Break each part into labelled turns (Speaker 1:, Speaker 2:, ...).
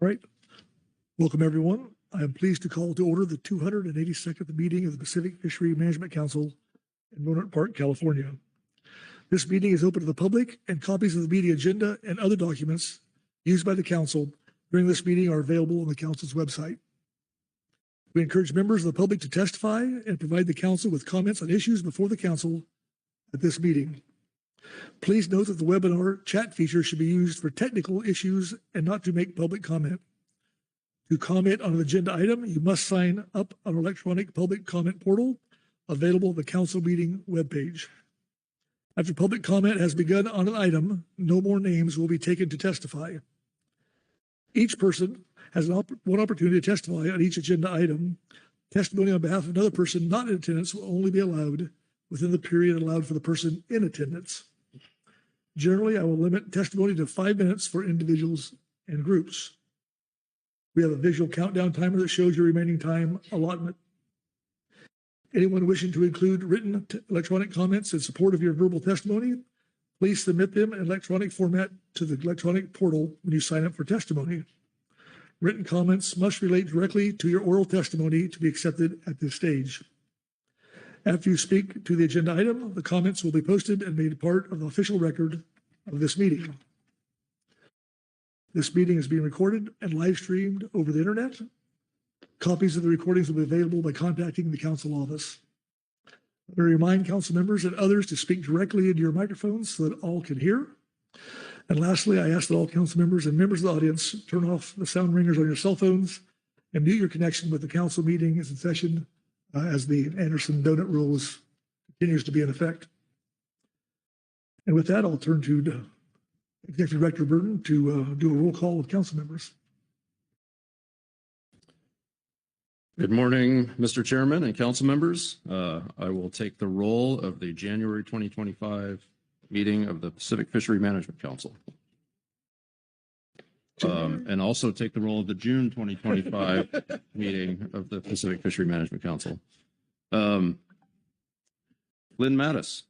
Speaker 1: All right. Welcome, everyone. I am pleased to call to order the 282nd meeting of the Pacific Fishery Management Council in Roanoke Park, California. This meeting is open to the public, and copies of the meeting agenda and other documents used by the council during this meeting are available on the council's website. We encourage members of the public to testify and provide the council with comments on issues before the council at this meeting. Please note that the webinar chat feature should be used for technical issues and not to make public comment. To comment on an agenda item, you must sign up on our electronic public comment portal available on the council meeting webpage. After public comment has begun on an item, no more names will be taken to testify. Each person has one opportunity to testify on each agenda item. Testimony on behalf of another person not in attendance will only be allowed within the period allowed for the person in attendance. Generally, I will limit testimony to 5 minutes for individuals and groups. We have a visual countdown timer that shows your remaining time allotment. Anyone wishing to include written electronic comments in support of your verbal testimony, please submit them in electronic format to the electronic portal when you sign up for testimony. Written comments must relate directly to your oral testimony to be accepted at this stage. After you speak to the agenda item, the comments will be posted and made part of the official record of this meeting. This meeting is being recorded and live streamed over the internet. Copies of the recordings will be available by contacting the council office. Let me remind council members and others to speak directly into your microphones so that all can hear. And lastly, I ask that all council members and members of the audience turn off the sound ringers on your cell phones and mute your connection with the council meeting is in session as the Anderson Donut Rule continues to be in effect. And with that, I'll turn to Executive Director Burton to do a roll call with council members.
Speaker 2: Good morning, Mr. Chairman and council members. I will take the role of the January 2025 meeting of the Pacific Fishery Management Council. And also take the role of the June 2025 meeting of the Pacific Fishery Management Council. Lynn Mattis.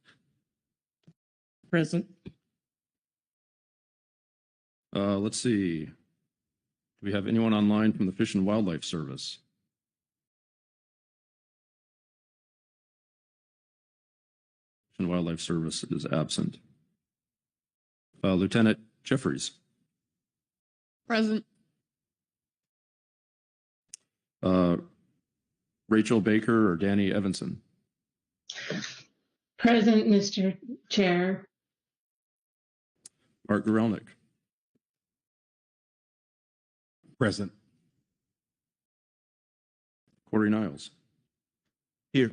Speaker 3: Present.
Speaker 2: Let's see. Do we have anyone online from the Fish and Wildlife Service? Fish and Wildlife Service is absent. Lieutenant Jeffries.
Speaker 3: Present.
Speaker 2: Rachel Baker or Danny Evanson.
Speaker 4: Present, Mr. Chair.
Speaker 2: Mark Gorelnik.
Speaker 5: Present.
Speaker 2: Corey Niles.
Speaker 5: Here.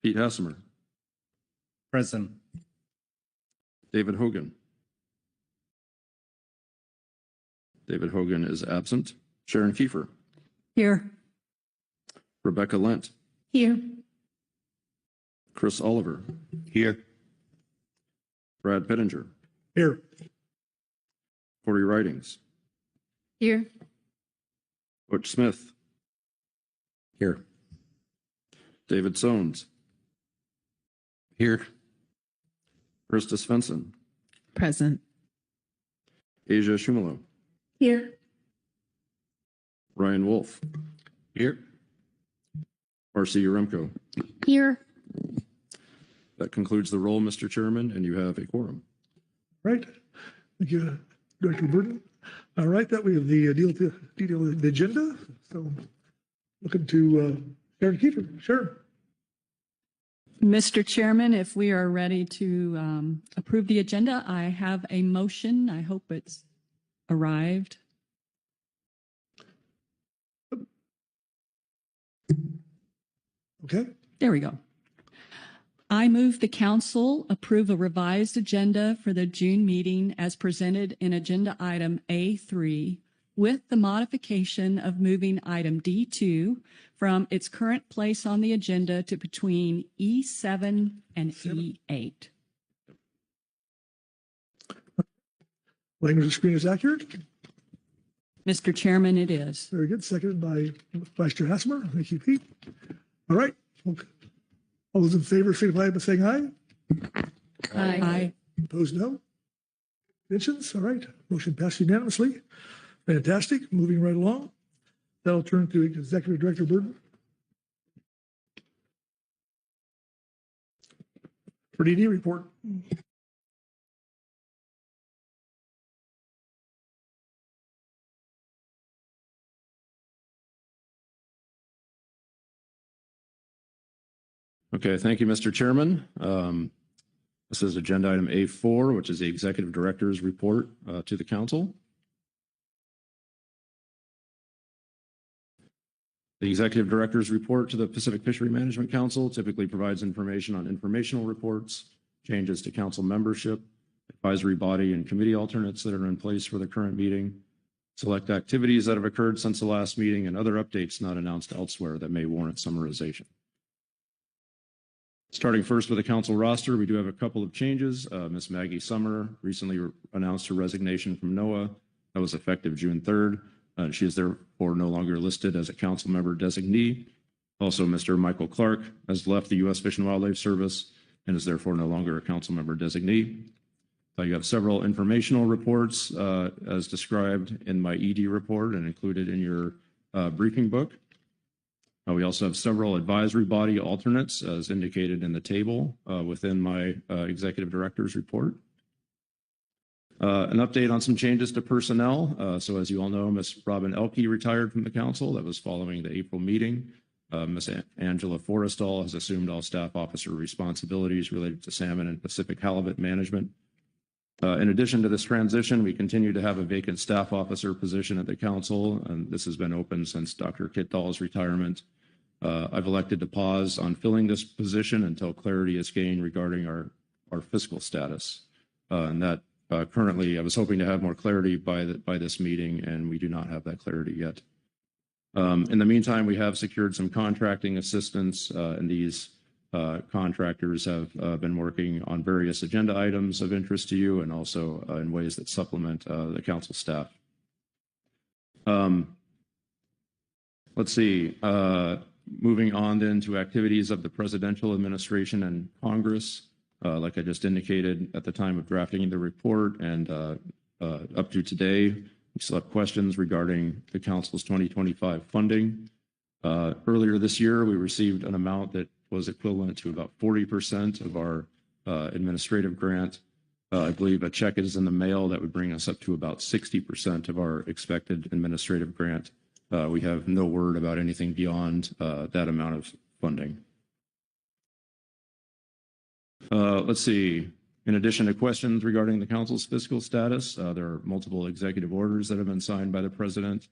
Speaker 2: Pete Hassemer.
Speaker 5: Present.
Speaker 2: David Hogan. David Hogan is absent. Sharon Kiefer.
Speaker 3: Here.
Speaker 2: Rebecca Lent.
Speaker 3: Here.
Speaker 2: Chris Oliver.
Speaker 5: Here.
Speaker 2: Brad Pittenger.
Speaker 1: Here.
Speaker 2: Corey Ridings.
Speaker 3: Here.
Speaker 2: Butch Smith.
Speaker 5: Here.
Speaker 2: David Sones.
Speaker 5: Here.
Speaker 2: Krista Svensson.
Speaker 3: Present.
Speaker 2: Asia Shumalo.
Speaker 3: Here.
Speaker 2: Ryan Wolf.
Speaker 5: Here.
Speaker 2: Marcy Uremko.
Speaker 3: Here.
Speaker 2: That concludes the roll, Mr. Chairman, and you have a quorum.
Speaker 1: Right. Thank you, Director Burton. All right, that we have the detail of the agenda. So looking to Sharon Kiefer. Sharon.
Speaker 6: Mr. Chairman, if we are ready to approve the agenda, I have a motion. I hope it's arrived.
Speaker 1: Okay.
Speaker 6: There we go. I move the council approve a revised agenda for the June meeting as presented in agenda item A3 with the modification of moving item D2 from its current place on the agenda to between E7 and E8.
Speaker 1: Language of the screen is accurate.
Speaker 6: Mr. Chairman, it is.
Speaker 1: Very good. Seconded by Vice Chair Hassemer. Thank you, Pete. All right. All those in favor signify by saying aye.
Speaker 6: Aye.
Speaker 1: Opposed, no. Abstentions? All right. Motion passed unanimously. Fantastic. Moving right along. That'll turn to Executive Director Burton. For DD report.
Speaker 2: Okay, thank you, Mr. Chairman. This is agenda item A4, which is the Executive Director's report to the council. The Executive Director's report to the Pacific Fishery Management Council typically provides information on informational reports, changes to council membership, advisory body and committee alternates that are in place for the current meeting, select activities that have occurred since the last meeting, and other updates not announced elsewhere that may warrant summarization. Starting first with the council roster, we do have a couple of changes. Ms. Maggie Summer recently announced her resignation from NOAA. That was effective June 3rd. She is therefore no longer listed as a council member designee. Also, Mr. Michael Clark has left the U.S. Fish and Wildlife Service and is therefore no longer a council member designee. You have several informational reports as described in my ED report and included in your briefing book. We also have several advisory body alternates as indicated in the table within my executive director's report. An update on some changes to personnel. So as you all know, Ms. Robin Elke retired from the council. That was following the April meeting. Ms. Angela Forrestal has assumed all staff officer responsibilities related to salmon and Pacific halibut management. In addition to this transition, we continue to have a vacant staff officer position at the council, and this has been open since Dr. Kit Dahl's retirement. I've elected to pause on filling this position until clarity is gained regarding our fiscal status. And that currently, I was hoping to have more clarity by this meeting, and we do not have that clarity yet. In the meantime, we have secured some contracting assistance, and these contractors have been working on various agenda items of interest to you and also in ways that supplement the council staff. Let's see. Moving on then to activities of the presidential administration and Congress. Like I just indicated at the time of drafting the report and up to today, we still have questions regarding the council's 2025 funding. Earlier this year, we received an amount that was equivalent to about 40% of our administrative grant. I believe a check is in the mail that would bring us up to about 60% of our expected administrative grant. We have no word about anything beyond that amount of funding. Let's see. In addition to questions regarding the council's fiscal status, there are multiple executive orders that have been signed by the president.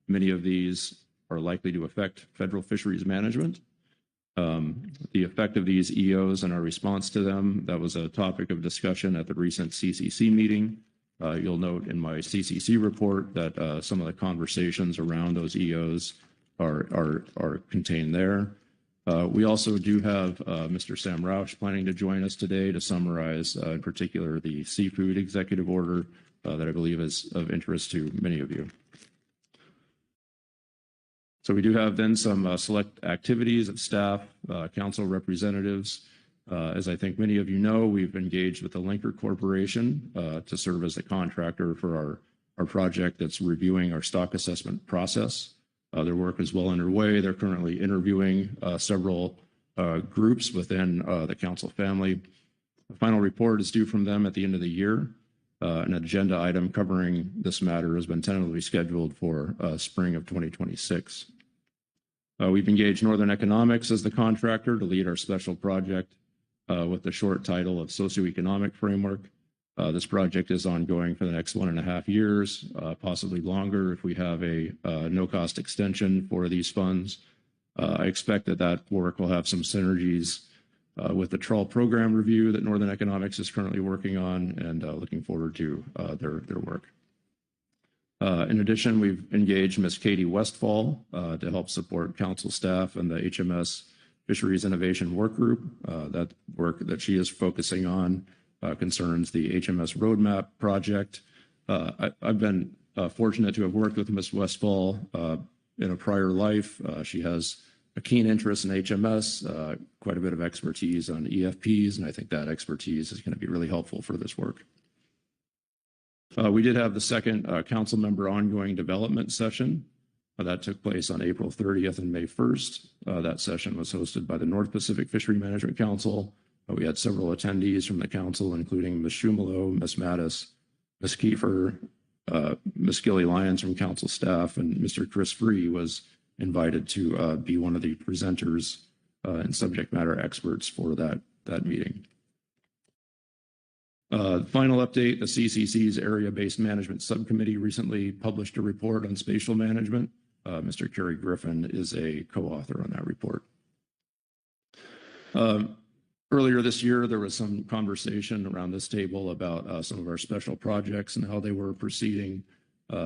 Speaker 2: Many of these are likely to affect federal fisheries management. The effect of these EOs and our response to them, that was a topic of discussion at the recent CCC meeting. You'll note in my CCC report that some of the conversations around those EOs are contained there. We also do have Mr. Sam Rausch planning to join us today to summarize, in particular, the seafood executive order that I believe is of interest to many of you. So we do have then some select activities of staff, council representatives. As I think many of you know, we've engaged with the Linker Corporation to serve as the contractor for our project that's reviewing our stock assessment process. Their work is well underway. They're currently interviewing several groups within the council family. The final report is due from them at the end of the year. An agenda item covering this matter has been tentatively scheduled for spring of 2026. We've engaged Northern Economics as the contractor to lead our special project with the short title of Socioeconomic Framework. This project is ongoing for the next 1.5 years, possibly longer if we have a no-cost extension for these funds. I expect that work will have some synergies with the trawl program review that Northern Economics is currently working on, and looking forward to their work. In addition, we've engaged Ms. Katie Westfall to help support council staff and the HMS Fisheries Innovation Work Group. That work that she is focusing on concerns the HMS Roadmap project. I've been fortunate to have worked with Ms. Westfall in a prior life. She has a keen interest in HMS, quite a bit of expertise on EFPs, and I think that expertise is going to be really helpful for this work. We did have the second council member ongoing development session. That took place on April 30th and May 1st. That session was hosted by the North Pacific Fishery Management Council. We had several attendees from the council, including Ms. Schumalo, Ms. Mattis, Ms. Kiefer, Ms. Gilly Lyons from council staff, and Mr. Chris Free was invited to be one of the presenters and subject matter experts for that meeting. Final update, the CCC's Area-Based Management Subcommittee recently published a report on spatial management. Mr. Kerry Griffin is a co-author on that report. Earlier this year, there was some conversation around this table about some of our special projects and how they were proceeding.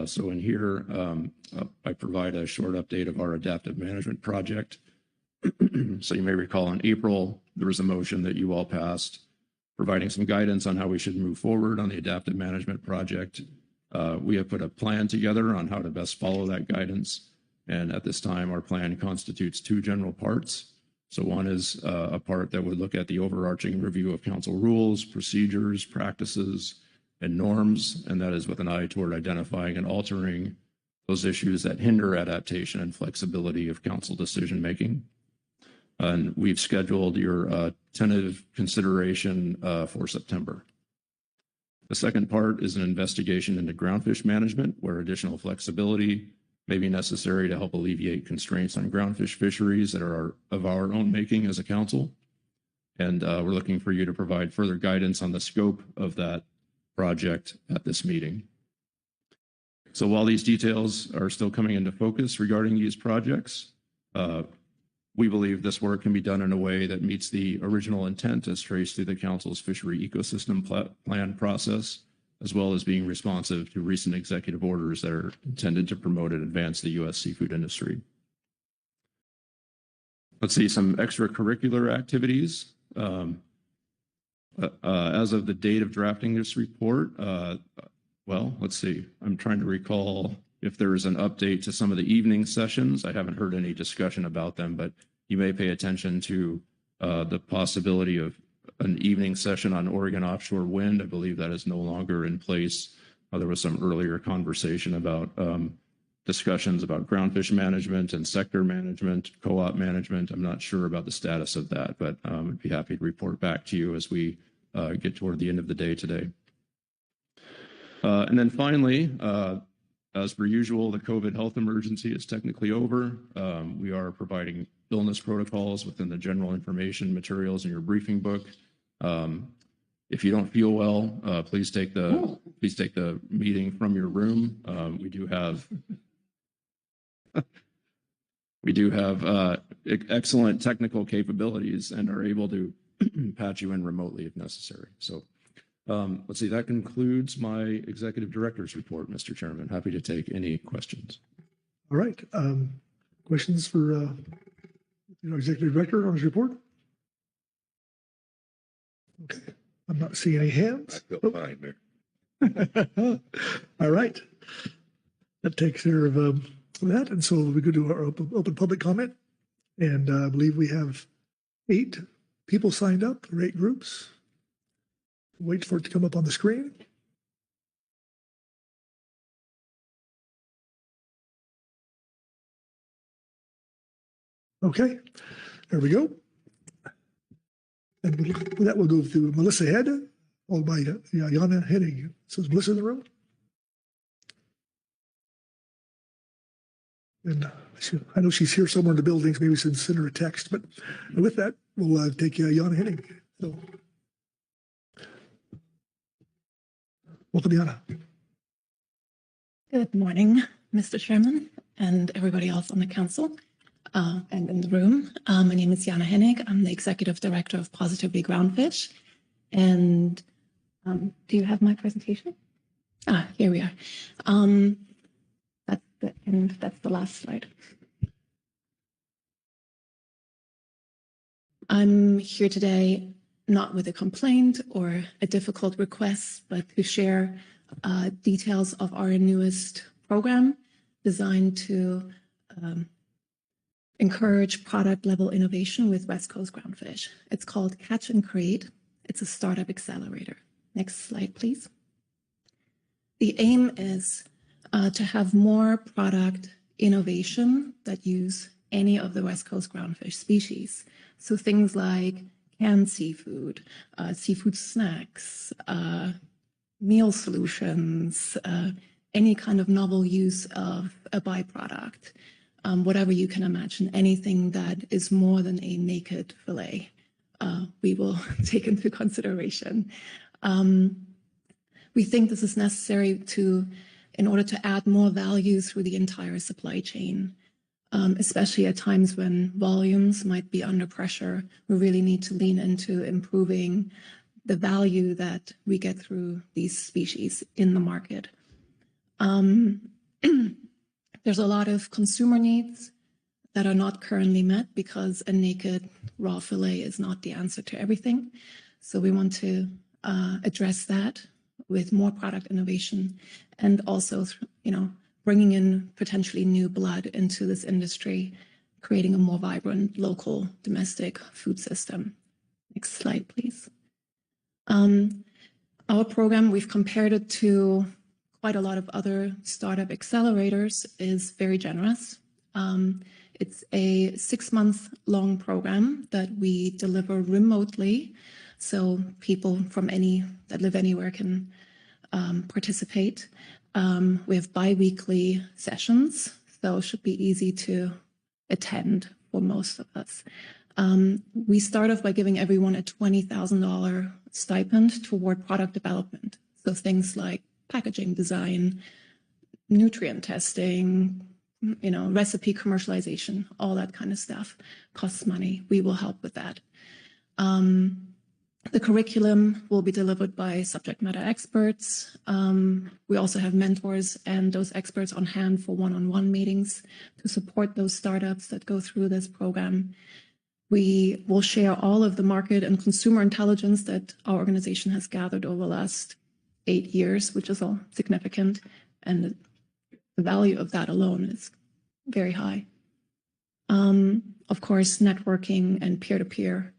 Speaker 2: So in here, I provide a short update of our adaptive management project. So you may recall in April, there was a motion that you all passed providing some guidance on how we should move forward on the adaptive management project. We have put a plan together on how to best follow that guidance. And at this time, our plan constitutes two general parts. So one is a part that would look at the overarching review of council rules, procedures, practices, and norms, and that is with an eye toward identifying and altering those issues that hinder adaptation and flexibility of council decision-making. And we've scheduled your tentative consideration for September. The second part is an investigation into groundfish management, where additional flexibility may be necessary to help alleviate constraints on groundfish fisheries that are of our own making as a council. And we're looking for you to provide further guidance on the scope of that project at this meeting. So while these details are still coming into focus regarding these projects, we believe this work can be done in a way that meets the original intent as traced through the council's fishery ecosystem plan process, as well as being responsive to recent executive orders that are intended to promote and advance the U.S. seafood industry. Let's see, some extracurricular activities. As of the date of drafting this report, well, let's see, I'm trying to recall if there is an update to some of the evening sessions. I haven't heard any discussion about them, but you may pay attention to the possibility of an evening session on Oregon offshore wind. I believe that is no longer in place. There was some earlier conversation about discussions about groundfish management and sector management, co-op management. I'm not sure about the status of that, but I'd be happy to report back to you as we get toward the end of the day today. And then finally, as per usual, the COVID health emergency is technically over. We are providing illness protocols within the general information materials in your briefing book. If you don't feel well, please take the meeting from your room. We do have excellent technical capabilities and are able to patch you in remotely if necessary. So let's see, that concludes my executive director's report, Mr. Chairman. Happy to take any questions.
Speaker 1: All right. Questions for our executive director on his report? Okay. I'm not seeing any hands.
Speaker 5: I feel fine there.
Speaker 1: All right. That takes care of that. And so we go to our open public comment. And I believe we have 8 people signed up, or 8 groups. Wait for it to come up on the screen. Okay, there we go. And with that, we'll go through Melissa Head, followed by Jana Hennig. So is Melissa in the room? And I know she's here somewhere in the buildings. Maybe we should send her a text. But with that, we'll take Jana Hennig. So, welcome, Jana.
Speaker 7: Good morning, Mr. Chairman, and everybody else on the council and in the room. My name is Jana Hennig. I'm the Executive Director of Positively Groundfish. And do you have my presentation? Here we are. That's the last slide. I'm here today not with a complaint or a difficult request, but to share details of our newest program designed to encourage product level innovation with West Coast groundfish. It's called Catch and Create. It's a startup accelerator. Next slide, please. The aim is to have more product innovation that use any of the West Coast groundfish species. So things like canned seafood, seafood snacks, meal solutions, any kind of novel use of a byproduct, whatever you can imagine, anything that is more than a naked fillet, we will take into consideration. We think this is necessary in order to add more value through the entire supply chain, especially at times when volumes might be under pressure. We really need to lean into improving the value that we get through these species in the market. There's a lot of consumer needs that are not currently met because a naked raw fillet is not the answer to everything. So we want to address that with more product innovation and also, bringing in potentially new blood into this industry, creating a more vibrant local domestic food system. Next slide, please. Our program, we've compared it to quite a lot of other startup accelerators, is very generous. It's a 6-month-long program that we deliver remotely, so people that live anywhere can participate. We have bi-weekly sessions, so it should be easy to attend for most of us. We start off by giving everyone a $20,000 stipend toward product development. So things like packaging design, nutrient testing, recipe commercialization, all that kind of stuff costs money. We will help with that. The curriculum will be delivered by subject matter experts. We also have mentors and those experts on hand for one-on-one meetings to support those startups that go through this program. We will share all of the market and consumer intelligence that our organization has gathered over the last 8 years, which is all significant. And the value of that alone is very high. Of course, networking and peer-to-peer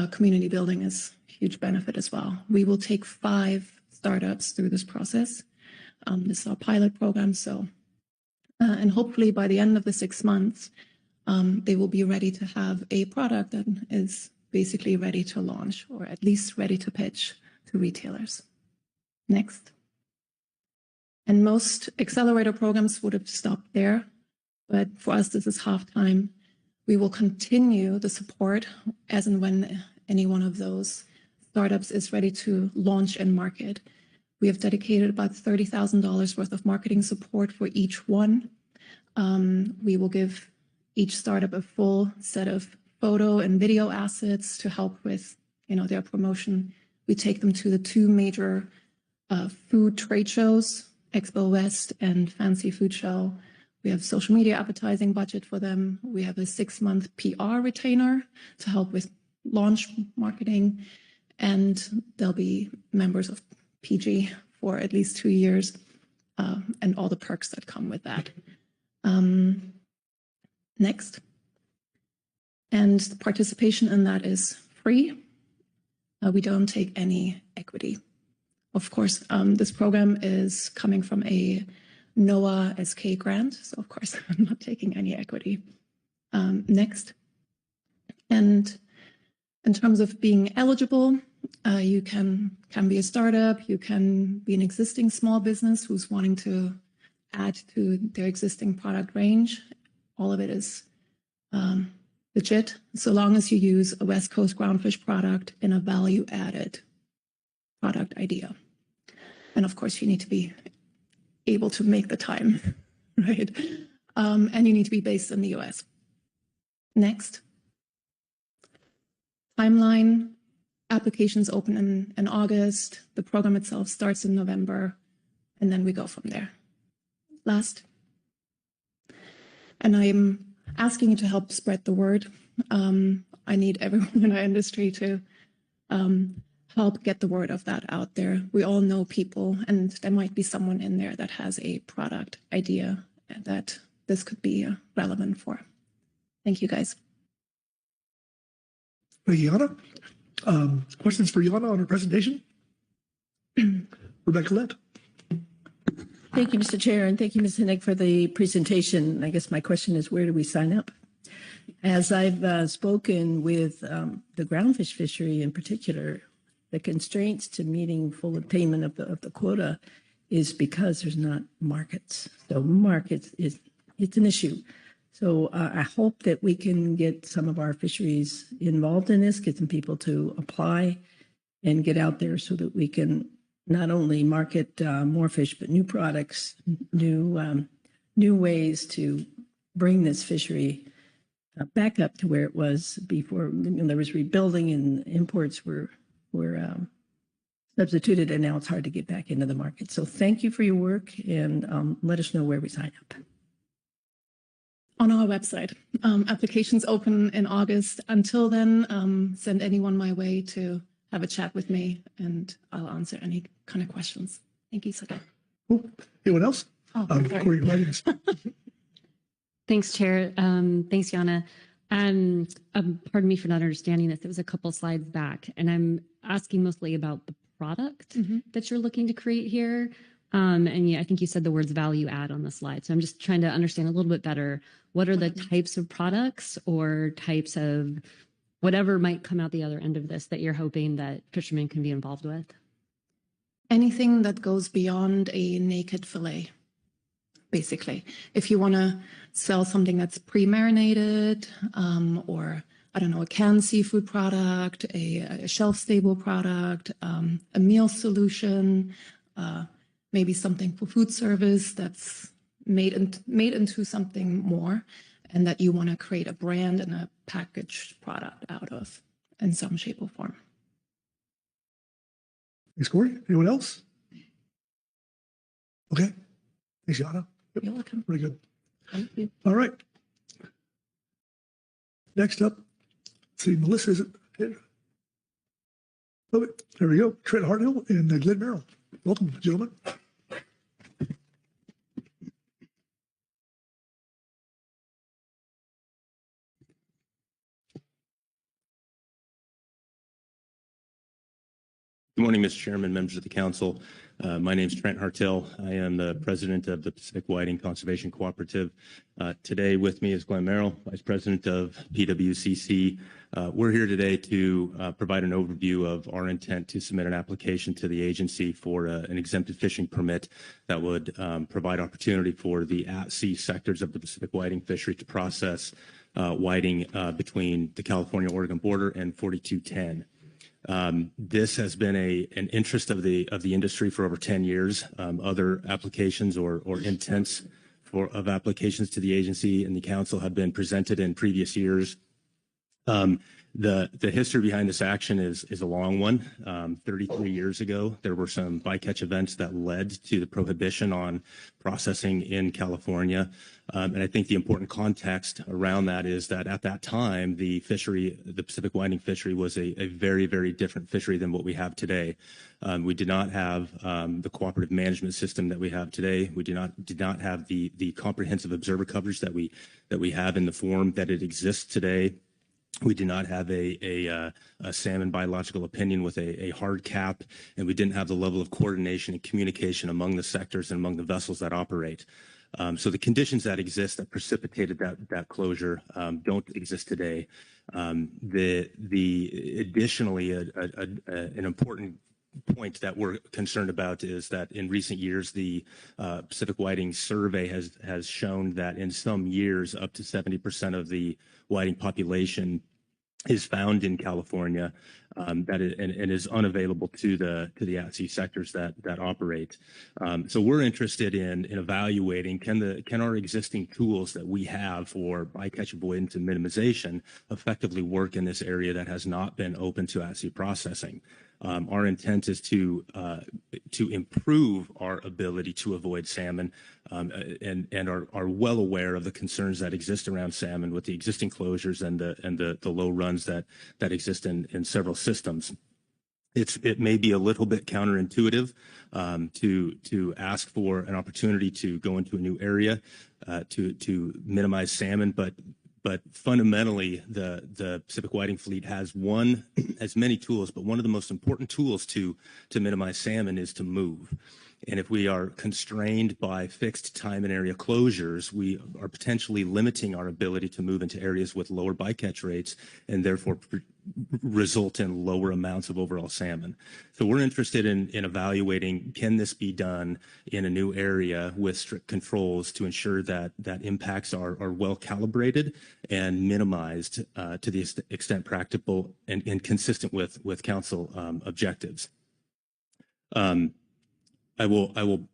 Speaker 7: community building is a huge benefit as well. We will take 5 startups through this process. This is our pilot program. And hopefully by the end of the 6 months, they will be ready to have a product that is basically ready to launch, or at least ready to pitch to retailers. Next. And most accelerator programs would have stopped there, but for us, this is half-time. We will continue the support as and when any one of those startups is ready to launch and market. We have dedicated about $30,000 worth of marketing support for each one. We will give each startup a full set of photo and video assets to help with, their promotion. We take them to the 2 major food trade shows, Expo West and Fancy Food Show. We have social media advertising budget for them. We have a 6-month PR retainer to help with launch marketing, and they'll be members of PG for at least 2 years, and all the perks that come with that. Next. And the participation in that is free. We don't take any equity. Of course, this program is coming from a NOAA SK grant, so of course I'm not taking any equity. Next. And in terms of being eligible, you can be a startup, you can be an existing small business who's wanting to add to their existing product range. All of it is legit, so long as you use a West Coast groundfish product in a value-added product idea. And of course, you need to be able to make the time, right? And you need to be based in the US. Next. Timeline. Applications open in August. The program itself starts in November, and then we go from there. Last. And I'm asking you to help spread the word. I need everyone in our industry to help get the word of that out there. We all know people, and there might be someone in there that has a product idea that this could be relevant for. Thank you, guys.
Speaker 1: Thank you, Jana. Questions for Jana on her presentation? Rebecca Lett.
Speaker 8: Thank you, Mr. Chair, and thank you, Ms. Hennig, for the presentation. I guess my question is, where do we sign up? As I've spoken with the groundfish fishery in particular, the constraints to meeting full attainment of the quota is because there's not markets. So markets it's an issue. So I hope that we can get some of our fisheries involved in this, get some people to apply and get out there so that we can not only market more fish, but new products, new ways to bring this fishery back up to where it was before. There was rebuilding and imports were substituted, and now it's hard to get back into the market. So thank you for your work, and let us know where we sign up.
Speaker 7: On our website. Applications open in August. Until then, send anyone my way to have a chat with me, and I'll answer any kind of questions. Thank you, Saka.
Speaker 1: Cool. Anyone else?
Speaker 7: Oh, sorry.
Speaker 1: Corey, go ahead.
Speaker 9: Thanks, Chair. Thanks, Yana. Pardon me for not understanding this. It was a couple slides back, and I'm asking mostly about the product that you're looking to create here. And yeah, I think you said the words value add on the slide. So I'm just trying to understand a little bit better. What are the types of products or types of whatever might come out the other end of this that you're hoping that fishermen can be involved with?
Speaker 7: Anything that goes beyond a naked fillet, basically. If you want to sell something that's pre-marinated, or I don't know, a canned seafood product, a shelf-stable product, a meal solution, maybe something for food service that's made into something more, and that you want to create a brand and a packaged product out of in some shape or form.
Speaker 1: Thanks, Corey. Anyone else? Okay. Thanks, Yana. Yep.
Speaker 7: You're welcome.
Speaker 1: Pretty good.
Speaker 7: Thank you.
Speaker 1: All right. Next up, let's see, Melissa is it? Oh, there we go. Trent Harthill and Glenn Merrill. Welcome, gentlemen.
Speaker 10: Good morning, Mr. Chairman, members of the council. My name is Trent Hartell. I am the president of the Pacific Whiting Conservation Cooperative. Today with me is Glenn Merrill, vice president of PWCC. We're here today to provide an overview of our intent to submit an application to the agency for an exempted fishing permit that would provide opportunity for the at-sea sectors of the Pacific whiting fishery to process whiting between the California-Oregon border and 4210. This has been an interest of the industry for over 10 years. Other applications or intents of applications to the agency and the council have been presented in previous years. The history behind this action is a long one. 33 years ago, there were some bycatch events that led to the prohibition on processing in California. And I think the important context around that is that at that time, the Pacific whiting fishery was a very, very different fishery than what we have today. We did not have the cooperative management system that we have today. We did not have the comprehensive observer coverage that we have in the form that it exists today. We did not have a salmon biological opinion with a hard cap, and we didn't have the level of coordination and communication among the sectors and among the vessels that operate. So the conditions that exist that precipitated that closure don't exist today. Additionally, an important point that we're concerned about is that in recent years, the Pacific whiting survey has shown that in some years, up to 70% of the whiting population is found in California, and is unavailable to the at-sea sectors that operate. So we're interested in evaluating can our existing tools that we have for bycatch avoidance and minimization effectively work in this area that has not been open to at-sea processing. Our intent is to improve our ability to avoid salmon, and are well aware of the concerns that exist around salmon with the existing closures and the low runs that exist in several systems. It may be a little bit counterintuitive to ask for an opportunity to go into a new area to minimize salmon, but fundamentally, the Pacific whiting fleet has many tools, but one of the most important tools to minimize salmon is to move. And if we are constrained by fixed time and area closures, we are potentially limiting our ability to move into areas with lower bycatch rates and therefore result in lower amounts of overall salmon. So we're interested in evaluating, can this be done in a new area with strict controls to ensure that impacts are well calibrated and minimized to the extent practicable and consistent with council objectives. I will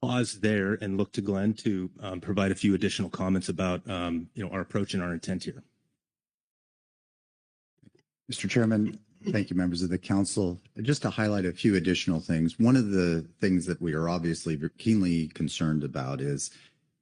Speaker 10: pause there and look to Glenn to provide a few additional comments about our approach and our intent here.
Speaker 5: Mr. Chairman, thank you, members of the council. Just to highlight a few additional things, one of the things that we are obviously keenly concerned about is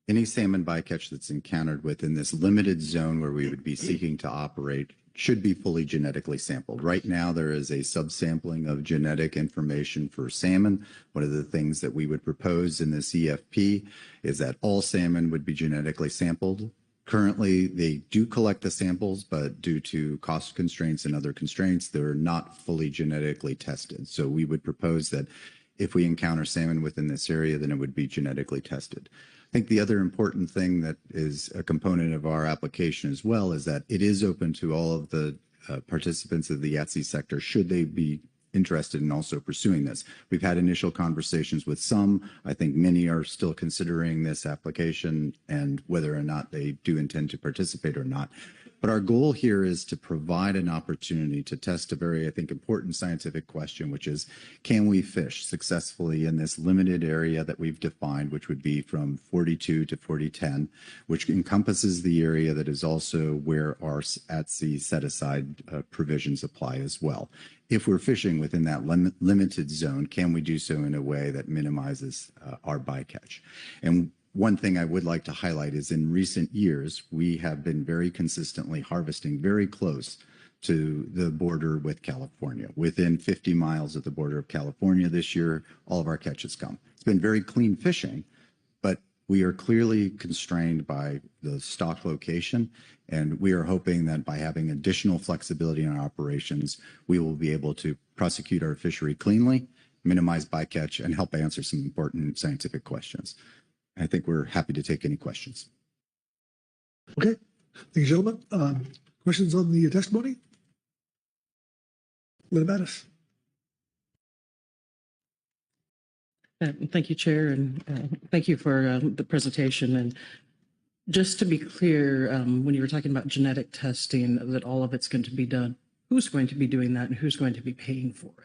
Speaker 5: any salmon bycatch that's encountered within this limited zone where we would be seeking to operate should be fully genetically sampled. Right now, there is a subsampling of genetic information for salmon. One of the things that we would propose in this EFP is that all salmon would be genetically sampled. Currently, they do collect the samples, but due to cost constraints and other constraints, they're not fully genetically tested. So we would propose that if we encounter salmon within this area, then it would be genetically tested. I think the other important thing that is a component of our application as well is that it is open to all of the participants of the at-sea sector should they be interested in also pursuing this. We've had initial conversations with some. I think many are still considering this application and whether or not they do intend to participate or not. But our goal here is to provide an opportunity to test a very, I think, important scientific question, which is, can we fish successfully in this limited area that we've defined, which would be from 42 to 4010, which encompasses the area that is also where our at-sea set-aside provisions apply as well. If we're fishing within that limited zone, can we do so in a way that minimizes our bycatch? And one thing I would like to highlight is in recent years, we have been very consistently harvesting very close to the border with California. Within 50 miles of the border of California this year, all of our catches come. It's been very clean fishing, but we are clearly constrained by the stock location, and we are hoping that by having additional flexibility in our operations, we will be able to prosecute our fishery cleanly, minimize bycatch, and help answer some important scientific questions. I think we're happy to take any questions.
Speaker 1: Okay, thank you, gentlemen. Questions on the testimony? Linda Mattis.
Speaker 11: Thank you, Chair, and thank you for the presentation. And just to be clear, when you were talking about genetic testing, that all of it's going to be done, who's going to be doing that and who's going to be paying for it?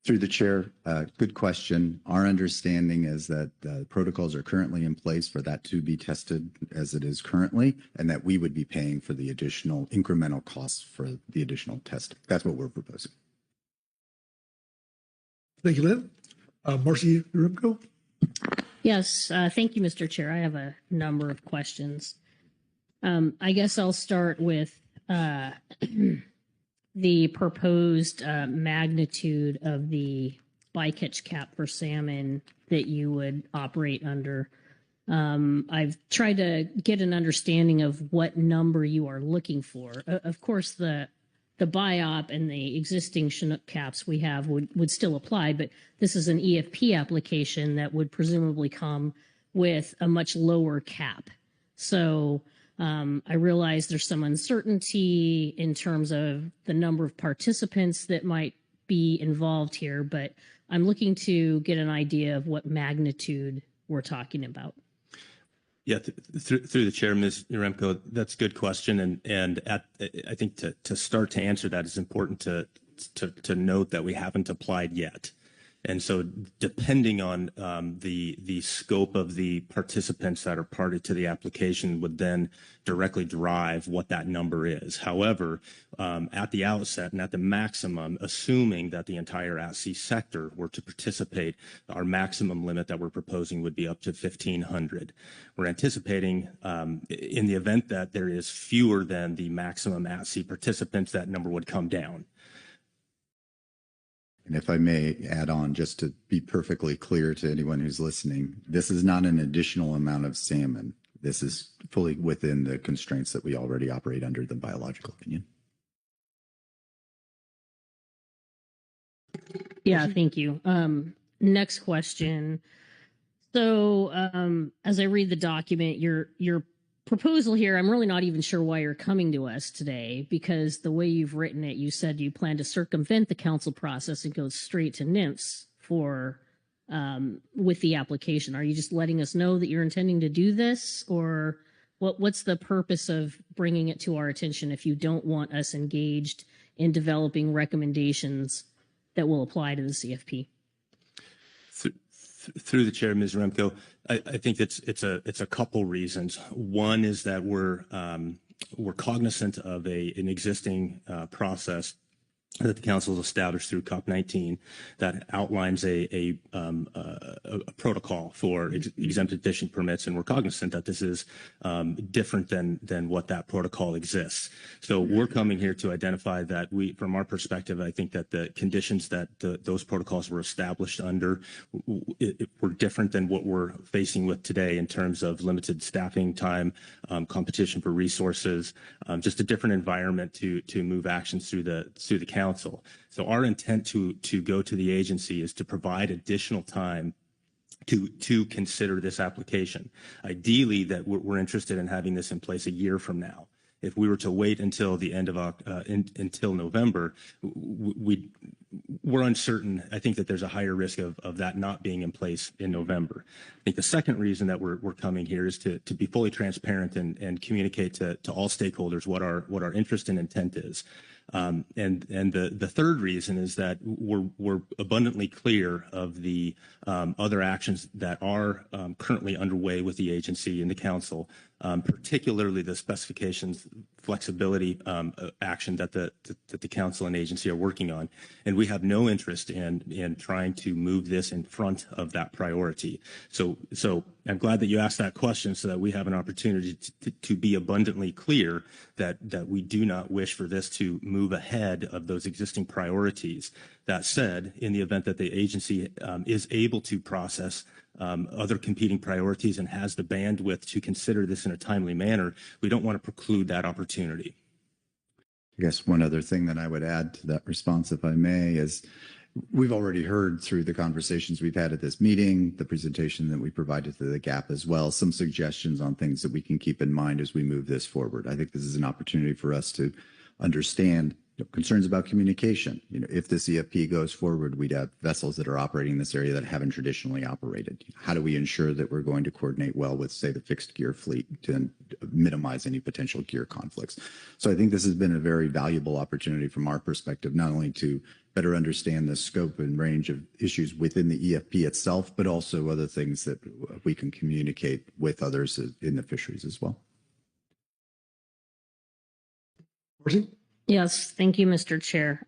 Speaker 5: Through the chair, good question. Our understanding is that protocols are currently in place for that to be tested as it is currently, and that we would be paying for the additional incremental costs for the additional testing. That's what we're proposing.
Speaker 1: Thank you, Lynn. Marcy Urimko.
Speaker 12: Yes, thank you, Mr. Chair. I have a number of questions. I guess I'll start with the proposed magnitude of the bycatch cap for salmon that you would operate under. I've tried to get an understanding of what number you are looking for. Of course, the BIOP and the existing Chinook caps we have would still apply, but this is an EFP application that would presumably come with a much lower cap. So I realize there's some uncertainty in terms of the number of participants that might be involved here, but I'm looking to get an idea of what magnitude we're talking about.
Speaker 10: Yeah, through the chair, Ms. Uremko, that's a good question, and I think to start to answer that, it's important to note that we haven't applied yet. And so depending on the scope of the participants that are party to the application would then directly drive what that number is. However, at the outset and at the maximum, assuming that the entire at-sea sector were to participate, our maximum limit that we're proposing would be up to 1,500. We're anticipating in the event that there is fewer than the maximum at-sea participants, that number would come down.
Speaker 5: And if I may add on, just to be perfectly clear to anyone who's listening, this is not an additional amount of salmon. This is fully within the constraints that we already operate under the biological opinion.
Speaker 12: Yeah, thank you. Next question. So, as I read the document, your proposal here, I'm really not even sure why you're coming to us today, because the way you've written it, you said you plan to circumvent the council process and go straight to NIMS for with the application. Are you just letting us know that you're intending to do this, or what's the purpose of bringing it to our attention if you don't want us engaged in developing recommendations that will apply to the CFP?
Speaker 10: Through the chair, Ms. Remco, I think it's a couple reasons. One is that we're cognizant of an existing process that the council has established through COP19 that outlines a protocol for exempted fishing permits, and we're cognizant that this is different than what that protocol exists. So we're coming here to identify that from our perspective, I think that the conditions that those protocols were established under were different than what we're facing with today in terms of limited staffing time, competition for resources, just a different environment to move actions through the council. So our intent to go to the agency is to provide additional time to consider this application. Ideally, that we're interested in having this in place a year from now. If we were to wait until the end of until November, we're uncertain. I think that there's a higher risk of that not being in place in November. I think the second reason that we're coming here is to be fully transparent and communicate to all stakeholders what our interest and intent is. And the third reason is that we're abundantly clear of the other actions that are currently underway with the agency and the council, particularly the specifications flexibility action that the council and agency are working on. And we have no interest in trying to move this in front of that priority. So I'm glad that you asked that question so that we have an opportunity to be abundantly clear that we do not wish for this to move ahead of those existing priorities. That said, in the event that the agency is able to process other competing priorities and has the bandwidth to consider this in a timely manner, we don't want to preclude that opportunity.
Speaker 5: I guess one other thing that I would add to that response, if I may, is we've already heard through the conversations we've had at this meeting, the presentation that we provided to the GAP as well, some suggestions on things that we can keep in mind as we move this forward. I think this is an opportunity for us to understand concerns about communication. If the CFP goes forward, we'd have vessels that are operating in this area that haven't traditionally operated. How do we ensure that we're going to coordinate well with, say, the fixed gear fleet to minimize any potential gear conflicts? So I think this has been a very valuable opportunity from our perspective, not only to better understand the scope and range of issues within the EFP itself, but also other things that we can communicate with others in the fisheries as well.
Speaker 1: Marcy?
Speaker 12: Yes, thank you, Mr. Chair.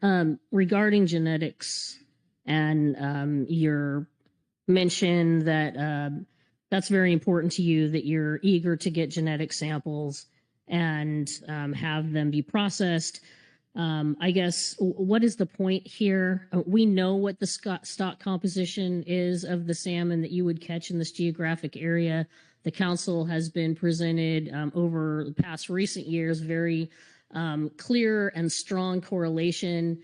Speaker 12: Regarding genetics and your mention that that's very important to you, that you're eager to get genetic samples and have them be processed. I guess, what is the point here? We know what the stock composition is of the salmon that you would catch in this geographic area. The council has been presented over the past recent years very clear and strong correlation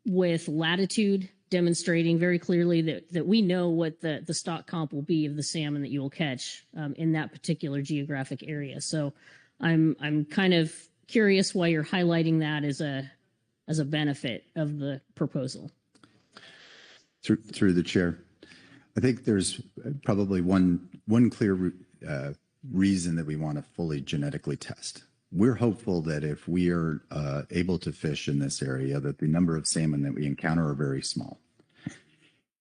Speaker 12: with latitude, demonstrating very clearly that we know what the stock comp will be of the salmon that you will catch in that particular geographic area. So I'm kind of curious why you're highlighting that as a benefit of the proposal.
Speaker 5: Through the chair, I think there's probably one clear reason that we want to fully genetically test. We're hopeful that if we are able to fish in this area, that the number of salmon that we encounter are very small.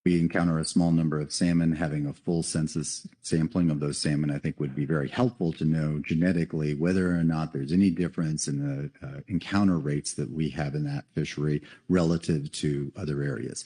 Speaker 5: We encounter a small number of salmon. Having a full census sampling of those salmon, I think, would be very helpful to know genetically whether or not there's any difference in the encounter rates that we have in that fishery relative to other areas.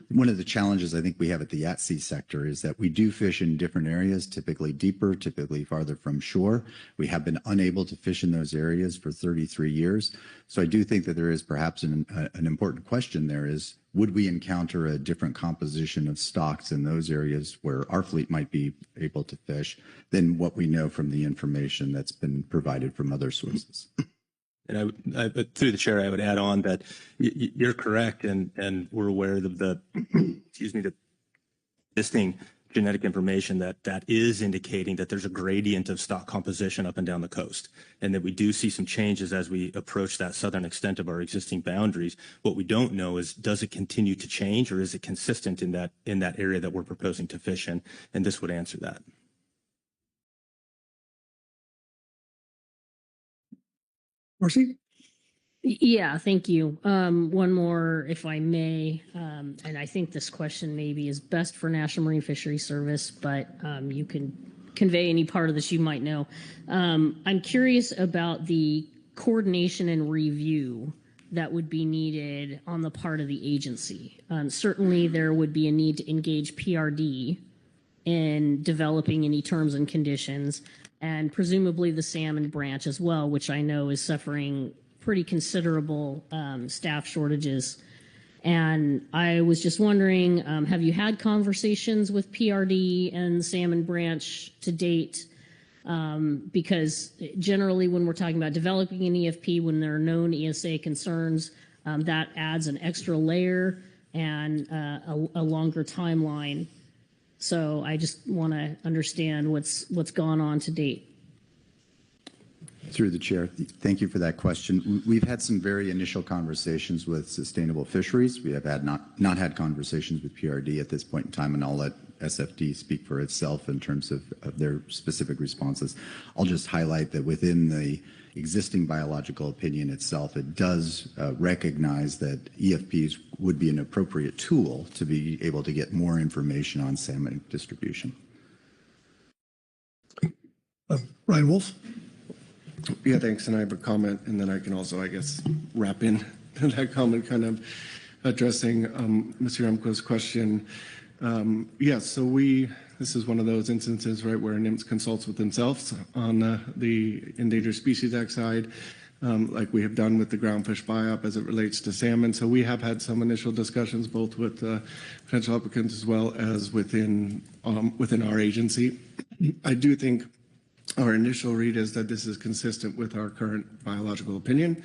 Speaker 5: One of the challenges I think we have at the at-sea sector is that we do fish in different areas, typically deeper, typically farther from shore. We have been unable to fish in those areas for 33 years. So I do think that there is perhaps an important question there is, would we encounter a different composition of stocks in those areas where our fleet might be able to fish than what we know from the information that's been provided from other sources?
Speaker 10: And through the chair, I would add on that you're correct, and we're aware of the excuse me, the existing genetic information that is indicating that there's a gradient of stock composition up and down the coast, and that we do see some changes as we approach that southern extent of our existing boundaries. What we don't know is, does it continue to change, or is it consistent in that area that we're proposing to fish in? And this would answer that.
Speaker 1: Marcy?
Speaker 12: Yeah, thank you. One more, if I may, and I think this question maybe is best for National Marine Fisheries Service, but you can convey any part of this you might know. I'm curious about the coordination and review that would be needed on the part of the agency. Certainly, there would be a need to engage PRD in developing any terms and conditions, and presumably the salmon branch as well, which I know is suffering pretty considerable staff shortages. And I was just wondering, have you had conversations with PRD and the salmon branch to date? Because generally when we're talking about developing an EFP, when there are known ESA concerns, that adds an extra layer and a longer timeline. So I just want to understand what's gone on to date.
Speaker 5: Through the chair, thank you for that question. We've had some very initial conversations with Sustainable Fisheries. We have not had conversations with PRD at this point in time, and I'll let SFD speak for itself in terms of their specific responses. I'll just highlight that within the existing biological opinion itself, it does recognize that EFPs would be an appropriate tool to be able to get more information on salmon distribution.
Speaker 1: Ryan Wolf?
Speaker 13: Yeah, thanks. And I have a comment, and then I can also, I guess, wrap in that comment, kind of addressing Mr. Remco's question. Yes, so this is one of those instances, right, where NIMS consults with themselves on the Endangered Species Act side, like we have done with the groundfish buy-up as it relates to salmon. So we have had some initial discussions, both with potential applicants as well as within our agency. I do think our initial read is that this is consistent with our current biological opinion.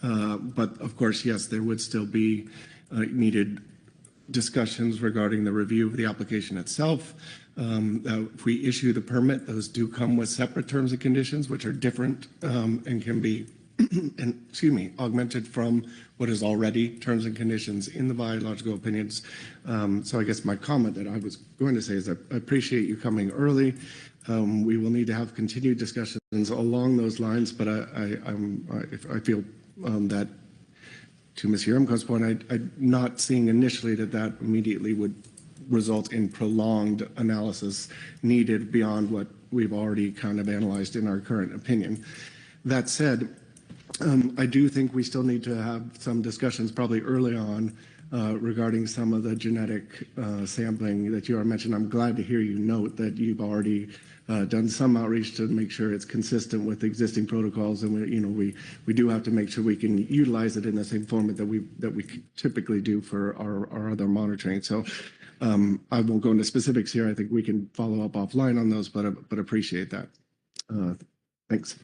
Speaker 13: But of course, yes, there would still be needed discussions regarding the review of the application itself. If we issue the permit, those do come with separate terms and conditions, which are different and can be augmented from what is already terms and conditions in the biological opinions. So I guess my comment that I was going to say is I appreciate you coming early. We will need to have continued discussions along those lines, but I feel that, to Ms. Yeremko's point, I'm not seeing initially that immediately would result in prolonged analysis needed beyond what we've already kind of analyzed in our current opinion. That said, I do think we still need to have some discussions probably early on regarding some of the genetic sampling that you are mentioned. I'm glad to hear you note that you've already done some outreach to make sure it's consistent with existing protocols, and we do have to make sure we can utilize it in the same format that we typically do for our other monitoring. So I won't go into specifics here. I think we can follow up offline on those, but appreciate that. Thanks.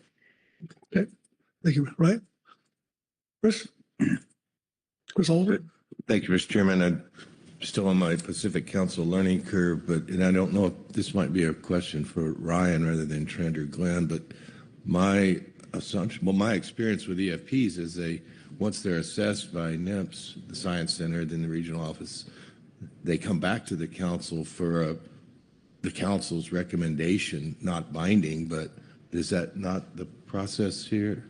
Speaker 1: Okay, thank you. Right, Chris Oliver.
Speaker 14: Thank you, Mr. Chairman. I'm still on my Pacific Council learning curve, and I don't know if this might be a question for Ryan rather than Trent or Glenn, but my assumption, my experience with EFPs is once they're assessed by NIMS, the Science Center, then the regional office, they come back to the council for the council's recommendation, not binding, but is that not the process here?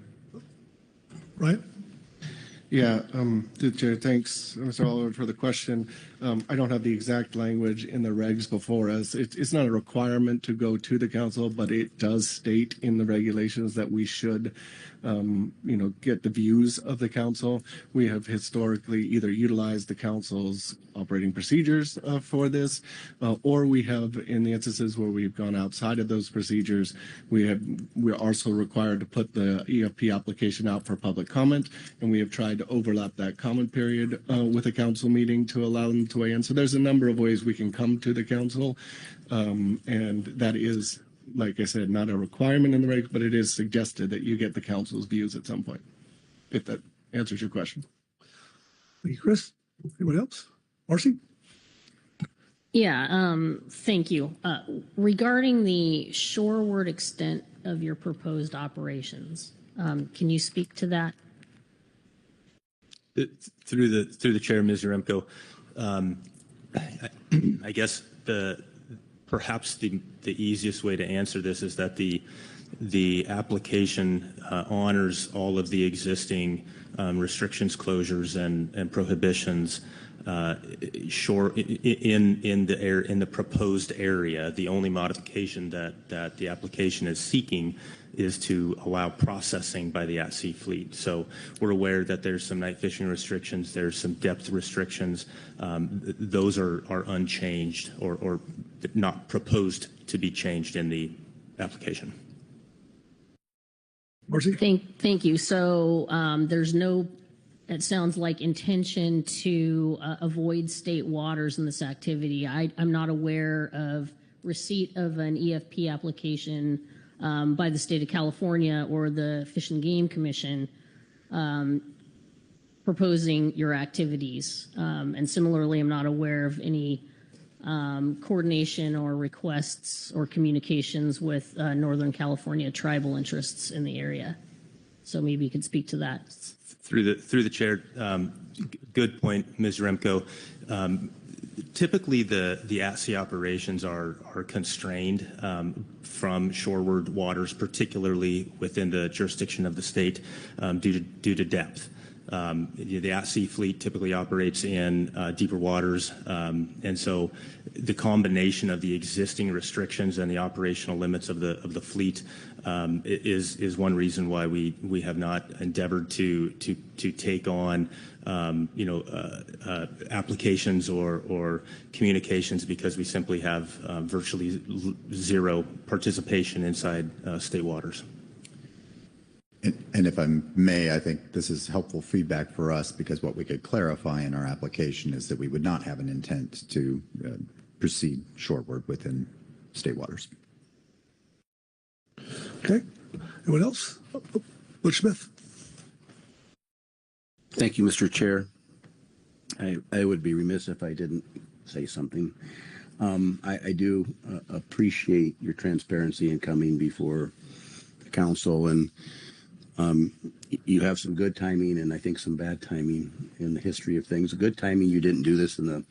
Speaker 1: Right.
Speaker 13: Yeah, Chair, thanks, Mr. Oliver, for the question. I don't have the exact language in the regs before us. It's not a requirement to go to the council, but it does state in the regulations that we should, get the views of the council. We have historically either utilized the council's operating procedures for this, or we have, in the instances where we've gone outside of those procedures, we're also required to put the EFP application out for public comment, and we have tried to overlap that comment period with a council meeting to allow them to weigh in. So there's a number of ways we can come to the council, and that is, like I said, not a requirement in the reg, but it is suggested that you get the council's views at some point. if that answers your question.
Speaker 1: Thank you, Chris. Anyone else? Marcy?
Speaker 12: Yeah, thank you. Regarding the shoreward extent of your proposed operations, can you speak to that?
Speaker 10: Through the chair, Ms. Yaremko, I guess perhaps the easiest way to answer this is that the application honors all of the existing restrictions, closures, and prohibitions in the proposed area. The only modification that the application is seeking is to allow processing by the at-sea fleet. So we're aware that there's some night fishing restrictions, there's some depth restrictions. Those are unchanged or not proposed to be changed in the application.
Speaker 1: Marcy?
Speaker 12: Thank you. So there's no, it sounds like, intention to avoid state waters in this activity. I'm not aware of receipt of an EFP application by the state of California or the Fish and Game Commission proposing your activities. And similarly, I'm not aware of any coordination or requests or communications with Northern California tribal interests in the area. So maybe you could speak to that.
Speaker 10: Through the chair, good point, Ms. Remco. Typically, the at-sea operations are constrained from shoreward waters, particularly within the jurisdiction of the state, due to depth. The at-sea fleet typically operates in deeper waters, and so the combination of the existing restrictions and the operational limits of the fleet is one reason why we have not endeavored to take on applications or communications, because we simply have virtually zero participation inside state waters.
Speaker 5: And if I may, I think this is helpful feedback for us, because what we could clarify in our application is that we would not have an intent to proceed shoreward within state waters.
Speaker 1: Okay. Anyone else? Butch Smith.
Speaker 15: Thank you, Mr. Chair. I would be remiss if I didn't say something. I do appreciate your transparency in coming before the council, and you have some good timing and I think some bad timing in the history of things. Good timing, you didn't do this in the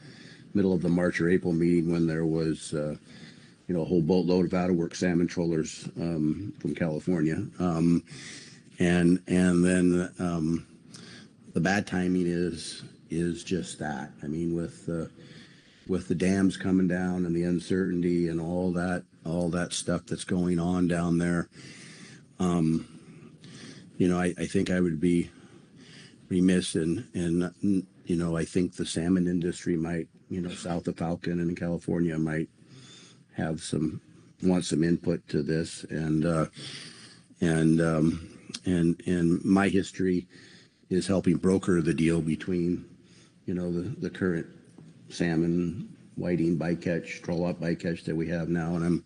Speaker 15: middle of the March or April meeting when there was a whole boatload of out-of-work salmon trawlers from California. And then the bad timing is just that. I mean, with the dams coming down and the uncertainty and all that stuff that's going on down there, I think I would be remiss and I think the salmon industry might, south of Falcon and in California might want some input to this, and my history is helping broker the deal between, the current salmon, whiting, bycatch, troll-out bycatch that we have now, and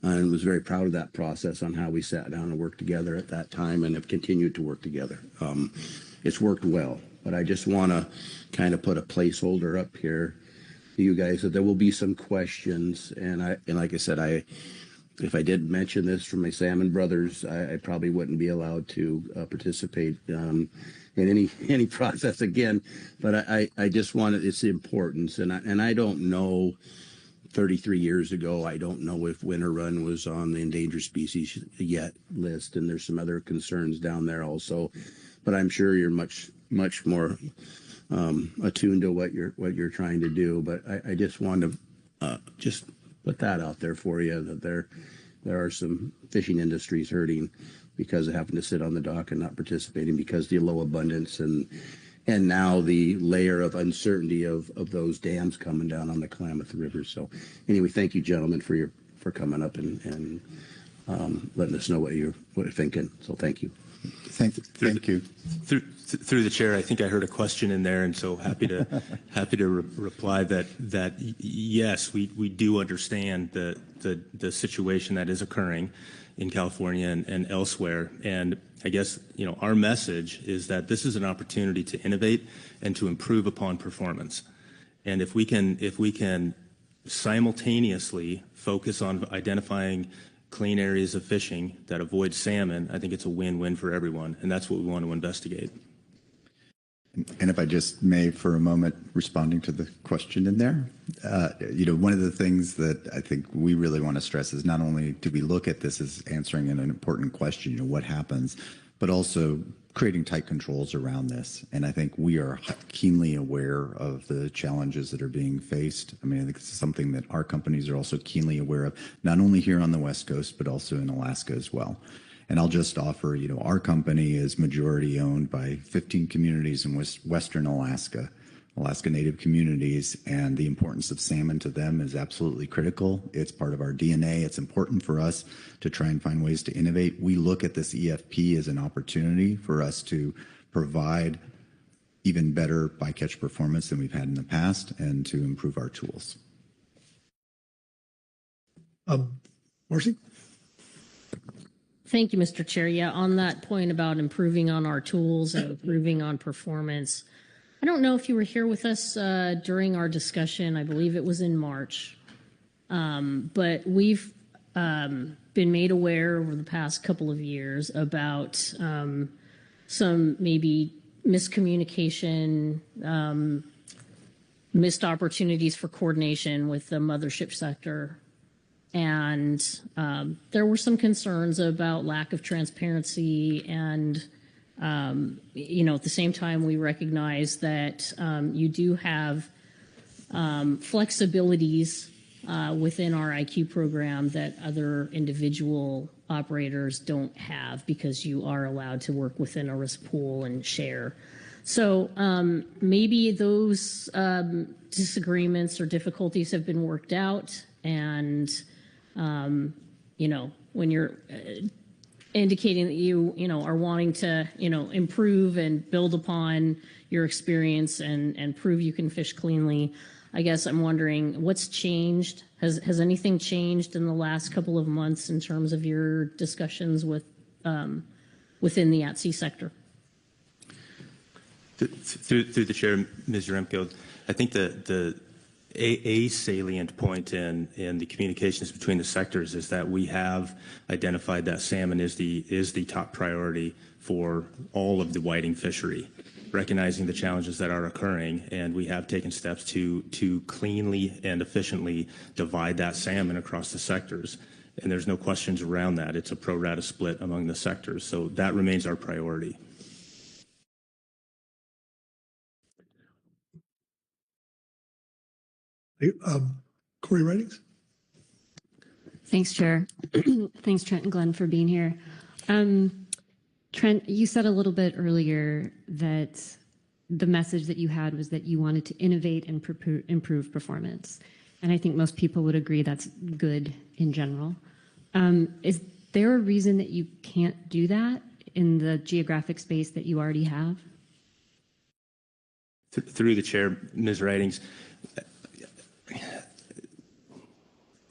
Speaker 15: I was very proud of that process on how we sat down and worked together at that time and have continued to work together. It's worked well, but I just want to kind of put a placeholder up here to you guys that there will be some questions. And like I said, if I didn't mention this from my salmon brothers, I probably wouldn't be allowed to participate in any process again. But I just wanted its importance, and I don't know. 33 years ago, I don't know if winter run was on the endangered species yet list, and there's some other concerns down there also. But I'm sure you're much more attuned to what you're trying to do. But I just want to just put that out there for you, that there are some fishing industries hurting because they happen to sit on the dock and not participating because of the low abundance and now the layer of uncertainty of those dams coming down on the Klamath River. So anyway, thank you, gentlemen, for coming up and letting us know what you're thinking. So thank you.
Speaker 5: Thank you.
Speaker 10: Through the chair, I think I heard a question in there, and so happy to reply that yes, we do understand the situation that is occurring in California and elsewhere. And I guess our message is that this is an opportunity to innovate and to improve upon performance. And if we can simultaneously focus on identifying clean areas of fishing that avoid salmon, I think it's a win-win for everyone, and that's what we want to investigate.
Speaker 5: And if I just may, for a moment, responding to the question in there, one of the things that I think we really want to stress is not only do we look at this as answering an important question, what happens, but also creating tight controls around this. And I think we are keenly aware of the challenges that are being faced. I mean, I think this is something that our companies are also keenly aware of, not only here on the West Coast, but also in Alaska as well. And I'll just offer, our company is majority owned by 15 communities in Western Alaska, Alaska Native communities, and the importance of salmon to them is absolutely critical. It's part of our DNA. It's important for us to try and find ways to innovate. We look at this EFP as an opportunity for us to provide even better bycatch performance than we've had in the past and to improve our tools.
Speaker 1: Marcy?
Speaker 12: Thank you, Mr. Chair. Yeah, on that point about improving on our tools and improving on performance, I don't know if you were here with us during our discussion. I believe it was in March. But we've been made aware over the past couple of years about some maybe miscommunication, missed opportunities for coordination with the mothership sector. And there were some concerns about lack of transparency and, at the same time, we recognize that you do have flexibilities within our IQ program that other individual operators don't have because you are allowed to work within a risk pool and share. So maybe those disagreements or difficulties have been worked out, and when you're indicating that you are wanting to, improve and build upon your experience and prove you can fish cleanly, I guess I'm wondering what's changed. Has anything changed in the last couple of months in terms of your discussions with within the at-sea sector?
Speaker 10: Through the chair, Ms. Yaremko, I think a salient point in the communications between the sectors is that we have identified that salmon is the top priority for all of the whiting fishery, recognizing the challenges that are occurring, and we have taken steps to cleanly and efficiently divide that salmon across the sectors. And there's no questions around that. It's a pro rata split among the sectors, so that remains our priority.
Speaker 1: Corey Ridings?
Speaker 9: Thanks, Chair. Thanks, Trent and Glenn, for being here. Trent, you said a little bit earlier that the message that you had was that you wanted to innovate and improve performance. And I think most people would agree that's good in general. Is there a reason that you can't do that in the geographic space that you already have?
Speaker 10: Through the chair, Ms. Ridings,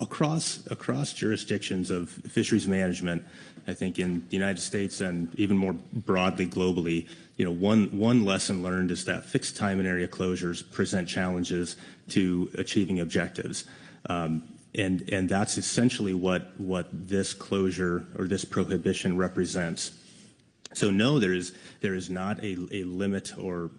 Speaker 10: across jurisdictions of fisheries management, I think in the United States and even more broadly globally, one lesson learned is that fixed time and area closures present challenges to achieving objectives. And that's essentially what this closure or this prohibition represents. So no, there is not a limit or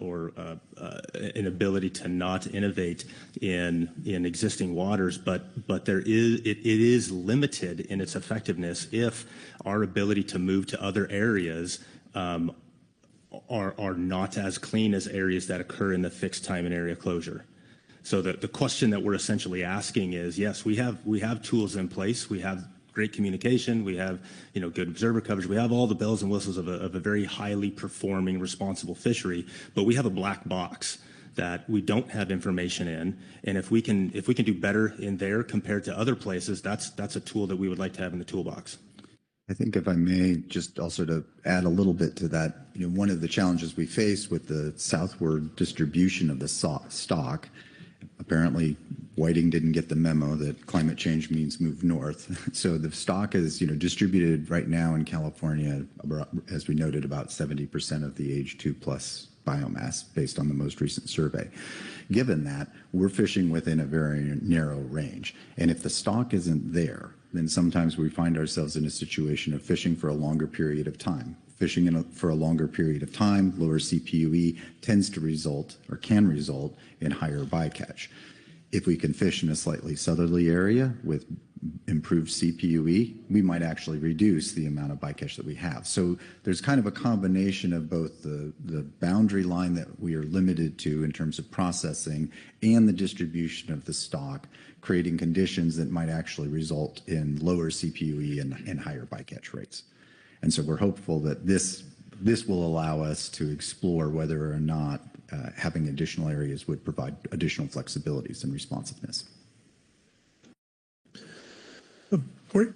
Speaker 10: an ability to not innovate in existing waters, but it is limited in its effectiveness if our ability to move to other areas are not as clean as areas that occur in the fixed time and area closure. So the question that we're essentially asking is, yes, we have tools in place, we have great communication, we have good observer coverage, we have all the bells and whistles of a very highly performing responsible fishery, but we have a black box that we don't have information in, and if we can do better in there compared to other places, that's a tool that we would like to have in the toolbox.
Speaker 5: I think if I may, just also to add a little bit to that, one of the challenges we face with the southward distribution of the stock, apparently whiting didn't get the memo that climate change means move north. So the stock is, distributed right now in California, as we noted, about 70% of the age 2+ biomass based on the most recent survey. Given that, we're fishing within a very narrow range. And if the stock isn't there, then sometimes we find ourselves in a situation of fishing for a longer period of time. Fishing for a longer period of time, lower CPUE tends to result or can result in higher bycatch. If we can fish in a slightly southerly area with improved CPUE, we might actually reduce the amount of bycatch that we have. So there's kind of a combination of both the boundary line that we are limited to in terms of processing and the distribution of the stock, creating conditions that might actually result in lower CPUE and higher bycatch rates. And so we're hopeful that this will allow us to explore whether or not having additional areas would provide additional flexibilities and responsiveness.
Speaker 1: Corey?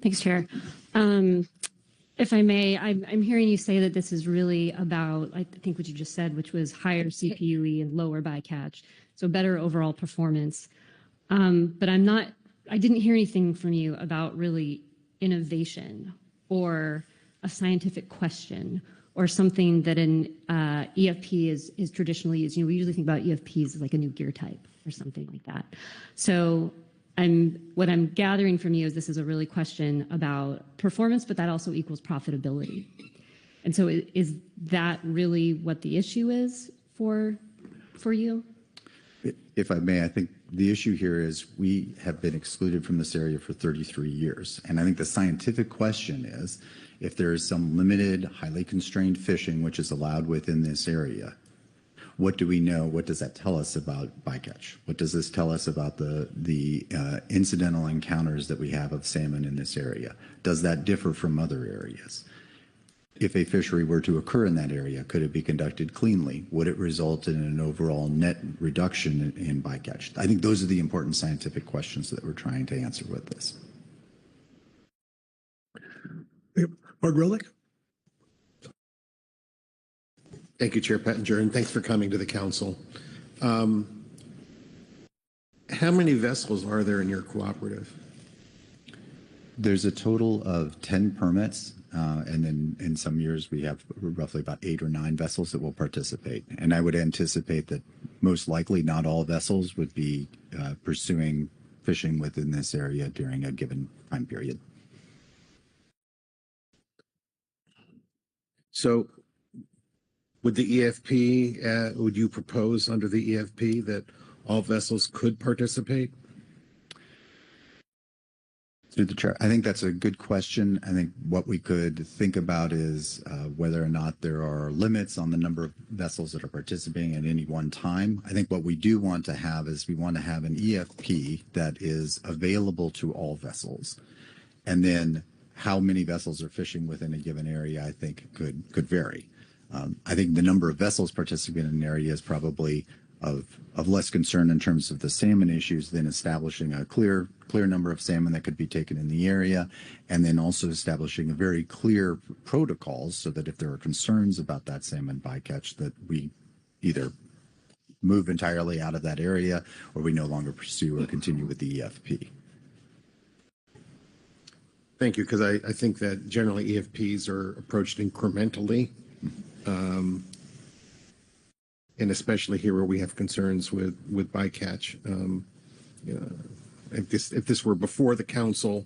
Speaker 9: Thanks, Chair. If I may, I'm hearing you say that this is really about, I think what you just said, which was higher CPUE and lower bycatch, so better overall performance. But I didn't hear anything from you about really innovation or a scientific question or something that an EFP is traditionally used. We usually think about EFPs as like a new gear type or something like that. So what I'm gathering from you is this is a really question about performance, but that also equals profitability. And so is that really what the issue is for you?
Speaker 5: If I may, I think the issue here is we have been excluded from this area for 33 years. And I think the scientific question is, if there is some limited, highly constrained fishing which is allowed within this area, what do we know? What does that tell us about bycatch? What does this tell us about the incidental encounters that we have of salmon in this area? Does that differ from other areas? If a fishery were to occur in that area, could it be conducted cleanly? Would it result in an overall net reduction in bycatch? I think those are the important scientific questions that we're trying to answer with this.
Speaker 1: Mark Relic?
Speaker 16: Thank you, Chair Pettinger, and thanks for coming to the council. How many vessels are there in your cooperative?
Speaker 5: There's a total of 10 permits, and then in some years we have roughly about 8 or 9 vessels that will participate. And I would anticipate that most likely not all vessels would be pursuing fishing within this area during a given time period.
Speaker 16: So would the EFP, would you propose under the EFP that all vessels could participate?
Speaker 5: Through the chair, I think that's a good question. I think what we could think about is whether or not there are limits on the number of vessels that are participating at any one time. I think what we do want to have is we want to have an EFP that is available to all vessels. And then how many vessels are fishing within a given area, I think could vary. I think the number of vessels participating in an area is probably of less concern in terms of the salmon issues than establishing a clear number of salmon that could be taken in the area, and then also establishing a very clear protocols so that if there are concerns about that salmon bycatch, that we either move entirely out of that area or we no longer pursue or continue with the EFP.
Speaker 16: Thank you, because I think that generally EFPs are approached incrementally. And especially here where we have concerns with bycatch. If this were before the council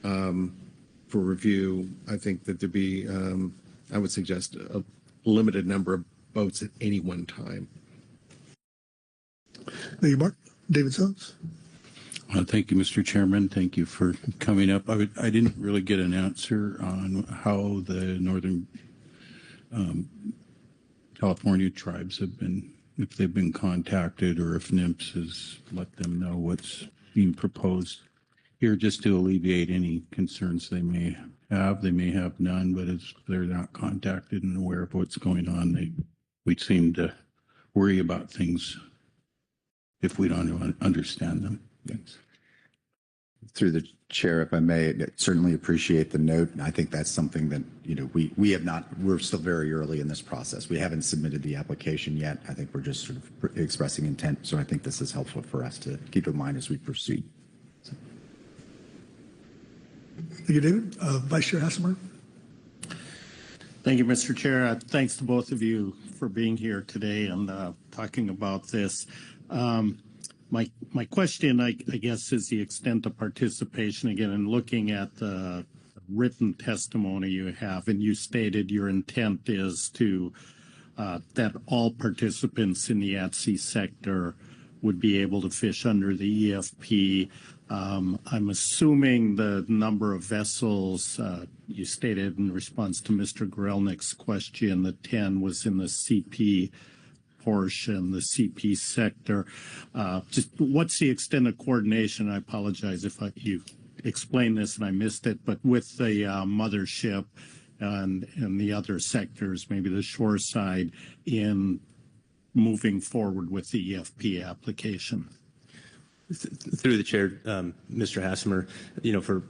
Speaker 16: for review, I think that there'd be, I would suggest a limited number of boats at any one time.
Speaker 1: Thank you, Mark. David Sons?
Speaker 17: Thank you, Mr. Chairman. Thank you for coming up. I didn't really get an answer on how the Northern California tribes have been, if they've been contacted or if NIMS has let them know what's being proposed here, just to alleviate any concerns they may have. They may have none, but if they're not contacted and aware of what's going on, we seem to worry about things if we don't understand them. Thanks.
Speaker 5: Through the chair, if I may, certainly appreciate the note. And I think that's something that, we have not, we're still very early in this process. We haven't submitted the application yet. I think we're just sort of expressing intent. So I think this is helpful for us to keep in mind as we proceed.
Speaker 1: Thank you, David. Vice Chair Hasselmer.
Speaker 17: Thank you, Mr. Chair. Thanks to both of you for being here today and talking about this. My question, I guess, is the extent of participation again, and looking at the written testimony you have, and you stated your intent is to that all participants in the at-sea sector would be able to fish under the EFP. I'm assuming the number of vessels you stated in response to Mr. Grelnick's question, the 10 was in the CP portion, the CP sector. Just what's the extent of coordination? I apologize if you explained this and I missed it, but with the mothership and the other sectors, maybe the shore side, in moving forward with the EFP application.
Speaker 10: Through the chair, Mr. Hasselmer,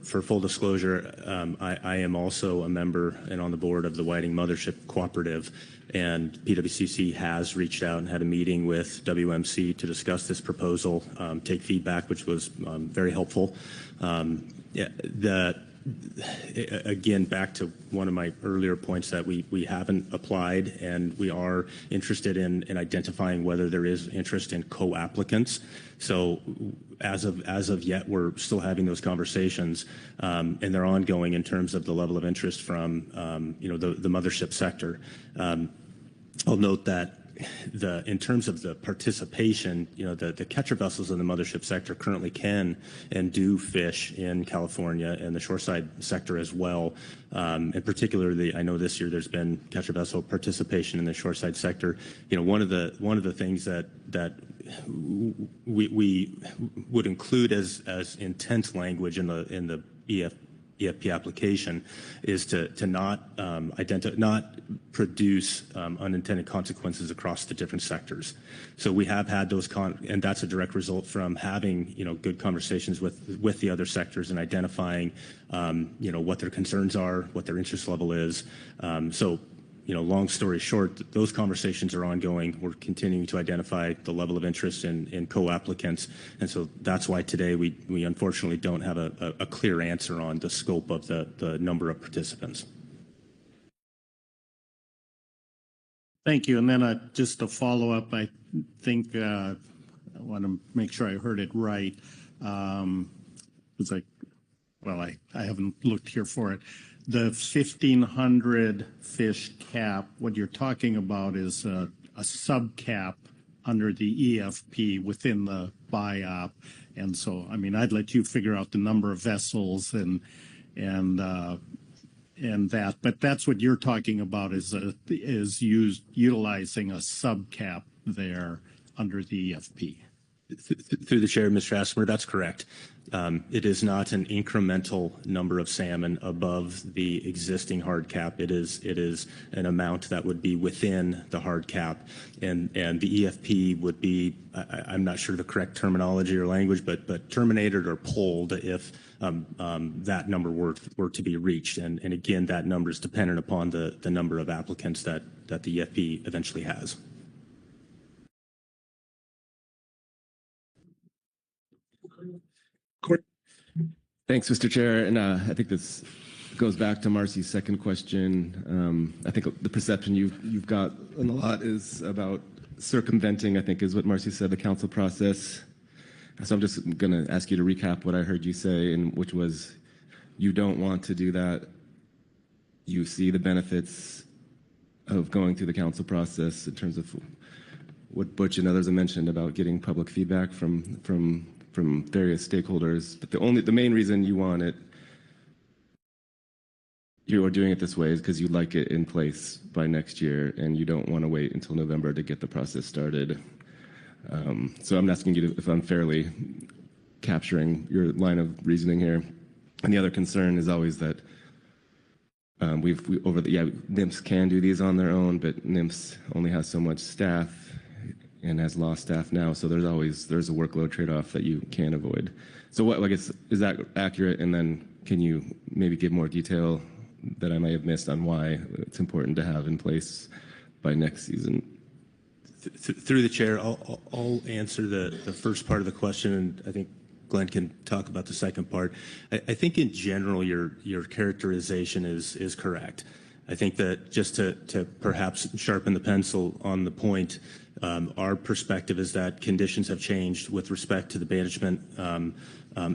Speaker 10: for full disclosure, I am also a member and on the board of the Whiting Mothership Cooperative, and PWCC has reached out and had a meeting with WMC to discuss this proposal, take feedback, which was very helpful. Again, back to one of my earlier points that we haven't applied, and we are interested in identifying whether there is interest in co-applicants. So as of yet, we're still having those conversations, and they're ongoing in terms of the level of interest from the mothership sector. I'll note that in terms of the participation, the catcher vessels in the mothership sector currently can and do fish in California and the shoreside sector as well. And particularly, I know this year there's been catcher vessel participation in the shoreside sector. One of the things that we would include as intent language in the EFP application is to not produce unintended consequences across the different sectors. So we have had those and that's a direct result from having good conversations with the other sectors and identifying what their concerns are, what their interest level is. Long story short, those conversations are ongoing. We're continuing to identify the level of interest in co-applicants. And so that's why today we unfortunately don't have a clear answer on the scope of the number of participants.
Speaker 17: Thank you. And then just a follow-up, I think I want to make sure I heard it right. It's like, well, I haven't looked here for it. The 1,500 fish cap, what you're talking about is a sub-cap under the EFP within the BIOP. And so, I'd let you figure out the number of vessels and that, but that's what you're talking about is utilizing a sub-cap there under the EFP.
Speaker 10: Through the chair, Mr. Hasselmer, that's correct. It is not an incremental number of salmon above the existing hard cap. It is an amount that would be within the hard cap, and the EFP would be, I'm not sure the correct terminology or language, but terminated or pulled if that number were to be reached. And again, that number is dependent upon the number of applicants that the EFP eventually has.
Speaker 18: Thanks, Mr. Chair. And I think this goes back to Marcy's second question. I think the perception you've got in a lot is about circumventing, I think is what Marcy said, the council process. So I'm just going to ask you to recap what I heard you say, which was you don't want to do that. You see the benefits of going through the council process in terms of what Butch and others have mentioned about getting public feedback from various stakeholders, but the main reason you want it, you are doing it this way, is because you like it in place by next year, and you don't want to wait until November to get the process started. So I'm asking you if I'm fairly capturing your line of reasoning here. And the other concern is always that NIMS can do these on their own, but NIMS only has so much staff and has lost staff now, so there's a workload trade-off that you can't avoid. So what, I guess, is that accurate? And then can you maybe give more detail that I may have missed on why it's important to have in place by next season?
Speaker 10: Through the chair, I'll answer the first part of the question, and I think Glenn can talk about the second part. I think in general, your characterization is correct. I think that just to perhaps sharpen the pencil on the point, our perspective is that conditions have changed with respect to the management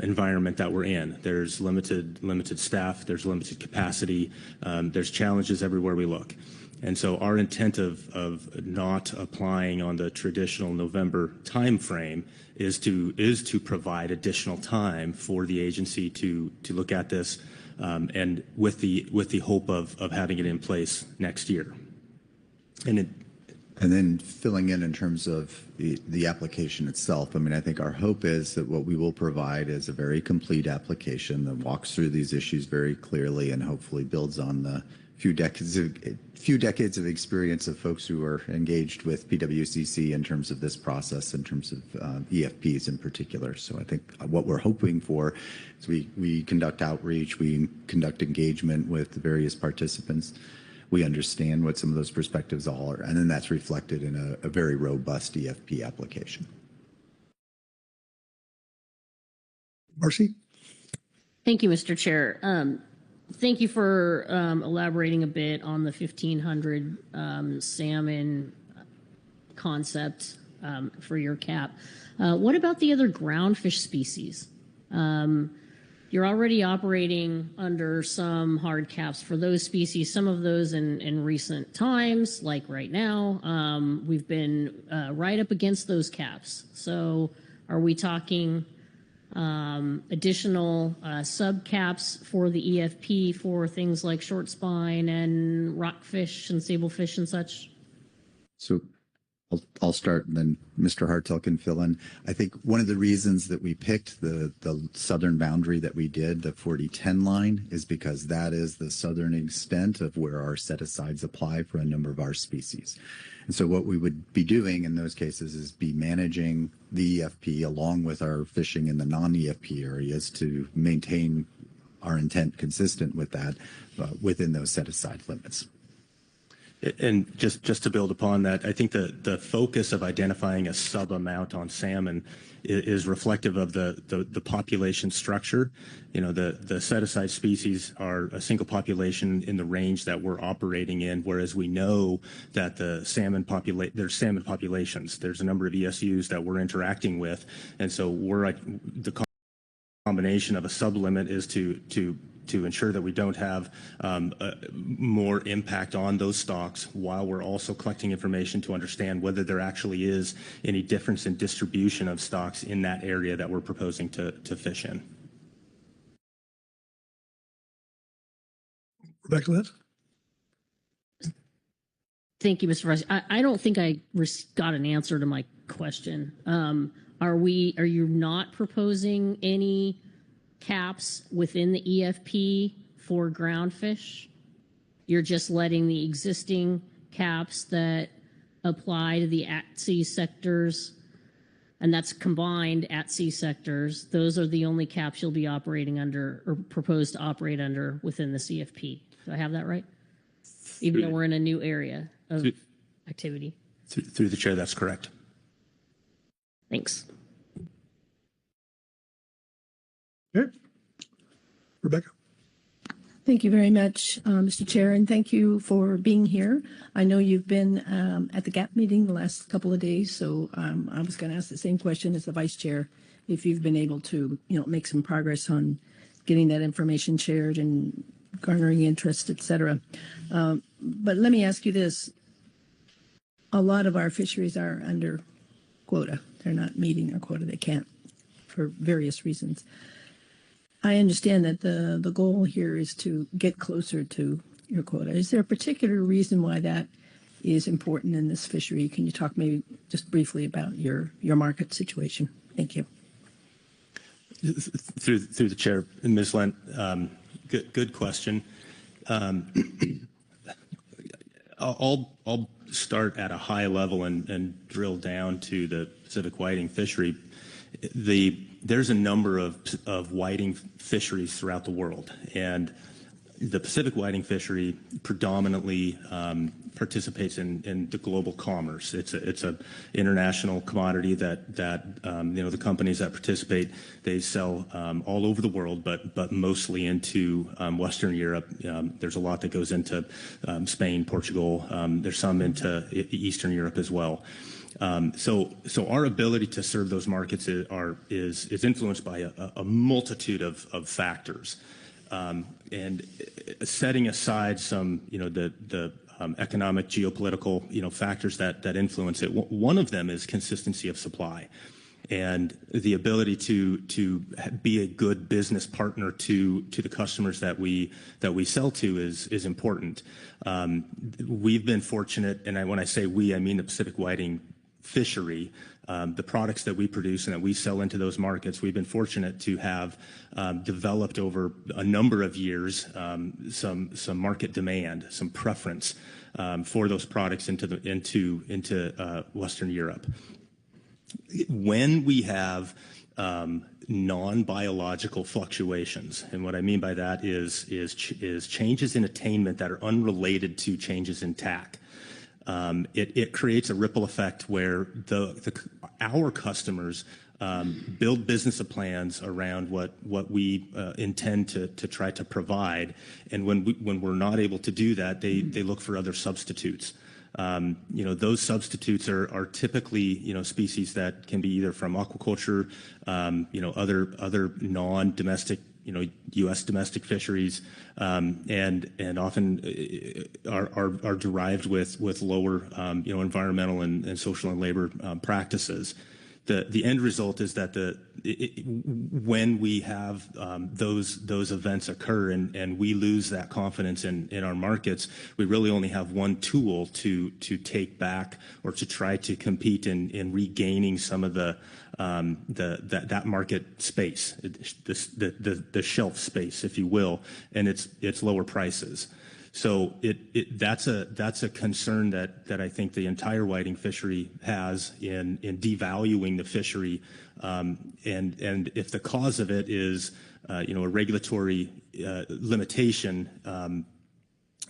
Speaker 10: environment that we're in. There's limited staff, there's limited capacity, there's challenges everywhere we look. And so our intent of not applying on the traditional November timeframe is to provide additional time for the agency to look at this, and with the hope of having it in place next year.
Speaker 5: And then filling in terms of the application itself, I mean, I think our hope is that what we will provide is a very complete application that walks through these issues very clearly and hopefully builds on the few decades of experience of folks who are engaged with PWCC in terms of this process, in terms of EFPs in particular. So I think what we're hoping for is we conduct outreach, we conduct engagement with the various participants. We understand what some of those perspectives are, and then that's reflected in a very robust EFP application.
Speaker 1: Marcy?
Speaker 12: Thank you, Mr. Chair. Thank you for elaborating a bit on the 1,500 salmon concept for your cap. What about the other groundfish species? You're already operating under some hard caps for those species, some of those in recent times, like right now. We've been right up against those caps. So are we talking additional subcaps for the EFP for things like short spine and rockfish and sablefish and such?
Speaker 5: So I'll start, and then Mr. Hartel can fill in. I think one of the reasons that we picked the southern boundary that we did, the 40-10 line, is because that is the southern extent of where our set-asides apply for a number of our species. And so what we would be doing in those cases is be managing the EFP along with our fishing in the non-EFP areas to maintain our intent consistent with that within those set-aside limits.
Speaker 10: And just to build upon that, I think the focus of identifying a sub amount on salmon is reflective of the population structure. You know, the set-aside species are a single population in the range that we're operating in, whereas we know that there's salmon populations. There's a number of ESUs that we're interacting with, and so the combination of a sub-limit is to ensure that we don't have more impact on those stocks while we're also collecting information to understand whether there actually is any difference in distribution of stocks in that area that we're proposing to fish in.
Speaker 1: Rebecca Lentz?
Speaker 12: Thank you, Mr. Vice. I don't think I got an answer to my question. Are you not proposing any caps within the EFP for groundfish? You're just letting the existing caps that apply to the at-sea sectors, and that's combined at-sea sectors. Those are the only caps you'll be operating under or proposed to operate under within the CFP. Do I have that right? Even though we're in a new area of activity.
Speaker 10: Through the chair, that's correct.
Speaker 12: Thanks.
Speaker 1: Okay. Rebecca.
Speaker 8: Thank you very much, Mr. Chair, and thank you for being here. I know you've been at the GAP meeting the last couple of days, so I was going to ask the same question as the Vice Chair, if you've been able to, make some progress on getting that information shared and garnering interest, et cetera. But let me ask you this. A lot of our fisheries are under quota. They're not meeting their quota. They can't for various reasons. I understand that the goal here is to get closer to your quota. Is there a particular reason why that is important in this fishery? Can you talk maybe just briefly about your market situation? Thank you.
Speaker 10: Through the chair, Ms. Lent, good question. I'll start at a high level and drill down to the Pacific whiting fishery. there's a number of whiting fisheries throughout the world, and the Pacific whiting fishery predominantly participates in the global commerce. It's a international commodity that the companies that participate, they sell all over the world, but mostly into Western Europe. There's a lot that goes into Spain, Portugal. There's some into Eastern Europe as well. So our ability to serve those markets is influenced by a multitude of factors. And setting aside some, the economic, geopolitical, factors that influence it. One of them is consistency of supply, and the ability to be a good business partner to the customers that we sell to is important. We've been fortunate, and when I say we, I mean the Pacific whiting fishery. The products that we produce and that we sell into those markets, we've been fortunate to have developed over a number of years some market demand, some preference for those products into Western Europe. When we have non-biological fluctuations, and what I mean by that is changes in attainment that are unrelated to changes in TAC. It creates a ripple effect where our customers build business plans around what we intend to try to provide, and when we're not able to do that, they look for other substitutes. Those substitutes are typically species that can be either from aquaculture, other non-domestic, U.S. domestic fisheries, and often are derived with lower, environmental and social and labor practices. The end result is that when we have those events occur and we lose that confidence in our markets, we really only have one tool to take back or to try to compete in regaining some of that market space, the shelf space, if you will, and it's lower prices. So that's a concern that I think the entire whiting fishery has in devaluing the fishery, and if the cause of it is a regulatory limitation,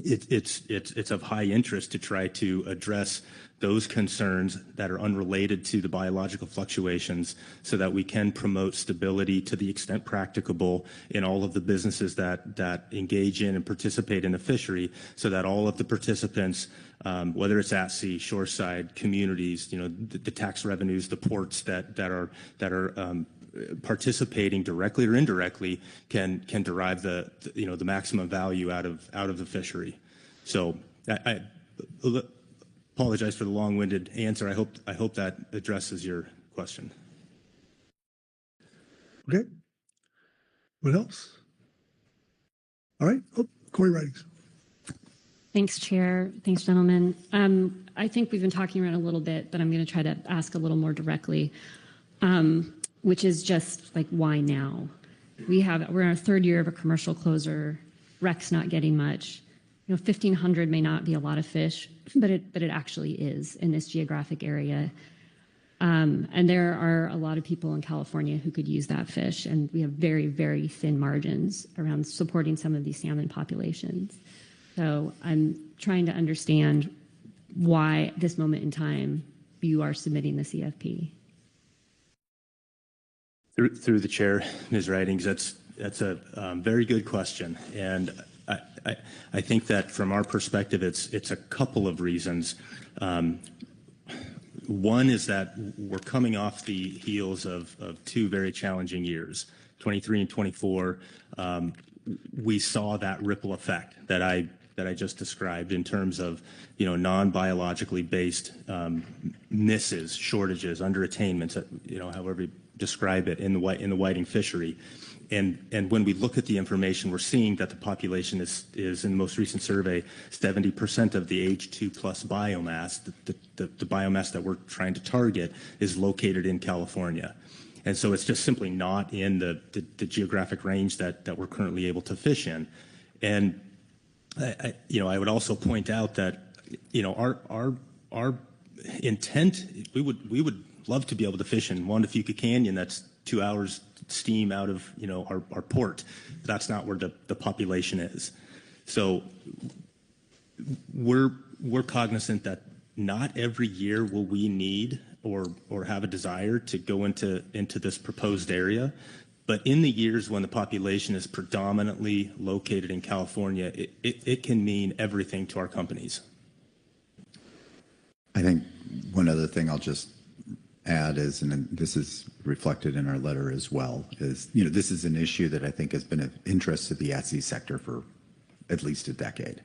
Speaker 10: it's of high interest to try to address those concerns that are unrelated to the biological fluctuations so that we can promote stability to the extent practicable in all of the businesses that engage in and participate in the fishery, so that all of the participants, whether it's at sea, shoreside, communities, the tax revenues, the ports that are participating directly or indirectly can derive the maximum value out of the fishery. So I apologize for the long-winded answer. I hope that addresses your question.
Speaker 1: Okay. What else? All right. Oh, Corey Ridings.
Speaker 9: Thanks, Chair. Thanks, gentlemen. I think we've been talking around a little bit, but I'm going to try to ask a little more directly, which is just like, why now? We're in our third year of a commercial closure. Rec's not getting much. 1,500 may not be a lot of fish, but it actually is in this geographic area. And there are a lot of people in California who could use that fish, and we have very, very thin margins around supporting some of these salmon populations. So I'm trying to understand why at this moment in time you are submitting the CFP.
Speaker 10: Through the chair, Ms. Ridings, that's a very good question, and I think that from our perspective, it's a couple of reasons. One is that we're coming off the heels of two very challenging years, 23 and 24. We saw that ripple effect that I just described in terms of non-biologically based misses, shortages, underattainments, however you describe it in the whiting fishery. And when we look at the information, we're seeing that the population is in the most recent survey, 70% of the age 2+ biomass, the biomass that we're trying to target, is located in California. And so it's just simply not in the geographic range that we're currently able to fish in. And I would also point out that our intent, we would love to be able to fish in Juan de Fuca Canyon that's 2 hours steam out of, our port. That's not where the population is. So we're cognizant that not every year will we need or have a desire to go into this proposed area. But in the years when the population is predominantly located in California, it can mean everything to our companies.
Speaker 5: I think one other thing I'll just add is, and this is reflected in our letter as well, is, this is an issue that I think has been of interest to the at-sea sector for at least a decade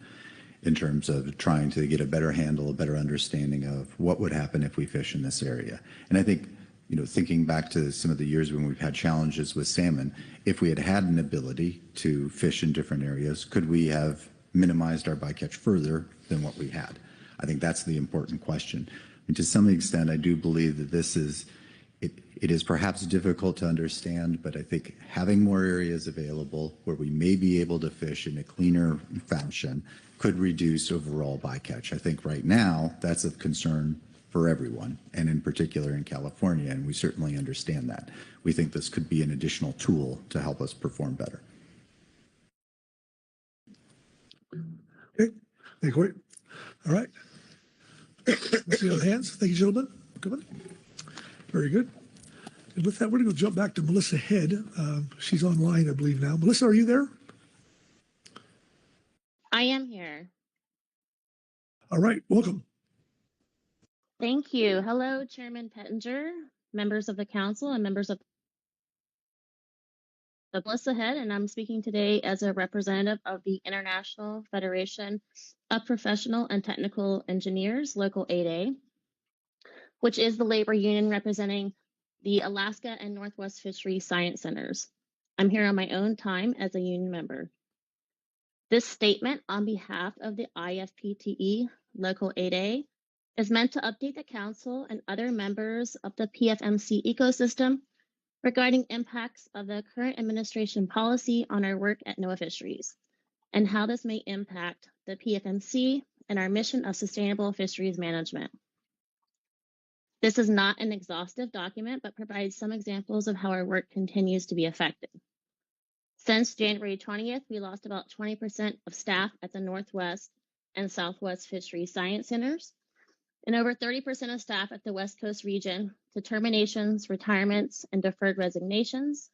Speaker 5: in terms of trying to get a better handle, a better understanding of what would happen if we fish in this area. And I think, thinking back to some of the years when we've had challenges with salmon, if we had had an ability to fish in different areas, could we have minimized our bycatch further than what we had? I think that's the important question. And to some extent, I do believe that it is perhaps difficult to understand, but I think having more areas available where we may be able to fish in a cleaner fashion could reduce overall bycatch. I think right now that's of concern for everyone, and in particular in California, and we certainly understand that. We think this could be an additional tool to help us perform better.
Speaker 1: Okay, thank you, Corey. All right. Let's see other hands. Thank you, gentlemen. Come on. Very good. And with that, we're going to jump back to Melissa Head. She's online, I believe, now. Melissa, are you there?
Speaker 19: I am here.
Speaker 1: All right, welcome.
Speaker 19: Thank you. Hello, Chairman Pettinger, members of the council, and members of the Melissa Head, and I'm speaking today as a representative of the International Federation of Professional and Technical Engineers, Local 8A, which is the labor union representing the Alaska and Northwest Fisheries Science Centers. I'm here on my own time as a union member. This statement on behalf of the IFPTE Local 8A is meant to update the council and other members of the PFMC ecosystem regarding impacts of the current administration policy on our work at NOAA Fisheries and how this may impact the PFMC and our mission of sustainable fisheries management. This is not an exhaustive document, but provides some examples of how our work continues to be affected. Since January 20th, we lost about 20% of staff at the Northwest and Southwest Fisheries Science Centers, and over 30% of staff at the West Coast region to terminations, retirements, and deferred resignations.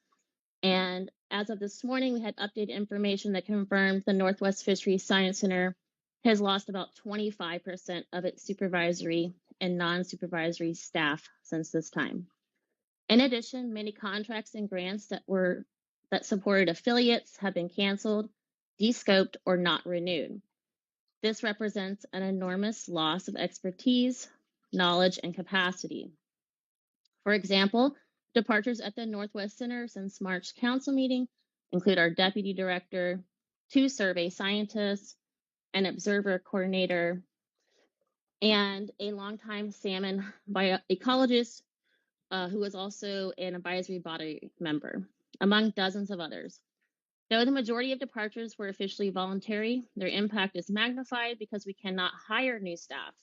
Speaker 19: And as of this morning, we had updated information that confirmed the Northwest Fisheries Science Center has lost about 25% of its supervisory and non-supervisory staff since this time. In addition, many contracts and grants that supported affiliates have been canceled, de-scoped, or not renewed. This represents an enormous loss of expertise, knowledge, and capacity. For example, departures at the Northwest Center since March council meeting include our deputy director, 2 survey scientists, an observer coordinator, and a longtime salmon bioecologist who was also an advisory body member, among dozens of others. Though the majority of departures were officially voluntary, their impact is magnified because we cannot hire new staff.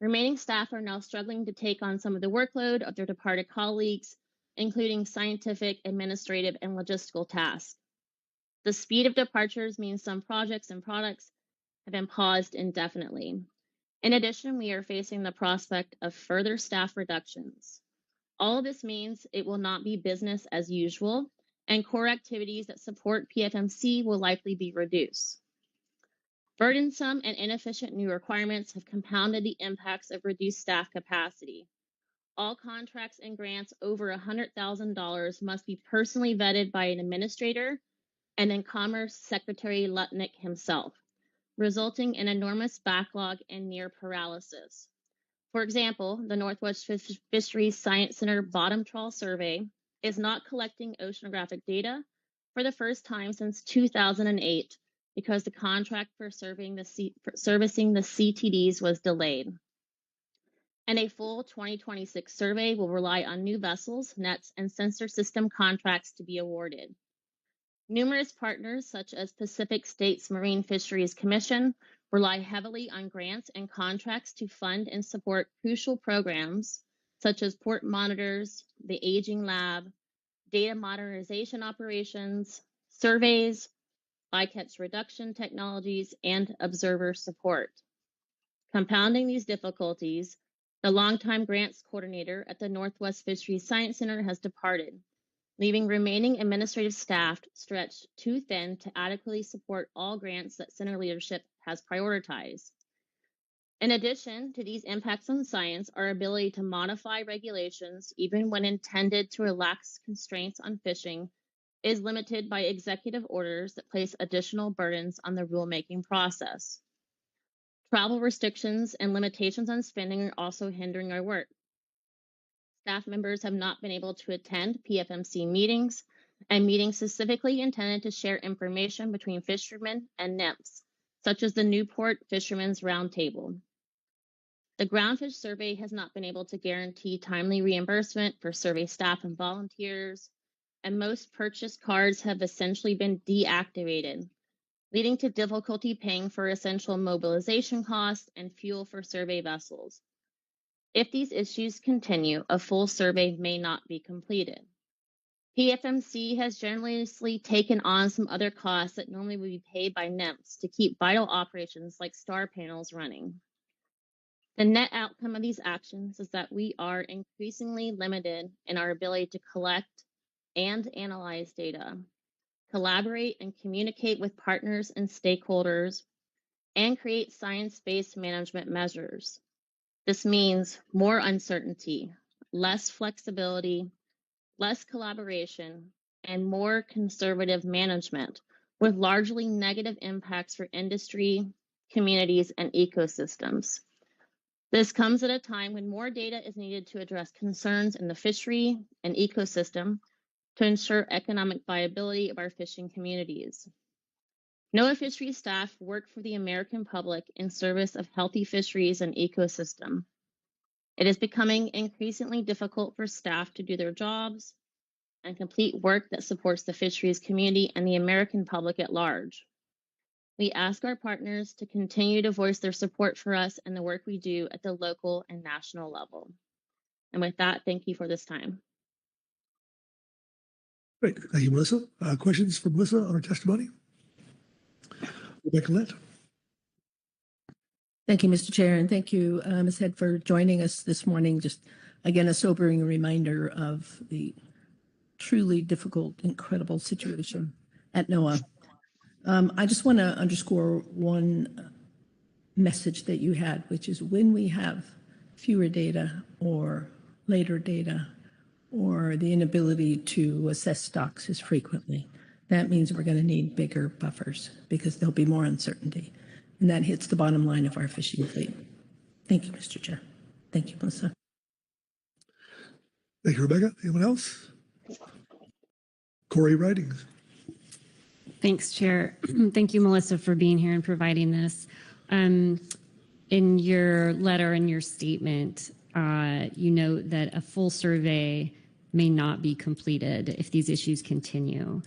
Speaker 19: Remaining staff are now struggling to take on some of the workload of their departed colleagues, including scientific, administrative, and logistical tasks. The speed of departures means some projects and products have been paused indefinitely. In addition, we are facing the prospect of further staff reductions. All of this means it will not be business as usual, and core activities that support PFMC will likely be reduced. Burdensome and inefficient new requirements have compounded the impacts of reduced staff capacity. All contracts and grants over $100,000 must be personally vetted by an administrator and then Commerce Secretary Lutnick himself, resulting in enormous backlog and near paralysis. For example, the Northwest Fisheries Science Center Bottom Trawl Survey is not collecting oceanographic data for the first time since 2008 because the contract for servicing the CTDs was delayed. And a full 2026 survey will rely on new vessels, nets, and sensor system contracts to be awarded. Numerous partners, such as Pacific States Marine Fisheries Commission, rely heavily on grants and contracts to fund and support crucial programs such as port monitors, the aging lab, data modernization operations, surveys, bycatch reduction technologies, and observer support. Compounding these difficulties, the longtime grants coordinator at the Northwest Fisheries Science Center has departed, leaving remaining administrative staff stretched too thin to adequately support all grants that center leadership has prioritized. In addition to these impacts on science, our ability to modify regulations, even when intended to relax constraints on fishing, is limited by executive orders that place additional burdens on the rulemaking process. Travel restrictions and limitations on spending are also hindering our work. Staff members have not been able to attend PFMC meetings and meetings specifically intended to share information between fishermen and NIMS, such as the Newport Fishermen's Roundtable. The Groundfish survey has not been able to guarantee timely reimbursement for survey staff and volunteers, and most purchased cards have essentially been deactivated, leading to difficulty paying for essential mobilization costs and fuel for survey vessels. If these issues continue, a full survey may not be completed. PFMC has generously taken on some other costs that normally would be paid by NIMS to keep vital operations like star panels running. The net outcome of these actions is that we are increasingly limited in our ability to collect and analyze data, collaborate and communicate with partners and stakeholders, and create science-based management measures. This means more uncertainty, less flexibility, less collaboration, and more conservative management, with largely negative impacts for industry, communities, and ecosystems. This comes at a time when more data is needed to address concerns in the fishery and ecosystem to ensure economic viability of our fishing communities. NOAA fisheries staff work for the American public in service of healthy fisheries and ecosystem. It is becoming increasingly difficult for staff to do their jobs and complete work that supports the fisheries community and the American public at large. We ask our partners to continue to voice their support for us and the work we do at the local and national level. And with that, thank you for this time.
Speaker 1: Great. Thank you, Melissa. Questions for Melissa on her testimony? Rebecca Lett.
Speaker 8: Thank you, Mr. Chair, and thank you, Ms. Head, for joining us this morning. Just, again, a sobering reminder of the truly difficult, incredible situation at NOAA. I just want to underscore one message that you had, which is when we have fewer data or later data or the inability to assess stocks as frequently, that means we're going to need bigger buffers because there'll be more uncertainty. And that hits the bottom line of our fishing fleet. Thank you, Mr. Chair. Thank you, Melissa.
Speaker 1: Thank you, Rebecca. Anyone else? Corey Ridings.
Speaker 9: Thanks, Chair. Thank you, Melissa, for being here and providing this. In your letter and your statement, you note that a full survey may not be completed if these issues continue.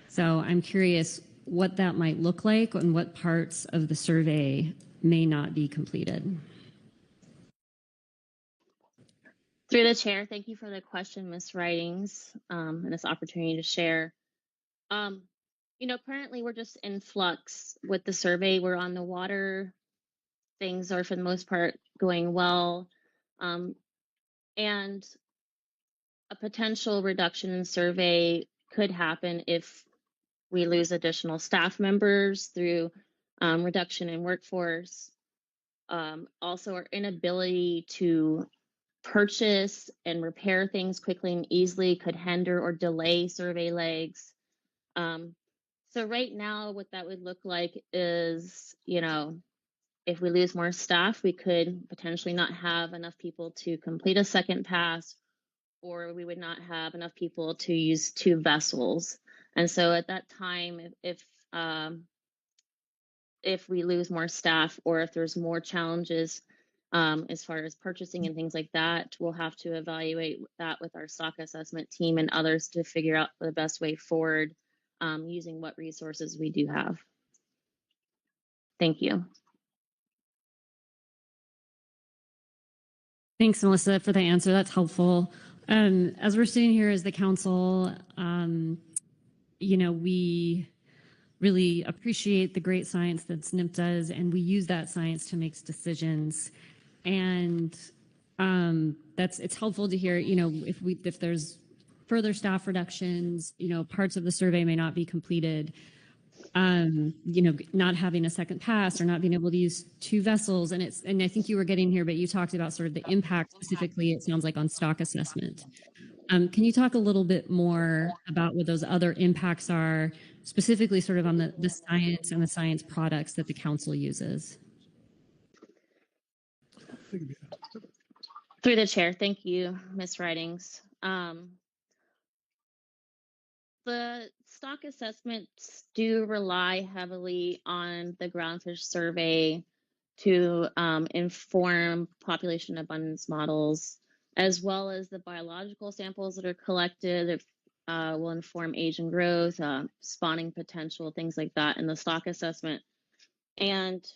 Speaker 9: So I'm curious what that might look like and what parts of the survey may not be completed.
Speaker 19: Through the chair, thank you for the question, Ms. Ridings, and this opportunity to share. Currently we're just in flux with the survey. We're on the water. Things are, for the most part, going well. And a potential reduction in survey could happen if we lose additional staff members through reduction in workforce. Also, our inability to purchase and repair things quickly and easily could hinder or delay survey legs. So right now, what that would look like is, if we lose more staff, we could potentially not have enough people to complete a second pass, or we would not have enough people to use 2 vessels. And so at that time, if we lose more staff or if there's more challenges as far as purchasing and things like that, we'll have to evaluate that with our stock assessment team and others to figure out the best way forward using what resources we do have. Thank you.
Speaker 9: Thanks, Melissa, for the answer. That's helpful. As we're sitting here as the council, we really appreciate the great science that SNP does, and we use that science to make decisions. And it's helpful to hear, if there's further staff reductions, parts of the survey may not be completed. Not having a second pass or not being able to use 2 vessels. And I think you were getting here, but you talked about sort of the impact specifically, it sounds like, on stock assessment. Can you talk a little bit more about what those other impacts are, specifically sort of on the science and the science products that the council uses?
Speaker 19: Through the chair, thank you, Ms. Ridings. The stock assessments do rely heavily on the groundfish survey to inform population abundance models, as well as the biological samples that are collected will inform age and growth, spawning potential, things like that in the stock assessment. And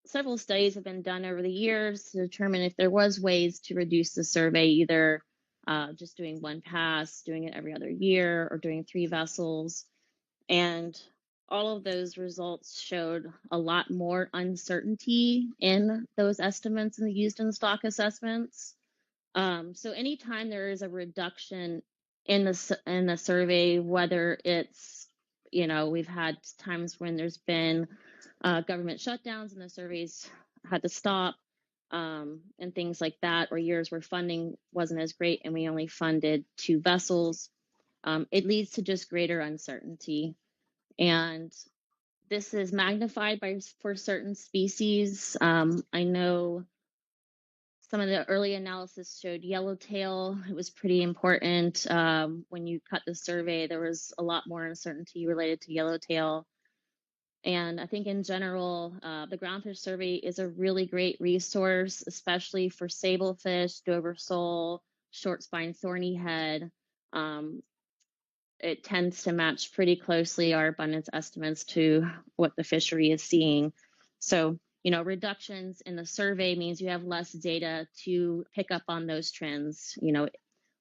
Speaker 19: several studies have been done over the years to determine if there was ways to reduce the survey, either just doing 1 pass, doing it every other year, or doing 3 vessels. And all of those results showed a lot more uncertainty in those estimates and used in the stock assessments. So anytime there is a reduction in the survey, whether it's, we've had times when there's been government shutdowns and the surveys had to stop, and things like that, or years where funding wasn't as great and we only funded 2 vessels, it leads to just greater uncertainty. And this is magnified for certain species. I know some of the early analysis showed yellowtail. It was pretty important. When you cut the survey, there was a lot more uncertainty related to yellowtail. And I think in general, the groundfish survey is a really great resource, especially for sablefish, Dover sole, short spine thorny head. It tends to match pretty closely our abundance estimates to what the fishery is seeing. So, reductions in the survey means you have less data to pick up on those trends.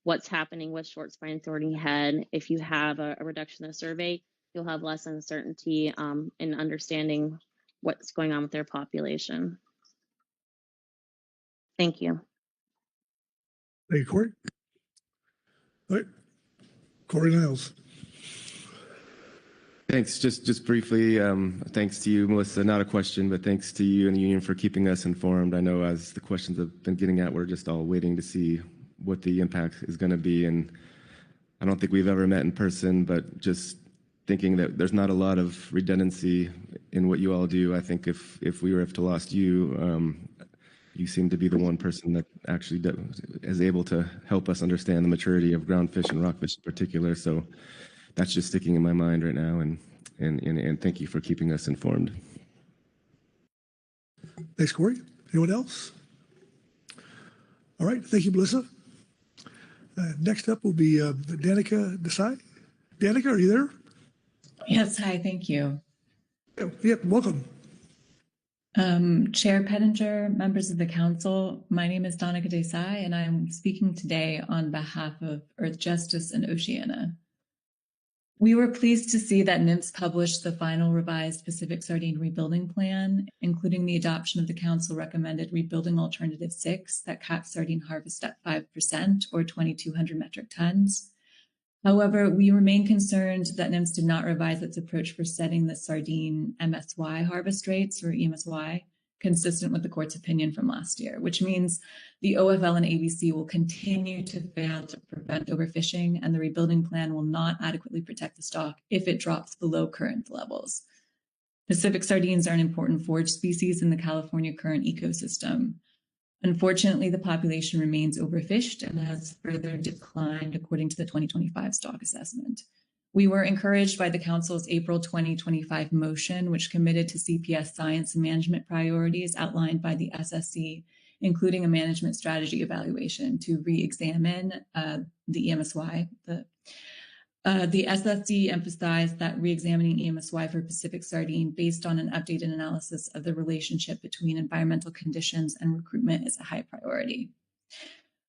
Speaker 19: What's happening with short spine thorny head. If you have a reduction in the survey, you'll have less uncertainty in understanding what's going on with their population. Thank you.
Speaker 1: Thank you, Corey. All right, Corey Niles.
Speaker 18: Thanks. Just briefly, thanks to you, Melissa. Not a question, but thanks to you and the union for keeping us informed. I know as the questions have been getting at, we're just all waiting to see what the impact is going to be. And I don't think we've ever met in person, but just thinking that there's not a lot of redundancy in what you all do. I think if we were to lost you, you seem to be the one person that actually is able to help us understand the maturity of groundfish and rockfish in particular. So that's just sticking in my mind right now. And thank you for keeping us informed.
Speaker 1: Thanks, Corey. Anyone else? All right. Thank you, Melissa. Next up will be Danica Desai. Danica, are you there?
Speaker 20: Yes, hi, thank you.
Speaker 1: Yep, welcome.
Speaker 20: Chair Pettinger, members of the council, my name is Danica Desai, and I'm speaking today on behalf of Earth Justice and Oceana. We were pleased to see that NMFS published the final revised Pacific Sardine Rebuilding Plan, including the adoption of the council recommended Rebuilding Alternative 6 that caps sardine harvest at 5% or 2,200 metric tons. However, we remain concerned that NMFS did not revise its approach for setting the sardine MSY harvest rates, or EMSY, consistent with the court's opinion from last year, which means the OFL and ABC will continue to fail to prevent overfishing, and the rebuilding plan will not adequately protect the stock if it drops below current levels. Pacific sardines are an important forage species in the California current ecosystem. Unfortunately, the population remains overfished and has further declined according to the 2025 stock assessment. We were encouraged by the Council's April 2025 motion, which committed to CPS science and management priorities outlined by the SSC, including a management strategy evaluation to re-examine the EMSY. The SSC emphasized that re-examining EMSY for Pacific sardine based on an updated analysis of the relationship between environmental conditions and recruitment is a high priority.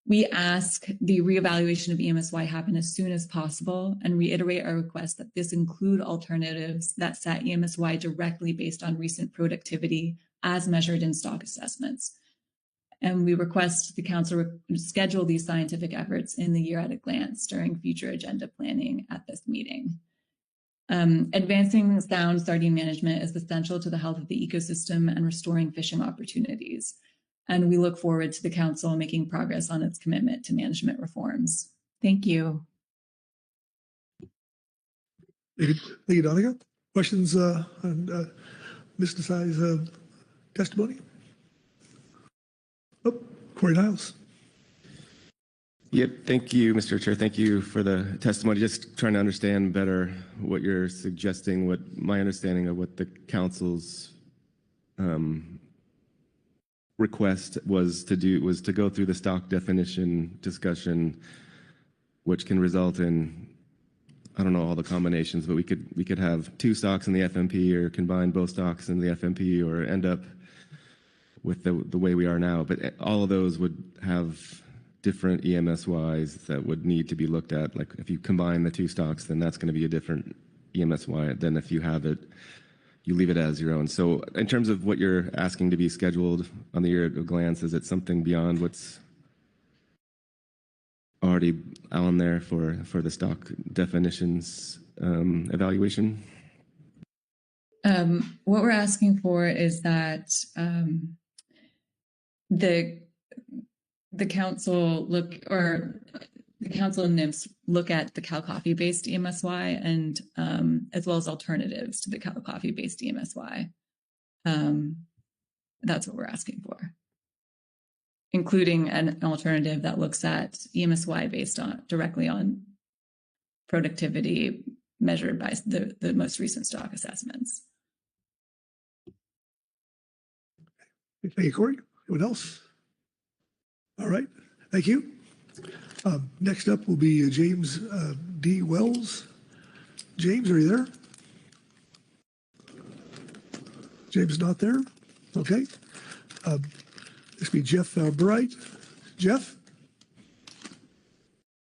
Speaker 20: We ask the reevaluation of EMSY happen as soon as possible and reiterate our request that this include alternatives that set EMSY directly based on recent productivity as measured in stock assessments. And we request the council schedule these scientific efforts in the year at a glance during future agenda planning at this meeting. Advancing sound sardine management is essential to the health of the ecosystem and restoring fishing opportunities. And we look forward to the council making progress on its commitment to management reforms. Thank you.
Speaker 1: Thank you, Donica. Questions on Ms. Desai's testimony? Oh, Corey Niles.
Speaker 18: Yep. Thank you, Mr. Chair. Thank you for the testimony. Just trying to understand better what you're suggesting, what my understanding of what the council's request was to go through the stock definition discussion, which can result in, I don't know all the combinations, but we could have two stocks in the FMP or combine both stocks in the FMP or end up with the way we are now. But all of those would have different EMSYs that would need to be looked at. Like if you combine the two stocks, then that's going to be a different EMSY than if you have it, you leave it as your own. So in terms of what you're asking to be scheduled on the year at a glance, is it something beyond what's already on there for the stock definitions evaluation?
Speaker 20: What we're asking for is that the council the council and NIMS look at the cow coffee based EMSY and as well as alternatives to the cow coffee based EMSY. That's what we're asking for, including an alternative that looks at EMSY based on directly on productivity measured by the most recent stock assessments.
Speaker 1: Thank you, Corey. Anyone else? All right. Thank you. Next up will be James D. Wells. James, are you there? James is not there. Okay. This will be Jeff Bright. Jeff?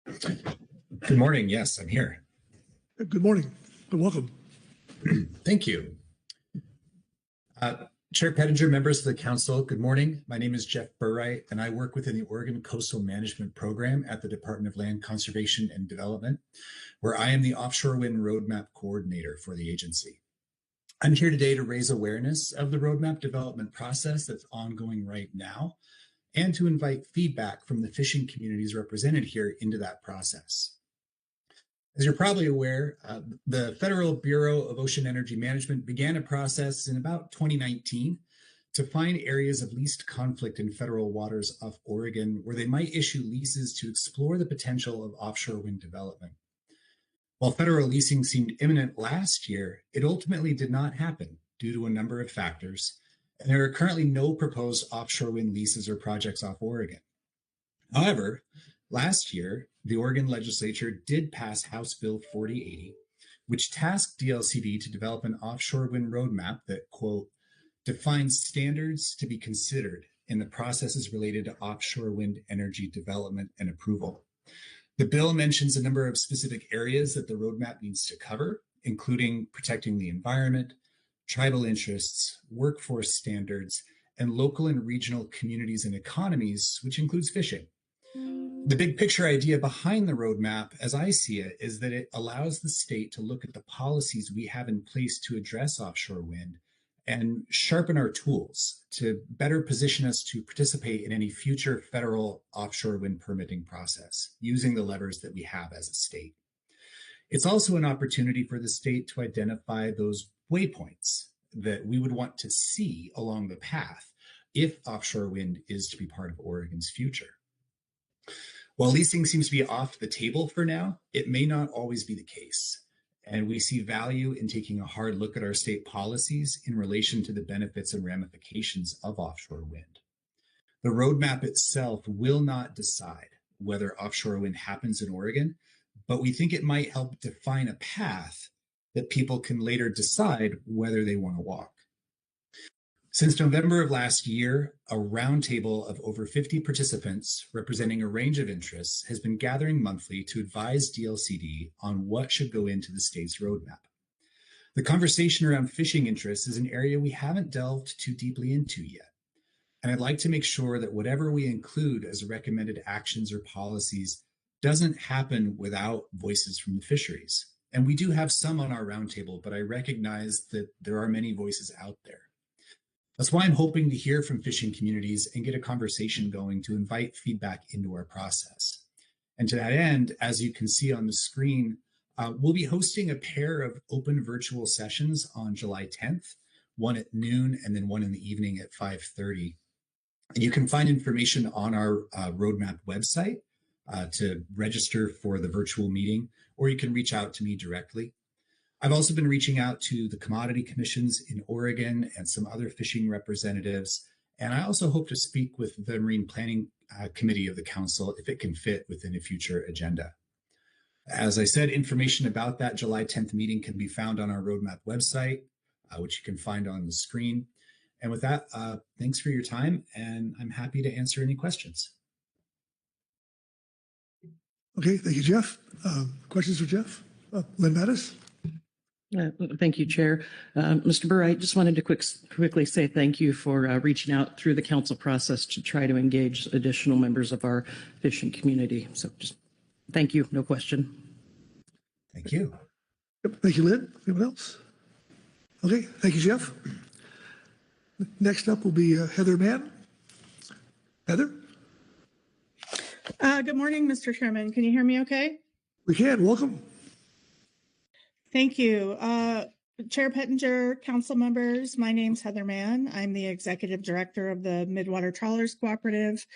Speaker 21: Good morning. Yes, I'm here.
Speaker 1: Good morning and welcome.
Speaker 21: Thank you. Chair Pettinger, members of the council, good morning. My name is Jeff Burright, and I work within the Oregon Coastal Management Program at the Department of Land Conservation and Development, where I am the Offshore Wind Roadmap Coordinator for the agency. I'm here today to raise awareness of the roadmap development process that's ongoing right now, and to invite feedback from the fishing communities represented here into that process. As you're probably aware, the Federal Bureau of Ocean Energy Management began a process in about 2019 to find areas of least conflict in federal waters off Oregon where they might issue leases to explore the potential of offshore wind development. While federal leasing seemed imminent last year, it ultimately did not happen due to a number of factors, and there are currently no proposed offshore wind leases or projects off Oregon. However, last year, the Oregon legislature did pass House Bill 4080, which tasked DLCD to develop an offshore wind roadmap that, quote, defines standards to be considered in the processes related to offshore wind energy development and approval. The bill mentions a number of specific areas that the roadmap needs to cover, including protecting the environment, tribal interests, workforce standards, and local and regional communities and economies, which includes fishing. The big picture idea behind the roadmap, as I see it, is that it allows the state to look at the policies we have in place to address offshore wind and sharpen our tools to better position us to participate in any future federal offshore wind permitting process using the levers that we have as a state. It's also an opportunity for the state to identify those waypoints that we would want to see along the path if offshore wind is to be part of Oregon's future. While leasing seems to be off the table for now, it may not always be the case. And we see value in taking a hard look at our state policies in relation to the benefits and ramifications of offshore wind. The roadmap itself will not decide whether offshore wind happens in Oregon, but we think it might help define a path that people can later decide whether they want to walk. Since November of last year, a roundtable of over 50 participants representing a range of interests has been gathering monthly to advise DLCD on what should go into the state's roadmap. The conversation around fishing interests is an area we haven't delved too deeply into yet. And I'd like to make sure that whatever we include as recommended actions or policies doesn't happen without voices from the fisheries. And we do have some on our roundtable, but I recognize that there are many voices out there. That's why I'm hoping to hear from fishing communities and get a conversation going to invite feedback into our process. And to that end, as you can see on the screen, we'll be hosting a pair of open virtual sessions on July 10th, one at noon and then one in the evening at 5:30. And you can find information on our roadmap website to register for the virtual meeting, or you can reach out to me directly. I've also been reaching out to the commodity commissions in Oregon and some other fishing representatives. And I also hope to speak with the Marine Planning Committee of the Council if it can fit within a future agenda. As I said, information about that July 10th meeting can be found on our roadmap website, which you can find on the screen. And with that, thanks for your time, and I'm happy to answer any questions.
Speaker 1: Okay, thank you, Jeff. Questions for Jeff? Lynn Mattis?
Speaker 11: Thank you, Chair. Mr. Burr, I just wanted to quickly say thank you for reaching out through the council process to try to engage additional members of our fishing community. So just thank you, no question.
Speaker 21: Thank you.
Speaker 1: Yep, thank you, Lynn. Anyone else? Okay, thank you, Jeff. Next up will be Heather Mann. Heather?
Speaker 4: Good morning, Mr. Chairman. Can you hear me okay?
Speaker 1: We can. Welcome.
Speaker 4: Thank you. Chair Pettinger, council members, my name's Heather Mann. I'm the executive director of the Midwater Trawlers Cooperative.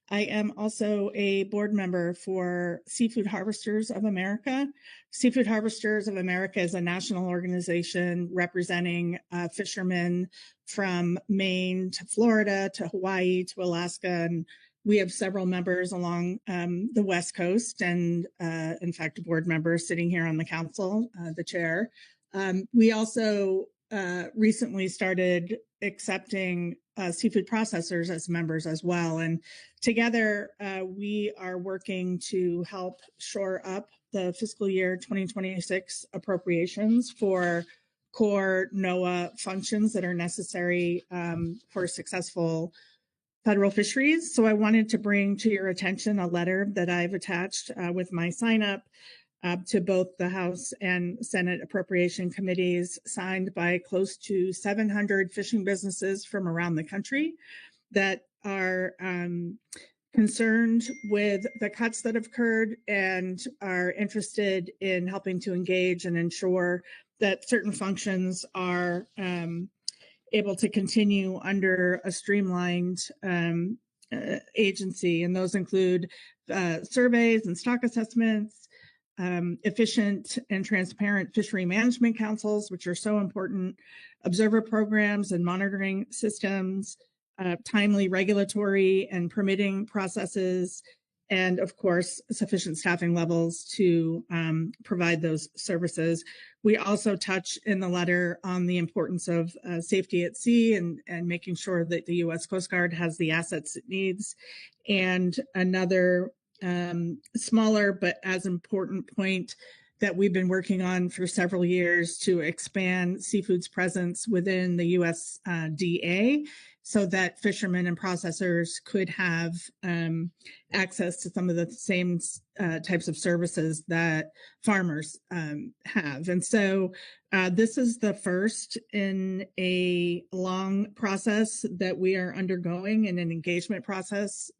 Speaker 4: I am also a board member for Seafood Harvesters of America. Seafood Harvesters of America is a national organization representing fishermen from Maine to Florida to Hawaii to Alaska, and we have several members along the West Coast, and in fact, a board member sitting here on the council, the chair. We also recently started accepting seafood processors as members as well. And together, we are working to help shore up the fiscal year 2026 appropriations for core NOAA functions that are necessary for successful federal fisheries. So I wanted to bring to your attention a letter that I've attached with my sign up to both the House and Senate Appropriation Committees, signed by close to 700 fishing businesses from around the country that are concerned with the cuts that have occurred and are interested in helping to engage and ensure that certain functions are able to continue under a streamlined agency. And those include surveys and stock assessments, efficient and transparent fishery management councils, which are so important, observer programs and monitoring systems, timely regulatory and permitting processes, and of course, sufficient staffing levels to provide those services. We also touch in the letter on the importance of safety at sea and making sure that the U.S. Coast Guard has the assets it needs. And another smaller but as important point that we've been working on for several years to expand seafood's presence within the USDA so that fishermen and processors could have access to some of the same types of services that farmers have. And so this is the first in a long process that we are undergoing in an engagement process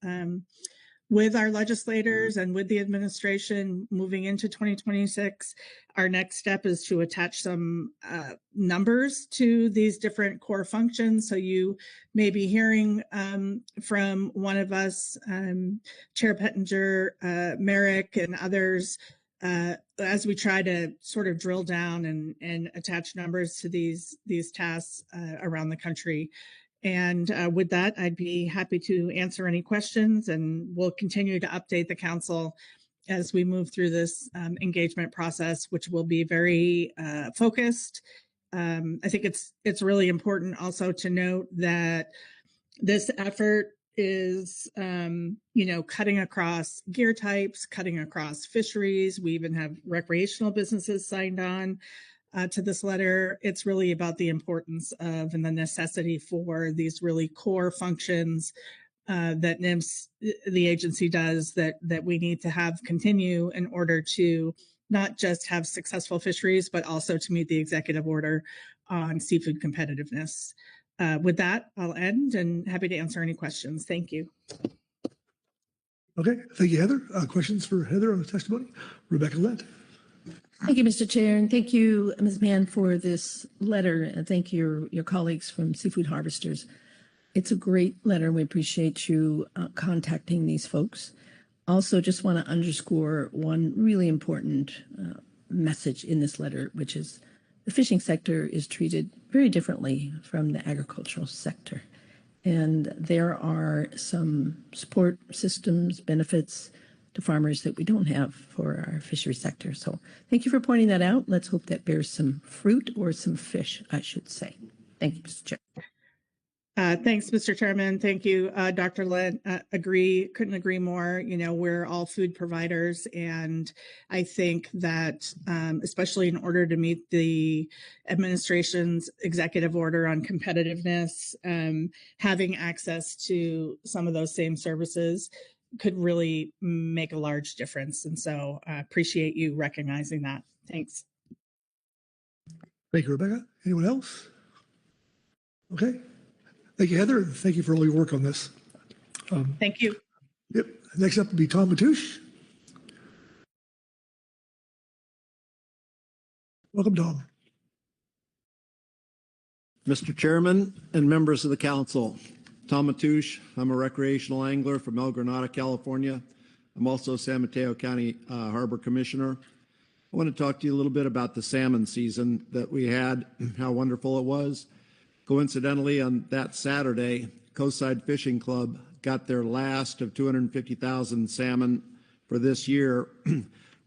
Speaker 4: with our legislators and with the administration moving into 2026. Our next step is to attach some numbers to these different core functions. So you may be hearing from one of us, Chair Pettinger, Merrick, and others, as we try to sort of drill down and attach numbers to these tasks around the country. And with that, I'd be happy to answer any questions, and we'll continue to update the council as we move through this engagement process, which will be very focused I think it's really important also to note that this effort is, cutting across gear types, cutting across fisheries. We even have recreational businesses signed on to this letter. It's really about the importance of and the necessity for these really core functions that NIMS, the agency, does that we need to have continue in order to not just have successful fisheries, but also to meet the executive order on seafood competitiveness. With that, I'll end and happy to answer any questions. Thank you.
Speaker 1: Okay, thank you, Heather. Questions for Heather on the testimony? Rebecca Lett.
Speaker 8: Thank you, Mr. Chair, and thank you, Ms. Mann, for this letter, and thank your colleagues from Seafood Harvesters. It's a great letter, and we appreciate you contacting these folks. Also, just want to underscore one really important message in this letter, which is the fishing sector is treated very differently from the agricultural sector. And there are some support systems, benefits to farmers that we don't have for our fishery sector. So thank you for pointing that out. Let's hope that bears some fruit or some fish, I should say. Thank you, Mr. Chair.
Speaker 4: Thanks, Mr. Chairman. Thank you, Dr. Lent. Couldn't agree more. We're all food providers, and I think that especially in order to meet the administration's executive order on competitiveness, having access to some of those same services could really make a large difference. And so I appreciate you recognizing that. Thanks.
Speaker 1: Thank you, Rebecca. Anyone else? Okay. Thank you, Heather. Thank you for all your work on this.
Speaker 4: Thank you.
Speaker 1: Yep. Next up will be Tom Matoush. Welcome, Tom.
Speaker 3: Mr. Chairman and members of the council, Tom Matoush. I'm a recreational angler from El Granada, California. I'm also San Mateo County Harbor Commissioner. I want to talk to you a little bit about the salmon season that we had, how wonderful it was. Coincidentally, on that Saturday, Coastside Fishing Club got their last of 250,000 salmon for this year.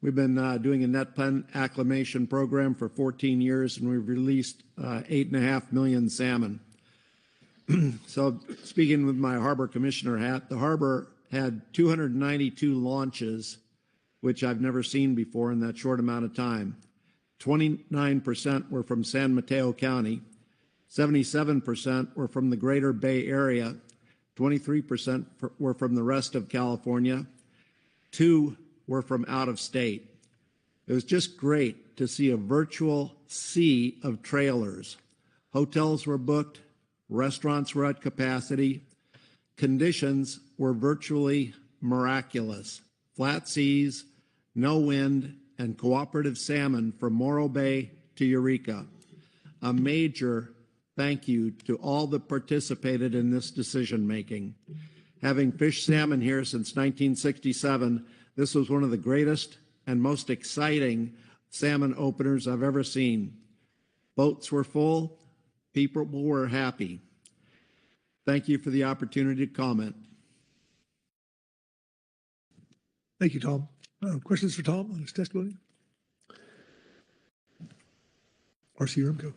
Speaker 3: We've been doing a net pen acclimation program for 14 years, and we've released 8.5 million salmon. So speaking with my harbor commissioner hat, the harbor had 292 launches, which I've never seen before in that short amount of time. 29% were from San Mateo County. 77% were from the greater Bay Area, 23% were from the rest of California, 2 were from out of state. It was just great to see a virtual sea of trailers. Hotels were booked, restaurants were at capacity, conditions were virtually miraculous. Flat seas, no wind, and cooperative salmon from Morro Bay to Eureka. A major thank you to all that participated in this decision-making. Having fished salmon here since 1967, this was one of the greatest and most exciting salmon openers I've ever seen. Boats were full, people were happy. Thank you for the opportunity to comment.
Speaker 1: Thank you, Tom. Questions for Tom on his testimony? RC Remco.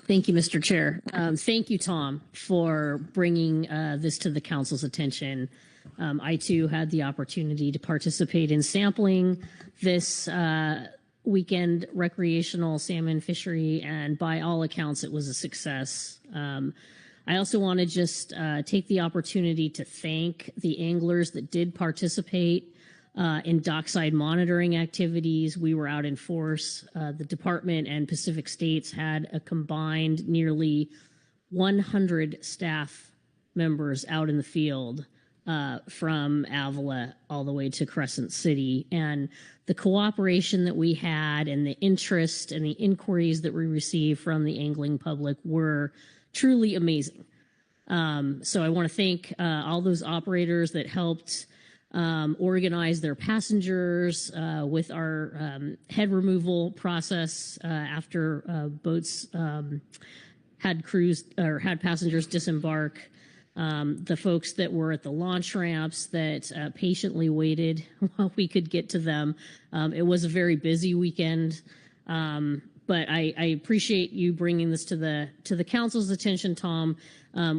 Speaker 12: Thank you, Mr. Chair. Thank you, Tom, for bringing this to the council's attention. I, too, had the opportunity to participate in sampling this weekend recreational salmon fishery, and by all accounts, it was a success. I also want to just take the opportunity to thank the anglers that did participate in dockside monitoring activities. We were out in force. The department and Pacific States had a combined nearly 100 staff members out in the field from Avila all the way to Crescent City. And the cooperation that we had and the interest and the inquiries that we received from the angling public were truly amazing. So I want to thank all those operators that helped organize their passengers with our head removal process after boats had passengers disembark. The folks that were at the launch ramps that patiently waited while we could get to them. It was a very busy weekend, But I appreciate you bringing this to the council's attention, Tom.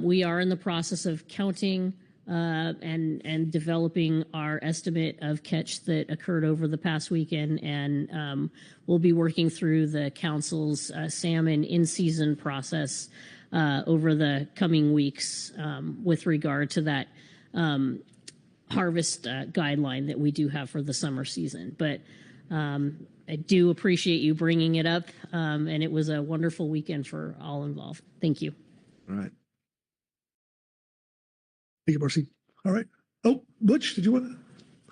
Speaker 12: We are in the process of counting and developing our estimate of catch that occurred over the past weekend, and we'll be working through the council's salmon in-season process over the coming weeks with regard to that harvest guideline that we do have for the summer season. But I do appreciate you bringing it up, and it was a wonderful weekend for all involved. Thank you.
Speaker 1: All right. Thank you, Marcy. All right. Oh, Butch, did you want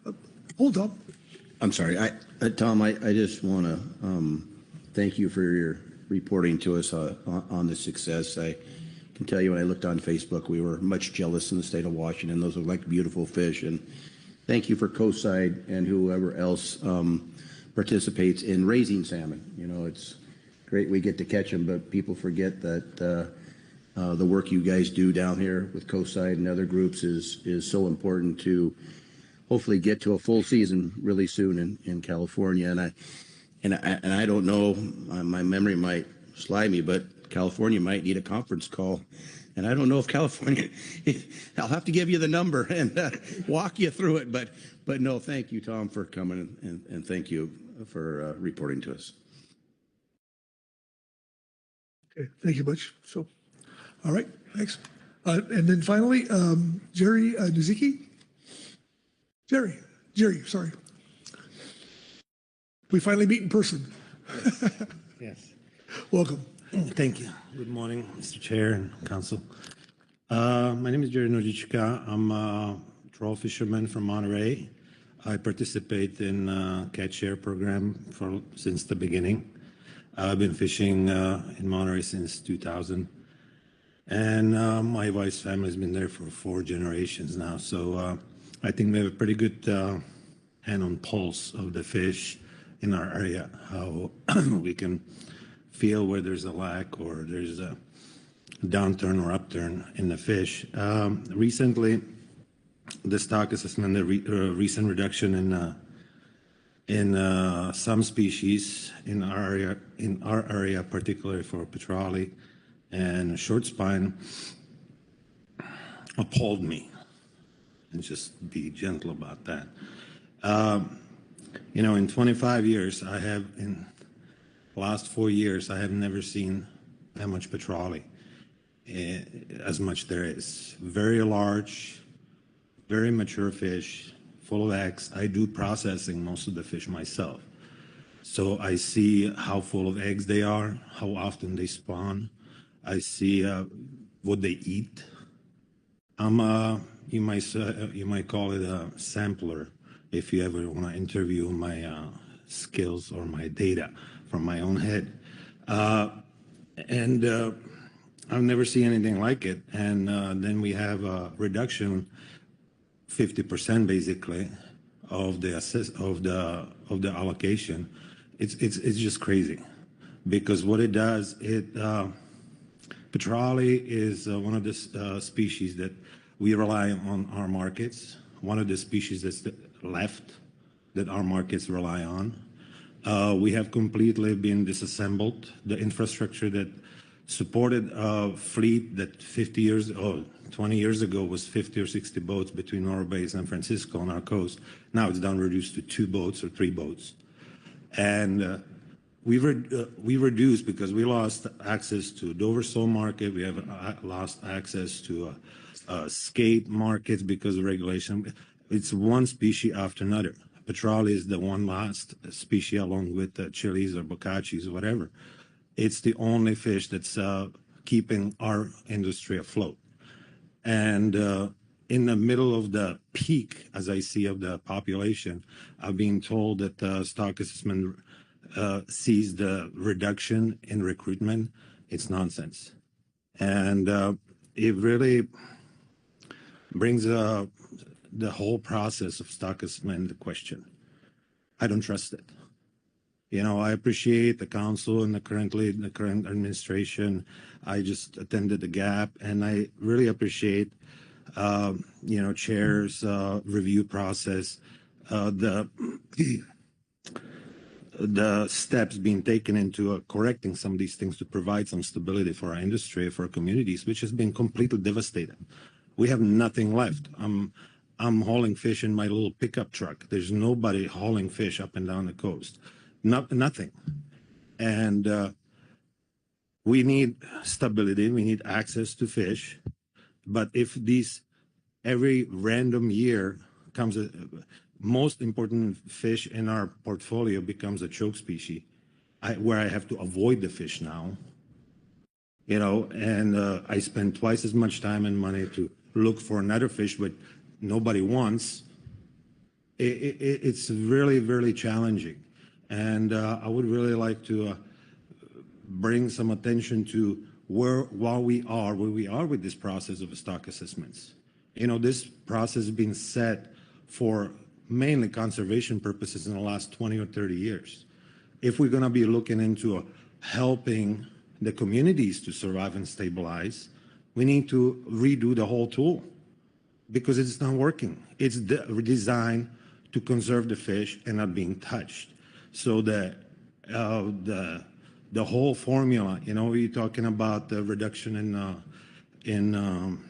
Speaker 1: to hold on?
Speaker 15: I'm sorry. Tom, I just want to thank you for your reporting to us on the success. I can tell you when I looked on Facebook, we were much jealous in the state of Washington. Those look like beautiful fish. And thank you for Coastside and whoever else participates in raising salmon. You know, it's great we get to catch them, but people forget that the work you guys do down here with Coastside and other groups is so important to hopefully get to a full season really soon in California. And I don't know, my memory might slide me, but California might need a conference call. And I don't know if California, I'll have to give you the number and walk you through it. But no, thank you, Tom, for coming, and thank you for reporting to us.
Speaker 1: Okay, thank you, Butch. So, all right, thanks. And then finally, Jerry Nuziki. Jerry, sorry. We finally meet in person.
Speaker 6: Yes.
Speaker 1: Welcome.
Speaker 6: Thank you. Good morning, Mr. Chair and Council. My name is Jerry Nojichika. I'm a troll fisherman from Monterey. I participate in catch share program since the beginning. I've been fishing in Monterey since 2000. And my wife's family has been there for 4 generations now. So I think we have a pretty good hand on pulse of the fish in our area, how we can feel where there's a lack or there's a downturn or upturn in the fish. Recently, the stock assessment, the recent reduction in some species in our area, particularly for petrale and short spine, appalled me. And just be gentle about that. You know, in 25 years, in the last 4 years, I have never seen that much petrale, as much there is. Very large, very mature fish, full of eggs. I do processing most of the fish myself. So I see how full of eggs they are, how often they spawn. I see what they eat. You might call it a sampler if you ever want to interview my skills or my data from my own head. And I've never seen anything like it. And then we have a reduction, 50% basically, of the allocation. It's just crazy, because what it does, petrale is one of the species that we rely on our markets. One of the species that's left that our markets rely on. We have completely been disassembled. The infrastructure that supported a fleet that 20 years ago was 50 or 60 boats between North Bay and San Francisco on our coast. Now it's down reduced to 2 boats or 3 boats. And we reduced because we lost access to Dover Sole market. We have lost access to skate markets because of regulation. It's one species after another. Petrale is the one last species, along with chilies or bocaccis or whatever. It's the only fish that's keeping our industry afloat. And in the middle of the peak, as I see, of the population, I've been told that the stock assessment sees the reduction in recruitment. It's nonsense. And it really brings the whole process of stock assessment into question. I don't trust it. You know, I appreciate the council and the current administration. I just attended the GAP, and I really appreciate, chair's review process. The the steps being taken into correcting some of these things to provide some stability for our industry, for our communities, which has been completely devastated. We have nothing left. I'm hauling fish in my little pickup truck. There's nobody hauling fish up and down the coast. Nothing. And we need stability. We need access to fish. But if these every random year comes a most important fish in our portfolio becomes a choke species, where I have to avoid the fish now, and I spend twice as much time and money to look for another fish, but nobody wants. It's really, really challenging. And I would really like to bring some attention to where we are with this process of stock assessments. This process has been set for mainly conservation purposes in the last 20 or 30 years. If we're going to be looking into helping the communities to survive and stabilize, we need to redo the whole tool because it's not working. It's designed to conserve the fish and not being touched. So the whole formula, you're talking about the reduction in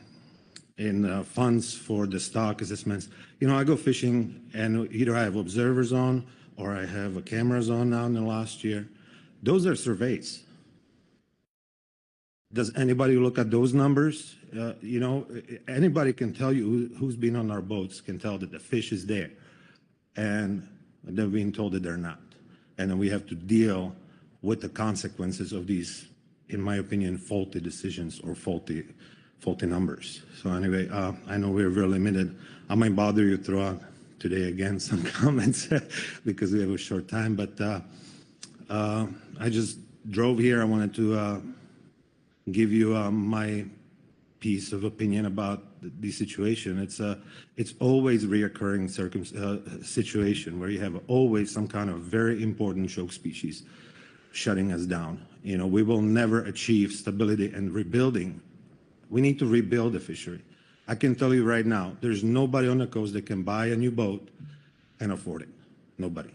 Speaker 6: funds for the stock assessments. I go fishing and either I have observers on or I have cameras on now in the last year. Those are surveys. Does anybody look at those numbers? Anybody can tell you who's been on our boats can tell that the fish is there. And they're being told that they're not. And then we have to deal with the consequences of these, in my opinion, faulty decisions or faulty numbers. So anyway, I know we're very limited. I might bother you throughout today again, some comments, because we have a short time. But I just drove here. I wanted to give you my piece of opinion about the situation. It's always a reoccurring situation where you have always some kind of very important choke species shutting us down. We will never achieve stability and rebuilding. We need to rebuild the fishery. I can tell you right now, there's nobody on the coast that can buy a new boat and afford it. Nobody.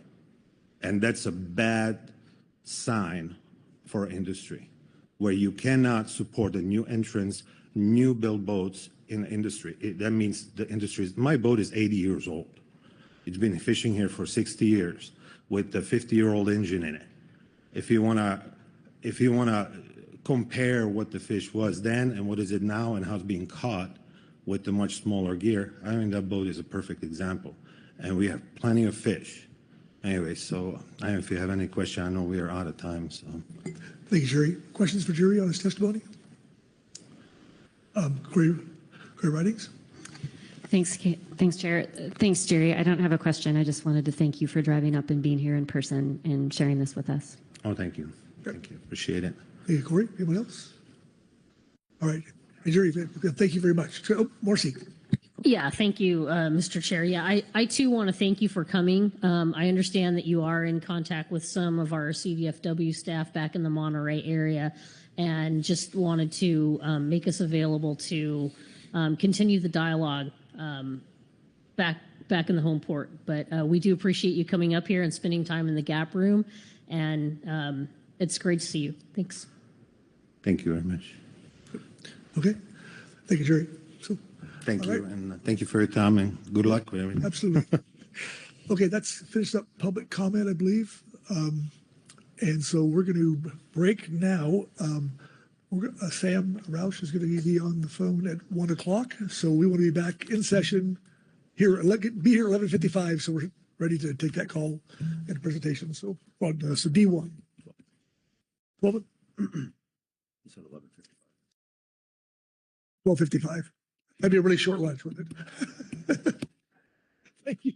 Speaker 6: And that's a bad sign for our industry, where you cannot support the new entrants, new build boats in the industry. That means the industry my boat is 80 years old. It's been fishing here for 60 years with a 50-year-old engine in it. If you wanna compare what the fish was then and what is it now and how it's being caught with the much smaller gear, I mean, that boat is a perfect example. And we have plenty of fish. Anyway, so I don't know if you have any question. I know we are out of time. So,
Speaker 1: thank you, Jerry. Questions for Jerry on his testimony? Query writings?
Speaker 9: Thanks, Chair. Thanks, Jerry. I don't have a question. I just wanted to thank you for driving up and being here in person and sharing this with us.
Speaker 6: Oh, thank you. Thank you. Appreciate it.
Speaker 1: Thank you, Corey. Anyone else? All right. Hey, Jerry, thank you very much. Marcy.
Speaker 12: Yeah, thank you, Mr. Chair. Yeah, I too want to thank you for coming. I understand that you are in contact with some of our CDFW staff back in the Monterey area, and just wanted to make us available to continue the dialogue back in the home port. But we do appreciate you coming up here and spending time in the Gap room, and it's great to see you. Thanks.
Speaker 6: Thank you very much.
Speaker 1: Okay. Thank you, Jerry. So,
Speaker 6: thank you, and thank you for your time, and good luck with everything.
Speaker 1: Absolutely. Okay, that's finished up public comment, I believe. And so we're going to break now. Sam Roush is going to be on the phone at 1 o'clock. So we want to be back in session here, be here 11:55. So we're ready to take that call and presentation. So, so D1. 12?
Speaker 15: It's at 11:55.
Speaker 1: 12:55. That'd be a really short lunch, wouldn't it? Thank you.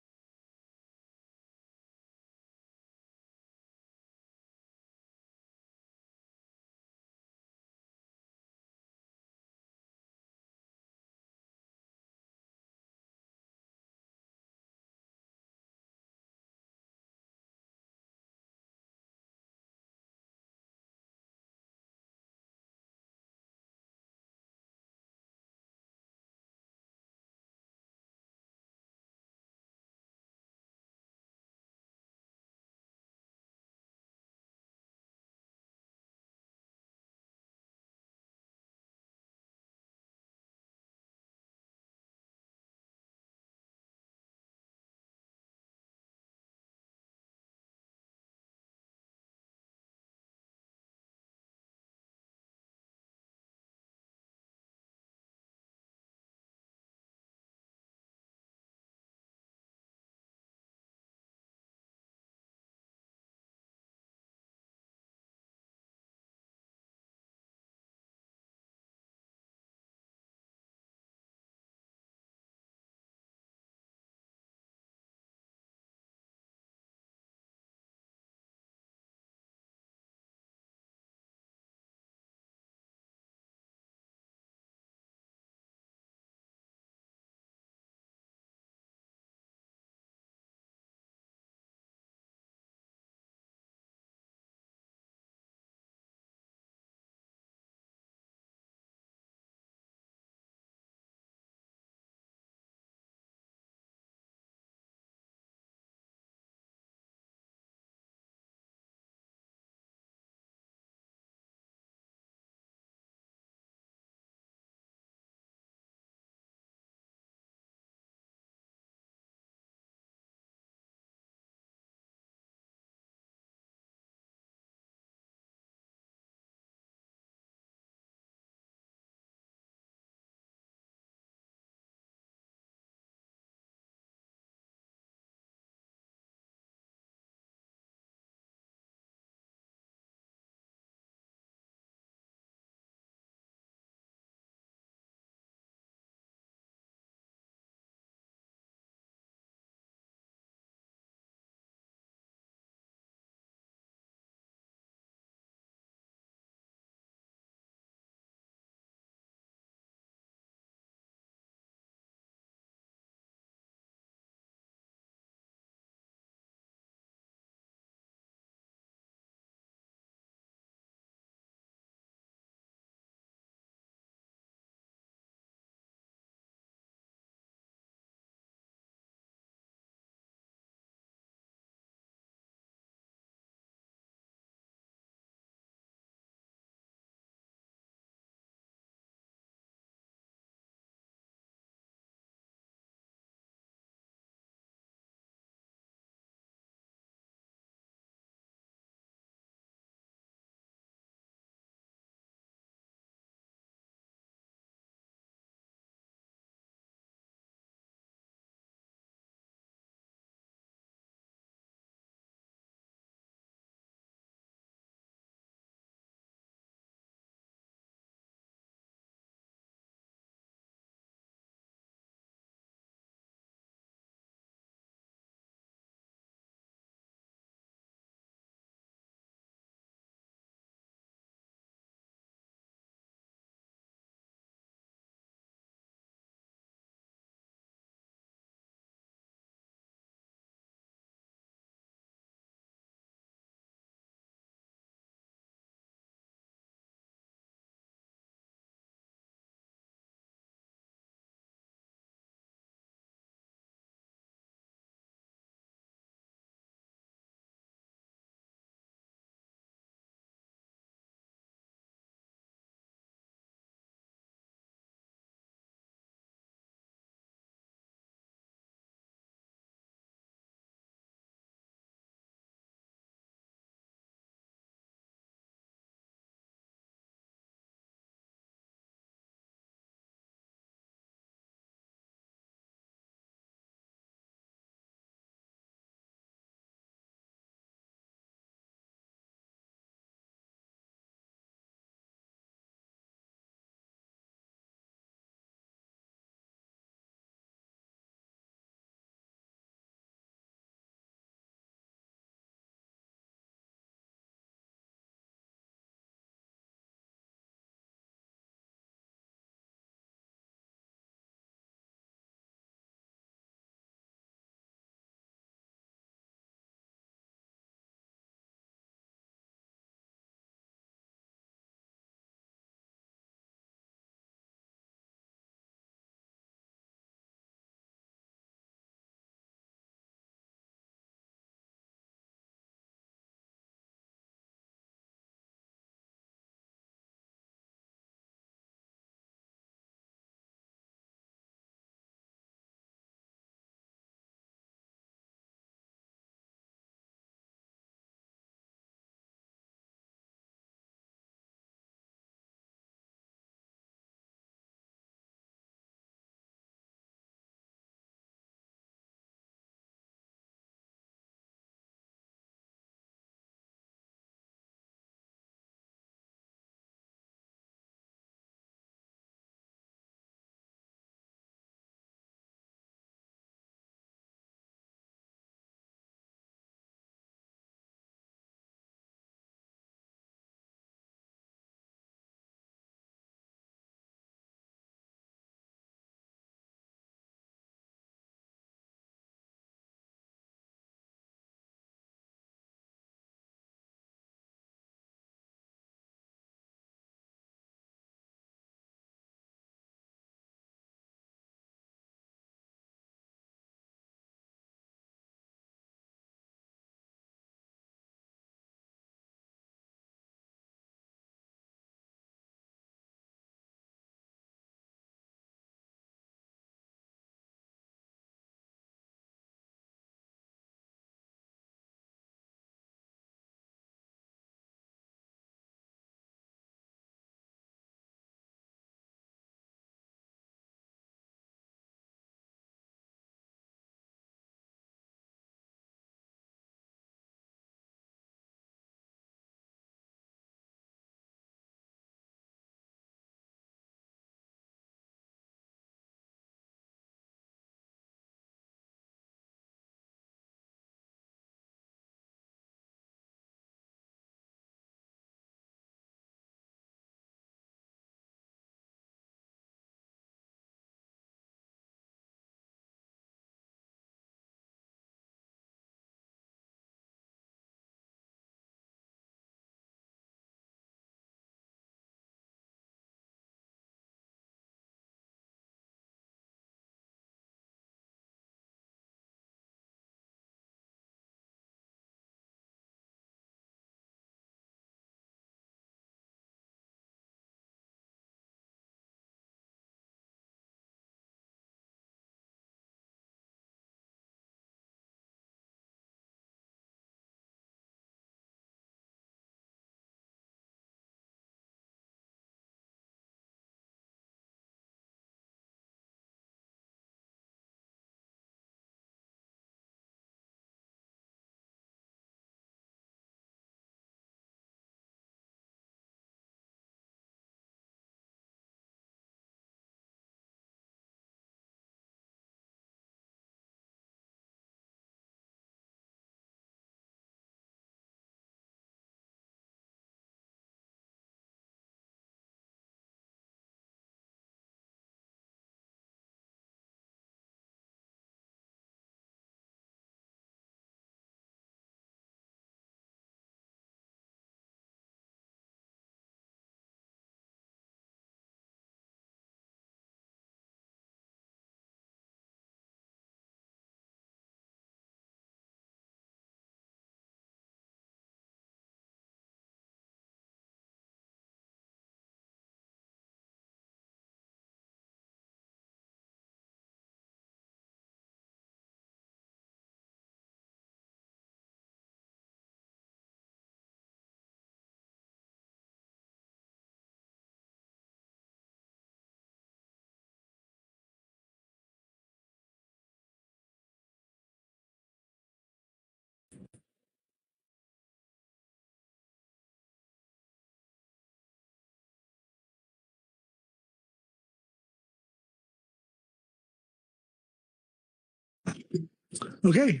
Speaker 1: Okay,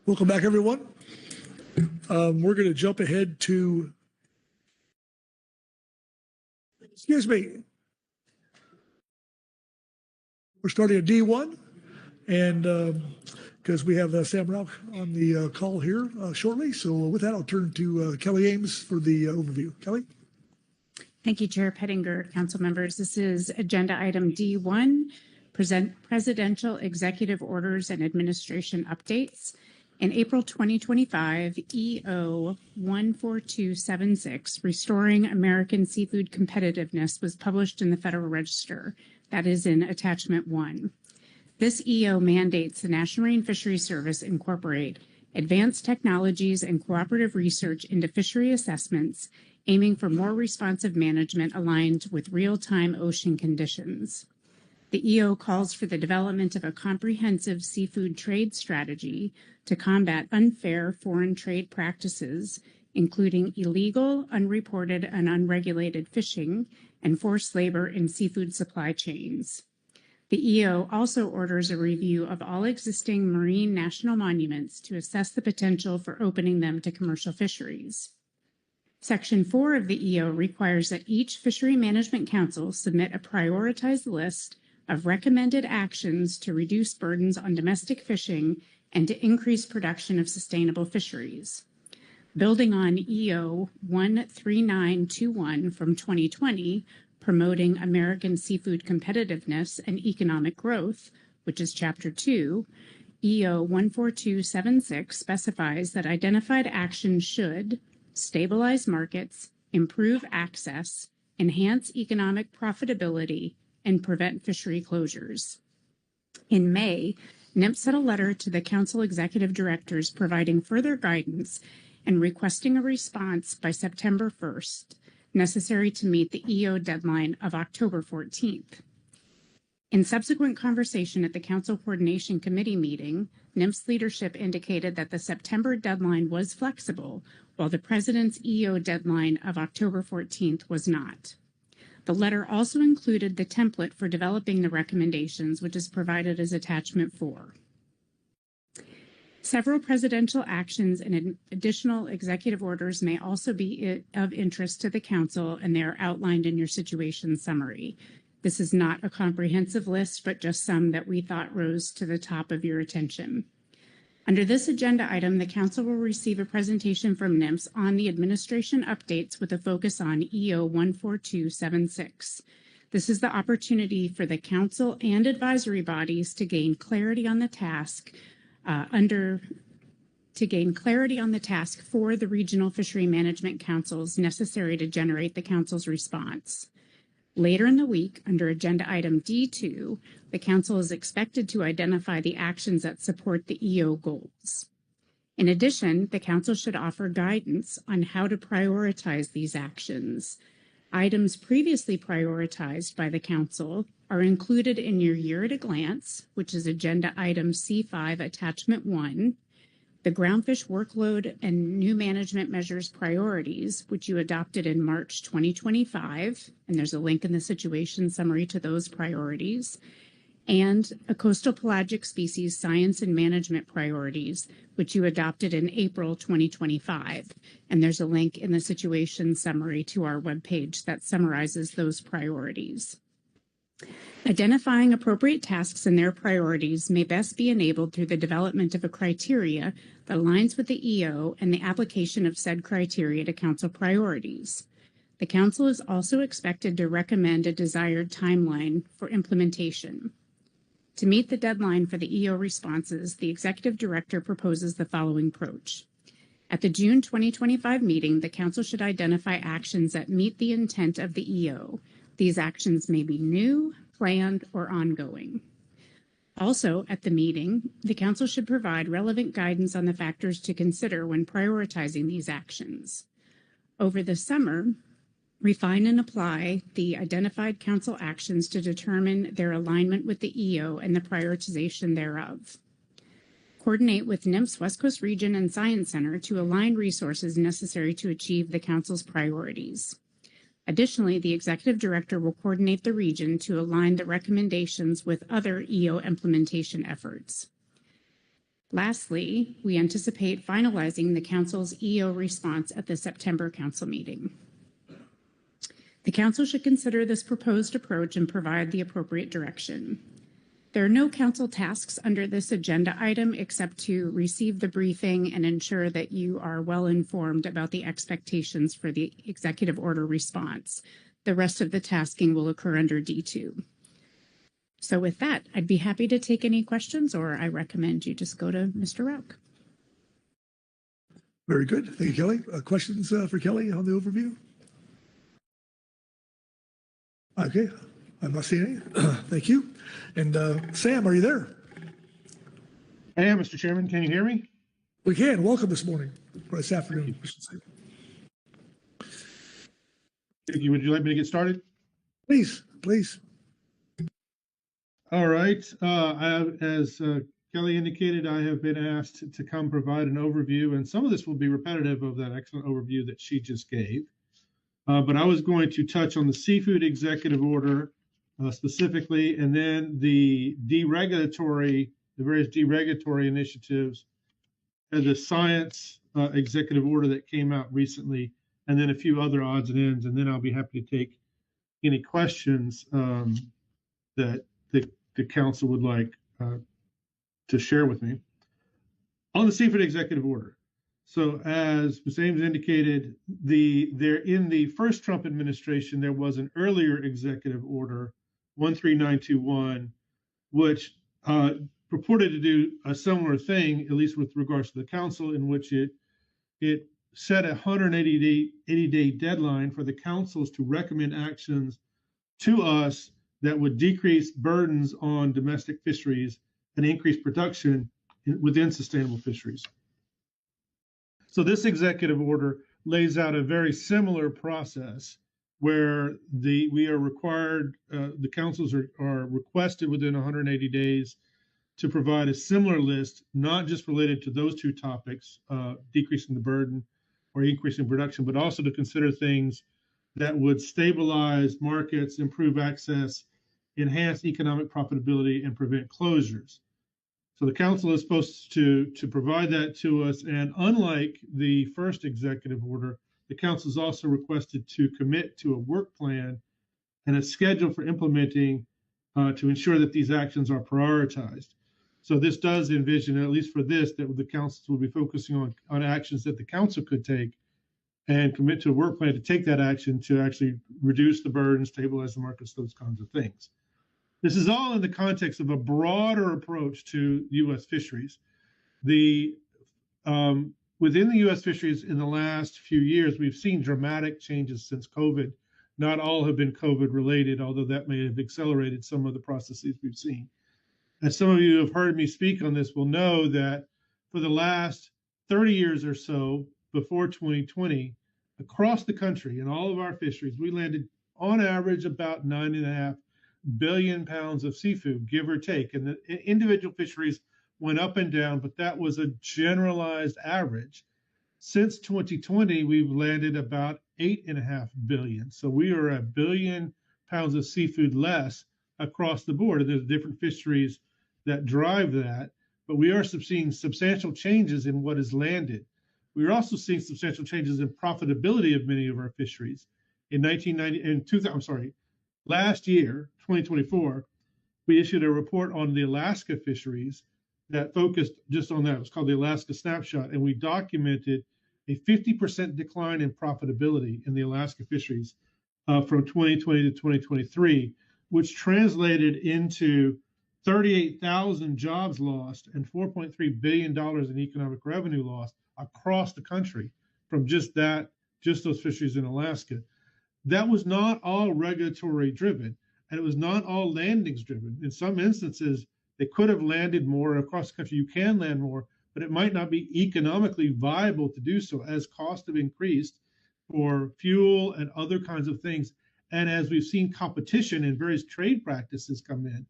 Speaker 1: welcome back, everyone. We're going to jump ahead to, excuse me, we're starting at D1, and because we have Sam Rauch on the call here shortly. So with that, I'll turn to Kelly Ames for the overview. Kelly?
Speaker 2: Thank you, Chair Pettinger, council members. This is agenda item D1, presidential executive orders and administration updates. In April 2025, EO 14276, Restoring American Seafood Competitiveness, was published in the Federal Register. That is in Attachment 1. This EO mandates the National Marine Fisheries Service incorporate advanced technologies and cooperative research into fishery assessments, aiming for more responsive management aligned with real-time ocean conditions. The EO calls for the development of a comprehensive seafood trade strategy to combat unfair foreign trade practices, including illegal, unreported, and unregulated fishing and forced labor in seafood supply chains. The EO also orders a review of all existing marine national monuments to assess the potential for opening them to commercial fisheries. Section 4 of the EO requires that each Fishery Management Council submit a prioritized list of recommended actions to reduce burdens on domestic fishing and to increase production of sustainable fisheries. Building on EO 13921 from 2020, Promoting American Seafood Competitiveness and Economic Growth, which is Chapter 2, EO 14276 specifies that identified actions should stabilize markets, improve access, enhance economic profitability, and prevent fishery closures. In May, NIMP sent a letter to the Council Executive Directors providing further guidance and requesting a response by September 1st, necessary to meet the EO deadline of October 14th. In subsequent conversation at the Council Coordination Committee meeting, NIMP's leadership indicated that the September deadline was flexible, while the President's EO deadline of October 14th was not. The letter also included the template for developing the recommendations, which is provided as Attachment 4. Several presidential actions and additional executive orders may also be of interest to the Council, and they are outlined in your situation summary. This is not a comprehensive list, but just some that we thought rose to the top of your attention. Under this agenda item, the Council will receive a presentation from NIMS on the administration updates with a focus on EO 14276. This is the opportunity for the Council and advisory bodies to gain clarity on the task for the regional fishery management councils necessary to generate the Council's response. Later in the week, under agenda item D2, the Council is expected to identify the actions that support the EO goals. In addition, the Council should offer guidance on how to prioritize these actions. Items previously prioritized by the Council are included in your year at a glance, which is agenda item C5 attachment 1, the Groundfish workload and new management measures priorities, which you adopted in March 2025, and there's a link in the situation summary to those priorities, and a coastal pelagic species science and management priorities, which you adopted in April 2025, and there's a link in the situation summary to our webpage that summarizes those priorities. Identifying appropriate tasks and their priorities may best be enabled through the development of a criteria that aligns with the EO and the application of said criteria to Council priorities. The Council is also expected to recommend a desired timeline for implementation. To meet the deadline for the EO responses, the Executive Director proposes the following approach. At the June 2025 meeting, the Council should identify actions that meet the intent of the EO. These actions may be new, planned, or ongoing. Also, at the meeting, the Council should provide relevant guidance on the factors to consider when prioritizing these actions. Over the summer, refine and apply the identified Council actions to determine their alignment with the EO and the prioritization thereof. Coordinate with NIMS West Coast Region and Science Center to align resources necessary to achieve the Council's priorities. Additionally, the Executive Director will coordinate the region to align the recommendations with other EO implementation efforts. Lastly, we anticipate finalizing the council's EO response at the September council meeting. The council should consider this proposed approach and provide the appropriate direction. There are no council tasks under this agenda item except to receive the briefing and ensure that you are well informed about the expectations for the executive order response. The rest of the tasking will occur under D2. So with that, I'd be happy to take any questions, or I recommend you just go to Mr. Rauch.
Speaker 1: Very good. Thank you, Kelly. Questions for Kelly on the overview? Okay, I'm not seeing any. Thank you. And Sam, are you there?
Speaker 7: I am, Mr. Chairman. Can you hear me?
Speaker 1: We can. Welcome this morning, or this afternoon, I should say.
Speaker 7: Would you like me to get started?
Speaker 1: Please, please.
Speaker 7: All right. As Kelly indicated, I have been asked to come provide an overview, and some of this will be repetitive of that excellent overview that she just gave. But I was going to touch on the seafood executive order specifically, and then the various deregulatory initiatives, and the science executive order that came out recently, and then a few other odds and ends, and then I'll be happy to take any questions that the council would like to share with me. On the seafood executive order. So as Ms. Ames indicated, in the first Trump administration, there was an earlier executive order, 13921, which purported to do a similar thing, at least with regards to the council, in which it set a 180-day deadline for the councils to recommend actions to us that would decrease burdens on domestic fisheries and increase production within sustainable fisheries. So this executive order lays out a very similar process where we are required, the councils are requested within 180 days to provide a similar list, not just related to those two topics, decreasing the burden or increasing production, but also to consider things that would stabilize markets, improve access, enhance economic profitability, and prevent closures. So the council is supposed to provide that to us. And unlike the first executive order, the council is also requested to commit to a work plan and a schedule for implementing to ensure that these actions are prioritized. So this does envision, at least for this, that the council will be focusing on actions that the council could take and commit to a work plan to take that action to actually reduce the burden, stabilize the markets, those kinds of things. This is all in the context of a broader approach to U.S. fisheries. Within the U.S. fisheries in the last few years, we've seen dramatic changes since COVID. Not all have been COVID related, although that may have accelerated some of the processes we've seen. As some of you have heard me speak on this will know that for the last 30 years or so, before 2020, across the country in all of our fisheries, we landed on average about 9.5 billion pounds of seafood, give or take. And the individual fisheries went up and down, but that was a generalized average. Since 2020, we've landed about 8.5 billion. So we are 1 billion pounds of seafood less across the board. And there's different fisheries that drive that, but we are seeing substantial changes in what is landed. We are also seeing substantial changes in profitability of many of our fisheries. Last year, 2024, we issued a report on the Alaska fisheries that focused just on that. It was called the Alaska Snapshot, and we documented a 50% decline in profitability in the Alaska fisheries from 2020 to 2023, which translated into 38,000 jobs lost and $4.3 billion in economic revenue lost across the country from just those fisheries in Alaska. That was not all regulatory driven, and it was not all landings driven. In some instances, they could have landed more across the country. You can land more, but it might not be economically viable to do so as costs have increased for fuel and other kinds of things. And as we've seen competition and various trade practices come in,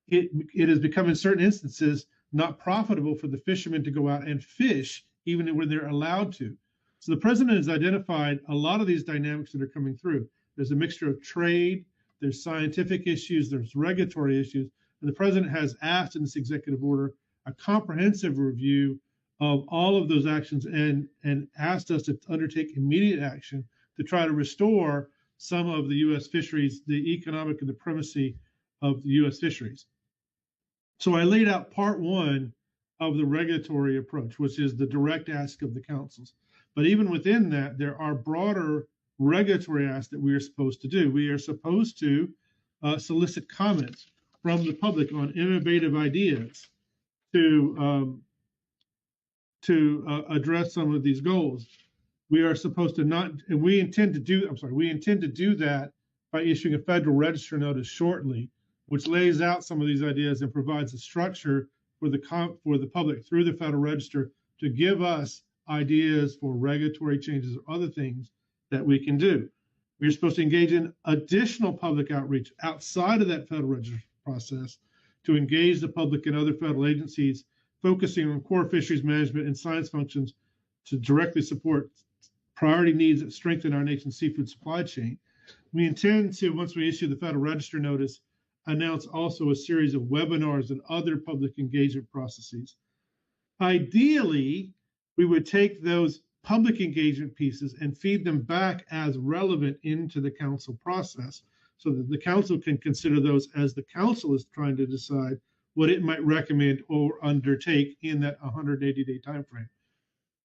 Speaker 7: it has become in certain instances not profitable for the fishermen to go out and fish, even when they're allowed to. So the president has identified a lot of these dynamics that are coming through. There's a mixture of trade, there's scientific issues, there's regulatory issues, and the president has asked in this executive order a comprehensive review of all of those actions and asked us to undertake immediate action to try to restore some of the U.S. fisheries, the economic and the primacy of the U.S. fisheries. So I laid out part one of the regulatory approach, which is the direct ask of the councils. But even within that, there are broader regulatory asks that we are supposed to do. We are supposed to solicit comments from the public on innovative ideas to address some of these goals. We are supposed to not, and we intend to do that by issuing a Federal Register notice shortly, which lays out some of these ideas and provides a structure for the public through the Federal Register to give us ideas for regulatory changes or other things that we can do. We're supposed to engage in additional public outreach outside of that Federal Register process to engage the public and other federal agencies, focusing on core fisheries management and science functions to directly support priority needs that strengthen our nation's seafood supply chain. We intend to, once we issue the Federal Register notice, announce also a series of webinars and other public engagement processes. Ideally, we would take those public engagement pieces and feed them back as relevant into the council process so that the council can consider those as the council is trying to decide what it might recommend or undertake in that 180-day time frame.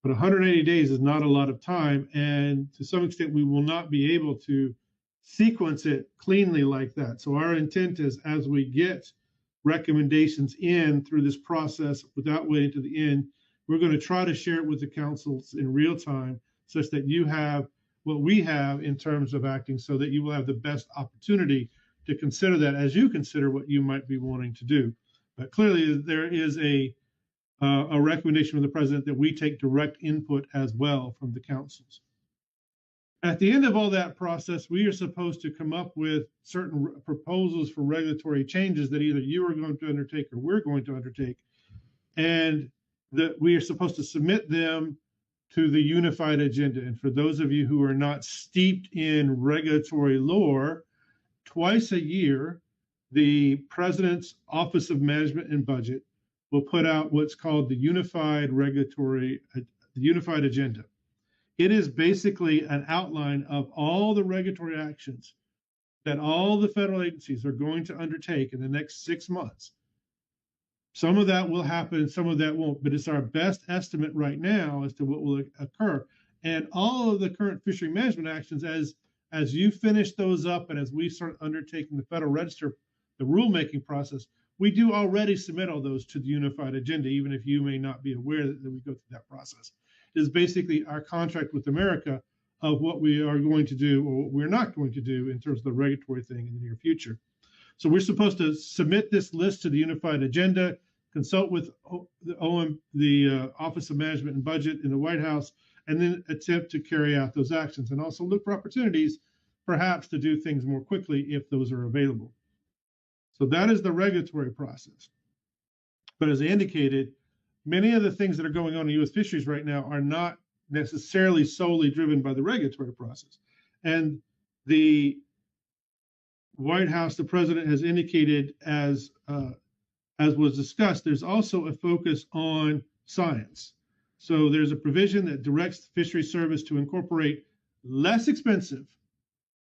Speaker 7: But 180 days is not a lot of time, and to some extent, we will not be able to sequence it cleanly like that. So our intent is, as we get recommendations in through this process without waiting to the end, we're going to try to share it with the councils in real time such that you have what we have in terms of acting, so that you will have the best opportunity to consider that as you consider what you might be wanting to do. But clearly, there is a recommendation from the president that we take direct input as well from the councils. At the end of all that process, we are supposed to come up with certain proposals for regulatory changes that either you are going to undertake or we're going to undertake, and that we are supposed to submit them to the unified agenda. And for those of you who are not steeped in regulatory lore, twice a year, the President's Office of Management and Budget will put out what's called the Unified Agenda. It is basically an outline of all the regulatory actions that all the federal agencies are going to undertake in the next 6 months. Some of that will happen, some of that won't, but it's our best estimate right now as to what will occur. And all of the current fishery management actions, as you finish those up and as we start undertaking the Federal Register, the rulemaking process, we do already submit all those to the unified agenda, even if you may not be aware that we go through that process. It is basically our contract with America of what we are going to do or what we're not going to do in terms of the regulatory thing in the near future. So we're supposed to submit this list to the unified agenda, consult with the Office of Management and Budget in the White House, and then attempt to carry out those actions, and also look for opportunities perhaps to do things more quickly if those are available. So that is the regulatory process. But as I indicated, many of the things that are going on in U.S. fisheries right now are not necessarily solely driven by the regulatory process. And the White House, the president has indicated, as was discussed, there's also a focus on science. So there's a provision that directs the Fisheries Service to incorporate less expensive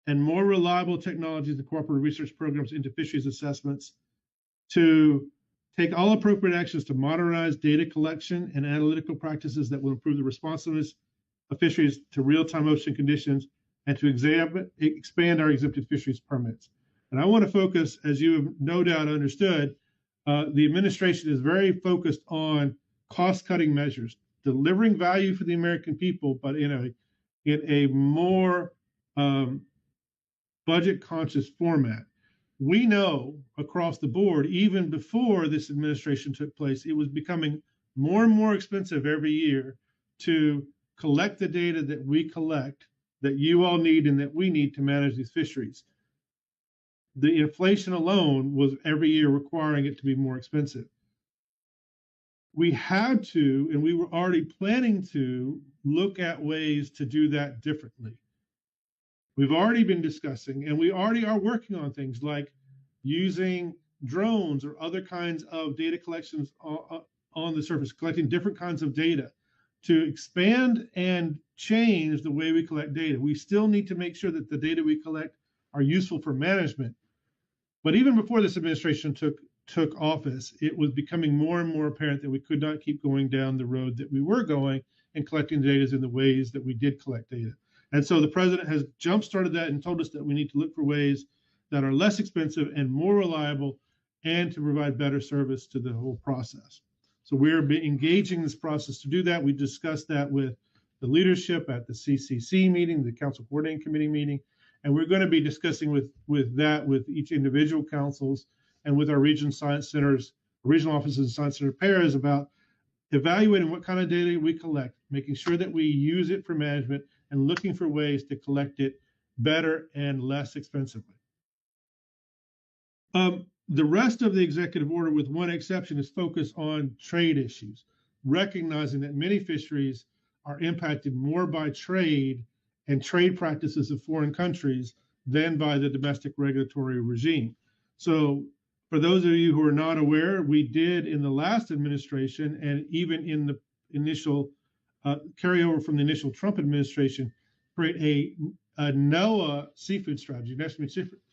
Speaker 7: and more reliable technologies and cooperative research programs into fisheries assessments, to take all appropriate actions to modernize data collection and analytical practices that will improve the responsiveness of fisheries to real-time ocean conditions, and to expand our exempted fisheries permits. And I want to focus, as you have no doubt understood, the administration is very focused on cost-cutting measures, delivering value for the American people, but in a more budget-conscious format. We know across the board, even before this administration took place, it was becoming more and more expensive every year to collect the data that we collect, that you all need and that we need to manage these fisheries. The inflation alone was every year requiring it to be more expensive. We had to, and we were already planning to, look at ways to do that differently. We've already been discussing, and we already are working on things like using drones or other kinds of data collections on the surface, collecting different kinds of data to expand and change the way we collect data. We still need to make sure that the data we collect are useful for management. But even before this administration took office, it was becoming more and more apparent that we could not keep going down the road that we were going and collecting data in the ways that we did collect data. And so the president has jump-started that and told us that we need to look for ways that are less expensive and more reliable and to provide better service to the whole process. So we're engaging this process to do that. We discussed that with the leadership at the CCC meeting, the Council Coordinating Committee meeting, and we're going to be discussing with each individual councils and with our regional science centers, regional offices and science center pairs about evaluating what kind of data we collect, making sure that we use it for management and looking for ways to collect it better and less expensively. The rest of the executive order, with one exception, is focused on trade issues, recognizing that many fisheries are impacted more by trade and trade practices of foreign countries than by the domestic regulatory regime. So for those of you who are not aware, we did in the last administration and even in the initial carryover from the initial Trump administration, create a NOAA seafood strategy, National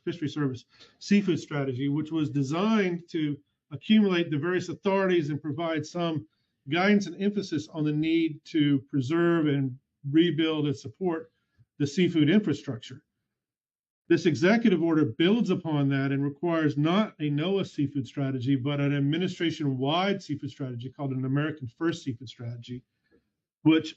Speaker 7: Fishery Service seafood strategy, which was designed to accumulate the various authorities and provide some guidance and emphasis on the need to preserve and rebuild and support the seafood infrastructure. This executive order builds upon that and requires not a NOAA seafood strategy, but an administration-wide seafood strategy called an American First Seafood Strategy, which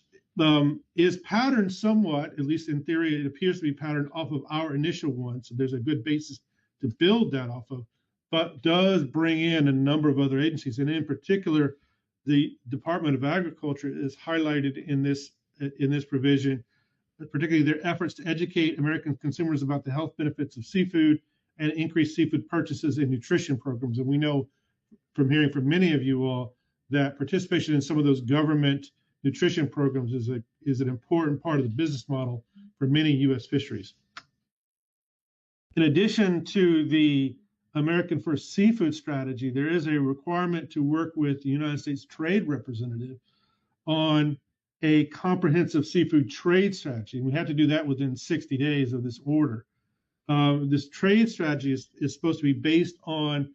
Speaker 7: is patterned somewhat, at least in theory, it appears to be patterned off of our initial one. So there's a good basis to build that off of, but does bring in a number of other agencies. And in particular, the Department of Agriculture is highlighted in this provision, particularly their efforts to educate American consumers about the health benefits of seafood and increase seafood purchases and nutrition programs. And we know from hearing from many of you all that participation in some of those government nutrition programs is an important part of the business model for many U.S. fisheries. In addition to the American First Seafood Strategy, there is a requirement to work with the United States Trade Representative on a comprehensive seafood trade strategy. We have to do that within 60 days of this order. This trade strategy is supposed to be based on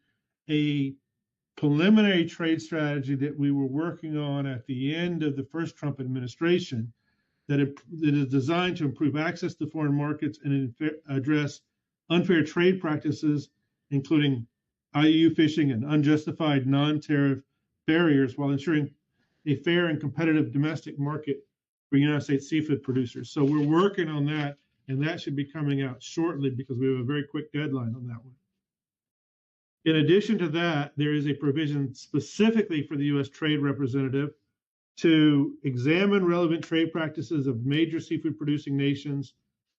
Speaker 7: a preliminary trade strategy that we were working on at the end of the first Trump administration that is designed to improve access to foreign markets and address unfair trade practices, including IUU fishing and unjustified non-tariff barriers, while ensuring a fair and competitive domestic market for United States seafood producers. So we're working on that, and that should be coming out shortly because we have a very quick deadline on that one. In addition to that, there is a provision specifically for the U.S. Trade Representative to examine relevant trade practices of major seafood producing nations,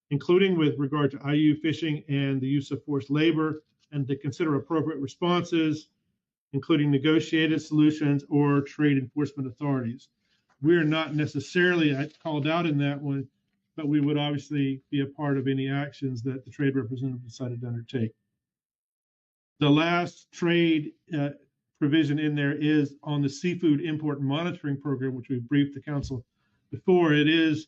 Speaker 7: including with regard to IUU fishing and the use of forced labor, and to consider appropriate responses, including negotiated solutions or trade enforcement authorities. We are not necessarily called out in that one, but we would obviously be a part of any actions that the Trade Representative decided to undertake. The last trade provision in there is on the Seafood Import Monitoring Program, which we briefed the council before. It is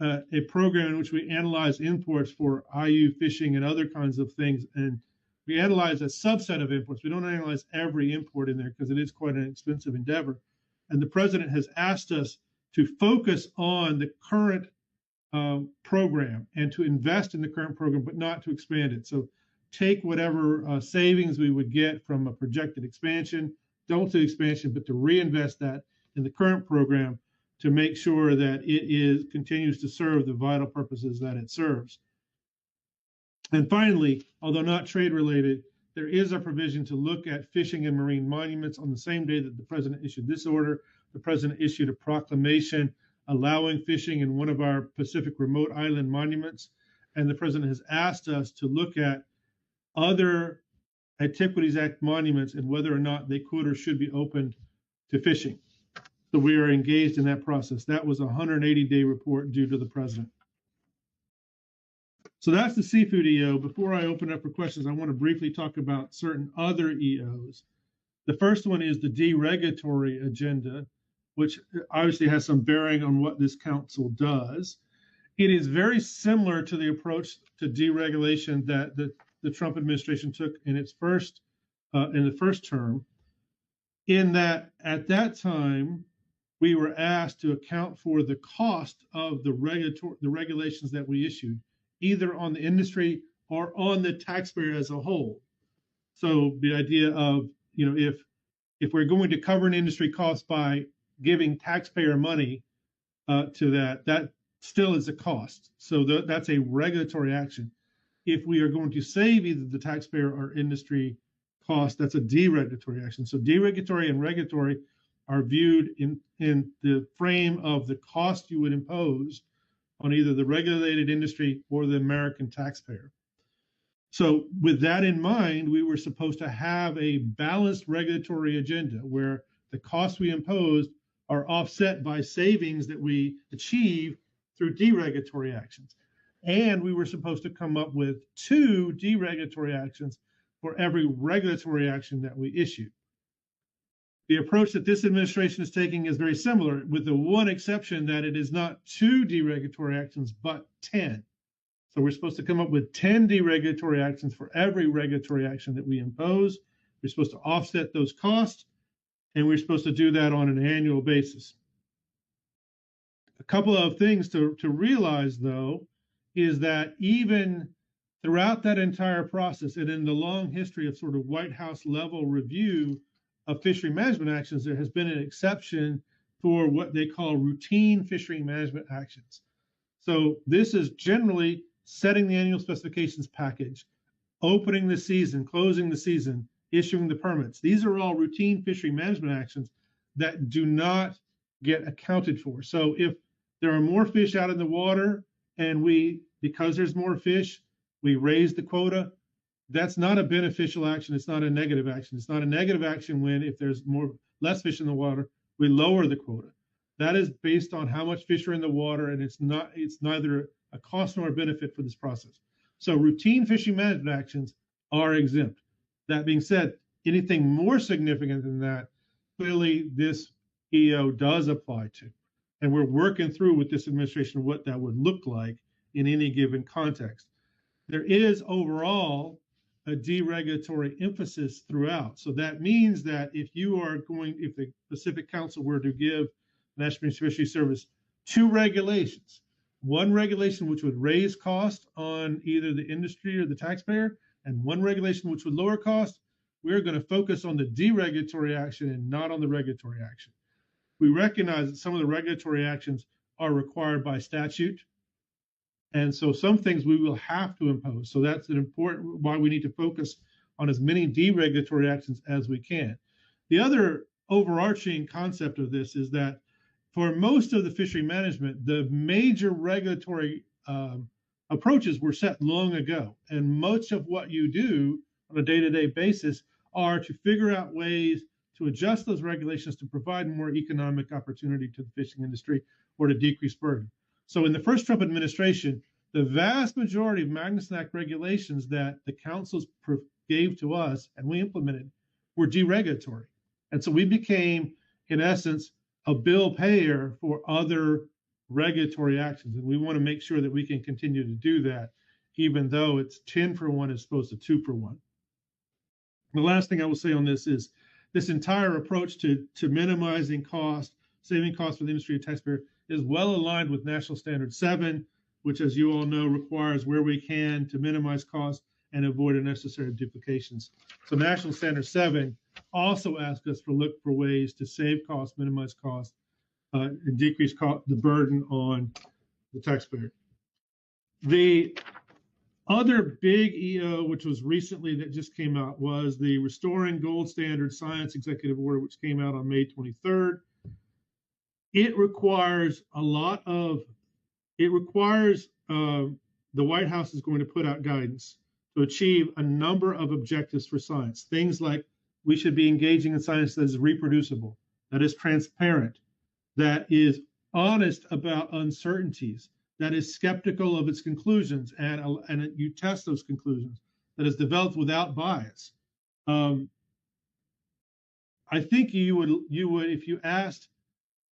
Speaker 7: a program in which we analyze imports for IUU fishing and other kinds of things, and we analyze a subset of imports. We don't analyze every import in there because it is quite an expensive endeavor. And the president has asked us to focus on the current program and to invest in the current program, but not to expand it. So take whatever savings we would get from a projected expansion, don't do expansion, but to reinvest that in the current program to make sure that it continues to serve the vital purposes that it serves. And finally, although not trade related, there is a provision to look at fishing and marine monuments. On the same day that the president issued this order, the president issued a proclamation allowing fishing in one of our Pacific remote island monuments. And the president has asked us to look at other Antiquities Act monuments and whether or not they could or should be opened to fishing. So we are engaged in that process. That was a 180-day report due to the president. So that's the seafood EO. Before I open up for questions, I want to briefly talk about certain other EOs. The first one is the deregulatory agenda, which obviously has some bearing on what this council does. It is very similar to the approach to deregulation that the Trump administration took in its first in the first term, in that at that time we were asked to account for the cost of the regulations that we issued, either on the industry or on the taxpayer as a whole. So the idea of, you know, if we're going to cover an industry cost by giving taxpayer money to that still is a cost. So that's a regulatory action. If we are going to save either the taxpayer or industry cost, that's a deregulatory action. So deregulatory and regulatory are viewed in the frame of the cost you would impose on either the regulated industry or the American taxpayer. So with that in mind, we were supposed to have a balanced regulatory agenda where the costs we imposed are offset by savings that we achieve through deregulatory actions. And we were supposed to come up with 2 deregulatory actions for every regulatory action that we issue. The approach that this administration is taking is very similar, with the one exception that it is not 2 deregulatory actions, but 10. So we're supposed to come up with 10 deregulatory actions for every regulatory action that we impose. We're supposed to offset those costs, and we're supposed to do that on an annual basis. A couple of things to realize, though, is that even throughout that entire process and in the long history of sort of White House level review of fishery management actions, there has been an exception for what they call routine fishery management actions. So this is generally setting the annual specifications package, opening the season, closing the season, issuing the permits. These are all routine fishery management actions that do not get accounted for. So if there are more fish out in the water and because there's more fish, we raise the quota, that's not a beneficial action. It's not a negative action. It's not a negative action when, if there's less fish in the water, we lower the quota. That is based on how much fish are in the water, and it's neither a cost nor a benefit for this process. So routine fishing management actions are exempt. That being said, anything more significant than that, clearly this EO does apply to. And we're working through with this administration what that would look like in any given context. There is overall a deregulatory emphasis throughout. So that means that if the Pacific Council were to give National Fisheries Service 2 regulations, one regulation which would raise cost on either the industry or the taxpayer, and one regulation which would lower cost, we're going to focus on the deregulatory action and not on the regulatory action. We recognize that some of the regulatory actions are required by statute. And so some things we will have to impose. So that's an important why we need to focus on as many deregulatory actions as we can. The other overarching concept of this is that for most of the fishery management, the major regulatory approaches were set long ago. And much of what you do on a day-to-day basis are to figure out ways to adjust those regulations to provide more economic opportunity to the fishing industry or to decrease burden. So in the first Trump administration, the vast majority of Magnuson Act regulations that the councils gave to us and we implemented were deregulatory. And so we became, in essence, a bill payer for other regulatory actions. And we want to make sure that we can continue to do that, even though it's 10 for 1 as opposed to 2 for 1. The last thing I will say on this is this entire approach to minimizing cost, saving costs for the industry and taxpayer is well aligned with National Standard 7, which, as you all know, requires where we can to minimize costs and avoid unnecessary duplications. So National Standard 7 also asks us to look for ways to save costs, minimize costs, and decrease the burden on the taxpayer. The other big EO, which was recently that just came out, was the Restoring Gold Standard Science Executive Order, which came out on May 23rd. It requires the White House is going to put out guidance to achieve a number of objectives for science. Things like we should be engaging in science that is reproducible, that is transparent, that is honest about uncertainties, that is skeptical of its conclusions, and you test those conclusions, that is developed without bias. I think you would if you asked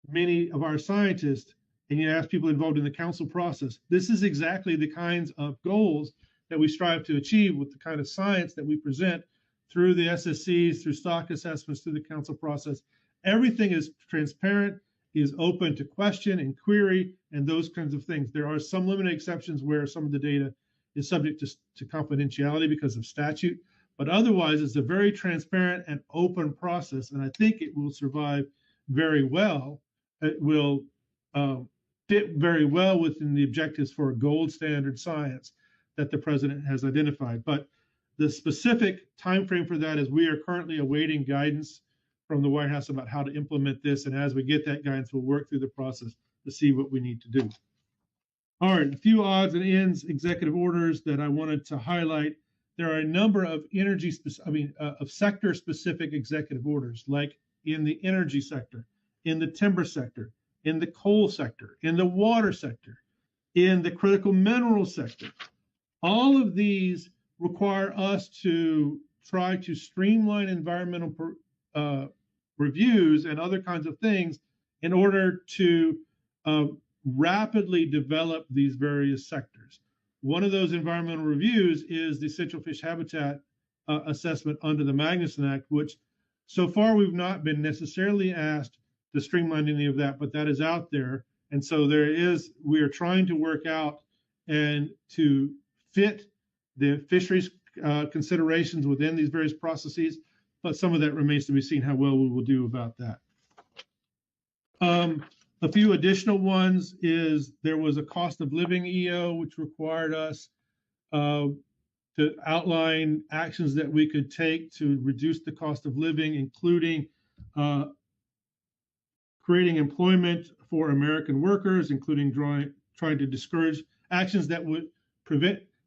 Speaker 7: many of our scientists and you ask people involved in the council process, this is exactly the kinds of goals that we strive to achieve with the kind of science that we present through the SSCs, through stock assessments, through the council process. Everything is transparent, is open to question and query, and those kinds of things. There are some limited exceptions where some of the data is subject to confidentiality because of statute, but otherwise it's a very transparent and open process, and I think it will survive very well. It will fit very well within the objectives for gold standard science that the president has identified. But the specific timeframe for that is we are currently awaiting guidance from the White House about how to implement this. And as we get that guidance, we'll work through the process to see what we need to do. All right, a few odds and ends executive orders that I wanted to highlight. There are a number of of sector-specific executive orders, like in the energy sector, in the timber sector, in the coal sector, in the water sector, in the critical mineral sector. All of these require us to try to streamline environmental reviews and other kinds of things in order to rapidly develop these various sectors. One of those environmental reviews is the essential fish habitat assessment under the Magnuson Act, which so far we've not been necessarily asked to streamline any of that, but that is out there. And so we are trying to work out and to fit the fisheries considerations within these various processes, but some of that remains to be seen how well we will do about that. A few additional ones is there was a cost of living EO, which required us to outline actions that we could take to reduce the cost of living, including creating employment for American workers, including trying to discourage actions that would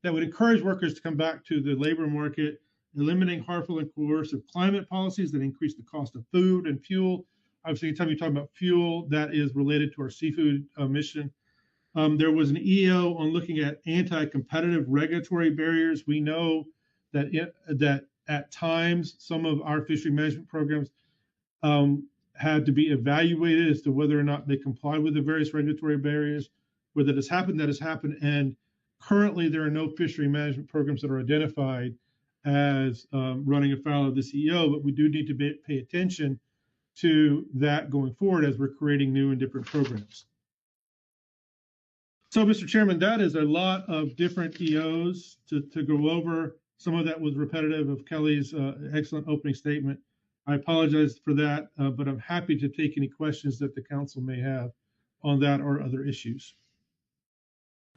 Speaker 7: encourage workers to come back to the labor market, eliminating harmful and coercive climate policies that increase the cost of food and fuel. Obviously, anytime you talk about fuel, that is related to our seafood mission. There was an EO on looking at anti-competitive regulatory barriers. We know that at times some of our fishery management programs had to be evaluated as to whether or not they comply with the various regulatory barriers. Where that has happened, and currently there are no fishery management programs that are identified as running afoul of this EO, but we do need to pay attention to that going forward as we're creating new and different programs. So, Mr. Chairman, that is a lot of different EOs to go over. Some of that was repetitive of Kelly's excellent opening statement. I apologize for that, but I'm happy to take any questions that the council may have on that or other issues.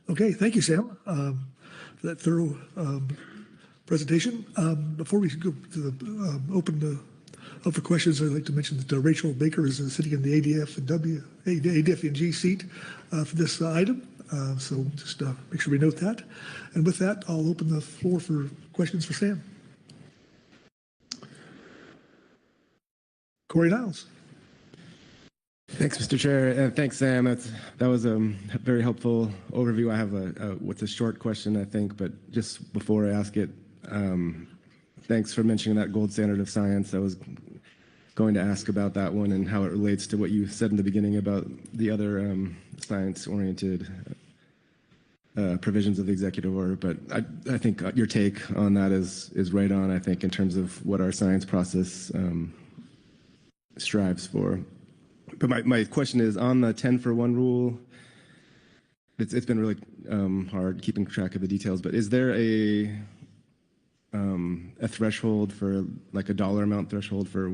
Speaker 1: Okay, thank you, Sam, for that thorough presentation. Before we go to the open up for questions, I'd like to mention that Rachel Baker is sitting in the ADF and G seat for this item. So just make sure we note that. And with that, I'll open the floor for questions for Sam. Corey Niles.
Speaker 18: Thanks, Mr. Chair, and thanks, Sam. That was a very helpful overview. I have a short question, I think, but just before I ask it, thanks for mentioning that gold standard of science. I was going to ask about that one and how it relates to what you said in the beginning about the other science-oriented provisions of the executive order. But I think your take on that is right on, I think, in terms of what our science process strives for. But my question is on the 10-for-1 rule. It's been really hard keeping track of the details, but is there a threshold for, like, a dollar amount threshold for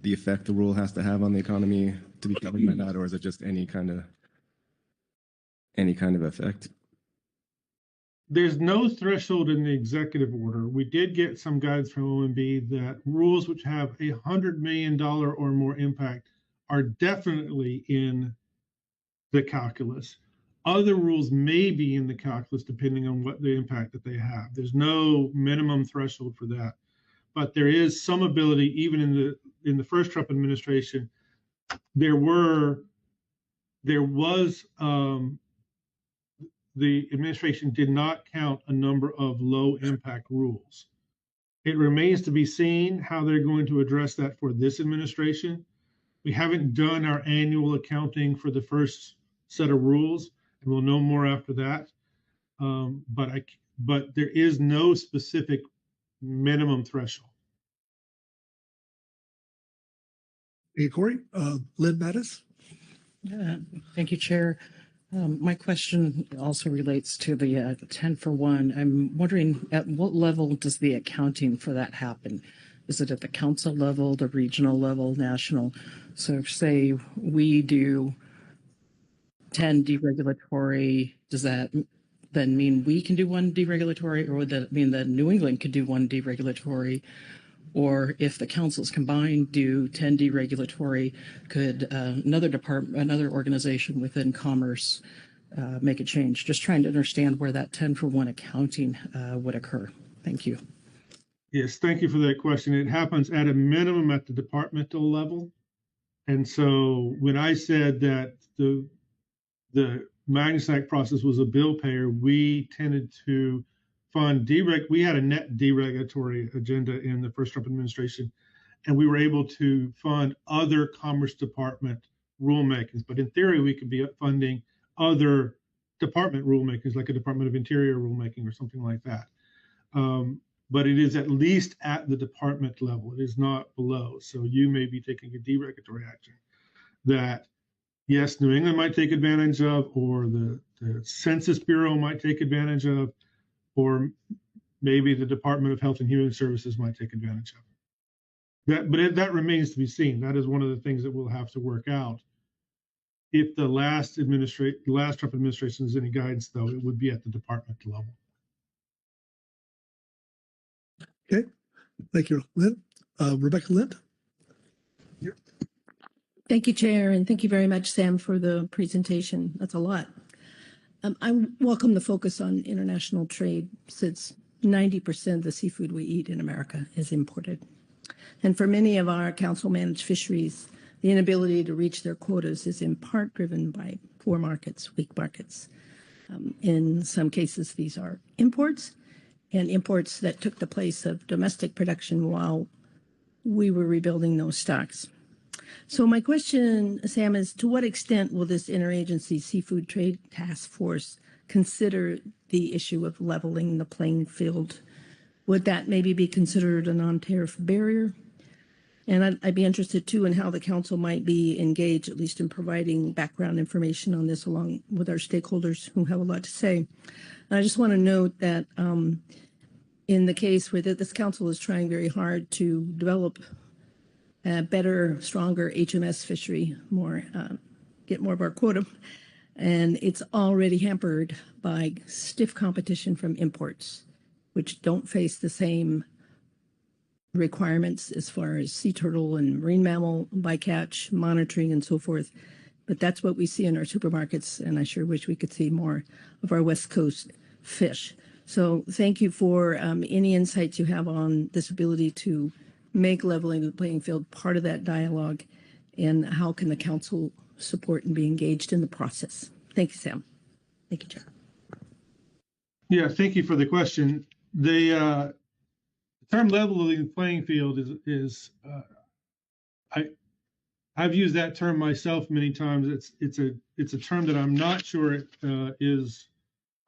Speaker 18: the effect the rule has to have on the economy to be covered by that, or is it just any kind of effect?
Speaker 7: There's no threshold in the executive order. We did get some guidance from OMB that rules which have $100 million or more impact are definitely in the calculus. Other rules may be in the calculus depending on what the impact that they have. There's no minimum threshold for that, but there is some ability. Even in the first Trump administration, there was the administration did not count a number of low impact rules. It remains to be seen how they're going to address that for this administration. We haven't done our annual accounting for the first set of rules, and we'll know more after that. But there is no specific minimum threshold.
Speaker 1: Hey, Corey, Lynn Mattis.
Speaker 11: Thank you, Chair. My question also relates to the 10 for 1. I'm wondering, at what level does the accounting for that happen? Is it at the council level, the regional level, national? So if, say, we do 10 deregulatory, does that then mean we can do 1 deregulatory, or would that mean that New England could do 1 deregulatory? Or if the councils combined do 10 deregulatory, could another department, another organization within Commerce make a change? Just trying to understand where that 10 for 1 accounting would occur. Thank you.
Speaker 7: Yes, thank you for that question. It happens at a minimum at the departmental level. And so when I said that the Magnusac process was a bill payer, we tended to fund we had a net deregulatory agenda in the first Trump administration, and we were able to fund other Commerce Department rulemakings. But in theory, we could be funding other department rulemakings, like a Department of Interior rulemaking or something like that. But it is at least at the department level. It is not below. So you may be taking a deregulatory action that, yes, New England might take advantage of, or the Census Bureau might take advantage of, or maybe the Department of Health and Human Services might take advantage of that. But that remains to be seen. That is one of the things that we'll have to work out. If the last Trump administration is any guidance, though, it would be at the department level.
Speaker 1: Okay, thank you, Lynn. Rebecca Lind.
Speaker 8: Thank you, Chair, and thank you very much, Sam, for the presentation. That's a lot. I welcome the focus on international trade, since 90% of the seafood we eat in America is imported. And for many of our council-managed fisheries, the inability to reach their quotas is in part driven by poor markets, weak markets. In some cases, these are imports, and imports that took the place of domestic production while we were rebuilding those stocks. So my question, Sam, is to what extent will this interagency seafood trade task force consider the issue of leveling the playing field? Would that maybe be considered a non-tariff barrier? And I'd be interested too in how the council might be engaged, at least in providing background information on this along with our stakeholders who have a lot to say. And I just want to note that in the case where this council is trying very hard to develop a better, stronger HMS fishery, get more of our quota. And it's already hampered by stiff competition from imports, which don't face the same requirements as far as sea turtle and marine mammal bycatch monitoring and so forth. But that's what we see in our supermarkets, and I sure wish we could see more of our West Coast fish. So thank you for any insights you have on this ability to make leveling the playing field part of that dialogue, and how can the council support and be engaged in the process? Thank you, Sam. Thank you, Chair.
Speaker 7: Yeah, thank you for the question. The term leveling the playing field I've used that term myself many times. It's a term that I'm not sure it is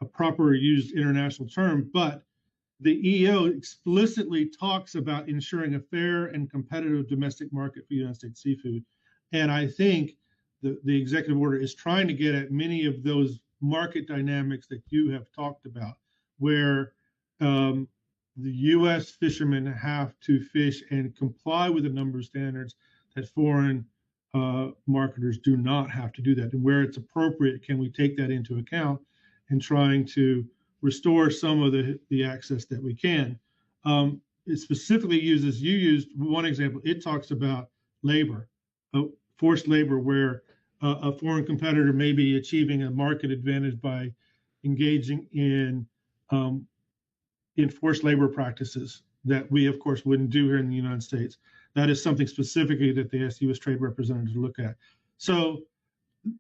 Speaker 7: a proper used international term, but the EO explicitly talks about ensuring a fair and competitive domestic market for United States seafood. And I think the executive order is trying to get at many of those market dynamics that you have talked about, where the U.S. fishermen have to fish and comply with a number of standards that foreign marketers do not have to do that. And where it's appropriate, can we take that into account in trying to restore some of the access that we can? It specifically uses, you used one example, it talks about labor, forced labor, where a foreign competitor may be achieving a market advantage by engaging in forced labor practices that we, of course, wouldn't do here in the United States. That is something specifically that they asked U.S. Trade Representatives to look at. So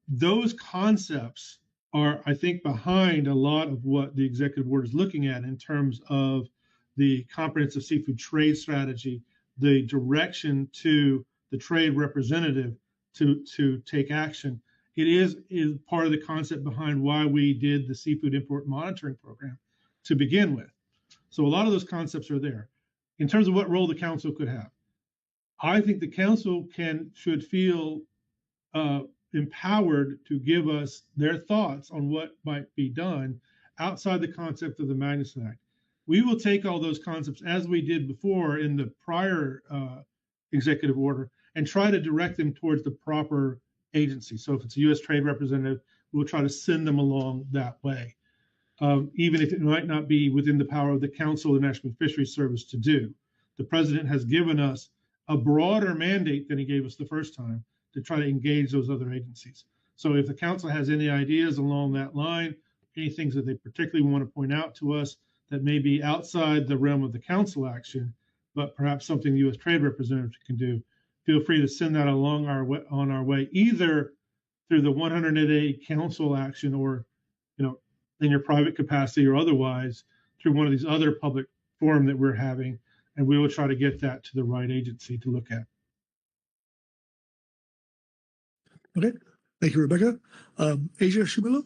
Speaker 7: those concepts are, I think, behind a lot of what the executive order is looking at in terms of the comprehensive seafood trade strategy, the direction to the trade representative to take action. It is part of the concept behind why we did the seafood import monitoring program to begin with. So a lot of those concepts are there. In terms of what role the council could have, I think the council should feel empowered to give us their thoughts on what might be done outside the concept of the Magnuson Act. We will take all those concepts as we did before in the prior executive order and try to direct them towards the proper agency. So if it's a U.S. trade representative, we'll try to send them along that way, even if it might not be within the power of the Council of the National Fisheries Service to do. The president has given us a broader mandate than he gave us the first time to try to engage those other agencies. So if the council has any ideas along that line, any things that they particularly want to point out to us that may be outside the realm of the council action, but perhaps something the U.S. Trade Representative can do, feel free to send that along on our way, either through the 108 council action or, in your private capacity or otherwise through one of these other public forum that we're having, and we will try to get that to the right agency to look at.
Speaker 1: Okay, thank you, Rebecca. Asia Shumilo.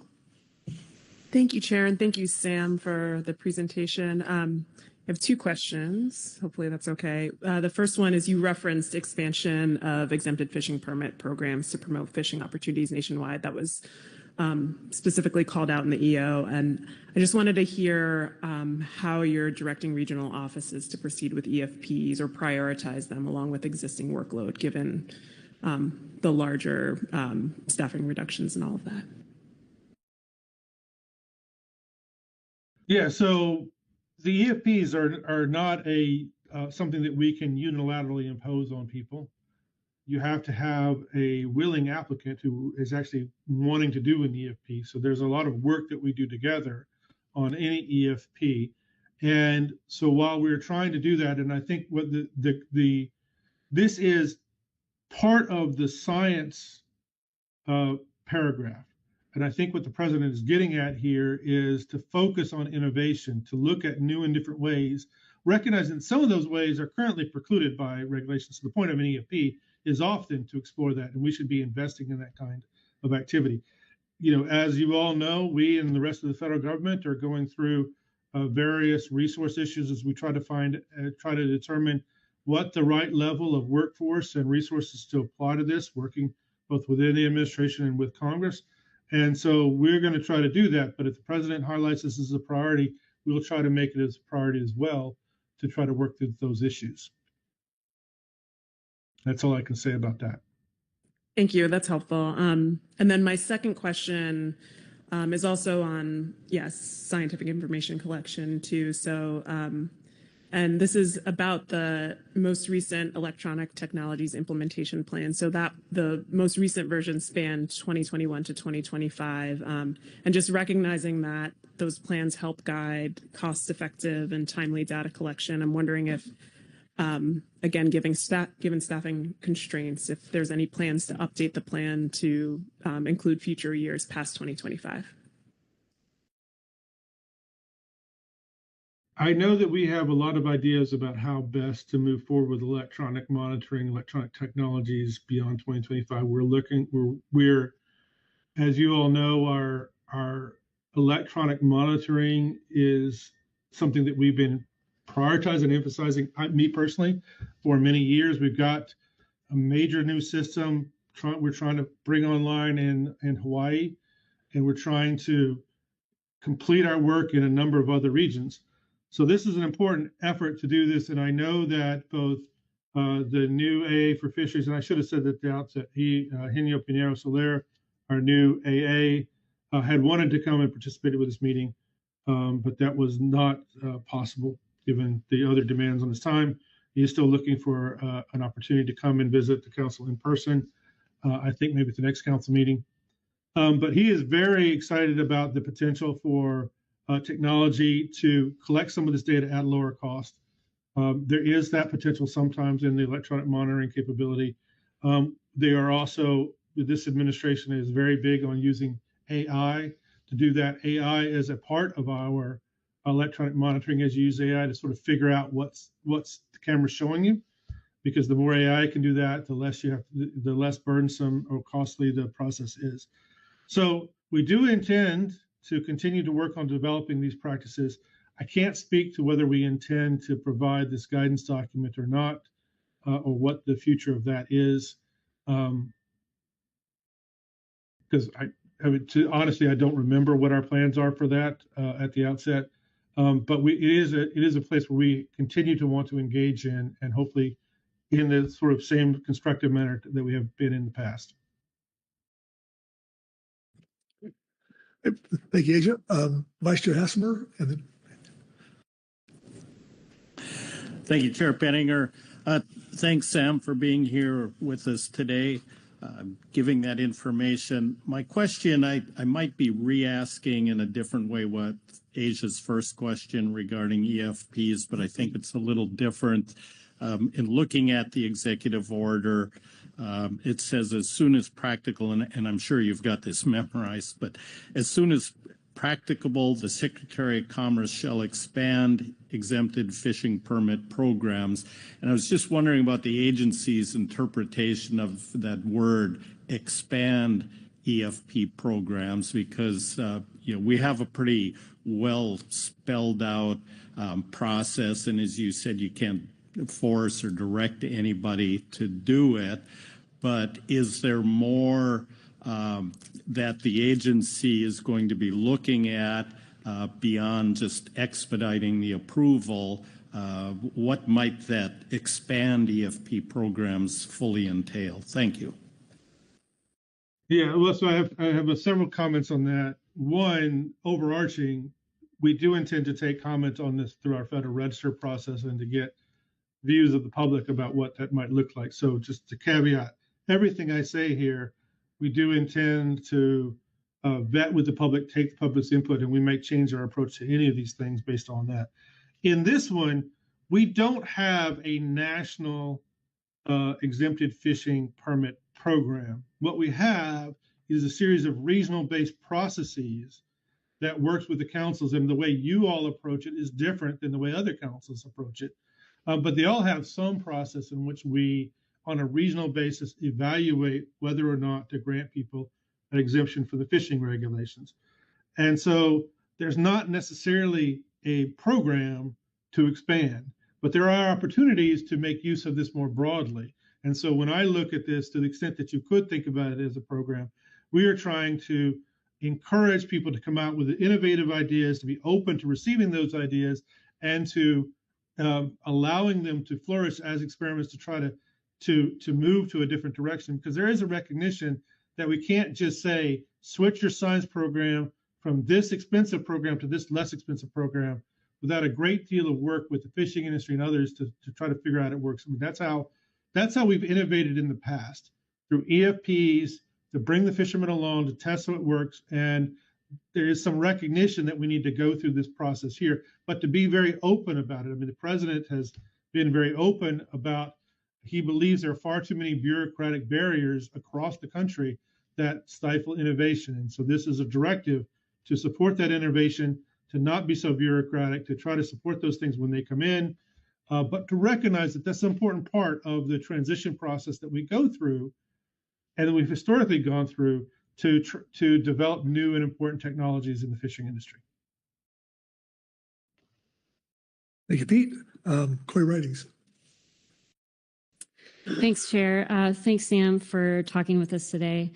Speaker 14: Thank you, Chair, and thank you, Sam, for the presentation. I have two questions. Hopefully that's okay. The first one is you referenced expansion of exempted fishing permit programs to promote fishing opportunities nationwide. That was specifically called out in the EO. And I just wanted to hear how you're directing regional offices to proceed with EFPs or prioritize them along with existing workload, given the larger staffing reductions and all of that.
Speaker 7: Yeah, so the EFPs are not something that we can unilaterally impose on people. You have to have a willing applicant who is actually wanting to do an EFP. So there's a lot of work that we do together on any EFP. And so while we're trying to do that, and I think what this is part of the science paragraph. And I think what the president is getting at here is to focus on innovation, to look at new and different ways, recognizing some of those ways are currently precluded by regulations. So the point of an EFP is often to explore that, and we should be investing in that kind of activity. As you all know, we and the rest of the federal government are going through various resource issues as we try to determine what the right level of workforce and resources to apply to this, working both within the administration and with Congress. And so we're going to try to do that. But if the president highlights this as a priority, we'll try to make it as a priority as well to try to work through those issues. That's all I can say about that.
Speaker 14: Thank you. That's helpful. And then my second question is also on, scientific information collection too. So, and this is about the most recent electronic technologies implementation plan. So that the most recent version spanned 2021 to 2025. And just recognizing that those plans help guide cost-effective and timely data collection. I'm wondering if, again, given staffing constraints, if there's any plans to update the plan to include future years past 2025.
Speaker 7: I know that we have a lot of ideas about how best to move forward with electronic monitoring, electronic technologies beyond 2025. We're, as you all know, our electronic monitoring is something that we've been prioritizing and emphasizing, me personally, for many years. We've got a major new system we're trying to bring online in Hawaii, and we're trying to complete our work in a number of other regions. So this is an important effort to do this, and I know that both the new AA for Fisheries, and I should have said that at the outset, Henio Pinheiro Soler, our new AA, had wanted to come and participate with this meeting, but that was not possible given the other demands on his time. He is still looking for an opportunity to come and visit the council in person, I think maybe at the next council meeting. But he is very excited about the potential for technology to collect some of this data at lower cost. There is that potential sometimes in the electronic monitoring capability. They are also, this administration is very big on using AI to do that. AI is a part of our electronic monitoring as you use AI to sort of figure out what's the camera showing you, because the more AI can do that, the less burdensome or costly the process is. So we do intend to continue to work on developing these practices. I can't speak to whether we intend to provide this guidance document or not, or what the future of that is, because honestly, I don't remember what our plans are for that at the outset. But it is a place where we continue to want to engage in, and hopefully in the sort of same constructive manner that we have been in the past.
Speaker 1: Thank you, Asia. Vice Chair Hassemer, and then.
Speaker 13: Thank you, Chair Pettinger. Thanks, Sam, for being here with us today, giving that information. My question, I might be re-asking in a different way what Asia's first question regarding EFPs, but I think it's a little different. In looking at the executive order, it says as soon as practical, and I'm sure you've got this memorized, but as soon as practicable, the Secretary of Commerce shall expand exempted fishing permit programs. And I was just wondering about the agency's interpretation of that word, expand EFP programs, because we have a pretty well spelled out process, and as you said, you can't force or direct anybody to do it. But is there more that the agency is going to be looking at beyond just expediting the approval? What might that expand EFP programs fully entail? Thank you.
Speaker 7: Yeah, well, so I have several comments on that. One, overarching, we do intend to take comment on this through our Federal Register process and to get views of the public about what that might look like. So just to caveat everything I say here, we do intend to vet with the public, take the public's input, and we may change our approach to any of these things based on that. In this one, we don't have a national exempted fishing permit program. What we have is a series of regional-based processes that works with the councils, and the way you all approach it is different than the way other councils approach it. But they all have some process in which we, on a regional basis, evaluate whether or not to grant people an exemption for the fishing regulations. And so there's not necessarily a program to expand, but there are opportunities to make use of this more broadly. And so when I look at this, to the extent that you could think about it as a program, we are trying to encourage people to come out with innovative ideas, to be open to receiving those ideas, and to allowing them to flourish as experiments to try to move to a different direction. Because there is a recognition that we can't just say, switch your science program from this expensive program to this less expensive program without a great deal of work with the fishing industry and others to try to figure out it works. I mean, that's how we've innovated in the past, through EFPs, to bring the fishermen along, to test how it works. And there is some recognition that we need to go through this process here, but to be very open about it. I mean, the president has been very open about, he believes there are far too many bureaucratic barriers across the country that stifle innovation. And so this is a directive to support that innovation, to not be so bureaucratic, to try to support those things when they come in, but to recognize that that's an important part of the transition process that we go through and that we've historically gone through to develop new and important technologies in the fishing industry.
Speaker 1: Thank you, Pete. Corey Ridings.
Speaker 9: Thanks, Chair. Thanks, Sam, for talking with us today.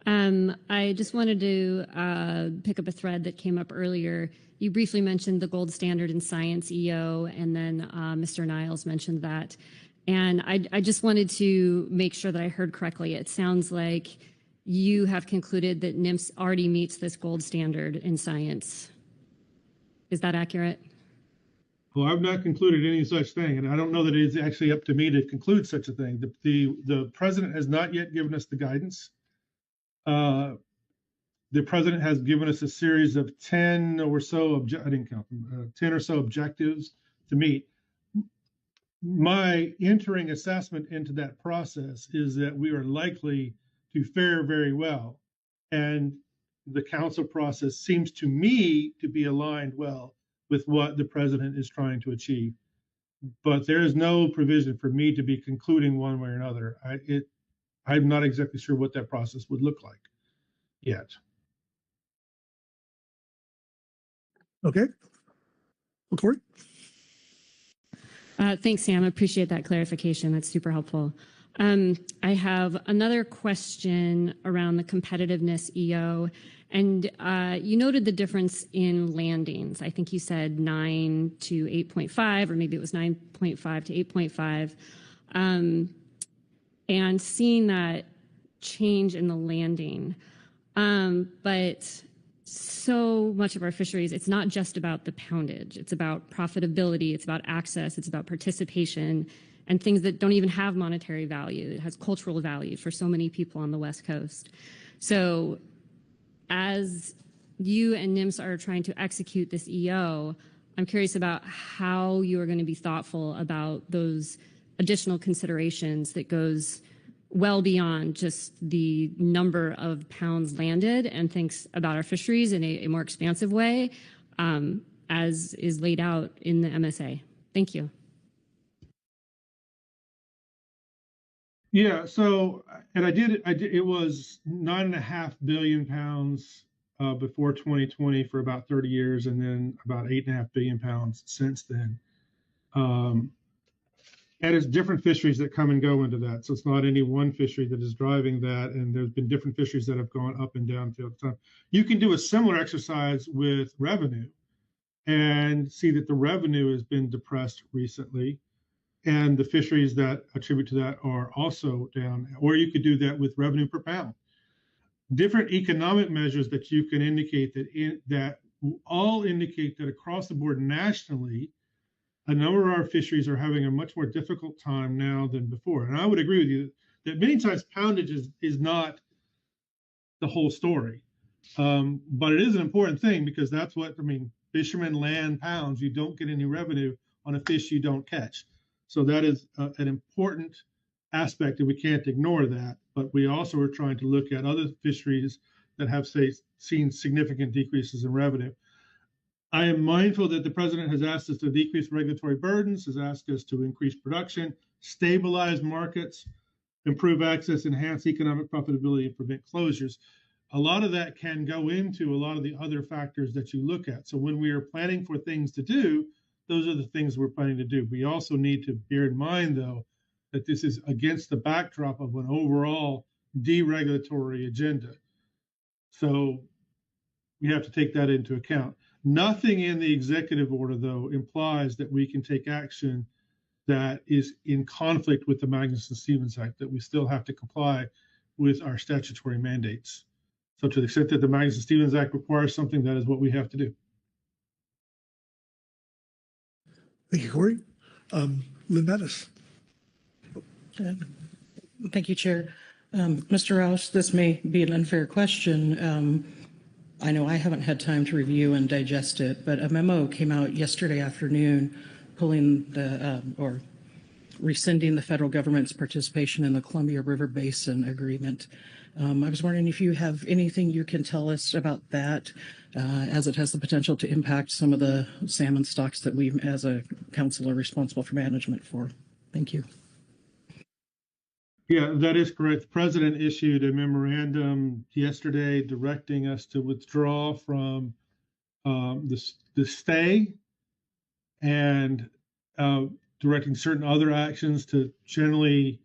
Speaker 9: I just wanted to pick up a thread that came up earlier. You briefly mentioned the gold standard in science, EO, and then Mr. Niles mentioned that. And I just wanted to make sure that I heard correctly. It sounds like you have concluded that NIMS already meets this gold standard in science. Is that accurate?
Speaker 7: Well, I've not concluded any such thing, and I don't know that it is actually up to me to conclude such a thing. The president has not yet given us the guidance. The president has given us a series of 10 or so, I didn't count them, 10 or so objectives to meet. My entering assessment into that process is that we are likely to fare very well. And the council process seems to me to be aligned well with what the president is trying to achieve. But there is no provision for me to be concluding one way or another. I'm not exactly sure what that process would look like yet.
Speaker 1: Okay. Well, Corey?
Speaker 9: Thanks, Sam. I appreciate that clarification. That's super helpful. I have another question around the competitiveness EO. And you noted the difference in landings. I think you said 9 to 8.5, or maybe it was 9.5 to 8.5. And seeing that change in the landing. But so much of our fisheries, it's not just about the poundage. It's about profitability. It's about access. It's about participation and things that don't even have monetary value. It has cultural value for so many people on the West Coast. So as you and NIMS are trying to execute this EO, I'm curious about how you are going to be thoughtful about those additional considerations that goes well beyond just the number of pounds landed, and thinks about our fisheries in a more expansive way, as is laid out in the MSA. Thank you.
Speaker 7: Yeah, so, and I did, it was 9.5 billion pounds before 2020 for about 30 years, and then about 8.5 billion pounds since then. And it's different fisheries that come and go into that. So it's not any one fishery that is driving that. And there's been different fisheries that have gone up and down throughout the time. You can do a similar exercise with revenue and see that the revenue has been depressed recently. And the fisheries that attribute to that are also down. Or you could do that with revenue per pound. Different economic measures that you can indicate that all indicate that across the board nationally, a number of our fisheries are having a much more difficult time now than before. And I would agree with you that many times poundage is not the whole story. But it is an important thing, because that's what, I mean, fishermen land pounds. You don't get any revenue on a fish you don't catch. So that is an important aspect, and we can't ignore that. But we also are trying to look at other fisheries that have, say, seen significant decreases in revenue. I am mindful that the president has asked us to decrease regulatory burdens, has asked us to increase production, stabilize markets, improve access, enhance economic profitability, and prevent closures. A lot of that can go into a lot of the other factors that you look at. So when we are planning for things to do, those are the things we're planning to do. We also need to bear in mind, though, that this is against the backdrop of an overall deregulatory agenda. So we have to take that into account. Nothing in the executive order, though, implies that we can take action that is in conflict with the Magnuson-Stevens Act, that we still have to comply with our statutory mandates. So to the extent that the Magnuson-Stevens Act requires something, that is what we have to do.
Speaker 1: Thank you, Corey. Lynn Mattis.
Speaker 11: Thank you, Chair. Mr. Rouse, this may be an unfair question. I know I haven't had time to review and digest it, but a memo came out yesterday afternoon pulling or rescinding the federal government's participation in the Columbia River Basin Agreement. I was wondering if you have anything you can tell us about that, as it has the potential to impact some of the salmon stocks that we, as a council, are responsible for management for. Thank you.
Speaker 7: Yeah, that is correct. The president issued a memorandum yesterday directing us to withdraw from the stay, and directing certain other actions to generally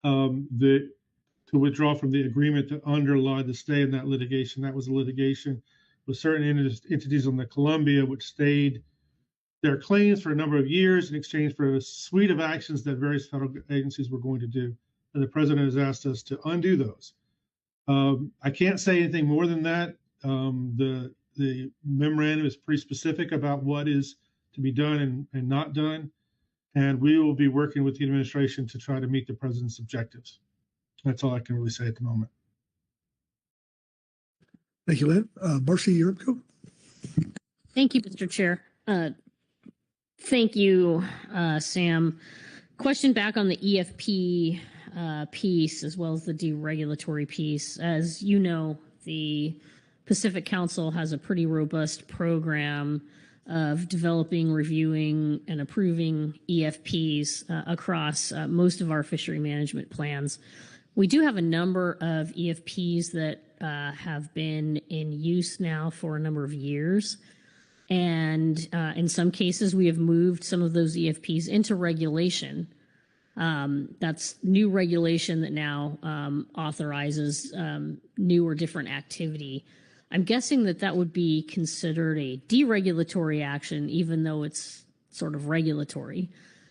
Speaker 7: to withdraw from the agreement that underlied the stay in that litigation. That was a litigation with certain entities on the Columbia, which stayed their claims for a number of years in exchange for a suite of actions that various federal agencies were going to do. And the president has asked us to undo those. I can't say anything more than that. The memorandum is pretty specific about what is to be done and not done. And we will be working with the administration to try to meet the president's objectives. That's all I can really say at the moment.
Speaker 1: Thank you, Lynn. Marcy Yermko.
Speaker 12: Thank you, Mr. Chair. Thank you, Sam. Question back on the EFP piece, as well as the deregulatory piece. As you know, the Pacific Council has a pretty robust program of developing, reviewing, and approving EFPs across most of our fishery management plans. We do have a number of EFPs that have been in use now for a number of years. And in some cases, we have moved some of those EFPs into regulation. That's new regulation that now authorizes new or different activity. I'm guessing that that would be considered a deregulatory action, even though it's sort of regulatory.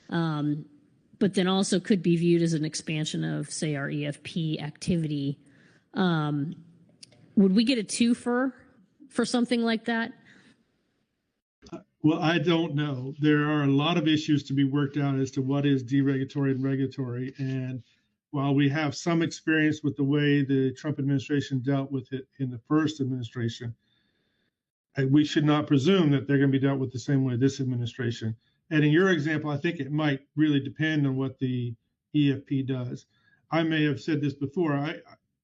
Speaker 12: But then also could be viewed as an expansion of, say, our EFP activity. Would we get a twofer for something like that?
Speaker 7: Well, I don't know. There are a lot of issues to be worked out as to what is deregulatory and regulatory. And while we have some experience with the way the Trump administration dealt with it in the first administration, we should not presume that they're going to be dealt with the same way this administration. And in your example, I think it might really depend on what the EFP does. I may have said this before.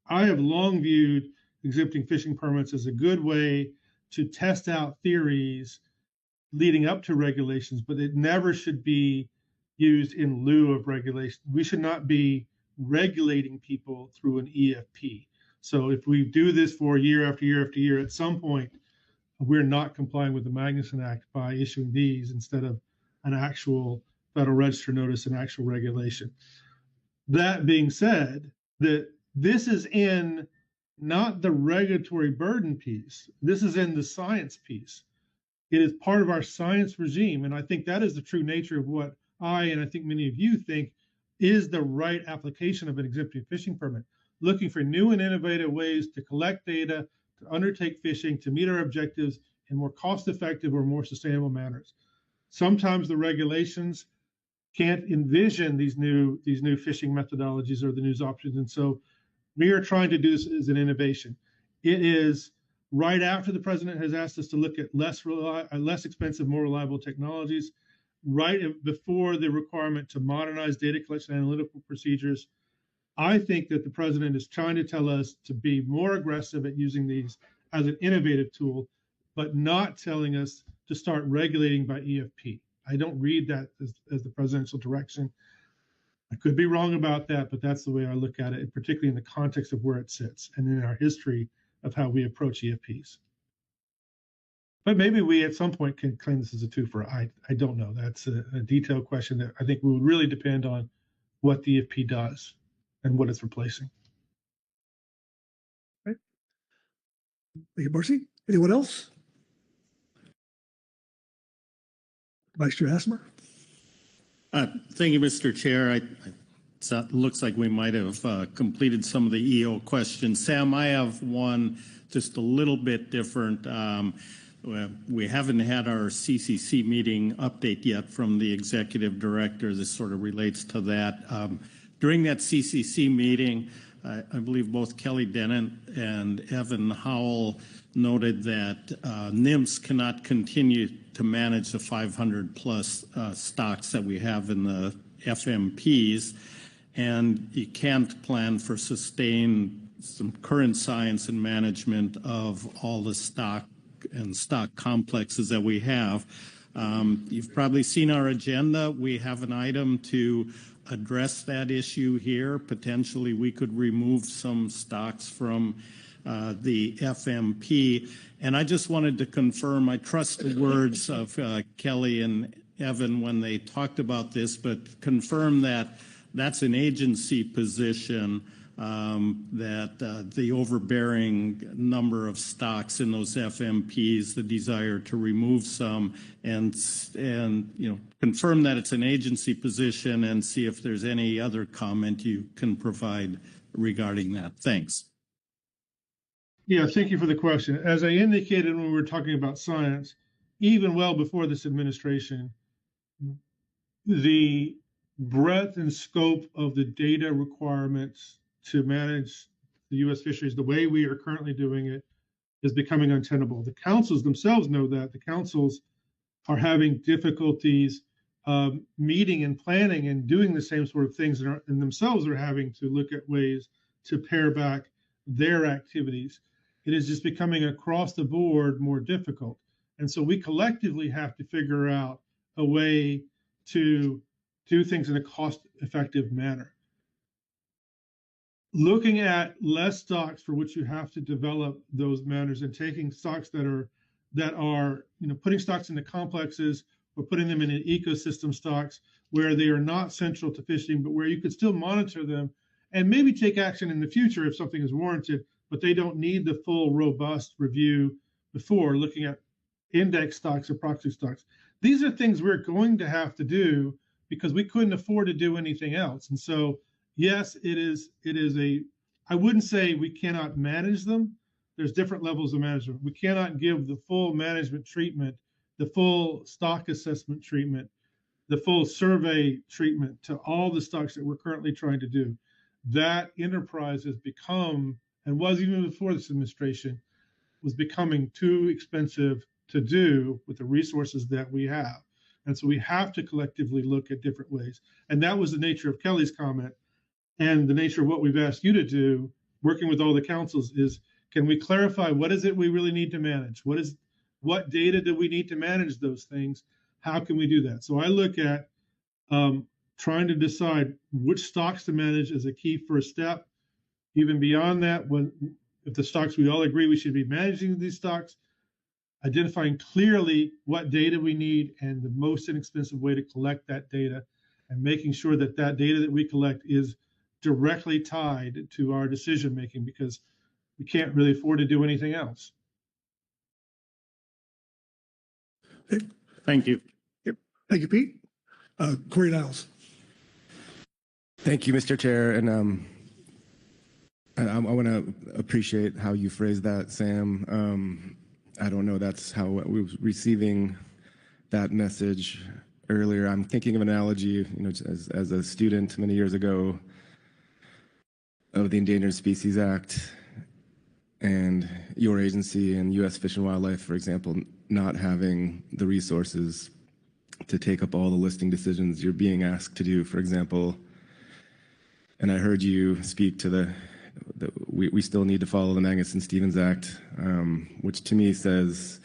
Speaker 7: I have long viewed exempting fishing permits as a good way to test out theories leading up to regulations, but it never should be used in lieu of regulation. We should not be regulating people through an EFP. So if we do this for year after year after year, at some point, we're not complying with the Magnuson Act by issuing these instead of an actual Federal Register notice and actual regulation. That being said, that this is in not the regulatory burden piece, this is in the science piece. It is part of our science regime. And I think that is the true nature of what and I think many of you think is the right application of an exempting fishing permit. Looking for new and innovative ways to collect data, to undertake fishing, to meet our objectives in more cost-effective or more sustainable manners. Sometimes the regulations can't envision these new fishing methodologies or the new options. And so we are trying to do this as an innovation. It is right after the president has asked us to look at less expensive, more reliable technologies, right before the requirement to modernize data collection analytical procedures. I think that the president is trying to tell us to be more aggressive at using these as an innovative tool, but not telling us to start regulating by EFP. I don't read that as the presidential direction. I could be wrong about that, but that's the way I look at it, particularly in the context of where it sits and in our history of how we approach EFPs. But maybe we at some point can claim this as a twofer. I don't know. That's a detailed question that I think will really depend on what the EFP does and what it's replacing.
Speaker 1: Right. Thank you, Marcy. Anyone else? Vice Chair Hassemer.
Speaker 13: Thank you, Mr. Chair. It looks like we might have completed some of the EO questions. Sam, I have one just a little bit different. We haven't had our CCC meeting update yet from the executive director. This sort of relates to that. During that CCC meeting, I believe both Kelly Dennett and Evan Howell noted that NIMS cannot continue to manage the 500 plus stocks that we have in the FMPs, and you can't plan for some current science and management of all the stock and stock complexes that we have. You've probably seen our agenda. We have an item to address that issue here. Potentially, we could remove some stocks from the FMP. And I just wanted to confirm, I trust the words of Kelly and Evan when they talked about this, but confirm that that's an agency position, that the overbearing number of stocks in those FMPs, the desire to remove some, and confirm that it's an agency position, and see if there's any other comment you can provide regarding that. Thanks.
Speaker 7: Yeah, thank you for the question. As I indicated when we were talking about science, even well before this administration, the breadth and scope of the data requirements to manage the U.S. fisheries the way we are currently doing it is becoming untenable. The councils themselves know that. The councils are having difficulties meeting and planning and doing the same sort of things, and themselves are having to look at ways to pare back their activities. It is just becoming across the board more difficult. And so we collectively have to figure out a way to do things in a cost-effective manner. Looking at less stocks for which you have to develop those manners, and taking stocks that are putting stocks into complexes or putting them in an ecosystem stocks where they are not central to fishing, but where you could still monitor them and maybe take action in the future if something is warranted, but they don't need the full robust review before looking at index stocks or proxy stocks. These are things we're going to have to do because we couldn't afford to do anything else. And so, yes, it is I wouldn't say we cannot manage them. There's different levels of management. We cannot give the full management treatment, the full stock assessment treatment, the full survey treatment to all the stocks that we're currently trying to do. That enterprise has become, and was even before this administration, was becoming too expensive to do with the resources that we have. And so we have to collectively look at different ways. And that was the nature of Kelly's comment. And the nature of what we've asked you to do, working with all the councils, is can we clarify what is it we really need to manage? What data do we need to manage those things? How can we do that? So I look at trying to decide which stocks to manage as a key first step. Even beyond that, if the stocks we all agree we should be managing these stocks, identifying clearly what data we need and the most inexpensive way to collect that data, and making sure that that data that we collect is directly tied to our decision making, because we can't really afford to do anything else.
Speaker 13: Thank you.
Speaker 1: Yep. Thank you, Pete. Corey Niles.
Speaker 18: Thank you, Mr. Chair. And I want to appreciate how you phrased that, Sam. I don't know that's how we were receiving that message earlier. I'm thinking of an analogy, as a student many years ago of the Endangered Species Act, and your agency and U.S. Fish and Wildlife, for example, not having the resources to take up all the listing decisions you're being asked to do, for example. And I heard you speak to we still need to follow the Magnuson-Stevens Act, which to me says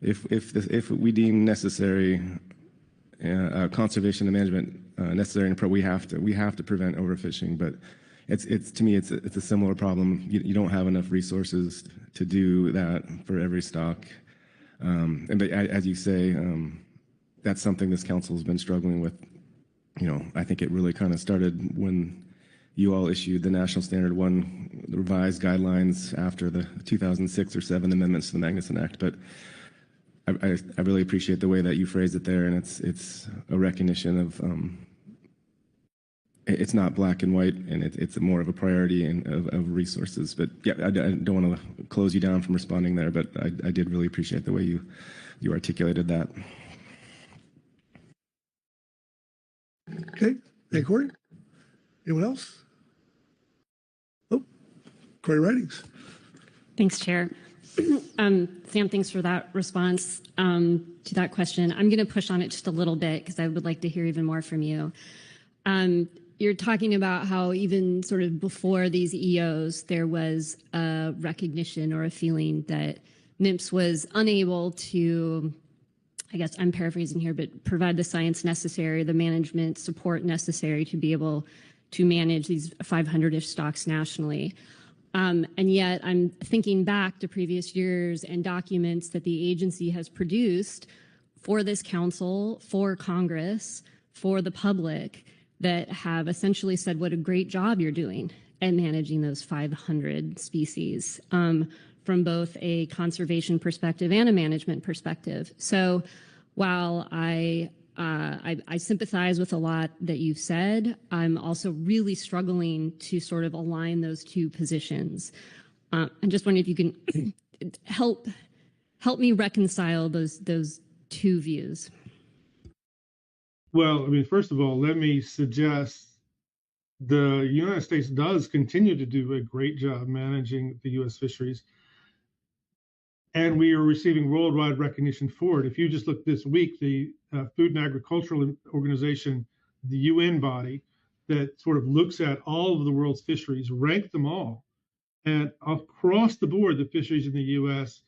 Speaker 18: if we deem necessary conservation and management necessary, and we have to prevent overfishing. But it's to me it's a similar problem. You don't have enough resources to do that for every stock, but as you say, that's something this council has been struggling with. I think it really kind of started when you all issued the National Standard 1 revised guidelines after the 2006 or 7 amendments to the Magnuson Act. But I really appreciate the way that you phrased it there, and it's a recognition of it's not black and white, and it's more of a priority of resources. But yeah, I don't want to close you down from responding there, but I did really appreciate the way you articulated that.
Speaker 1: Okay, thank you, Corey. Anyone else? Oh, Corey Ridings.
Speaker 9: Thanks, Chair. Sam, thanks for that response to that question. I'm going to push on it just a little bit because I would like to hear even more from you. You're talking about how even sort of before these EOs, there was a recognition or a feeling that NMFS was unable to, I guess I'm paraphrasing here, but provide the science necessary, the management support necessary to be able to manage these 500-ish stocks nationally. And yet I'm thinking back to previous years and documents that the agency has produced for this council, for Congress, for the public, that have essentially said what a great job you're doing at managing those 500 species from both a conservation perspective and a management perspective. So while I sympathize with a lot that you've said, I'm also really struggling to sort of align those two positions. I'm just wondering if you can help me reconcile those two views.
Speaker 7: Well, I mean, first of all, let me suggest the United States does continue to do a great job managing the U.S. fisheries, and we are receiving worldwide recognition for it. If you just look this week, the Food and Agricultural Organization, the UN body that sort of looks at all of the world's fisheries, ranked them all. And across the board, the fisheries in the U.S.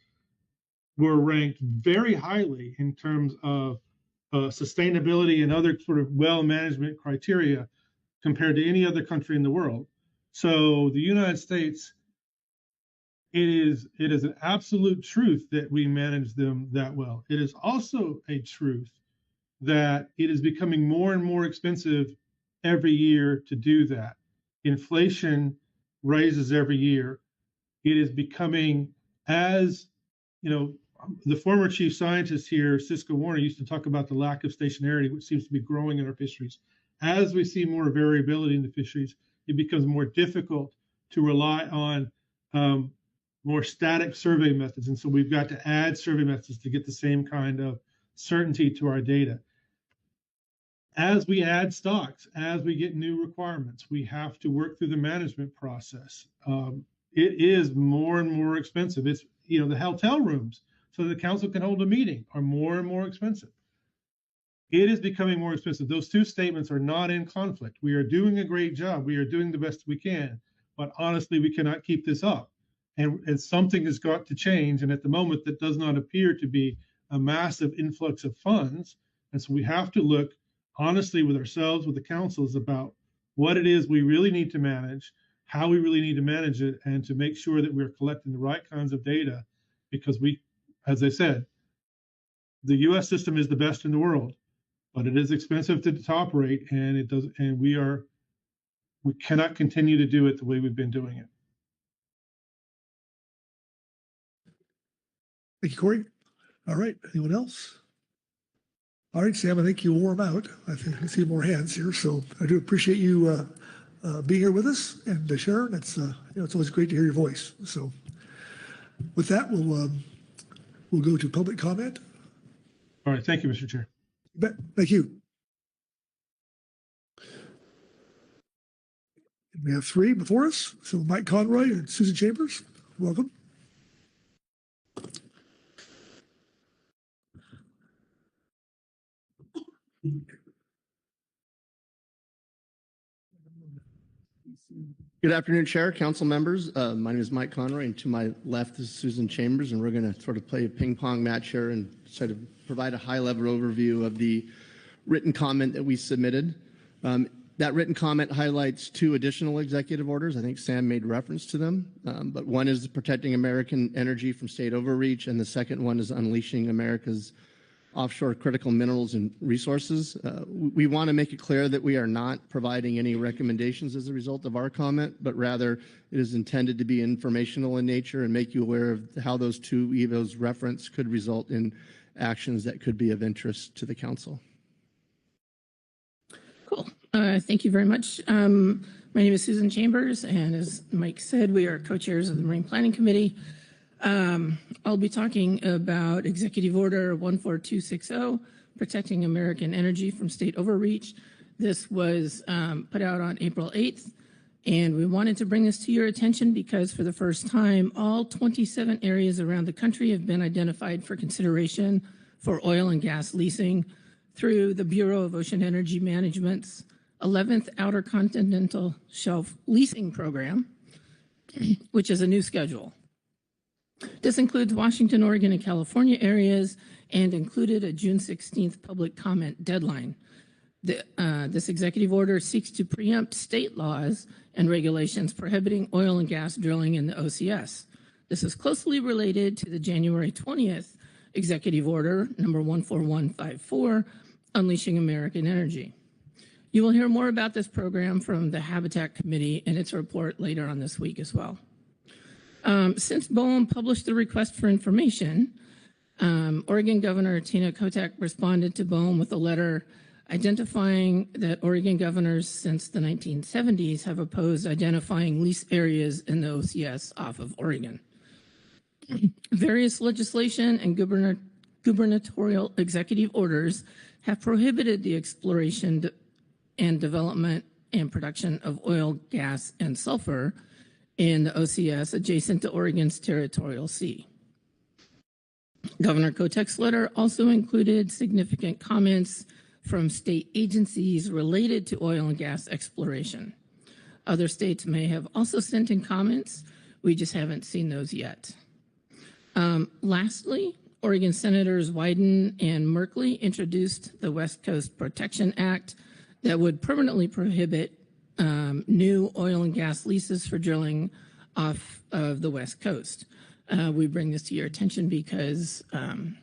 Speaker 7: were ranked very highly in terms of sustainability and other sort of well management criteria compared to any other country in the world. So the United States, it is an absolute truth that we manage them that well. It is also a truth that it is becoming more and more expensive every year to do that. Inflation raises every year. It is becoming, as you know, the former chief scientist here, Cisco Warner, used to talk about the lack of stationarity, which seems to be growing in our fisheries. As we see more variability in the fisheries, it becomes more difficult to rely on more static survey methods. And so we've got to add survey methods to get the same kind of certainty to our data. As we add stocks, as we get new requirements, we have to work through the management process. It is more and more expensive. It's, you know, the hotel rooms so the council can hold a meeting are more and more expensive. It is becoming more expensive. Those two statements are not in conflict. We are doing a great job. We are doing the best we can, but honestly, we cannot keep this up. And something has got to change. And at the moment, that does not appear to be a massive influx of funds. And so we have to look honestly with ourselves, with the councils, about what it is we really need to manage, how we really need to manage it, and to make sure that we're collecting the right kinds of data, because we, as I said, the U.S. system is the best in the world, but it is expensive to operate, and it does, and we cannot continue to do it the way we've been doing it.
Speaker 1: Thank you, Corey. All right, anyone else? All right, Sam, I think you wore them out. I think I can see more hands here, so I do appreciate you being here with us. And Sharon, it's it's always great to hear your voice. So with that, we'll go to public comment.
Speaker 7: All right, thank you, Mr. Chair.
Speaker 1: Thank you. We have three before us. So Mike Conroy and Susan Chambers, welcome.
Speaker 16: Good afternoon, Chair, Council members. My name is Mike Conroy, and to my left is Susan Chambers, and we're going to sort of play a ping-pong match here and sort of provide a high-level overview of the written comment that we submitted. That written comment highlights two additional executive orders. I think Sam made reference to them, but one is protecting American energy from state overreach, and the second one is unleashing America's offshore critical minerals and resources. We want to make it clear that we are not providing any recommendations as a result of our comment, but rather it is intended to be informational in nature and make you aware of how those two EVOs reference could result in actions that could be of interest to the council.
Speaker 8: Cool. Thank you very much. My name is Susan Chambers, and as Mike said, we are co-chairs of the Marine Planning Committee. I'll be talking about Executive Order 14260, Protecting American Energy from State Overreach. This was put out on April 8th, and we wanted to bring this to your attention because for the first time, all 27 areas around the country have been identified for consideration for oil and gas leasing through the Bureau of Ocean Energy Management's 11th Outer Continental Shelf Leasing Program, which is a new schedule. This includes Washington, Oregon, and California areas, and included a June 16th public comment deadline. This executive order seeks to preempt state laws and regulations prohibiting oil and gas drilling in the OCS. This is closely related to the January 20th executive order, number 14154, Unleashing American Energy. You will hear more about this program from the Habitat Committee in its report later on this week as well. Since BOEM published the request for information, Oregon Governor Tina Kotek responded to BOEM with a letter identifying that Oregon governors since the 1970s have opposed identifying lease areas in the OCS off of Oregon. Various legislation and gubernatorial executive orders have prohibited the exploration and development and production of oil, gas, and sulfur in the OCS adjacent to Oregon's territorial sea. Governor Kotek's letter also included significant comments from state agencies related to oil and gas exploration. Other states may have also sent in comments. We just haven't seen those yet. Lastly,
Speaker 17: Oregon Senators Wyden and Merkley introduced the West Coast Protection Act that would permanently prohibit new oil and gas leases for drilling off of the West Coast. We bring this to your attention because, some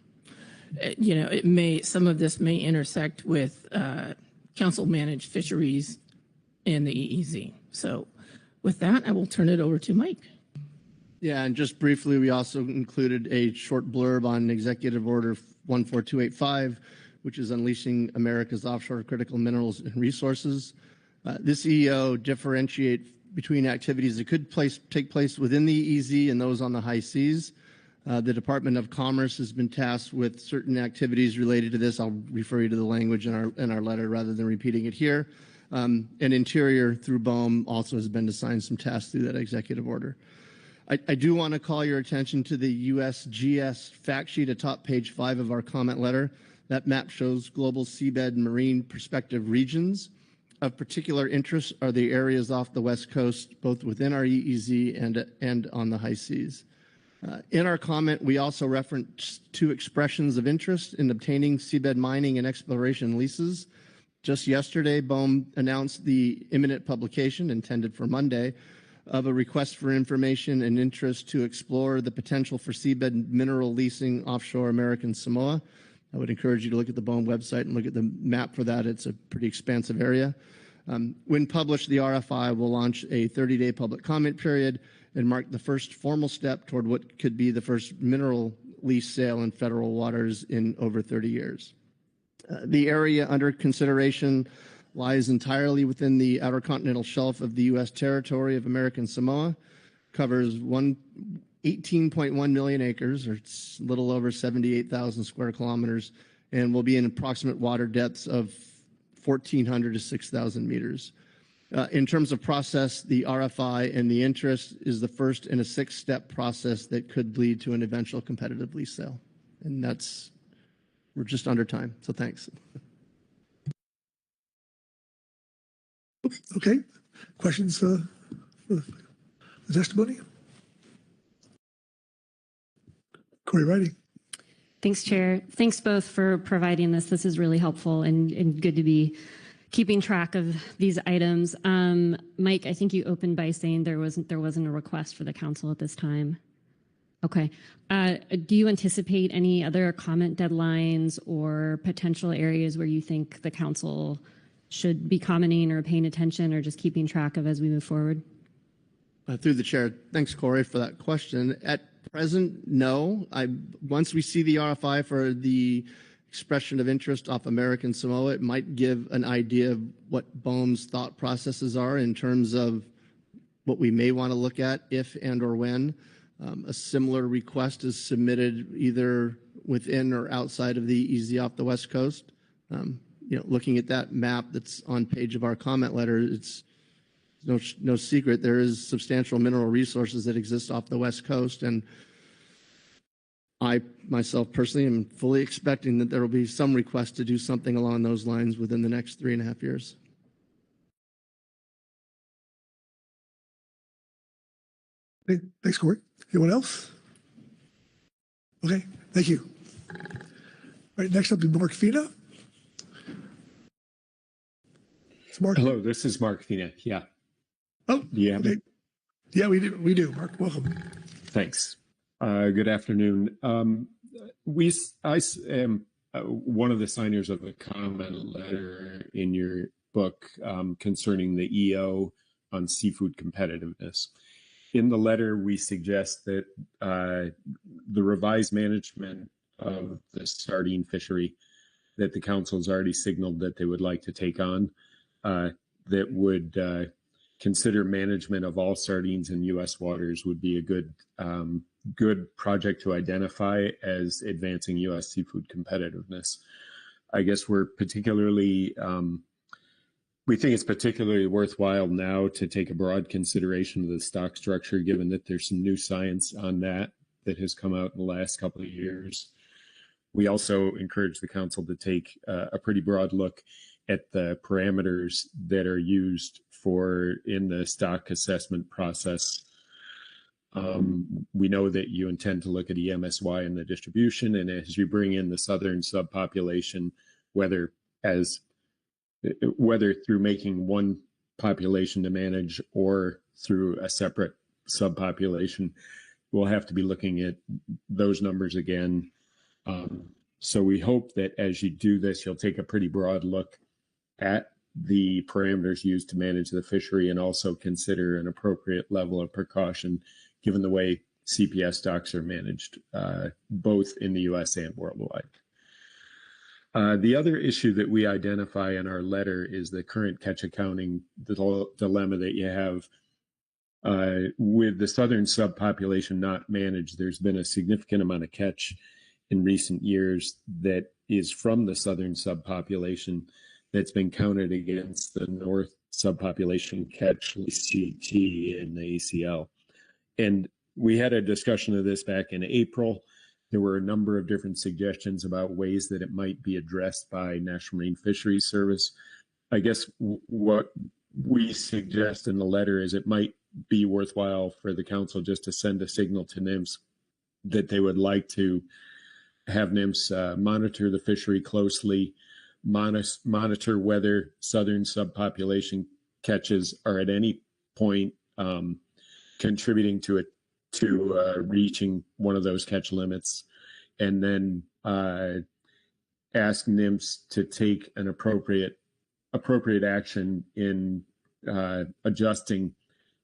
Speaker 17: of this may intersect with council-managed fisheries and the EEZ. So with that, I will turn it over to Mike.
Speaker 16: Yeah, and just briefly, we also included a short blurb on Executive Order 14285, which is unleashing America's offshore critical minerals and resources. This EO differentiates between activities that could take place within the EEZ and those on the high seas. The Department of Commerce has been tasked with certain activities related to this. I'll refer you to the language in our letter rather than repeating it here. And Interior through BOEM also has been assigned some tasks through that executive order. I do want to call your attention to the USGS fact sheet atop page 5 of our comment letter. That map shows global seabed marine prospective regions. Of particular interest are the areas off the West Coast, both within our EEZ and on the high seas. In our comment, we also referenced 2 expressions of interest in obtaining seabed mining and exploration leases. Just yesterday, BOEM announced the imminent publication, intended for Monday, of a request for information and interest to explore the potential for seabed mineral leasing offshore American Samoa. I would encourage you to look at the BOEM website and look at the map for that. It's a pretty expansive area. When published, the RFI will launch a 30-day public comment period and mark the first formal step toward what could be the first mineral lease sale in federal waters in over 30 years. The area under consideration lies entirely within the outer continental shelf of the U.S. territory of American Samoa, covers 18.1 million acres, or it's a little over 78,000 square kilometers, and will be in approximate water depths of 1,400 to 6,000 meters. In terms of process, the RFI and the interest is the first in a 6-step process that could lead to an eventual competitive lease sale. And we're just under time, so thanks.
Speaker 1: Okay, questions for the testimony? Corey Riding.
Speaker 9: Thanks, Chair. Thanks both for providing this. This is really helpful and good to be keeping track of these items. Mike, I think you opened by saying there wasn't a request for the council at this time. Okay. Do you anticipate any other comment deadlines or potential areas where you think the council should be commenting or paying attention or just keeping track of as we move forward?
Speaker 16: Through the chair, thanks, Corey, for that question. At present, no. Once we see the RFI for the expression of interest off American Samoa, it might give an idea of what BOEM's thought processes are in terms of what we may want to look at if and or when a similar request is submitted either within or outside of the EEZ off the West Coast. Looking at that map that's on page of our comment letter, it's no secret there is substantial mineral resources that exist off the West Coast, and I myself personally am fully expecting that there will be some request to do something along those lines within the next 3.5 years.
Speaker 1: Okay, thanks, Corey. Anyone else? Okay, thank you. All right, next up is Mark Fina.
Speaker 22: Hello, this is Mark Fina. Yeah.
Speaker 1: Oh,
Speaker 22: do you have
Speaker 1: okay. Yeah, we do. Mark, welcome.
Speaker 22: Thanks. Good afternoon. I am one of the signers of a comment letter in your book concerning the EO on seafood competitiveness. In the letter, we suggest that the revised management of the sardine fishery that the council has already signaled that they would like to take on, that would consider management of all sardines in U.S. waters would be a good project to identify as advancing U.S. seafood competitiveness. I guess we're particularly, we think it's particularly worthwhile now to take a broad consideration of the stock structure, given that there's some new science on that has come out in the last couple of years. We also encourage the council to take a pretty broad look at the parameters that are used in the stock assessment process We know that you intend to look at EMSY and the distribution, and as you bring in the southern subpopulation, whether through making one population to manage or through a separate subpopulation, we'll have to be looking at those numbers again. So we hope that as you do this, you'll take a pretty broad look at the parameters used to manage the fishery and also consider an appropriate level of precaution given the way CPS stocks are managed, both in the US and worldwide. The other issue that we identify in our letter is the current catch accounting dilemma that you have. With the southern subpopulation not managed, there's been a significant amount of catch in recent years that is from the southern subpopulation that's been counted against the north subpopulation catch, CT and the ACL. And we had a discussion of this back in April. There were a number of different suggestions about ways that it might be addressed by National Marine Fisheries Service. I guess what we suggest in the letter is it might be worthwhile for the council just to send a signal to NIMS that they would like to have NIMS monitor the fishery closely, monitor whether southern subpopulation catches are at any point contributing to reaching one of those catch limits, and then ask NIMS to take an appropriate action in adjusting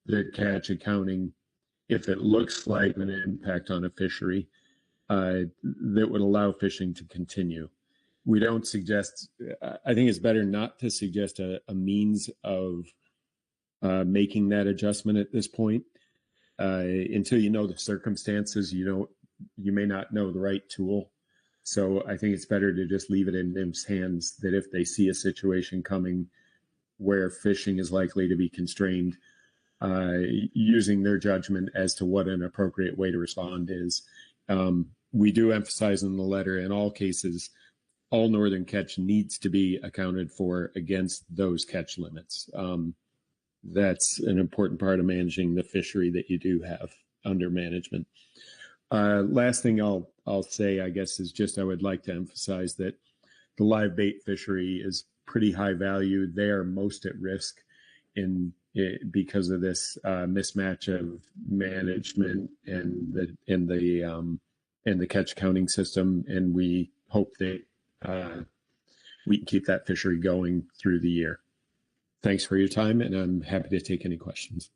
Speaker 22: the catch accounting if it looks like an impact on a fishery that would allow fishing to continue. We don't suggest, I think it's better not to suggest a means of making that adjustment at this point. Until you know the circumstances, you may not know the right tool. So I think it's better to just leave it in NIMS' hands that if they see a situation coming where fishing is likely to be constrained, using their judgment as to what an appropriate way to respond is. We do emphasize in the letter, in all cases, all northern catch needs to be accounted for against those catch limits. That's an important part of managing the fishery that you do have under management. Last thing I'll say, I guess, is just I would like to emphasize that the live bait fishery is pretty high value. They are most at risk because of this mismatch of management and the catch counting system, and we hope that we can keep that fishery going through the year. Thanks for your time, and I'm happy to take any questions.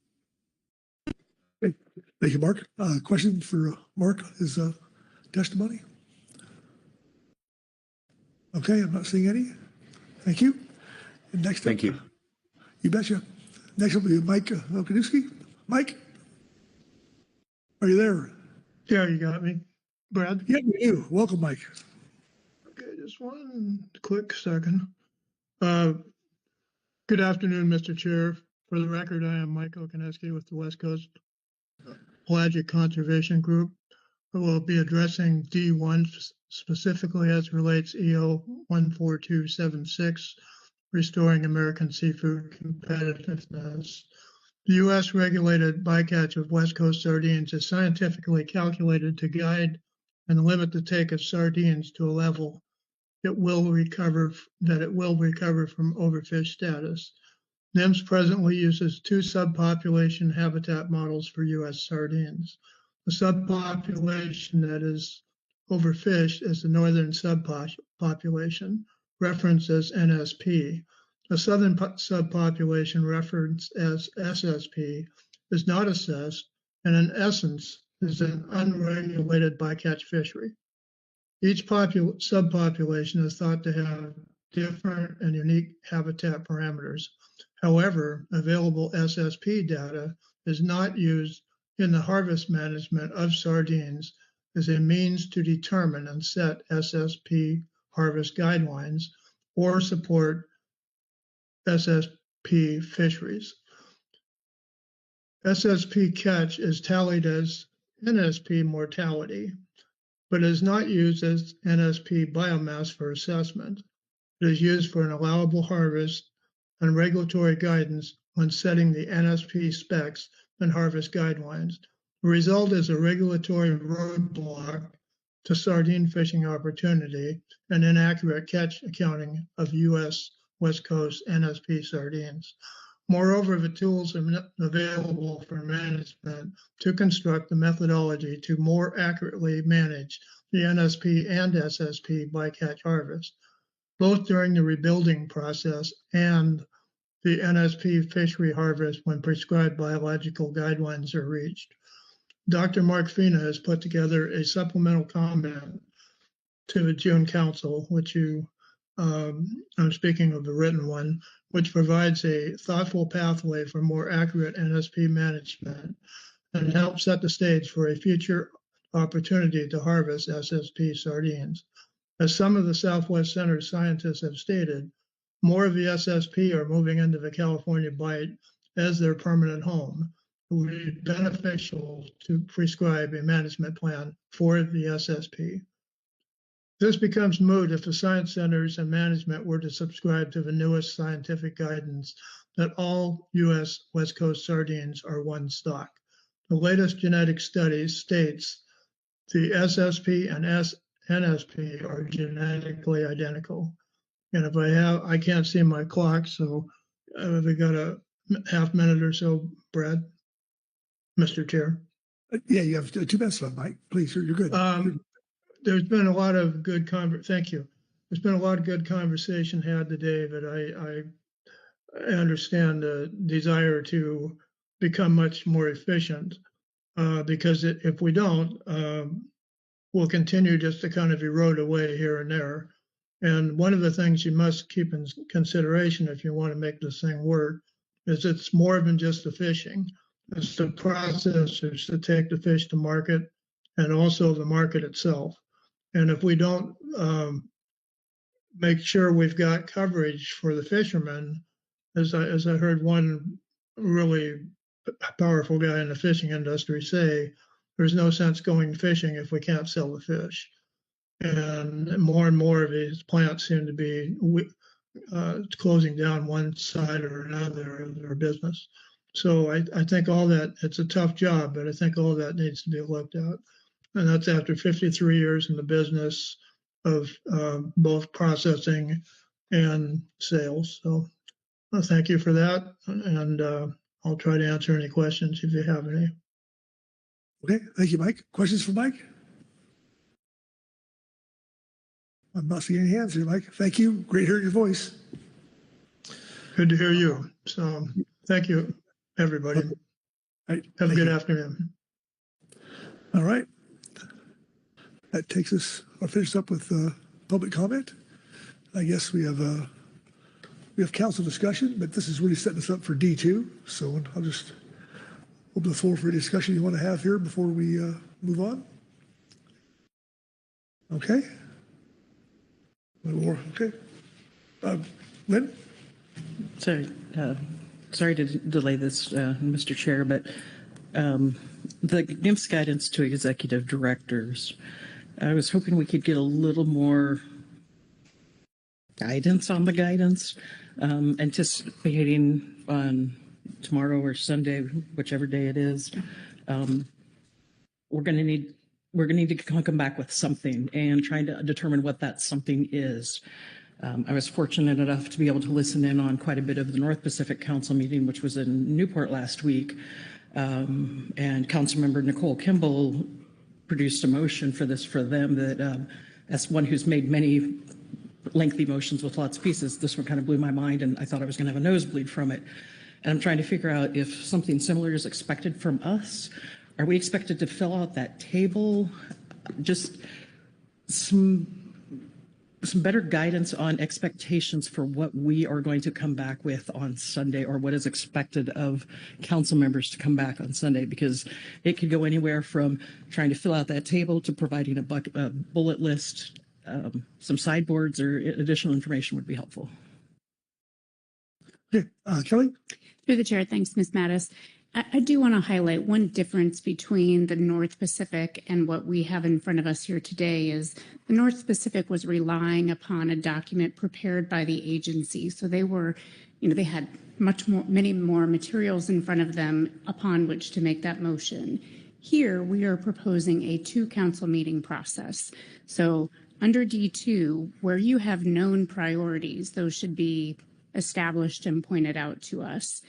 Speaker 1: Thank you, Mark. Question for Mark is testimony. Okay, I'm not seeing any. Thank you. And next
Speaker 18: Thank you.
Speaker 1: You betcha. Next up will be Mike Okadewski. Mike, are you there?
Speaker 5: Yeah, you got me, Brad.
Speaker 1: Yeah, you. Welcome, Mike.
Speaker 5: Okay, just one quick second. Good afternoon, Mr. Chair. For the record, I am Mike Okadewski with the West Coast Pelagic Conservation Group. I will be addressing D1 specifically as relates EO 14276, restoring American seafood competitiveness. The U.S. regulated bycatch of West Coast sardines is scientifically calculated to guide and limit the take of sardines to a level it will recover from overfish status. NIMS presently uses two subpopulation habitat models for U.S. sardines. The subpopulation that is overfished is the northern subpopulation, referenced as NSP. A southern subpopulation, referenced as SSP, is not assessed and in essence is an unregulated bycatch fishery. Each subpopulation is thought to have different and unique habitat parameters. However, available SSP data is not used in the harvest management of sardines as a means to determine and set SSP harvest guidelines or support SSP fisheries. SSP catch is tallied as NSP mortality, but is not used as NSP biomass for assessment. It is used for an allowable harvest and regulatory guidance when setting the NSP specs and harvest guidelines. The result is a regulatory roadblock to sardine fishing opportunity and inaccurate catch accounting of U.S. West Coast NSP sardines. Moreover, the tools are available for management to construct the methodology to more accurately manage the NSP and SSP bycatch harvest, both during the rebuilding process and the NSP fishery harvest when prescribed biological guidelines are reached. Dr. Mark Fina has put together a supplemental comment to the June Council, which I'm speaking of the written one, which provides a thoughtful pathway for more accurate NSP management and helps set the stage for a future opportunity to harvest SSP sardines. As some of the Southwest Center scientists have stated, more of the SSP are moving into the California Bight as their permanent home. It would be beneficial to prescribe a management plan for the SSP. This becomes moot if the science centers and management were to subscribe to the newest scientific guidance that all U.S. West Coast sardines are one stock. The latest genetic study states the SSP and NSP are genetically identical. And if I can't see my clock, so we got a half minute or so, Brad, Mr. Chair.
Speaker 1: Yeah, you have 2 minutes left, Mike. Please, you're good.
Speaker 5: There's been a lot of good thank you. There's been a lot of good conversation had today that I understand the desire to become much more efficient because if we don't, we'll continue just to kind of erode away here and there. And one of the things you must keep in consideration if you want to make this thing work is it's more than just the fishing. It's the processors that take the fish to market and also the market itself. And if we don't make sure we've got coverage for the fishermen, as I heard one really powerful guy in the fishing industry say, there's no sense going fishing if we can't sell the fish. And more of these plants seem to be closing down one side or another of their business. So I think all that, it's a tough job, but I think all that needs to be looked at. And that's after 53 years in the business of both processing and sales. So thank you for that. And I'll try to answer any questions if you have any.
Speaker 1: Okay, thank you, Mike. Questions for Mike? I'm not seeing any hands here, Mike. Thank you. Great hearing your voice.
Speaker 5: Good to hear you. So thank you, everybody.
Speaker 1: Right,
Speaker 5: have a good afternoon.
Speaker 1: All right. That takes us, I'll finish up with public comment. I guess we have council discussion, but this is really setting us up for D2. So I'll just open the floor for any discussion you want to have here before we move on. Okay. Okay. Lynn?
Speaker 11: Sorry to delay this, Mr. Chair, but the NIMS guidance to executive directors, I was hoping we could get a little more guidance on the guidance, anticipating on tomorrow or Sunday, whichever day it is. We're going to need to come back with something and trying to determine what that something is. I was fortunate enough to be able to listen in on quite a bit of the North Pacific Council meeting, which was in Newport last week. And Councilmember Nicole Kimball produced a motion for this for them that, as one who's made many lengthy motions with lots of pieces, this one kind of blew my mind and I thought I was going to have a nosebleed from it. And I'm trying to figure out if something similar is expected from us. Are we expected to fill out that table? Just some better guidance on expectations for what we are going to come back with on Sunday, or what is expected of council members to come back on Sunday, because it could go anywhere from trying to fill out that table to providing a bullet list. Some sideboards or additional information would be helpful.
Speaker 1: Okay, Kelly?
Speaker 2: Through the chair, thanks, Ms. Mattis. I do want to highlight one difference between the North Pacific and what we have in front of us here today is the North Pacific was relying upon a document prepared by the agency. So they were, they had many more materials in front of them upon which to make that motion. Here, we are proposing a 2-council meeting process. So under D2, where you have known priorities, those should be established and pointed out to us.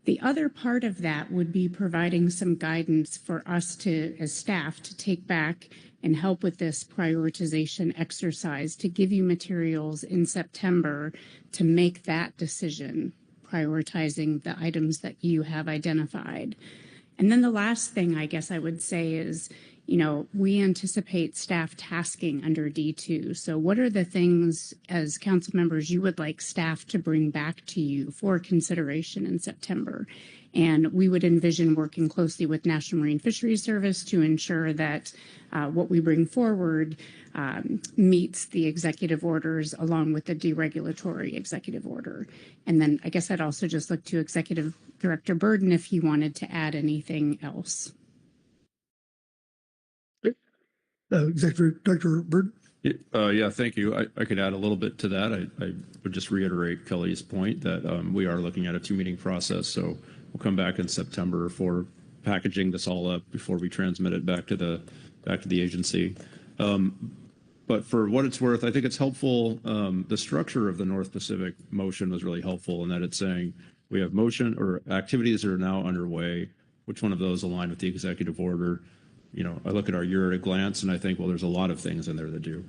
Speaker 2: The other part of that would be providing some guidance for us to, as staff, to take back and help with this prioritization exercise, to give you materials in September to make that decision, prioritizing the items that you have identified. And then the last thing I guess I would say is, we anticipate staff tasking under D2. So what are the things as council members you would like staff to bring back to you for consideration in September? And we would envision working closely with National Marine Fisheries Service to ensure that what we bring forward meets the executive orders along with the deregulatory executive order. And then I guess I'd also just look to Executive Director Burden if he wanted to add anything else.
Speaker 1: Executive Director Bird.
Speaker 10: Yeah, thank you. I could add a little bit to that. I would just reiterate Kelly's point that we are looking at a 2-meeting process. So we'll come back in September for packaging this all up before we transmit it back to the agency. But for what it's worth, I think it's helpful. The structure of the North Pacific motion was really helpful in that it's saying we have motion or activities that are now underway. Which one of those align with the executive order? I look at our year at a glance and I think, well, there's a lot of things in there that do.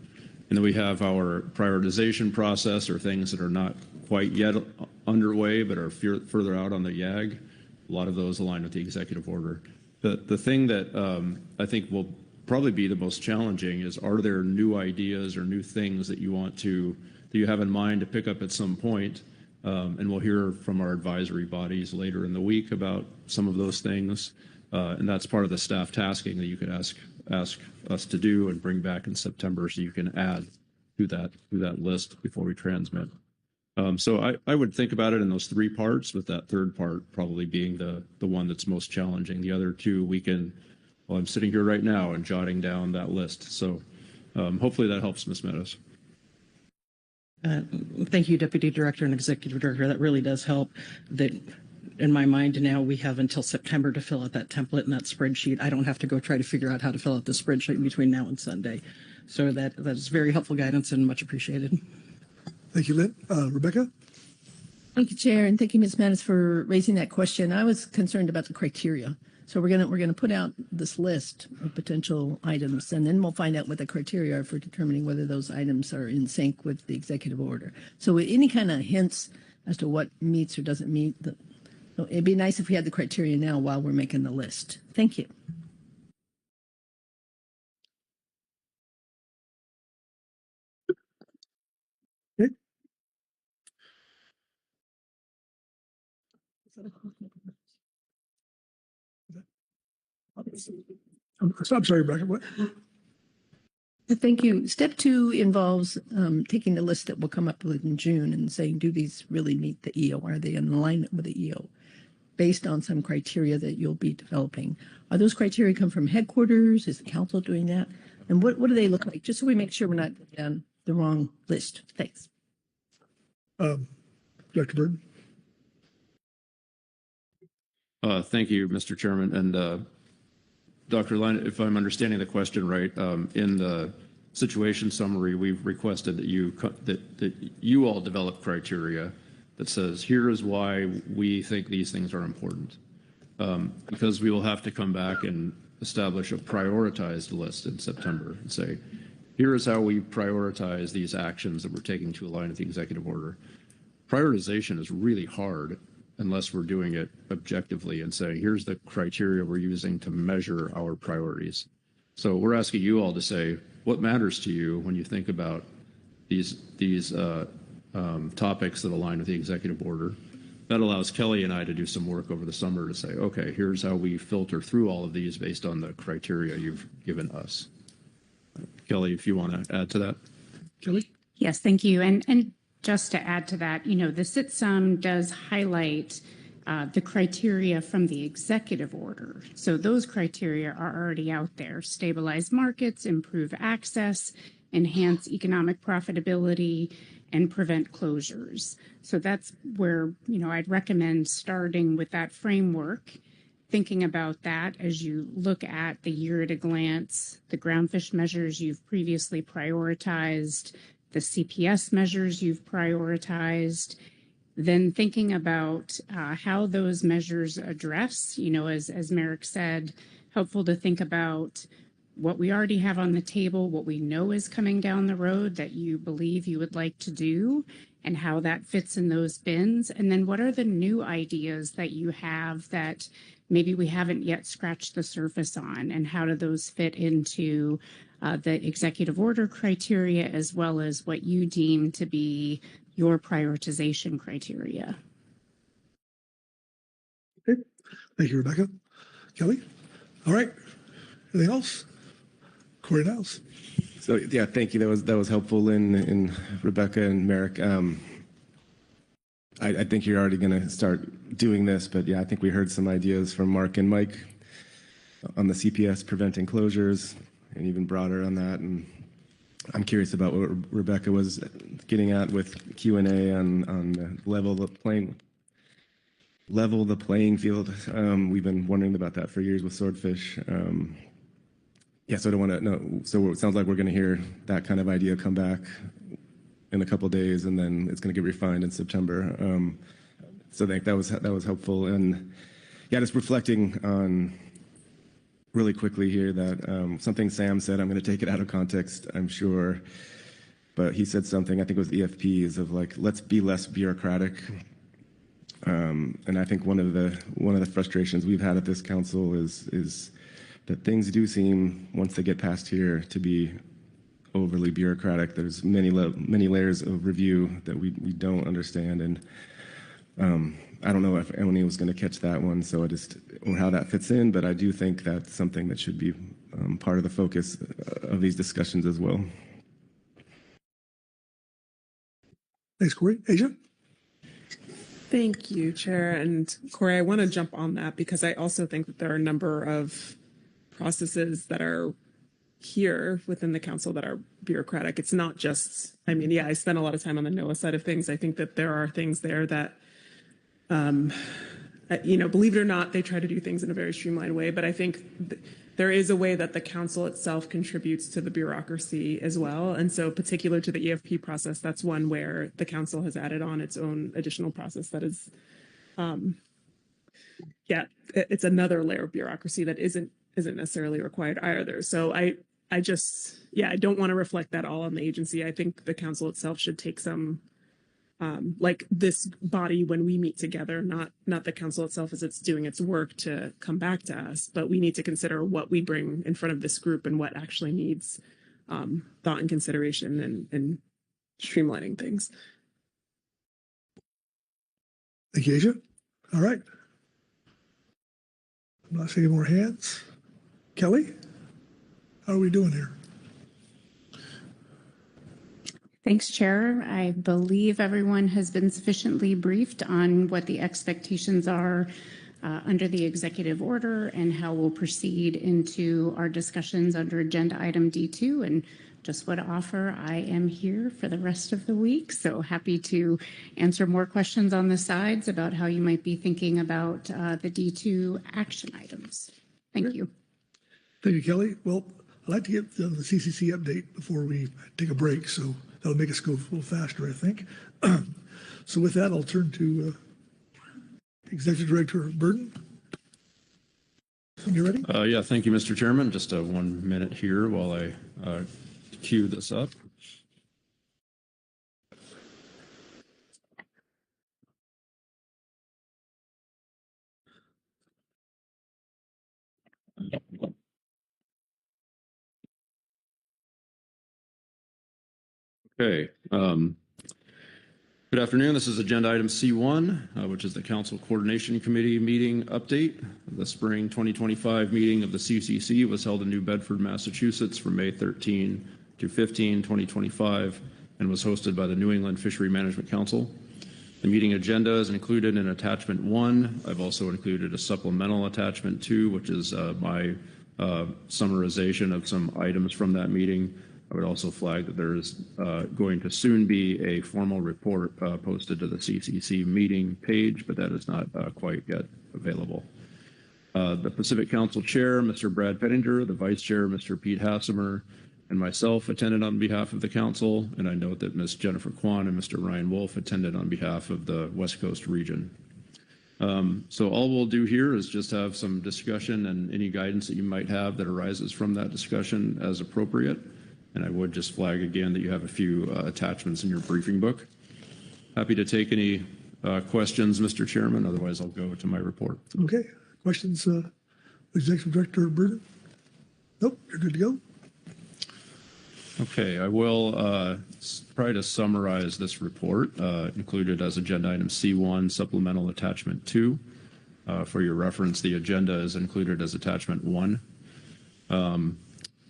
Speaker 10: And then we have our prioritization process or things that are not quite yet underway, but are further out on the YAG. A lot of those align with the executive order. The thing that I think will probably be the most challenging is, are there new ideas or new things that you have in mind to pick up at some point? And we'll hear from our advisory bodies later in the week about some of those things. And that's part of the staff tasking that you could ask us to do and bring back in September, so you can add to that list before we transmit. So I would think about it in those 3 parts, with that third part probably being the one that's most challenging. The other 2 I'm sitting here right now and jotting down that list. So hopefully that helps, Ms. Meadows.
Speaker 11: Thank you, Deputy Director and Executive Director. That really does help. That in my mind now, we have until September to fill out that template and that spreadsheet. I don't have to go try to figure out how to fill out the spreadsheet between now and Sunday. So that is very helpful guidance and much appreciated.
Speaker 1: Thank you, Lynn. Rebecca?
Speaker 8: Thank you, Chair, and thank you, Ms. Mattis, for raising that question. I was concerned about the criteria. So we're gonna put out this list of potential items, and then we'll find out what the criteria are for determining whether those items are in sync with the executive order. So any kind of hints as to what meets or doesn't meet, it'd be nice if we had the criteria now while we're making the list. Thank you.
Speaker 1: Okay. I'm sorry, Rebecca. What?
Speaker 8: Thank you. Step 2 involves taking the list that we'll come up with in June and saying, do these really meet the EO? Are they in alignment with the EO? Based on some criteria that you'll be developing. Are those criteria come from headquarters? Is the council doing that? And what do they look like? Just so we make sure we're not on the wrong list. Thanks.
Speaker 1: Dr. Bird.
Speaker 10: Thank you, Mr. Chairman. And Dr. Line, if I'm understanding the question right, in the situation summary, we've requested that you all develop criteria that says, here is why we think these things are important. Because we will have to come back and establish a prioritized list in September and say, here is how we prioritize these actions that we're taking to align with the executive order. Prioritization is really hard unless we're doing it objectively and saying, here's the criteria we're using to measure our priorities. So we're asking you all to say, what matters to you when you think about these topics that align with the executive order? That allows Kelly and I to do some work over the summer to say, okay, here's how we filter through all of these based on the criteria you've given us. Kelly, if you want to add to that.
Speaker 1: Kelly?
Speaker 2: Yes, thank you. And just to add to that, the SITSUM does highlight the criteria from the executive order. So those criteria are already out there: stabilize markets, improve access, enhance economic profitability, and prevent closures. So that's where, I'd recommend starting with that framework thinking about that as you look at the year at a glance, the groundfish measures you've previously prioritized, the CPS measures you've prioritized, then thinking about how those measures address, as Merrick said, helpful to think about what we already have on the table, what we know is coming down the road that you believe you would like to do, and how that fits in those bins. And then what are the new ideas that you have that maybe we haven't yet scratched the surface on, and how do those fit into the executive order criteria as well as what you deem to be your prioritization criteria?
Speaker 1: Okay. Thank you, Rebecca. Kelly? All right. Anything else? Corey Niles.
Speaker 18: So yeah, thank you. That was helpful, Lynn and Rebecca and Merrick. I think you're already going to start doing this, but yeah, I think we heard some ideas from Mark and Mike on the CPS preventing closures, and even broader on that. And I'm curious about what Rebecca was getting at with Q&A on the level the playing field. We've been wondering about that for years with swordfish. Yeah, so I don't want to know. So it sounds like we're going to hear that kind of idea come back in a couple of days, and then it's going to get refined in September. So I think that was helpful. And yeah, just reflecting on really quickly here that something Sam said, I'm going to take it out of context, I'm sure, but he said something, I think it was EFPs, of like, let's be less bureaucratic. And I think one of the frustrations we've had at this council is that things do seem, once they get past here, to be overly bureaucratic. There's many layers of review that we don't understand, and I don't know if Emily was going to catch that one, so or how that fits in, but I do think that's something that should be part of the focus of these discussions as well.
Speaker 1: Thanks, Corey. Asia?
Speaker 14: Thank you, Chair. And Corey, I want to jump on that because I also think that there are a number of processes that are here within the council that are bureaucratic. It's not just, I spent a lot of time on the NOAA side of things. I think that there are things there that, believe it or not, they try to do things in a very streamlined way. But I think there is a way that the council itself contributes to the bureaucracy as well. And so particular to the EFP process, that's one where the council has added on its own additional process that is, it's another layer of bureaucracy that isn't necessarily required either. So I don't want to reflect that all on the agency. I think the council itself should take some, like this body when we meet together, not the council itself as it's doing its work to come back to us, but we need to consider what we bring in front of this group and what actually needs thought and consideration and streamlining things.
Speaker 1: Thank you, Asia. All right. I'm not seeing any more hands. Kelly, how are we doing here?
Speaker 2: Thanks, Chair. I believe everyone has been sufficiently briefed on what the expectations are under the executive order and how we'll proceed into our discussions under agenda item D2. And just want to offer, I am here for the rest of the week, so happy to answer more questions on the sides about how you might be thinking about the D2 action items. Thank you.
Speaker 1: Thank you, Kelly. Well, I'd like to get the CCC update before we take a break, so that'll make us go a little faster, I think. So with that, I'll turn to Executive Director Burden. When you're ready?
Speaker 10: Yeah, thank you, Mr. Chairman. Just 1 minute here while I cue this up. Okay. Good afternoon. This is agenda item C1, which is the Council Coordination Committee meeting update. The spring 2025 meeting of the CCC was held in New Bedford, Massachusetts from May 13 to 15, 2025, and was hosted by the New England Fishery Management Council. The meeting agenda is included in attachment 1. I've also included a supplemental attachment 2, which is my summarization of some items from that meeting. I would also flag that there is going to soon be a formal report posted to the CCC meeting page, but that is not quite yet available. The Pacific Council Chair, Mr. Brad Pettinger, the Vice Chair, Mr. Pete Hassemer, and myself attended on behalf of the council, and I note that Ms. Jennifer Kwan and Mr. Ryan Wolf attended on behalf of the West Coast region. So all we'll do here is just have some discussion and any guidance that you might have that arises from that discussion as appropriate. And I would just flag again that you have a few attachments in your briefing book. Happy to take any questions, Mr. Chairman. Otherwise, I'll go to my report.
Speaker 1: Okay. Questions, Executive Director Burden? Nope, you're good to go.
Speaker 10: Okay, I will try to summarize this report included as agenda item C1, supplemental attachment 2. For your reference, the agenda is included as attachment 1.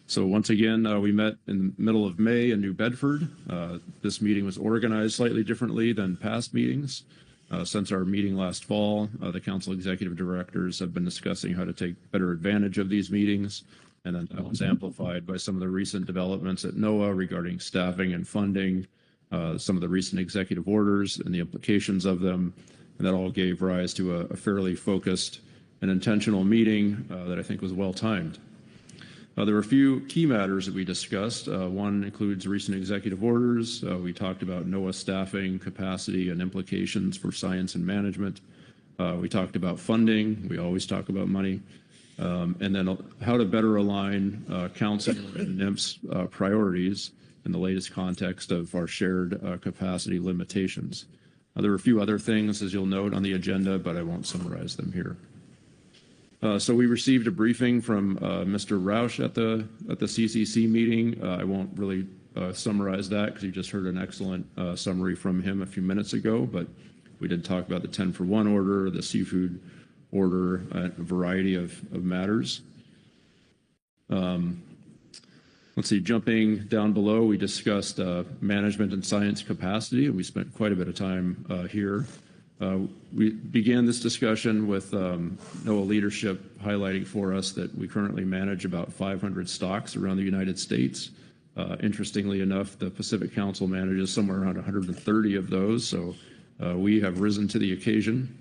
Speaker 10: So once again, we met in the middle of May in New Bedford. This meeting was organized slightly differently than past meetings. Since our meeting last fall, the council executive directors have been discussing how to take better advantage of these meetings, and then that was amplified by some of the recent developments at NOAA regarding staffing and funding, some of the recent executive orders and the implications of them, and that all gave rise to a fairly focused and intentional meeting that I think was well timed. There were a few key matters that we discussed. One includes recent executive orders. We talked about NOAA staffing, capacity, and implications for science and management. We talked about funding. We always talk about money. And then how to better align council and NIMP's priorities in the latest context of our shared capacity limitations. There were a few other things, as you'll note, on the agenda, but I won't summarize them here. So we received a briefing from Mr. Roush at the CCC meeting. I won't really summarize that because you just heard an excellent summary from him a few minutes ago, but we did talk about the 10-for-1 order, the seafood order, a variety of matters. Let's see, jumping down below, we discussed management and science capacity, and we spent quite a bit of time here. We began this discussion with NOAA leadership highlighting for us that we currently manage about 500 stocks around the United States. Interestingly enough, the Pacific Council manages somewhere around 130 of those, so we have risen to the occasion.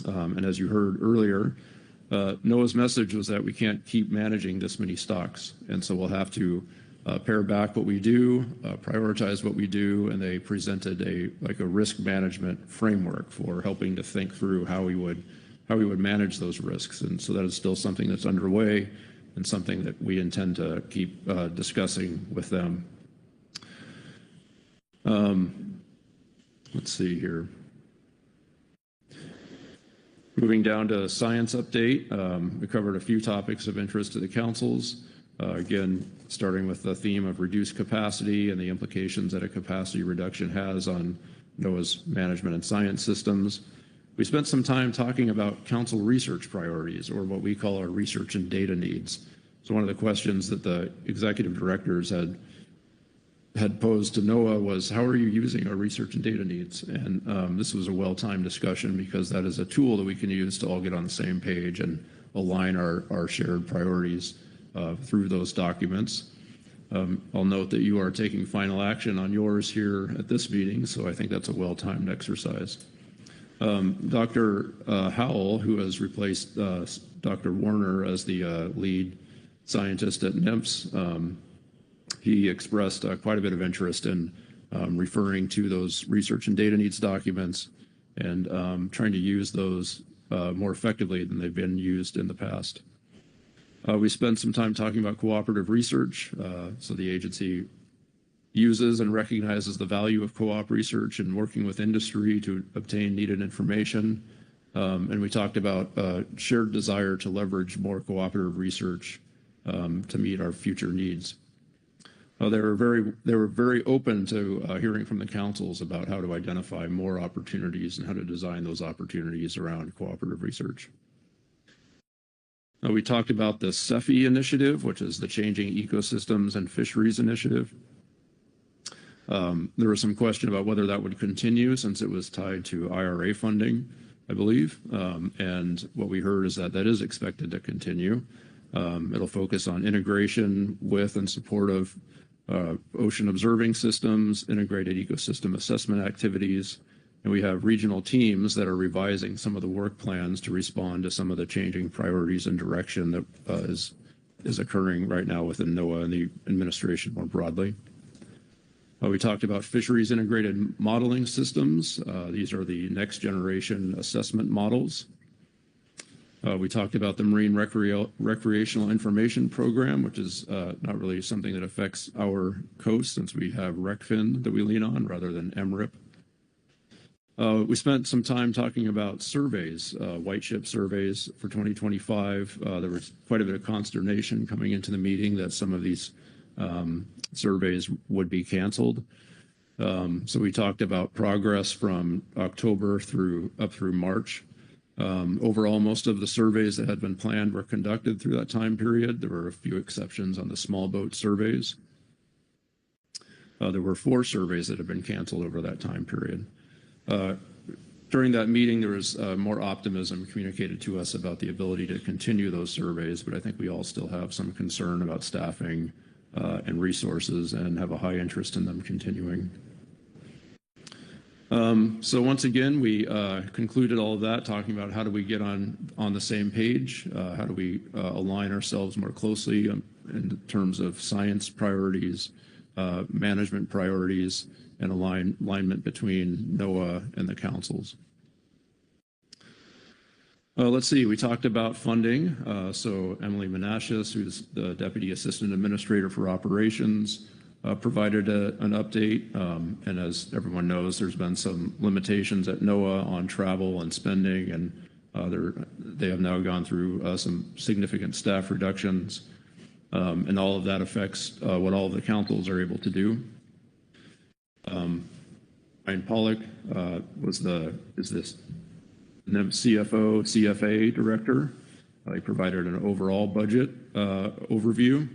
Speaker 10: And as you heard earlier, NOAA's message was that we can't keep managing this many stocks, and so we'll have to pare back what we do, prioritize what we do, and they presented a risk management framework for helping to think through how we would manage those risks. And so that is still something that's underway and something that we intend to keep discussing with them. Let's see here. Moving down to science update, we covered a few topics of interest to the councils. Again, starting with the theme of reduced capacity and the implications that a capacity reduction has on NOAA's management and science systems. We spent some time talking about council research priorities, or what we call our research and data needs. So one of the questions that the executive directors had posed to NOAA was, how are you using our research and data needs? And this was a well-timed discussion because that is a tool that we can use to all get on the same page and align our shared priorities through those documents. I'll note that you are taking final action on yours here at this meeting, so I think that's a well-timed exercise. Dr. Howell, who has replaced Dr. Warner as the lead scientist at NIMPS, he expressed quite a bit of interest in referring to those research and data needs documents and trying to use those more effectively than they've been used in the past. We spent some time talking about cooperative research. So the agency uses and recognizes the value of co-op research and working with industry to obtain needed information. And we talked about shared desire to leverage more cooperative research to meet our future needs. They were very open to hearing from the councils about how to identify more opportunities and how to design those opportunities around cooperative research. We talked about the CEFI initiative, which is the Changing Ecosystems and Fisheries initiative. There was some question about whether that would continue since it was tied to IRA funding, I believe. And what we heard is that that is expected to continue. It'll focus on integration with and support of ocean observing systems, integrated ecosystem assessment activities, And we have regional teams that are revising some of the work plans to respond to some of the changing priorities and direction that is occurring right now within NOAA and the administration more broadly. We talked about fisheries integrated modeling systems. These are the next generation assessment models. We talked about the Marine Recreational Information Program, which is not really something that affects our coast since we have RecFin that we lean on rather than MRIP. We spent some time talking about surveys, white ship surveys for 2025. There was quite a bit of consternation coming into the meeting that some of these surveys would be canceled. So we talked about progress from October up through March. Overall, most of the surveys that had been planned were conducted through that time period. There were a few exceptions on the small boat surveys. There were 4 surveys that had been canceled over that time period. During that meeting, there was more optimism communicated to us about the ability to continue those surveys, but I think we all still have some concern about staffing and resources and have a high interest in them continuing. So once again, we concluded all of that talking about how do we get on the same page, how do we align ourselves more closely in terms of science priorities, management priorities, and alignment between NOAA and the councils. Let's see, we talked about funding. So Emily Menashes, who's the Deputy Assistant Administrator for Operations, provided an update. And as everyone knows, there's been some limitations at NOAA on travel and spending, and they have now gone through some significant staff reductions. And all of that affects what all of the councils are able to do. Ryan Pollock is this CFO, CFA director. He provided an overall budget overview.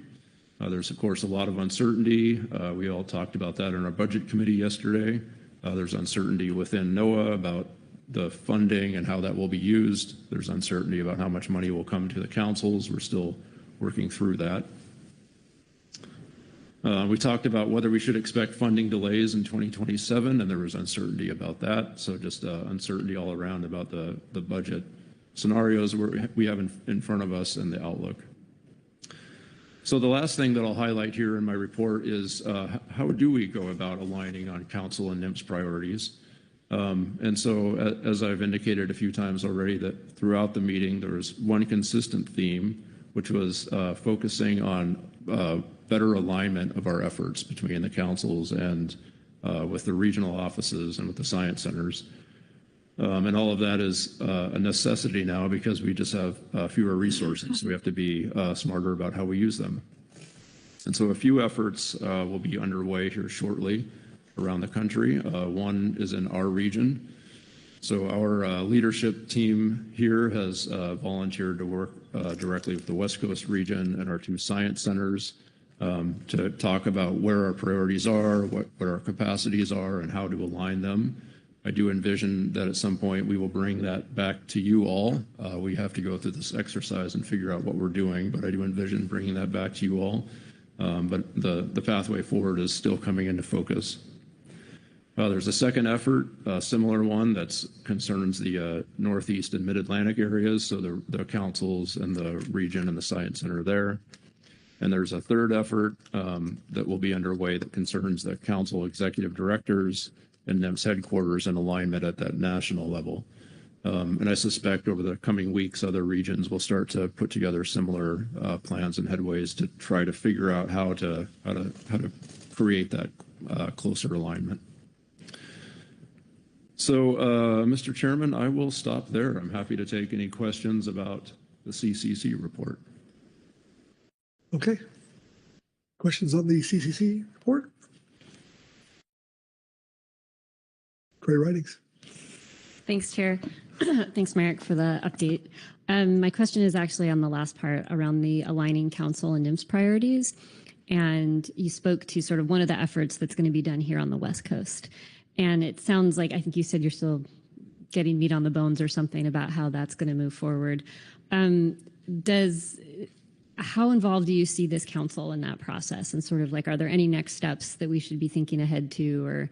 Speaker 10: There's, of course, a lot of uncertainty. We all talked about that in our budget committee yesterday. There's uncertainty within NOAA about the funding and how that will be used. There's uncertainty about how much money will come to the councils. We're still working through that. We talked about whether we should expect funding delays in 2027, and there was uncertainty about that. So just uncertainty all around about the budget scenarios we have in front of us and the outlook. So the last thing that I'll highlight here in my report is how do we go about aligning on council and NIMS priorities? And so as I've indicated a few times already, that throughout the meeting there was one consistent theme, which was focusing on better alignment of our efforts between the councils and with the regional offices and with the science centers. And all of that is a necessity now because we just have fewer resources. So we have to be smarter about how we use them. And so a few efforts will be underway here shortly around the country. One is in our region. So our leadership team here has volunteered to work directly with the West Coast region and our 2 science centers to talk about where our priorities are, what our capacities are, and how to align them. I do envision that at some point we will bring that back to you all. We have to go through this exercise and figure out what we're doing, but I do envision bringing that back to you all. But the pathway forward is still coming into focus. There's a second effort, a similar one that concerns the Northeast and Mid-Atlantic areas, so the councils and the region and the science center there. And there's a third effort that will be underway that concerns the council executive directors and NIMS headquarters and alignment at that national level. And I suspect over the coming weeks, other regions will start to put together similar plans and headways to try to figure out how to create that closer alignment. So, Mr. Chairman, I will stop there. I'm happy to take any questions about the CCC report.
Speaker 1: Okay. Questions on the CCC report? Great writings.
Speaker 9: Thanks, Chair. Thanks, Merrick, for the update. My question is actually on the last part around the aligning council and NIMS priorities. And you spoke to sort of one of the efforts that's going to be done here on the West Coast. And it sounds like, I think you said you're still getting meat on the bones or something about how that's going to move forward. How involved do you see this council in that process? And sort of like, are there any next steps that we should be thinking ahead to, or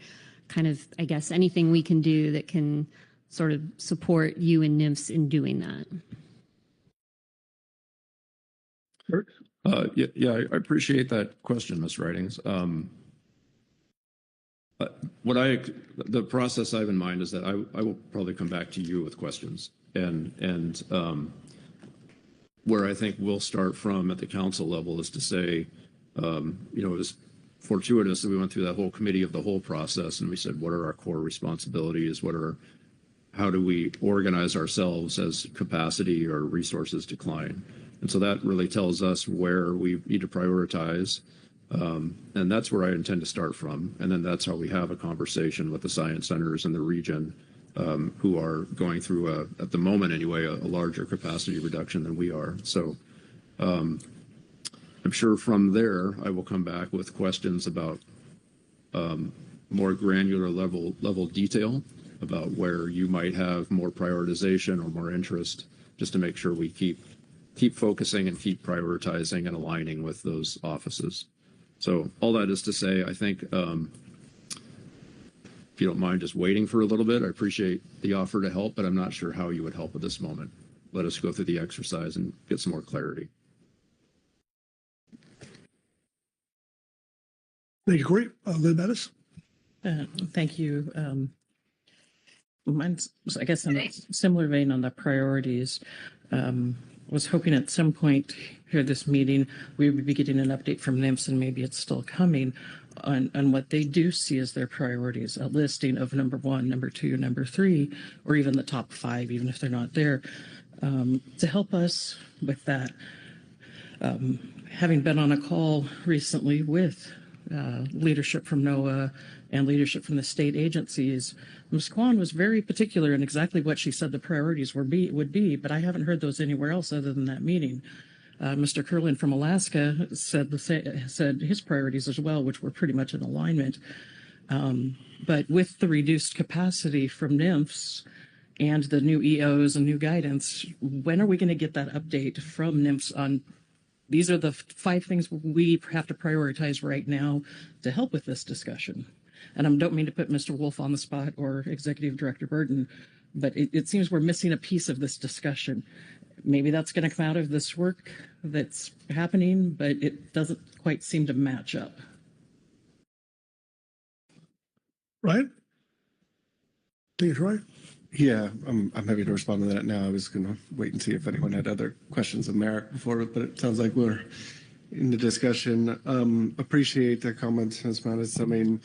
Speaker 9: kind of, I guess, anything we can do that can sort of support you and NIMS in doing that.
Speaker 10: Yeah, I appreciate that question, Ms. Writings. The process I have in mind is that I will probably come back to you with questions, and where I think we'll start from at the council level is to say, it was fortuitous that we went through that whole committee of the whole process, and we said, what are our core responsibilities? How do we organize ourselves as capacity or resources decline? And so that really tells us where we need to prioritize. And that's where I intend to start from. And then that's how we have a conversation with the science centers in the region who are going through, at the moment anyway, a larger capacity reduction than we are. So I'm sure from there, I will come back with questions about more granular level detail about where you might have more prioritization or more interest, just to make sure we keep focusing and keep prioritizing and aligning with those offices. So all that is to say, I think if you don't mind just waiting for a little bit, I appreciate the offer to help, but I'm not sure how you would help at this moment. Let us go through the exercise and get some more clarity.
Speaker 1: Thank you, Corey. Lynn Mattis.
Speaker 11: Thank you. Mine's, I guess, in a similar vein on the priorities. Was hoping at some point here this meeting, we would be getting an update from NIMS, and maybe it's still coming, on what they do see as their priorities, a listing of number 1, number 2, number 3, or even the top 5, even if they're not there, to help us with that. Having been on a call recently with leadership from NOAA and leadership from the state agencies, Ms. Kwan was very particular in exactly what she said the priorities would be, but I haven't heard those anywhere else other than that meeting. Mr. Curlin from Alaska said his priorities as well, which were pretty much in alignment. But with the reduced capacity from NIMS and the new EOs and new guidance, when are we going to get that update from NIMS on these are the 5 things we have to prioritize right now to help with this discussion? And I don't mean to put Mr. Wolf on the spot or Executive Director Burton, but it seems we're missing a piece of this discussion. Maybe that's going to come out of this work that's happening, but it doesn't quite seem to match up.
Speaker 1: Right? Take it, Troy.
Speaker 18: Yeah, I'm happy to respond to that now. I was going to wait and see if anyone had other questions of Merrick before, but it sounds like we're in the discussion. Appreciate the comments, Ms. Mattis. I mean,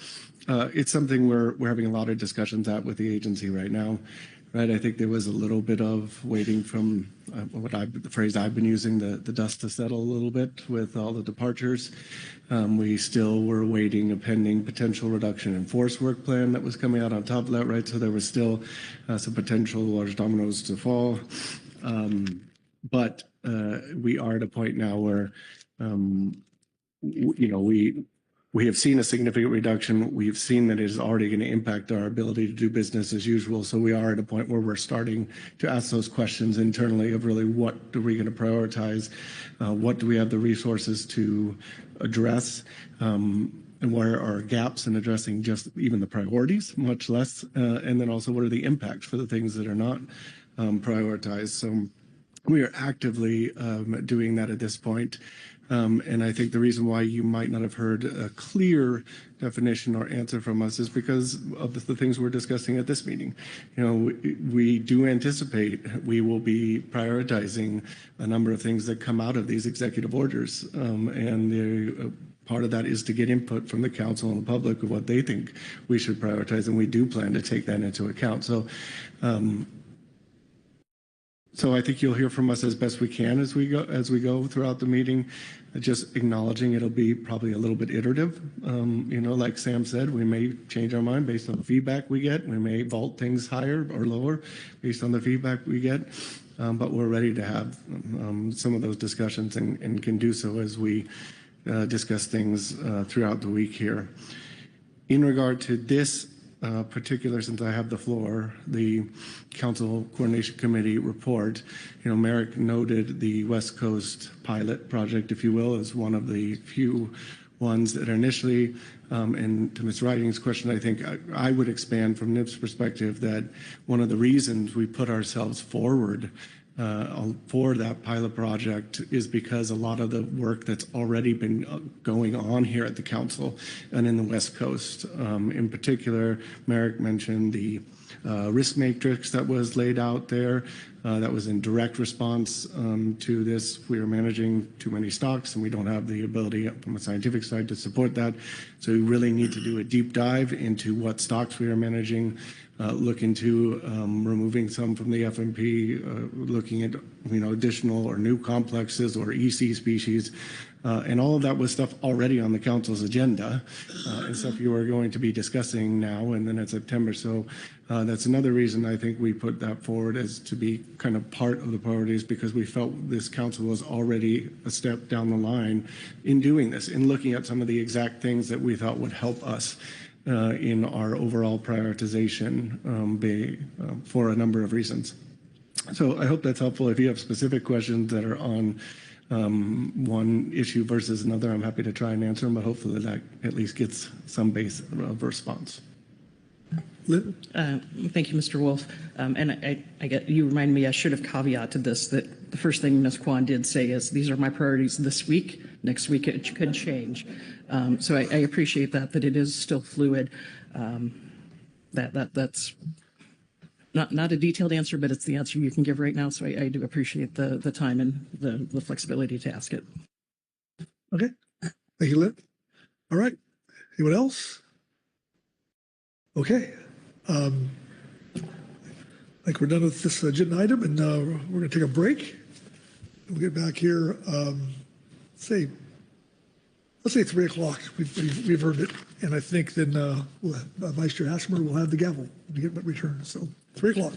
Speaker 18: it's something we're having a lot of discussions at with the agency right now. Right, I think there was a little bit of waiting from the phrase I've been using, the dust to settle a little bit with all the departures. We still were waiting a pending potential reduction in force work plan that was coming out on top of that, right? So there was still some potential large dominoes to fall. But we are at a point now where, we have seen a significant reduction. We've seen that it is already going to impact our ability to do business as usual. So we are at a point where we're starting to ask those questions internally of really what are we going to prioritize? What do we have the resources to address? And where are gaps in addressing just even the priorities, much less? And then also what are the impacts for the things that are not prioritized? So we are actively doing that at this point. And I think the reason why you might not have heard a clear definition or answer from us is because of the things we're discussing at this meeting. We do anticipate we will be prioritizing a number of things that come out of these executive orders. And part of that is to get input from the council and the public of what they think we should prioritize. And we do plan to take that into account. So I think you'll hear from us as best we can as we go throughout the meeting, just acknowledging it'll be probably a little bit iterative. Like Sam said, we may change our mind based on the feedback we get. We may vault things higher or lower based on the feedback we get. But we're ready to have some of those discussions and can do so as we discuss things throughout the week here. In regard to this particular, since I have the floor, the Council Coordination Committee report, Merrick noted the West Coast pilot project, if you will, as one of the few
Speaker 19: ones that are initially, and to Ms. Riding's question, I think I would expand from NIP's perspective that one of the reasons we put ourselves forward for that pilot project is because a lot of the work that's already been going on here at the council and in the West Coast. In particular, Merrick mentioned the risk matrix that was laid out there. That was in direct response to this. We are managing too many stocks and we don't have the ability from a scientific side to support that. So we really need to do a deep dive into what stocks we are managing, look into removing some from the FMP, looking at additional or new complexes or EC species. And all of that was stuff already on the council's agenda and stuff you are going to be discussing now and then in September. So that's another reason I think we put that forward as to be kind of part of the priorities, because we felt this council was already a step down the line in doing this, in looking at some of the exact things that we thought would help us in our overall prioritization for a number of reasons. So I hope that's helpful. If you have specific questions that are on one issue versus another, I'm happy to try and answer them, but hopefully that at least gets some base of response.
Speaker 11: Thank you, Mr. Wolf. And I get you remind me I should have caveated this, that the first thing Ms. Kwan did say is these are my priorities this week. Next week it could change. So I appreciate that it is still fluid. That's not a detailed answer, but it's the answer you can give right now. So I do appreciate the time and the flexibility to ask it.
Speaker 1: Okay. Thank you, Lynn. All right. Anyone else? Okay. I think we're done with this agenda item, and we're going to take a break. We'll get back here. Let's say 3 o'clock. We've earned it, and I think then Vice Chair Hassemer will have the gavel to get returned. So 3 o'clock.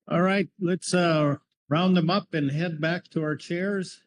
Speaker 13: All right, let's round them up and head back to our chairs.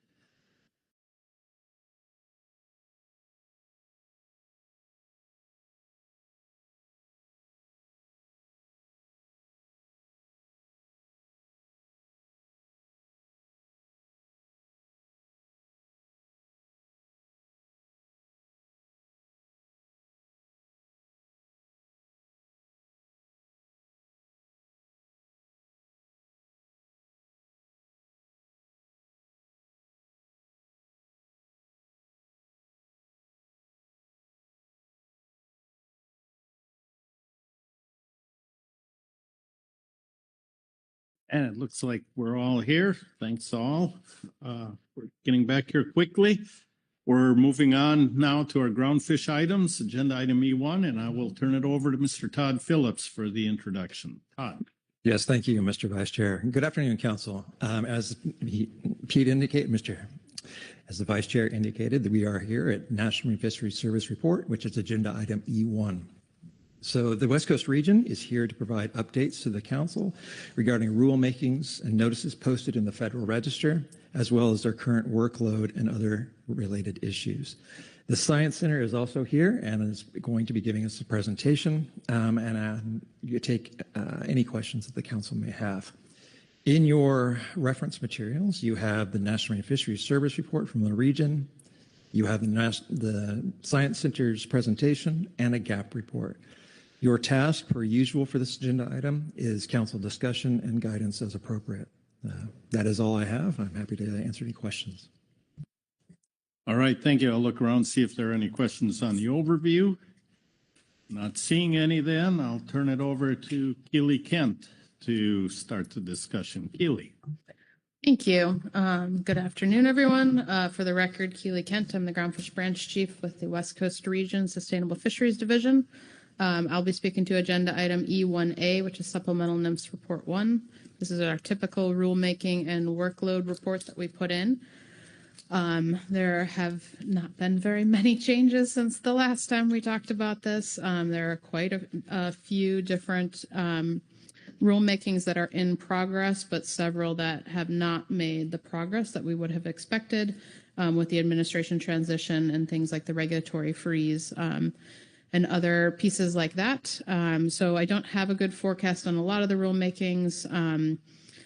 Speaker 13: And it looks like we're all here. Thanks all. We're getting back here quickly. We're moving on now to our groundfish items, agenda item E1, and I will turn it over to Mr. Todd Phillips for the introduction. Todd.
Speaker 20: Yes, thank you, Mr. Vice Chair. Good afternoon, Council. As Pete indicated, as the Vice Chair indicated, that we are here at National Marine Fisheries Service Report, which is agenda item E1. So the West Coast region is here to provide updates to the Council regarding rulemakings and notices posted in the Federal Register, as well as their current workload and other related issues. The Science Center is also here and is going to be giving us a presentation, and you take any questions that the Council may have. In your reference materials, you have the National Marine Fisheries Service Report from the region, you have the Science Center's presentation, and a gap report. Your task, per usual for this agenda item, is Council discussion and guidance as appropriate. That is all I have. I'm happy to answer any questions.
Speaker 13: All right, thank you. I'll look around, see if there are any questions on the overview. Not seeing any then, I'll turn it over to Keely Kent to start the discussion. Keely.
Speaker 21: Thank you. Good afternoon, everyone. For the record, Keely Kent, I'm the Groundfish Branch Chief with the West Coast Region Sustainable Fisheries Division. I'll be speaking to agenda item E1A, which is Supplemental NIMS Report 1. This is our typical rulemaking and workload report that we put in. There have not been very many changes since the last time we talked about this. There are quite a few different rulemakings that are in progress, but several that have not made the progress that we would have expected with the administration transition and things like the regulatory freeze. And other pieces like that. So I don't have a good forecast on a lot of the rulemakings.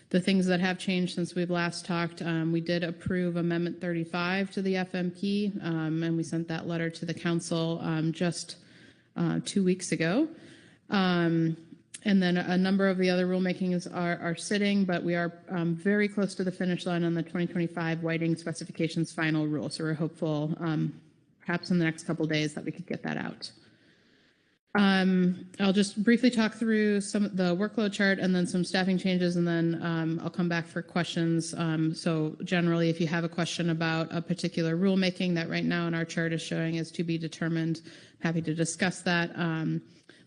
Speaker 21: The things that have changed since we've last talked, we did approve Amendment 35 to the FMP, and we sent that letter to the Council just 2 weeks ago. And then a number of the other rulemakings are sitting, but we are very close to the finish line on the 2025 whiting specifications final rule. So we're hopeful, perhaps in the next couple of days, that we could get that out. I'll just briefly talk through some of the workload chart and then some staffing changes, and then I'll come back for questions. So generally, if you have a question about a particular rulemaking that right now in our chart is showing as to be determined, happy to discuss that.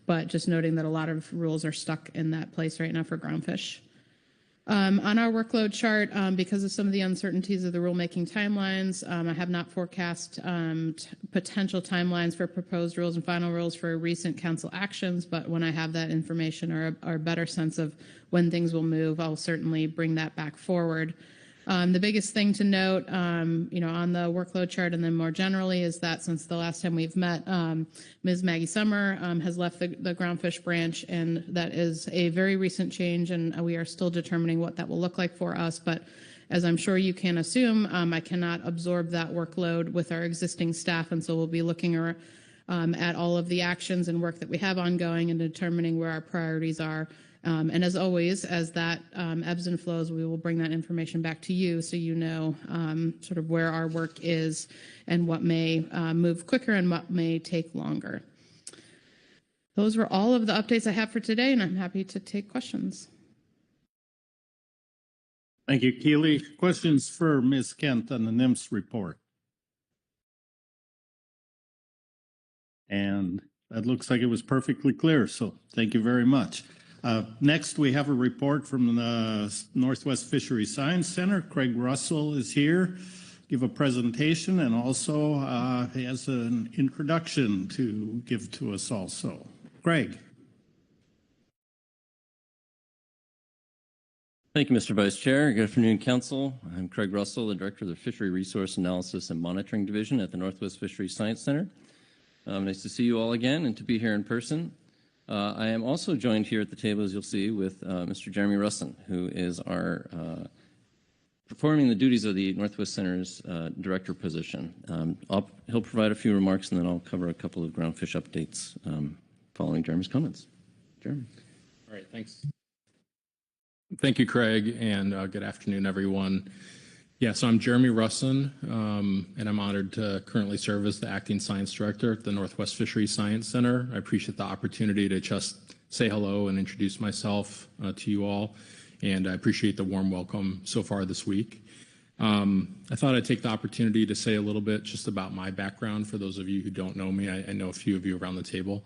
Speaker 21: But just noting that a lot of rules are stuck in that place right now for groundfish. On our workload chart, because of some of the uncertainties of the rulemaking timelines, I have not forecast potential timelines for proposed rules and final rules for recent council actions, but when I have that information or a better sense of when things will move, I'll certainly bring that back forward. The biggest thing to note, on the workload chart and then more generally is that since the last time we've met, Ms. Maggie Summer has left the Groundfish branch, and that is a very recent change, and we are still determining what that will look like for us. But as I'm sure you can assume, I cannot absorb that workload with our existing staff, and so we'll be looking at all of the actions and work that we have ongoing and determining where our priorities are. And as always, as that ebbs and flows, we will bring that information back to you so you know sort of where our work is and what may move quicker and what may take longer. Those were all of the updates I have for today, and I'm happy to take questions.
Speaker 13: Thank you, Keely. Questions for Ms. Kent on the NIMS report? And that looks like it was perfectly clear, so thank you very much. Next, we have a report from the Northwest Fisheries Science Center. Craig Russell is here, give a presentation, and also he has an introduction to give to us also. Craig.
Speaker 3: Thank you, Mr. Vice Chair. Good afternoon, Council. I'm Craig Russell, the Director of the Fishery Resource Analysis and Monitoring Division at the Northwest Fisheries Science Center. Nice to see you all again and to be here in person. I am also joined here at the table, as you'll see, with Mr. Jeremy Russin, who is our performing the duties of the Northwest Center's director position. He'll provide a few remarks, and then I'll cover a couple of groundfish updates following Jeremy's comments. Jeremy.
Speaker 10: All right, thanks. Thank you, Craig, and good afternoon, everyone. Yeah, so I'm Jeremy Russin, and I'm honored to currently serve as the acting science director at the Northwest Fisheries Science Center. I appreciate the opportunity to just say hello and introduce myself to you all, and I appreciate the warm welcome so far this week. I thought I'd take the opportunity to say a little bit just about my background for those of you who don't know me. I know a few of you around the table,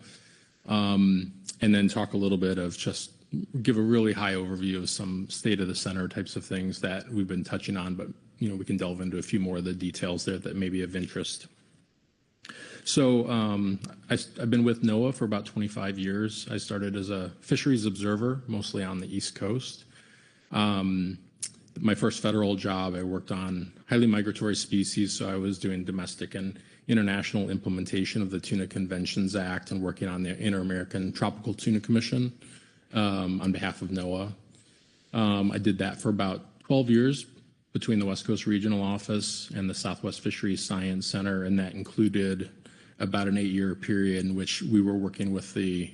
Speaker 10: and then talk a little bit of just give a really high overview of some state of the center types of things that we've been touching on, but we can delve into a few more of the details there that may be of interest. So I've been with NOAA for about 25 years. I started as a fisheries observer, mostly on the East Coast. My first federal job, I worked on highly migratory species, so I was doing domestic and international implementation of the Tuna Conventions Act and working on the Inter-American Tropical Tuna Commission on behalf of NOAA. I did that for about 12 years between the West Coast Regional Office and the Southwest Fisheries Science Center, and that included about an 8-year period in which we were working with the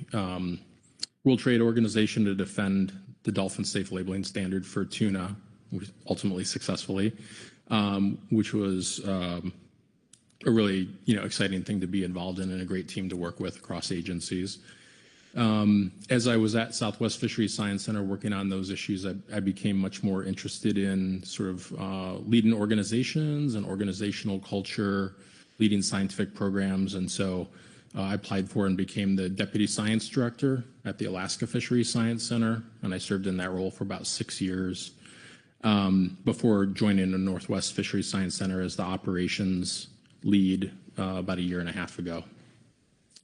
Speaker 10: World Trade Organization to defend the dolphin safe labeling standard for tuna, ultimately successfully, which was a really exciting thing to be involved in and a great team to work with across agencies. As I was at Southwest Fisheries Science Center working on those issues, I became much more interested in sort of leading organizations and organizational culture, leading scientific programs. And so I applied for and became the Deputy Science Director at the Alaska Fisheries Science Center. And I served in that role for about 6 years before joining the Northwest Fisheries Science Center as the operations lead about 1.5 years ago.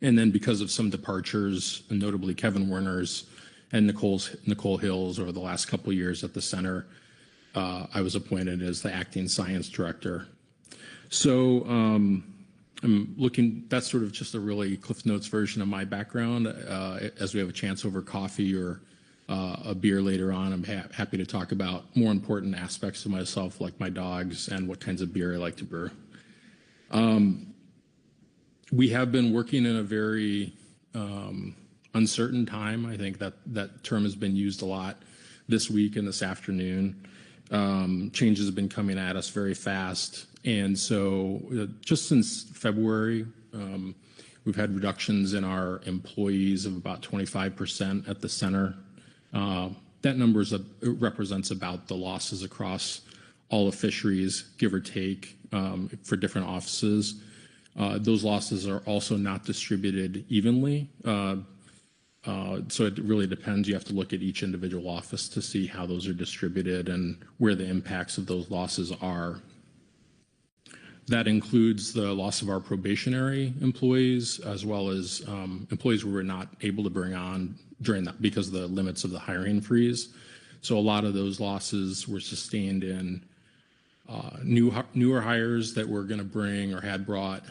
Speaker 10: And then because of some departures, notably Kevin Werner's and Nicole Hill's over the last couple of years at the center, I was appointed as the acting science director. So I'm looking, that's sort of just a really Cliff Notes version of my background. As we have a chance over coffee or a beer later on, I'm happy to talk about more important aspects of myself, like my dogs and what kinds of beer I like to brew. We have been working in a very uncertain time. I think that term has been used a lot this week and this afternoon. Changes have been coming at us very fast. And so just since February, we've had reductions in our employees of about 25% at the center. That number represents about the losses across all of fisheries, give or take, for different offices. Those losses are also not distributed evenly. So it really depends. You have to look at each individual office to see how those are distributed and where the impacts of those losses are. That includes the loss of our probationary employees, as well as employees we were not able to bring on during that because of the limits of the hiring freeze. So a lot of those losses were sustained in newer hires that were going to bring or had brought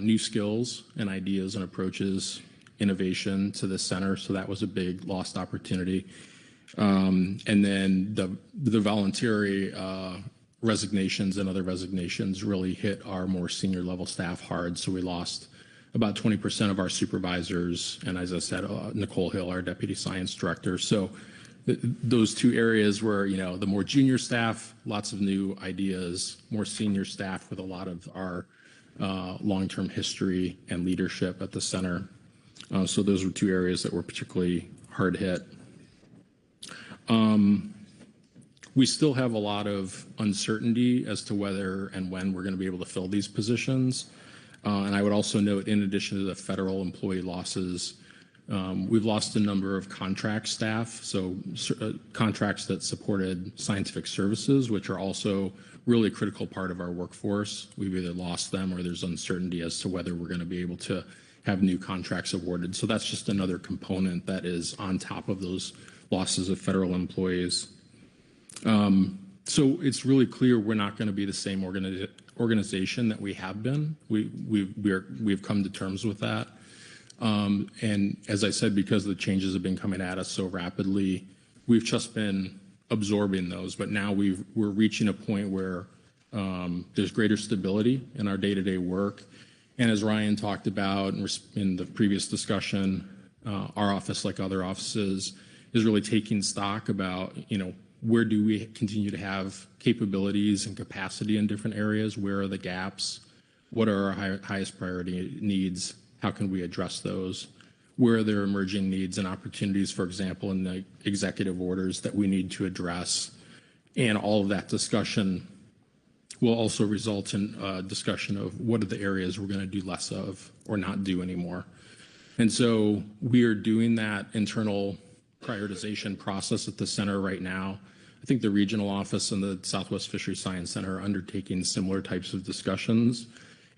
Speaker 10: new skills and ideas and approaches, innovation to the center. So that was a big lost opportunity. And then the voluntary resignations and other resignations really hit our more senior level staff hard. So we lost about 20% of our supervisors. And as I said, Nicole Hill, our deputy science director. So those two areas where, the more junior staff, lots of new ideas, more senior staff with a lot of our long-term history and leadership at the center. So those were two areas that were particularly hard hit. We still have a lot of uncertainty as to whether and when we're going to be able to fill these positions. And I would also note, in addition to the federal employee losses, we've lost a number of contract staff, so contracts that supported scientific services, which are also really a critical part of our workforce. We've either lost them or there's uncertainty as to whether we're going to be able to have new contracts awarded. So that's just another component that is on top of those losses of federal employees.
Speaker 4: So it's really clear we're not going to be the same organization that we have been. We've come to terms with that. And as I said, because the changes have been coming at us so rapidly, we've just been absorbing those. But now we're reaching a point where there's greater stability in our day-to-day work. And as Ryan talked about in the previous discussion, our office, like other offices, is really taking stock about, where do we continue to have capabilities and capacity in different areas? Where are the gaps? What are our highest priority needs? How can we address those? Where are there emerging needs and opportunities, for example, in the executive orders that we need to address? And all of that discussion will also result in a discussion of what are the areas we're going to do less of or not do anymore. And so we are doing that internal prioritization process at the center right now. I think the regional office and the Southwest Fisheries Science Center are undertaking similar types of discussions,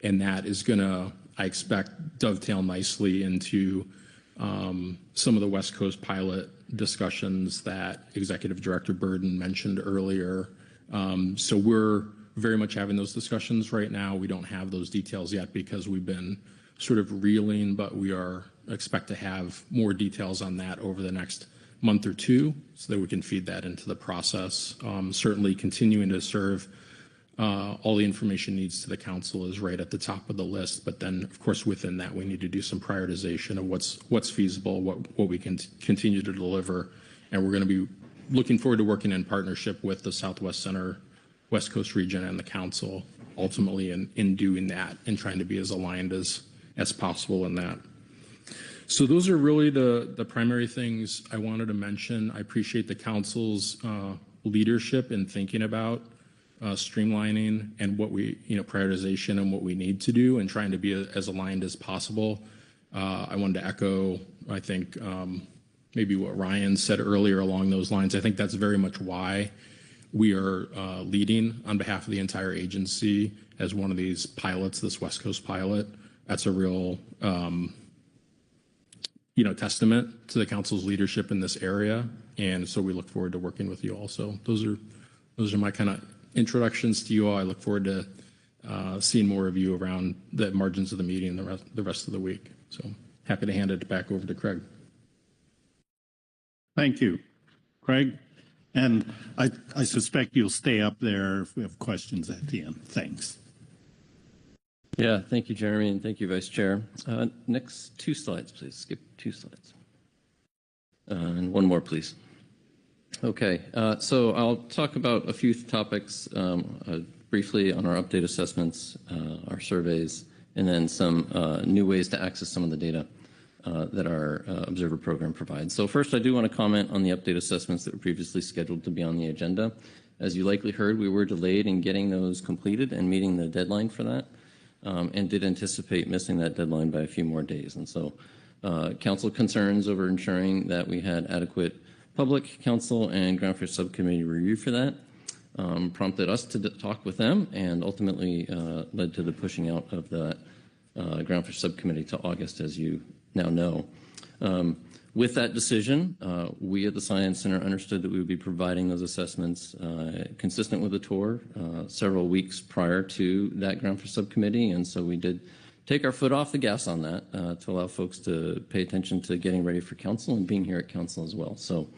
Speaker 4: and that is going to, I expect, dovetail nicely into some of the West Coast pilot discussions that Executive Director Burden mentioned earlier. So we're very much having those discussions right now. We don't have those details yet because we've been sort of reeling, but we expect to have more details on that over the next month or two so that we can feed that into the process. Certainly continuing to serve all the information needs to the council is right at the top of the list. But then, of course, within that, we need to do some prioritization of what's feasible, what we can continue to deliver. And we're going to be looking forward to working in partnership with the Southwest Center, West Coast region, and the council ultimately in doing that and trying to be as aligned as possible in that. So those are really the primary things I wanted to mention. I appreciate the council's leadership in thinking about streamlining and what prioritization and what we need to do and trying to be as aligned as possible. I wanted to echo, I think, maybe what Ryan said earlier along those lines. I think that's very much why we are leading on behalf of the entire agency as one of these pilots, this West Coast pilot. That's a real, testament to the council's leadership in this area. And so we look forward to working with you also. Those are my kind of introductions to you all. I look forward to seeing more of you around the margins of the meeting the rest of the week. So happy to hand it back over to Craig.
Speaker 13: Thank you, Craig. And I suspect you'll stay up there if we have questions at the end. Thanks.
Speaker 3: Yeah, thank you, Jeremy, and thank you, Vice Chair. Next 2 slides, please. Skip 2 slides. And one more, please. Okay, so I'll talk about a few topics briefly on our update assessments, our surveys, and then some new ways to access some of the data that our Observer program provides. So first, I do want to comment on the update assessments that were previously scheduled to be on the agenda. As you likely heard, we were delayed in getting those completed and meeting the deadline for that, and did anticipate missing that deadline by a few more days. And so council concerns over ensuring that we had adequate public, council, and Groundfish subcommittee review for that prompted us to talk with them and ultimately led to the pushing out of the Groundfish subcommittee to August, as you now know. With that decision, we at the Science Center understood that we would be providing those assessments consistent with the tour several weeks prior to that Groundfish subcommittee, and so we did take our foot off the gas on that to allow folks to pay attention to getting ready for council and being here at council as well. So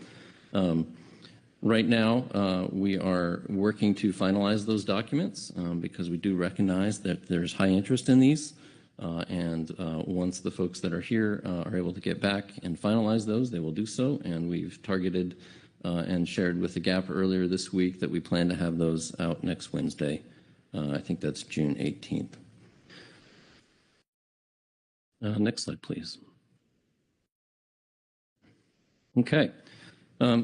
Speaker 3: right now, we are working to finalize those documents because we do recognize that there's high interest in these. And once the folks that are here are able to get back and finalize those, they will do so. And we've targeted and shared with the GAP earlier this week that we plan to have those out next Wednesday. I think that's June 18th. Next slide, please. Okay.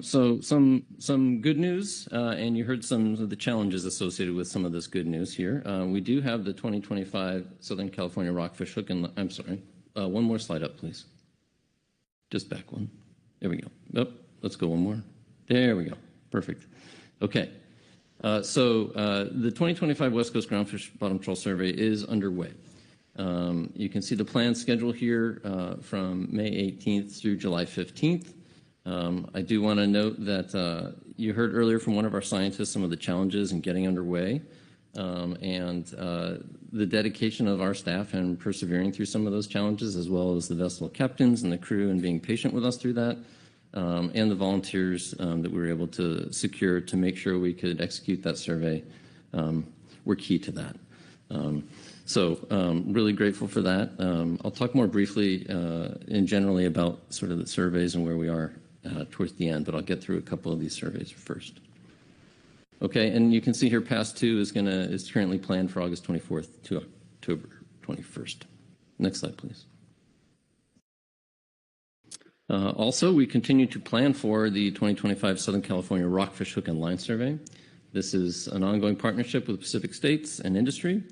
Speaker 3: So some good news, and you heard some of the challenges associated with some of this good news here. We do have the 2025 Southern California Rockfish Hook and I'm sorry, one more slide up, please. Just back one. There we go. Oh, let's go one more. There we go. Perfect. Okay. So the 2025 West Coast Groundfish Bottom Trawl Survey is underway. You can see the plan schedule here from May 18th through July 15th. I do want to note that you heard earlier from one of our scientists some of the challenges in getting underway, and the dedication of our staff and persevering through some of those challenges, as well as the vessel captains and the crew and being patient with us through that, and the volunteers that we were able to secure to make sure we could execute that survey were key to that. Really grateful for that. I'll talk more briefly and generally about sort of the surveys and where we are towards the end, but I'll get through a couple of these surveys first. Okay, and you can see here pass 2 is currently planned for August 24th to October 21st. Next slide, please. Also, we continue to plan for the 2025 Southern California Rockfish Hook and Line Survey. This is an ongoing partnership with Pacific states and industry.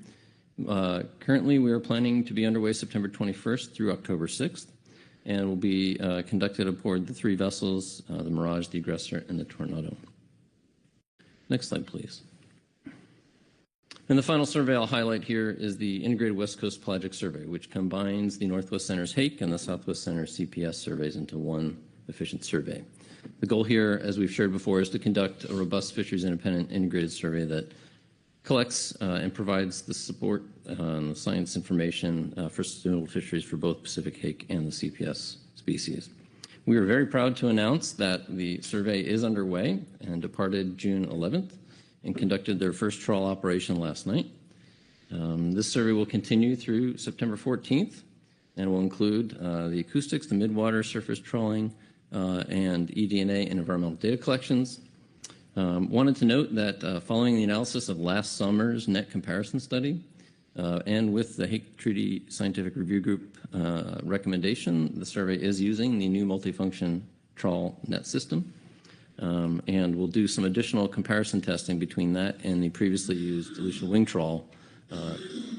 Speaker 3: Currently, we are planning to be underway September 21st through October 6th, and will be conducted aboard the 3 vessels, the Mirage, the Aggressor, and the Tornado. Next slide, please. And the final survey I'll highlight here is the Integrated West Coast Pelagic Survey, which combines the Northwest Center's HAKE and the Southwest Center's CPS surveys into one efficient survey. The goal here, as we've shared before, is to conduct a robust fisheries independent integrated survey that collects and provides the support and the science information for sustainable fisheries for both Pacific hake and the CPS species. We are very proud to announce that the survey is underway and departed June 11th and conducted their first trawl operation last night. This survey will continue through September 14th and will include the acoustics, the midwater surface trawling, and eDNA and environmental data collections. Wanted to note that following the analysis of last summer's net comparison study and with the Hake Treaty Scientific Review Group recommendation, the survey is using the new multifunction trawl net system, and we'll do some additional comparison testing between that and the previously used dilutional wing trawl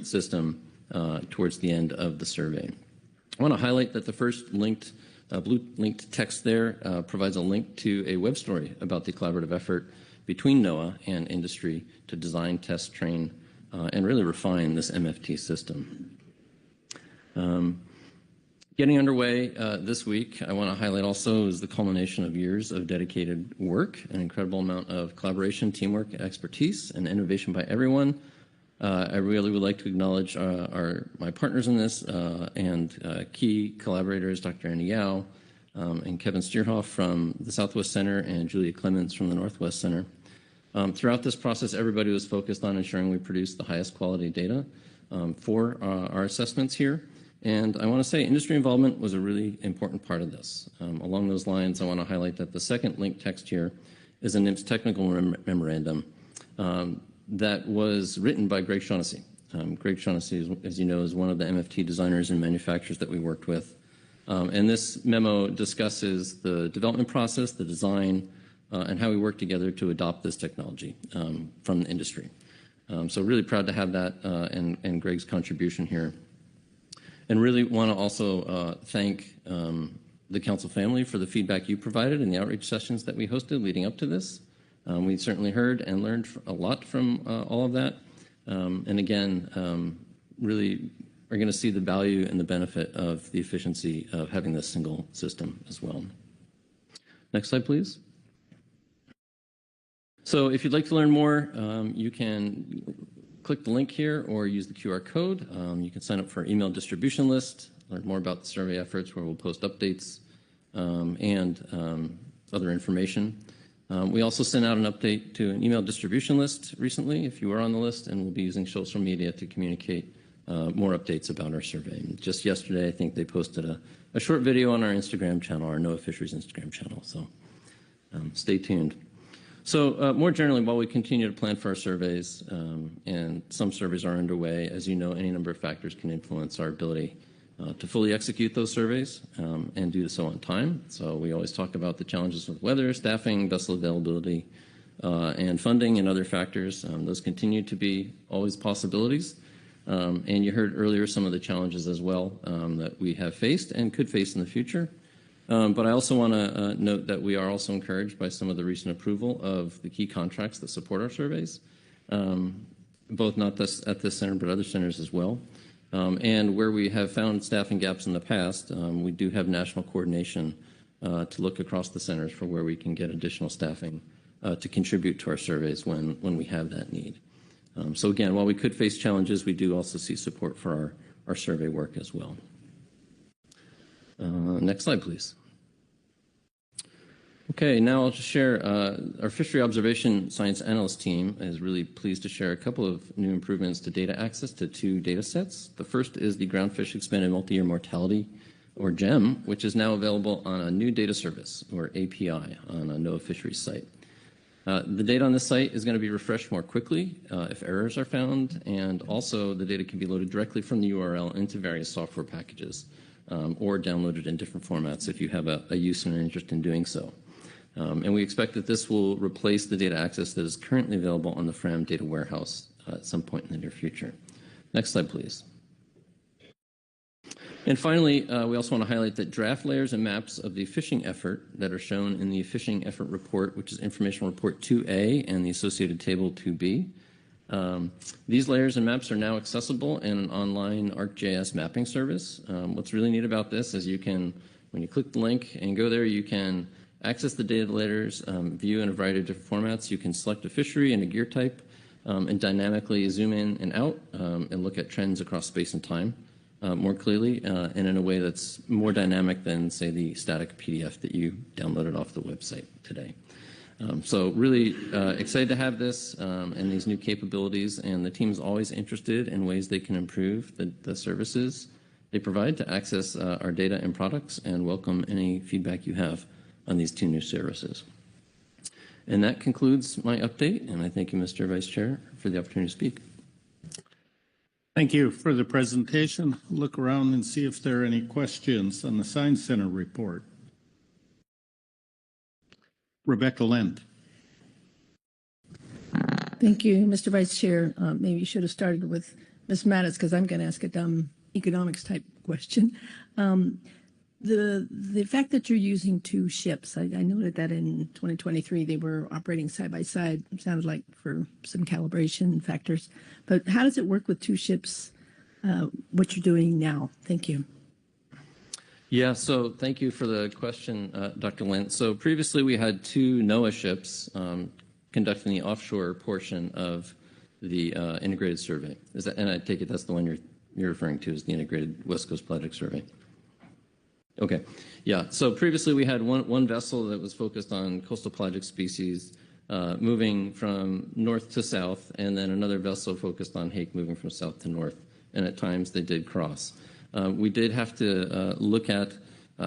Speaker 3: system towards the end of the survey. I want to highlight that the first linked blue linked text there provides a link to a web story about the collaborative effort between NOAA and industry to design, test, train, and really refine this MFT system. Getting underway this week, I want to highlight also is the culmination of years of dedicated work, an incredible amount of collaboration, teamwork, expertise, and innovation by everyone. I really would like to acknowledge my partners in this and key collaborators, Dr. Andy Yao and Kevin Steerhoff from the Southwest Center and Julia Clements from the Northwest Center. Throughout this process, everybody was focused on ensuring we produce the highest quality data for our assessments here. And I want to say industry involvement was a really important part of this. Along those lines, I want to highlight that the second linked text here is a NIMS technical memorandum that was written by Greg Shaughnessy. Greg Shaughnessy, as you know, is one of the MFT designers and manufacturers that we worked with. And this memo discusses the development process, the design, and how we work together to adopt this technology from the industry. So really proud to have that and Greg's contribution here. And really want to also thank the council family for the feedback you provided in the outreach sessions that we hosted leading up to this. We certainly heard and learned a lot from all of that. And again, really are going to see the value and the benefit of the efficiency of having this single system as well. Next slide, please. So if you'd like to learn more, you can click the link here or use the QR code. You can sign up for our email distribution list, learn more about the survey efforts where we'll post updates and other information. We also sent out an update to an email distribution list recently, if you were on the list, and we'll be using social media to communicate more updates about our survey. And just yesterday, I think they posted a short video on our Instagram channel, our NOAA Fisheries Instagram channel, so stay tuned. So more generally, while we continue to plan for our surveys, and some surveys are underway, as you know, any number of factors can influence our ability to fully execute those surveys and do so on time. So we always talk about the challenges with weather, staffing, vessel availability, and funding and other factors. Those continue to be always possibilities. And you heard earlier some of the challenges as well that we have faced and could face in the future. But I also want to note that we are also encouraged by some of the recent approval of the key contracts that support our surveys, both not this, at this center, but other centers as well. And where we have found staffing gaps in the past, we do have national coordination to look across the centers for where we can get additional staffing to contribute to our surveys when we have that need. So again, while we could face challenges, we do also see support for our survey work as well. Next slide, please. Okay, now I'll just share our Fishery Observation Science Analyst team is really pleased to share a couple of new improvements to data access to 2 data sets. The first is the Groundfish Expanded Multi-Year Mortality, or GEM, which is now available on a new data service, or API, on a NOAA Fisheries site. The data on this site is going to be refreshed more quickly if errors are found, and also the data can be loaded directly from the URL into various software packages or downloaded in different formats if you have a use and an interest in doing so. And we expect that this will replace the data access that is currently available on the FRAM data warehouse at some point in the near future. Next slide, please. And finally, we also want to highlight that draft layers and maps of the fishing effort that are shown in the fishing effort report, which is Information Report 2A and the associated table 2B. These layers and maps are now accessible in an online ArcGIS mapping service. What's really neat about this is you can, when you click the link and go there, you can access the data layers, view in a variety of different formats. You can select a fishery and a gear type and dynamically zoom in and out and look at trends across space and time more clearly and in a way that's more dynamic than, say, the static PDF that you downloaded off the website today. So really excited to have this and these new capabilities, and the team is always interested in ways they can improve the services they provide to access our data and products, and welcome any feedback you have on these 2 new services. And that concludes my update, and I thank you, Mr. Vice Chair, for the opportunity to speak.
Speaker 13: Thank you for the presentation. Look around and see if there are any questions on the Science Center report. Rebecca Lind.
Speaker 8: Thank you, Mr. Vice Chair. Maybe you should have started with Ms. Mattis, because I'm going to ask a dumb economics type question. The fact that you're using 2 ships, I noted that in 2023 they were operating side by side. It sounded like for some calibration factors. But how does it work with 2 ships, what you're doing now? Thank you.
Speaker 3: Yeah, so thank you for the question, Dr. Lent. So previously we had 2 NOAA ships conducting the offshore portion of the integrated survey. And I take it that's the one you're referring to as the Integrated West Coast Project Survey. Okay, yeah. So previously we had one vessel that was focused on coastal pelagic species moving from north to south, and then another vessel focused on hake moving from south to north. And at times they did cross. We did have to look at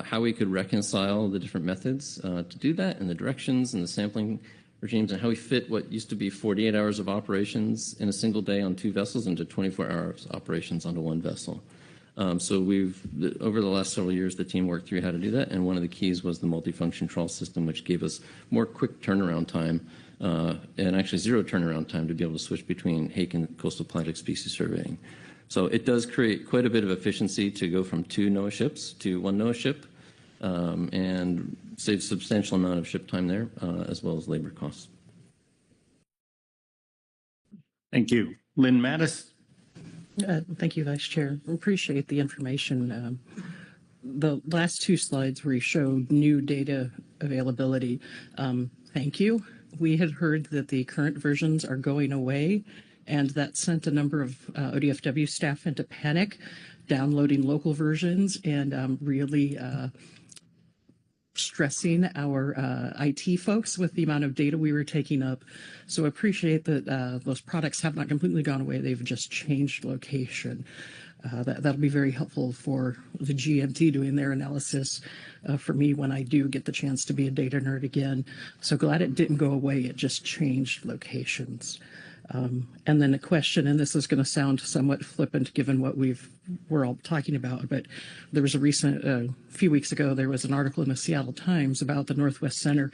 Speaker 3: how we could reconcile the different methods to do that, and the directions and the sampling regimes, and how we fit what used to be 48 hours of operations in a single day on 2 vessels into 24 hours operations onto 1 vessel. So over the last several years, the team worked through how to do that, and one of the keys was the multifunction trawl system, which gave us more quick turnaround time, and actually 0 turnaround time to be able to switch between hake and coastal pelagic species surveying. So it does create quite a bit of efficiency to go from 2 NOAA ships to 1 NOAA ship, and save a substantial amount of ship time there, as well as labor costs.
Speaker 13: Thank you. Lynn Mattis.
Speaker 11: Thank you, Vice Chair. Appreciate the information. The last 2 slides where you showed new data availability, thank you. We had heard that the current versions are going away, and that sent a number of ODFW staff into panic, downloading local versions and really stressing our IT folks with the amount of data we were taking up. So appreciate that those products have not completely gone away. They've just changed location. That'll be very helpful for the GMT doing their analysis for me when I do get the chance to be a data nerd again. So glad it didn't go away. It just changed locations. And then a question, and this is going to sound somewhat flippant given what we're all talking about, but there was a few weeks ago, there was an article in the Seattle Times about the Northwest Center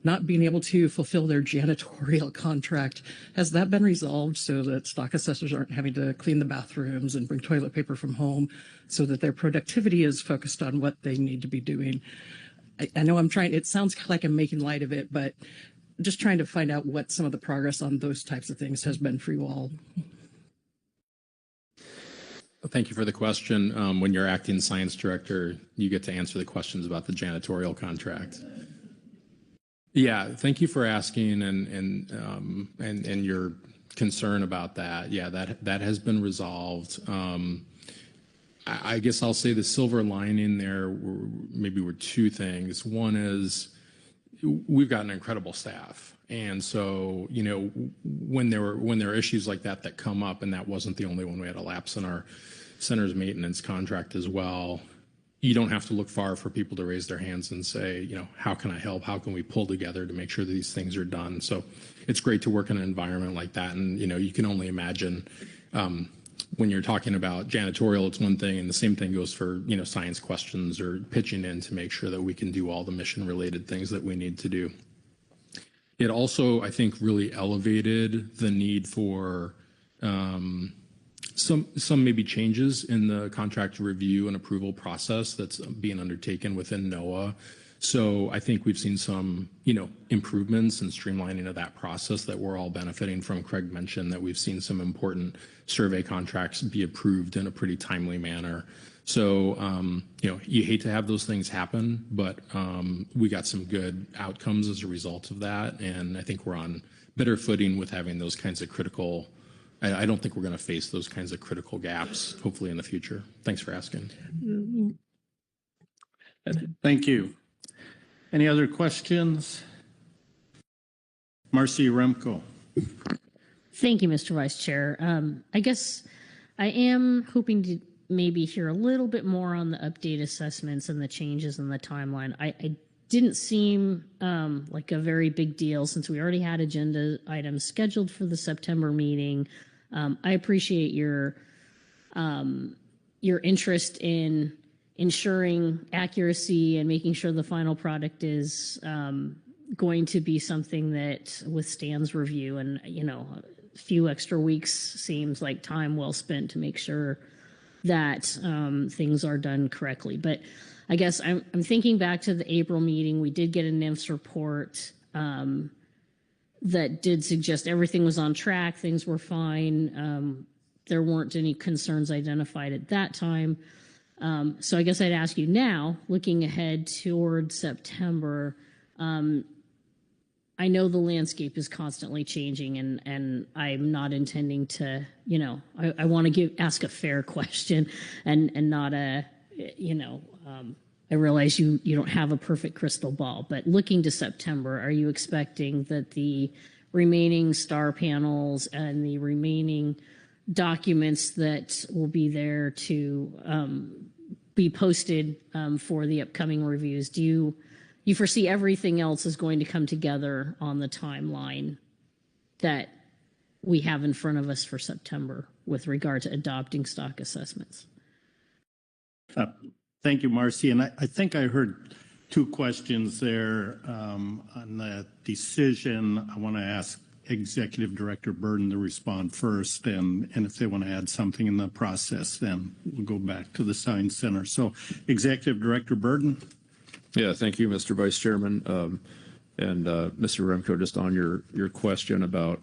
Speaker 11: not being able to fulfill their janitorial contract. Has that been resolved so that stock assessors aren't having to clean the bathrooms and bring toilet paper from home, so that their productivity is focused on what they need to be doing? I know it sounds like I'm making light of it, but just trying to find out what some of the progress on those types of things has been for you all.
Speaker 4: Thank you for the question. When you're acting science director, you get to answer the questions about the janitorial contract. Yeah, thank you for asking and your concern about that. Yeah, that has been resolved. I guess I'll say the silver lining there were two things. One is we've got an incredible staff. And so, you know, when there are issues like that come up, and that wasn't the only one, we had a lapse in our center's maintenance contract as well. You don't have to look far for people to raise their hands and say, you know, how can I help? How can we pull together to make sure that these things are done? So it's great to work in an environment like that. And, you know, you can only imagine when you're talking about janitorial, it's one thing, and the same thing goes for, you know, science questions or pitching in to make sure that we can do all the mission related things that we need to do. It also, I think, really elevated the need for some maybe changes in the contract review and approval process that's being undertaken within NOAA. So I think we've seen some, you know, improvements and streamlining of that process that we're all benefiting from. Craig mentioned that we've seen some important survey contracts be approved in a pretty timely manner. So, you know, you hate to have those things happen, but we got some good outcomes as a result of that. And I think we're on better footing with having those kinds of critical, I don't think we're going to face those kinds of critical gaps, hopefully in the future. Thanks for asking.
Speaker 13: Thank you. Any other questions? Marcy Remco.
Speaker 12: Thank you, Mr. Vice Chair. I guess I am hoping to maybe hear a little bit more on the update assessments and the changes in the timeline. I didn't seem like a very big deal since we already had agenda items scheduled for the September meeting. I appreciate your interest in ensuring accuracy and making sure the final product is going to be something that withstands review. And, you know, a few extra weeks seems like time well spent to make sure that things are done correctly. But I guess I'm thinking back to the April meeting. We did get a NIMS report that did suggest everything was on track, things were fine. There weren't any concerns identified at that time. So I guess I'd ask you now, looking ahead toward September, I know the landscape is constantly changing, and I'm not intending to, you know, I want to ask a fair question and not a, you know, I realize you don't have a perfect crystal ball, but looking to September, are you expecting that the remaining star panels and the remaining documents that will be there to be posted for the upcoming reviews, do you foresee everything else is going to come together on the timeline that we have in front of us for September with regard to adopting stock assessments?
Speaker 13: Thank you, Marcy. And I think I heard two questions there on the decision. I want to ask Executive Director Burden to respond first, and if they want to add something in the process, then we'll go back to the Science Center. So, Executive Director Burden.
Speaker 10: Yeah, thank you, Mr. Vice Chairman. And Mr. Remco, just on your question about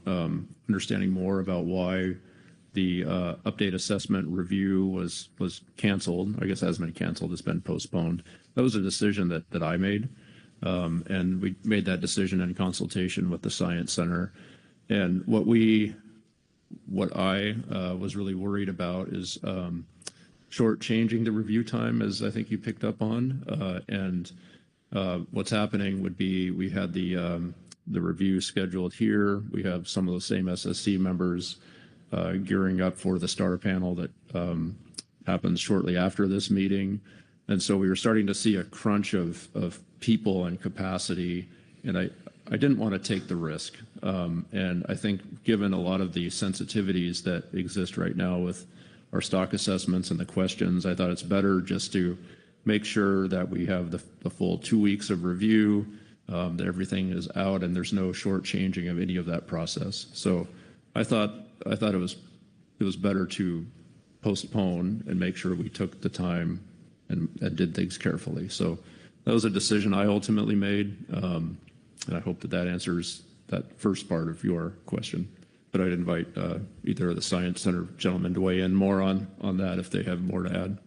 Speaker 10: understanding more about why the update assessment review was canceled. I guess hasn't been canceled, it's been postponed. That was a decision that I made. And we made that decision in consultation with the Science Center. And what I was really worried about is shortchanging the review time, as I think you picked up on. And what's happening would be we had the review scheduled here. We have some of the same SSC members gearing up for the STAR panel that happens shortly after this meeting. And so we were starting to see a crunch of people and capacity, and I didn't want to take the risk. And I think given a lot of the sensitivities that exist right now with our stock assessments and the questions, I thought it's better just to make sure that we have the full 2 weeks of review, that everything is out and there's no shortchanging of any of that process. So I thought it was better to postpone and make sure we took the time and did things carefully. So that was a decision I ultimately made, and I hope that answers that first part of your question. But but I'd invite either of the Science Center gentlemen to weigh in more on that if they have more to add.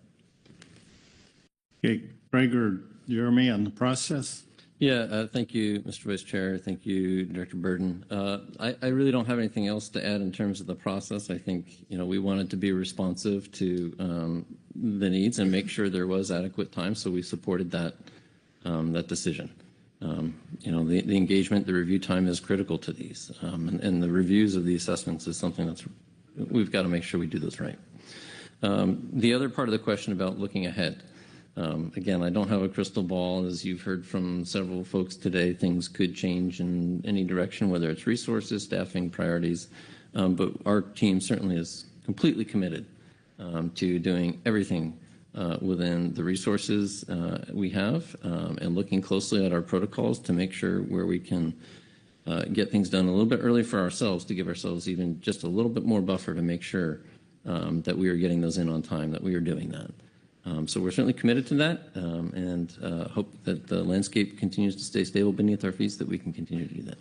Speaker 13: Okay, Craig or Jeremy on the process?
Speaker 3: Yeah, thank you, Mr. Vice Chair. Thank you, Director Burden. I really don't have anything else to add in terms of the process. I think, we wanted to be responsive to the needs and make sure there was adequate time, so we supported that decision. The engagement, the review time is critical to these, and the reviews of the assessments is something we've got to make sure we do those right. The other part of the question about looking ahead. Again, I don't have a crystal ball. As you've heard from several folks today, things could change in any direction, whether it's resources, staffing, priorities. But our team certainly is completely committed to doing everything within the resources we have and looking closely at our protocols to make sure where we can get things done a little bit early for ourselves, to give ourselves even just a little bit more buffer to make sure that we are getting those in on time, that we are doing that. So we're certainly committed to that and hope that the landscape continues to stay stable beneath our feet, so that we can continue to do that.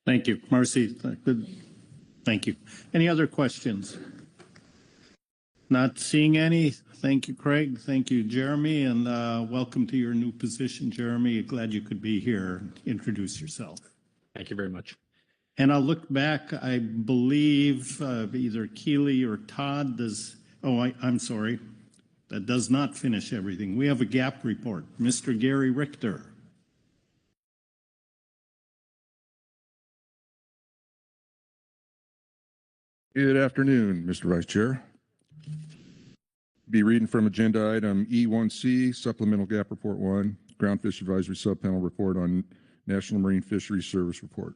Speaker 13: Thank you. Marcy, thank you. Any other questions? Not seeing any. Thank you, Craig. Thank you, Jeremy, and welcome to your new position, Jeremy. Glad you could be here. Introduce yourself.
Speaker 6: Thank you very much.
Speaker 13: And I'll look back. I believe either Keely or Todd does. Oh, I'm sorry. That does not finish everything. We have a gap report. Mr. Gary Richter.
Speaker 15: Good afternoon, Mr. Vice Chair. Be reading from agenda item E1C, Supplemental Gap Report 1, Groundfish Advisory Subpanel Report on National Marine Fisheries Service Report.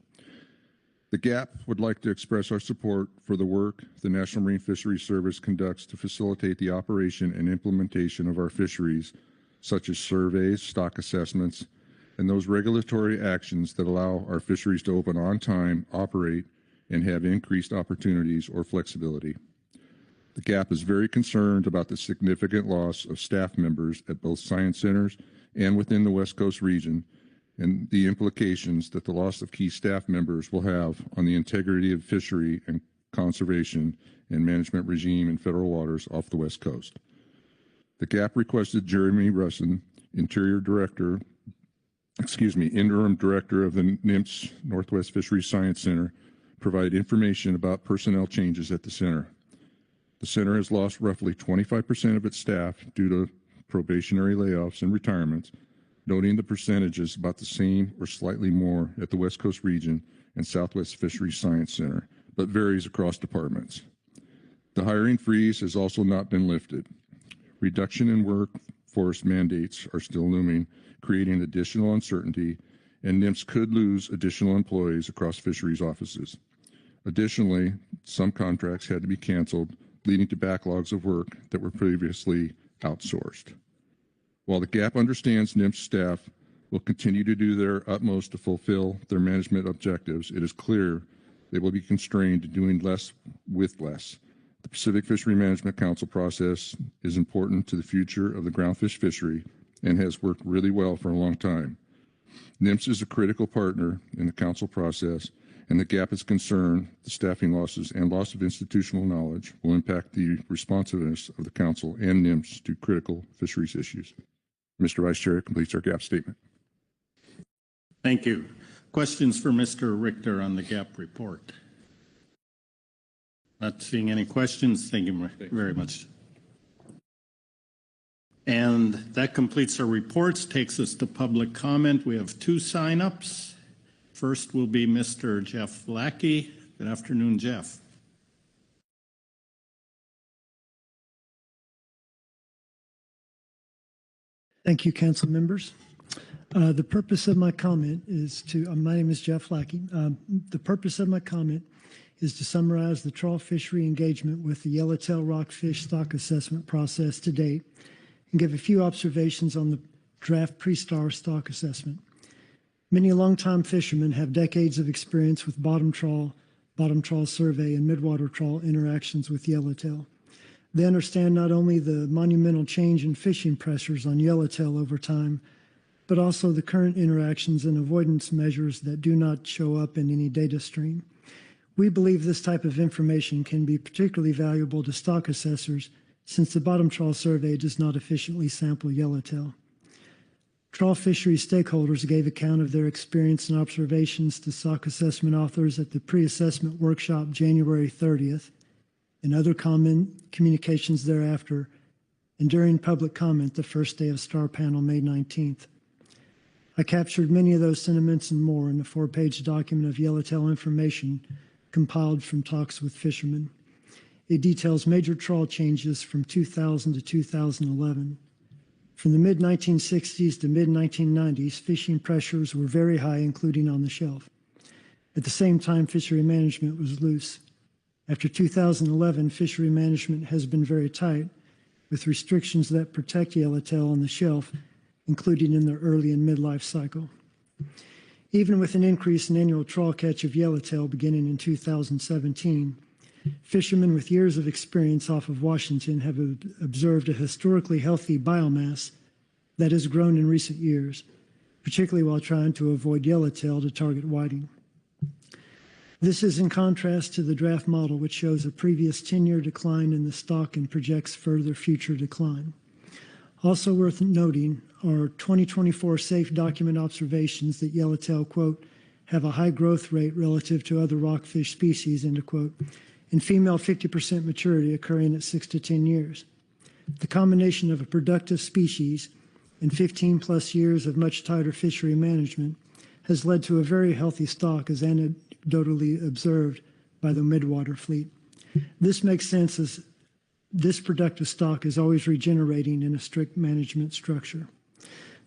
Speaker 15: The GAP would like to express our support for the work the National Marine Fisheries Service conducts to facilitate the operation and implementation of our fisheries, such as surveys, stock assessments, and those regulatory actions that allow our fisheries to open on time, operate, and have increased opportunities or flexibility. The GAP is very concerned about the significant loss of staff members at both science centers and within the West Coast region, and the implications that the loss of key staff members will have on the integrity of fishery and conservation and management regime in federal waters off the West Coast. The GAP requested Jeremy Russin, interim director of the NIMS Northwest Fisheries Science Center, provide information about personnel changes at the center. The center has lost roughly 25% of its staff due to probationary layoffs and retirements, noting the percentages about the same or slightly more at the West Coast region and Southwest Fisheries Science Center, but varies across departments. The hiring freeze has also not been lifted. Reduction in workforce mandates are still looming, creating additional uncertainty, and NIMS could lose additional employees across fisheries offices. Additionally, some contracts had to be canceled, leading to backlogs of work that were previously outsourced. While the GAP understands NIMS staff will continue to do their utmost to fulfill their management objectives, it is clear they will be constrained to doing less with less. The Pacific Fishery Management Council process is important to the future of the groundfish fishery and has worked really well for a long time. NIMS is a critical partner in the council process, and the GAP is concerned the staffing losses and loss of institutional knowledge will impact the responsiveness of the council and NIMS to critical fisheries issues. Mr. Vice Chair, completes our GAP statement.
Speaker 13: Thank you. Questions for Mr. Richter on the GAP report? Not seeing any questions. Thank you very much. And that completes our reports, takes us to public comment. We have 2 sign-ups. First will be Mr. Jeff Lackey. Good afternoon, Jeff.
Speaker 23: Thank you, council members. The purpose of my comment is my name is Jeff Lackey. The purpose of my comment is to summarize the trawl fishery engagement with the yellowtail rockfish stock assessment process to date and give a few observations on the draft pre-star stock assessment. Many longtime fishermen have decades of experience with bottom trawl survey, and midwater trawl interactions with yellowtail. They understand not only the monumental change in fishing pressures on yellowtail over time, but also the current interactions and avoidance measures that do not show up in any data stream. We believe this type of information can be particularly valuable to stock assessors since the bottom trawl survey does not efficiently sample yellowtail. Trawl fishery stakeholders gave account of their experience and observations to stock assessment authors at the pre-assessment workshop January 30th and other communications thereafter, and during public comment the first day of STAR panel May 19th. I captured many of those sentiments and more in a 4-page document of yellowtail information compiled from talks with fishermen. It details major trawl changes from 2000 to 2011. From the mid-1960s to mid-1990s, fishing pressures were very high, including on the shelf. At the same time, fishery management was loose. After 2011, fishery management has been very tight, with restrictions that protect yellowtail on the shelf, including in their early and midlife cycle. Even with an increase in annual trawl catch of yellowtail beginning in 2017, fishermen with years of experience off of Washington have observed a historically healthy biomass that has grown in recent years, particularly while trying to avoid yellowtail to target whiting. This is in contrast to the draft model, which shows a previous 10-year decline in the stock and projects further future decline. Also worth noting are 2024 SAFE document observations that yellowtail, quote, have a high growth rate relative to other rockfish species, end quote, and female 50% maturity occurring at 6 to 10 years. The combination of a productive species and 15 plus years of much tighter fishery management has led to a very healthy stock as anecdotally observed by the midwater fleet. This makes sense as this productive stock is always regenerating in a strict management structure.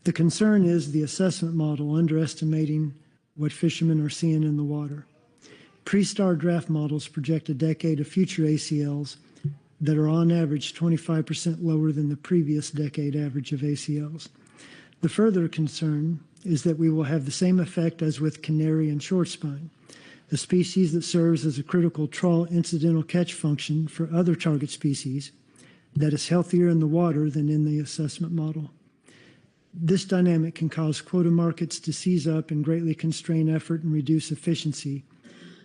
Speaker 23: The concern is the assessment model underestimating what fishermen are seeing in the water. Pre-STAR draft models project a decade of future ACLs that are on average 25% lower than the previous decade average of ACLs. The further concern is that we will have the same effect as with canary and short spine, a species that serves as a critical trawl incidental catch function for other target species that is healthier in the water than in the assessment model. This dynamic can cause quota markets to seize up and greatly constrain effort and reduce efficiency,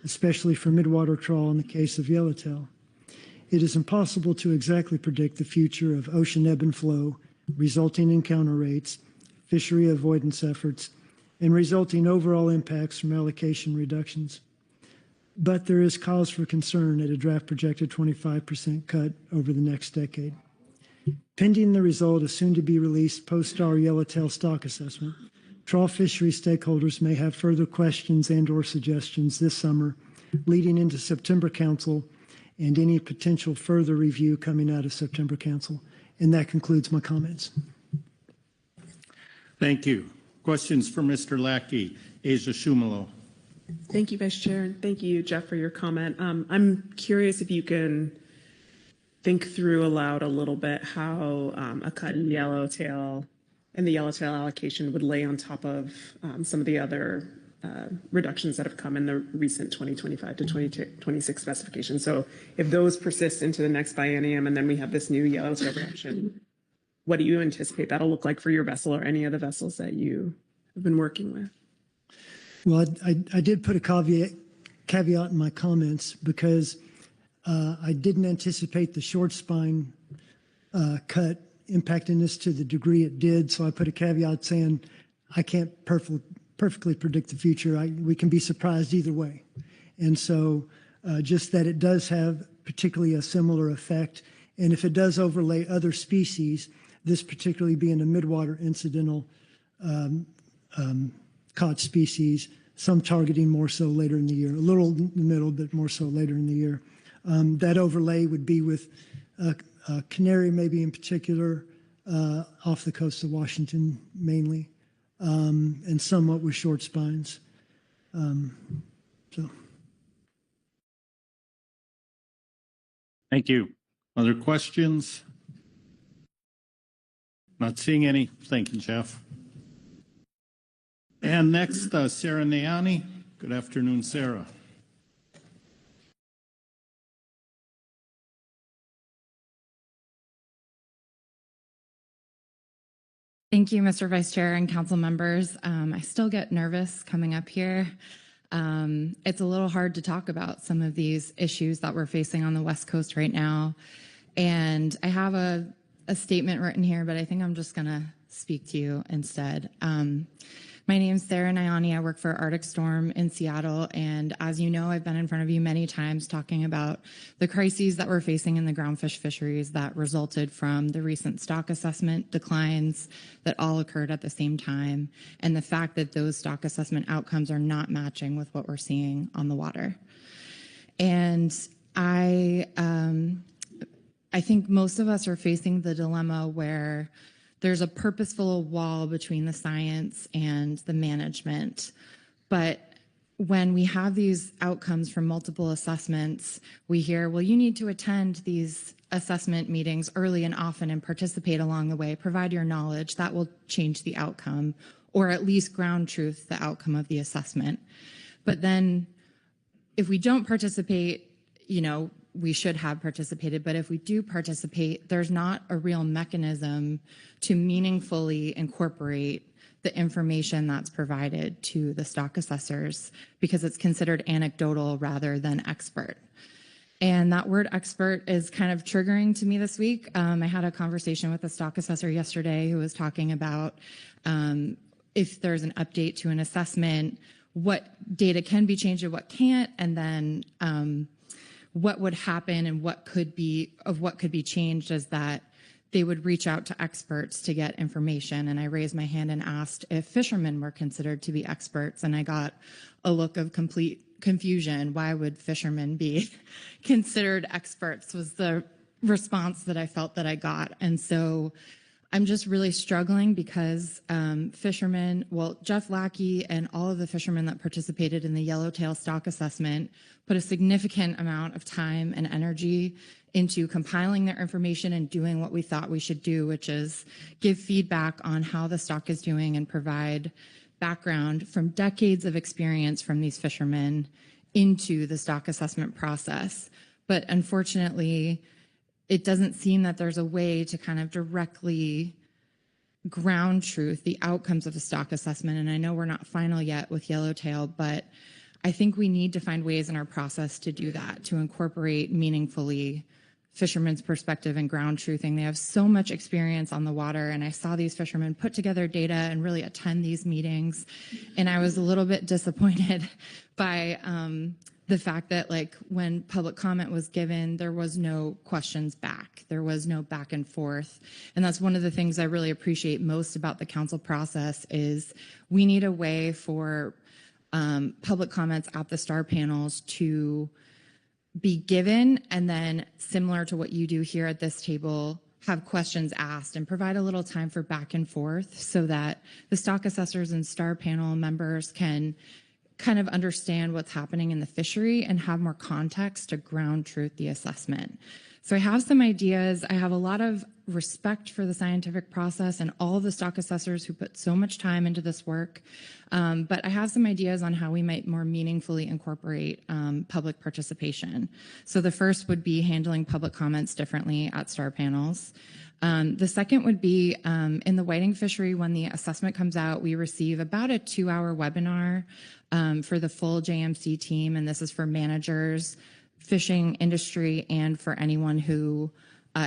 Speaker 23: especially for midwater trawl in the case of yellowtail. It is impossible to exactly predict the future of ocean ebb and flow, resulting in counter rates, fishery avoidance efforts, and resulting overall impacts from allocation reductions. But there is cause for concern at a draft projected 25% cut over the next decade. Pending the result of soon-to-be-released post-STAR yellowtail stock assessment, trawl fishery stakeholders may have further questions and/or suggestions this summer, leading into September Council and any potential further review coming out of September Council. And that concludes my comments.
Speaker 13: Thank you. Questions for Mr. Lackey. Asia Shumalo.
Speaker 14: Thank you, Vice Chair, and thank you, Jeff, for your comment. I'm curious if you can think through aloud a little bit how a cut in yellowtail and the yellowtail allocation would lay on top of some of the other reductions that have come in the recent 2025 to 2026 specification. So if those persist into the next biennium and then we have this new yellowtail reduction, what do you anticipate that'll look like for your vessel or any of the vessels that you have been working with?
Speaker 23: Well, I did put a caveat in my comments because I didn't anticipate the short spine cut impacting this to the degree it did. So I put a caveat saying I can't perfectly predict the future. We can be surprised either way. And so just that it does have particularly a similar effect. And if it does overlay other species, this particularly being a midwater incidental caught species, some targeting more so later in the year, a little in the middle, but more so later in the year. That overlay would be with canary maybe in particular, off the coast of Washington mainly, and somewhat with short spines. So.
Speaker 13: Thank you. Other questions? Not seeing any. Thank you, Jeff. And next, Sarah Nayani. Good afternoon, Sarah.
Speaker 6: Thank you, Mr. Vice Chair and council members. I still get nervous coming up here. It's a little hard to talk about some of these issues that we're facing on the West Coast right now. And I have a statement written here, but I think I'm just going to speak to you instead. My name is Sarah Nyani. I work for Arctic Storm in Seattle. And as you know, I've been in front of you many times talking about the crises that we're facing in the groundfish fisheries that resulted from the recent stock assessment declines that all occurred at the same time, and the fact that those stock assessment outcomes are not matching with what we're seeing on the water. And I think most of us are facing the dilemma where there's a purposeful wall between the science and the management. But when we have these outcomes from multiple assessments, we hear, well, you need to attend these assessment meetings early and often and participate along the way, provide your knowledge, that will change the outcome, or at least ground truth the outcome of the assessment. But then if we don't participate, you know, we should have participated, but if we do participate, there's not a real mechanism to meaningfully incorporate the information that's provided to the stock assessors because it's considered anecdotal rather than expert. And that word expert is kind of triggering to me this week. I had a conversation with a stock assessor yesterday who was talking about if there's an update to an assessment, what data can be changed and what can't, and then what would happen and what could be changed is that they would reach out to experts to get information. And I raised my hand and asked if fishermen were considered to be experts. And I got a look of complete confusion. Why would fishermen be considered experts was the response that I felt that I got. And so I'm just really struggling because fishermen, well, Jeff Lackey and all of the fishermen that participated in the yellowtail stock assessment put a significant amount of time and energy into compiling their information and doing what we thought we should do, which is give feedback on how the stock is doing and provide background from decades of experience from these fishermen into the stock assessment process. But unfortunately, it doesn't seem that there's a way to kind of directly ground truth the outcomes of a stock assessment. And I know we're not final yet with yellowtail, but I think we need to find ways in our process to do that, to incorporate meaningfully fishermen's perspective and ground truthing. They have so much experience on the water, and I saw these fishermen put together data and really attend these meetings. And I was a little bit disappointed by the fact that, like, when public comment was given, there was no questions back. There was no back and forth. And that's one of the things I really appreciate most about the council process is we need a way for public comments at the STAR panels to be given, and then similar to what you do here at this table, have questions asked and provide a little time for back and forth so that the stock assessors and STAR panel members can kind of understand what's happening in the fishery and have more context to ground truth the assessment. So I have some ideas. I have a lot of respect for the scientific process and all of the stock assessors who put so much time into this work. But I have some ideas on how we might more meaningfully incorporate public participation. So the first would be handling public comments differently at STAR panels. The second would be in the whiting fishery, when the assessment comes out, we receive about a 2-hour webinar for the full JMC team. And this is for managers, fishing industry, and for anyone who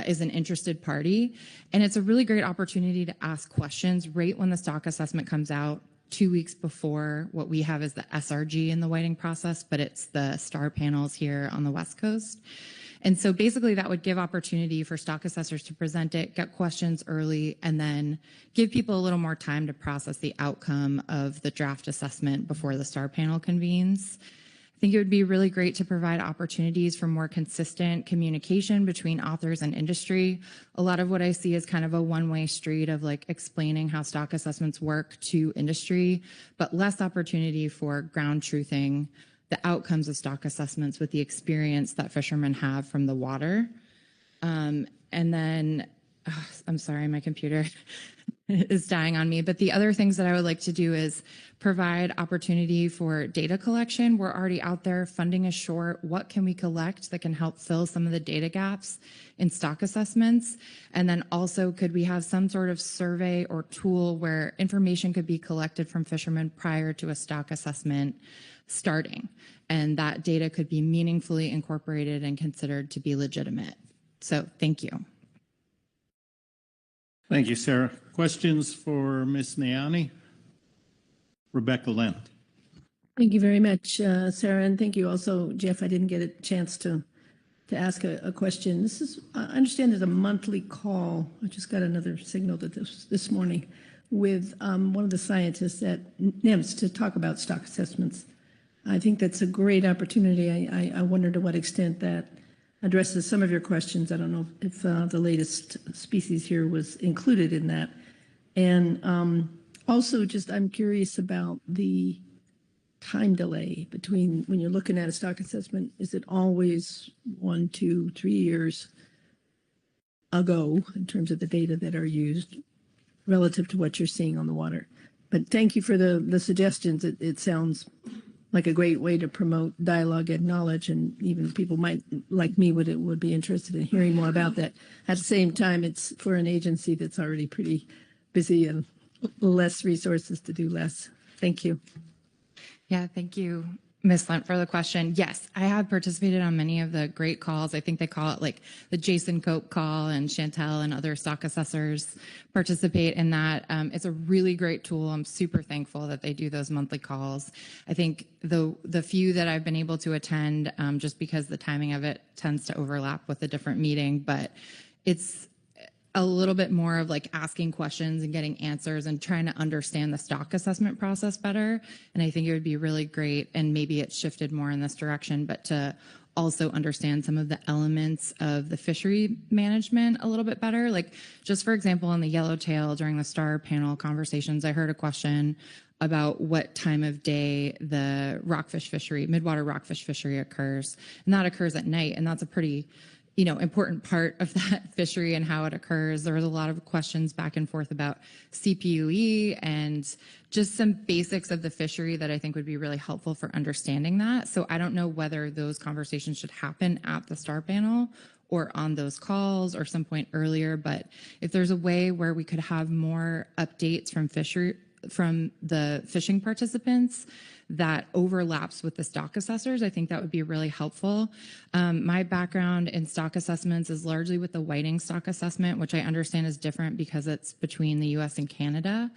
Speaker 6: is an interested party. And it's a really great opportunity to ask questions right when the stock assessment comes out, 2 weeks before what we have is the SRG in the whiting process, but it's the STAR panels here on the West Coast. And so basically that would give opportunity for stock assessors to present it, get questions early, and then give people a little more time to process the outcome of the draft assessment before the STAR panel convenes. I think it would be really great to provide opportunities for more consistent communication between authors and industry. A lot of what I see is kind of a one-way street of like explaining how stock assessments work to industry, but less opportunity for ground truthing the outcomes of stock assessments with the experience that fishermen have from the water. And then, I'm sorry, my computer. is dying on me. But the other things that I would like to do is provide opportunity for data collection. We're already out there, funding is short. What can we collect that can help fill some of the data gaps in stock assessments? And then also, could we have some sort of survey or tool where information could be collected from fishermen prior to a stock assessment starting? And that data could be meaningfully incorporated and considered to be legitimate. So thank you.
Speaker 13: Thank you, Sarah. Questions for Ms. Niani? Rebecca Lynn.
Speaker 8: Thank you very much, Sarah, and thank you also, Jeff. I didn't get a chance to ask a question. This is, I understand, there's a monthly call. I just got another signal that this morning with one of the scientists at NIMS to talk about stock assessments. I think that's a great opportunity. I wonder to what extent that addresses some of your questions. I don't know if the latest species here was included in that. And also, just I'm curious about the time delay between when you're looking at a stock assessment. Is it always 1, 2, 3 years ago in terms of the data that are used relative to what you're seeing on the water? But thank you for the suggestions. It sounds like a great way to promote dialogue and knowledge, and even people might like me would be interested in hearing more about that. At the same time, it's for an agency that's already pretty busy and less resources to do less. Thank you.
Speaker 6: Yeah, thank you, Ms. Lent, for the question. Yes, I have participated on many of the great calls. I think they call it like the Jason Cope call, and Chantel and other stock assessors participate in that. It's a really great tool. I'm super thankful that they do those monthly calls. I think the few that I've been able to attend, just because the timing of it tends to overlap with a different meeting, but it's a little bit more of like asking questions and getting answers and trying to understand the stock assessment process better. And I think it would be really great, and maybe it's shifted more in this direction, but to also understand some of the elements of the fishery management a little bit better. Like, just for example, on the yellowtail during the STAR panel conversations, I heard a question about what time of day the rockfish fishery, midwater rockfish fishery occurs. And that occurs at night. And that's a pretty important part of that fishery and how it occurs. There was a lot of questions back and forth about CPUE and just some basics of the fishery that I think would be really helpful for understanding that. So I don't know whether those conversations should happen at the STAR panel or on those calls or some point earlier. But if there's a way where we could have more updates from the fishing participants that overlaps with the stock assessors, I think that would be really helpful. My background in stock assessments is largely with the whiting stock assessment, which I understand is different because it's between the US and Canada.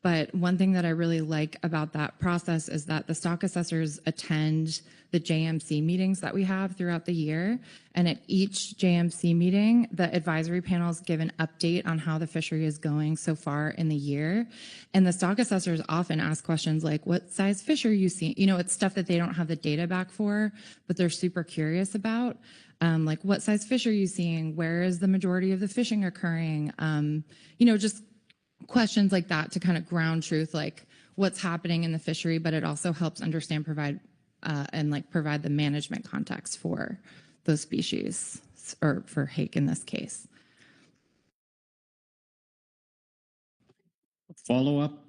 Speaker 6: But one thing that I really like about that process is that the stock assessors attend the JMC meetings that we have throughout the year. And at each JMC meeting, the advisory panels give an update on how the fishery is going so far in the year. And the stock assessors often ask questions like, what size fish are you seeing? It's stuff that they don't have the data back for, but they're super curious about. Like, what size fish are you seeing? Where is the majority of the fishing occurring? Just questions like that to kind of ground truth, like what's happening in the fishery, but it also helps provide the management context for those species, or for hake in this case.
Speaker 13: Follow up?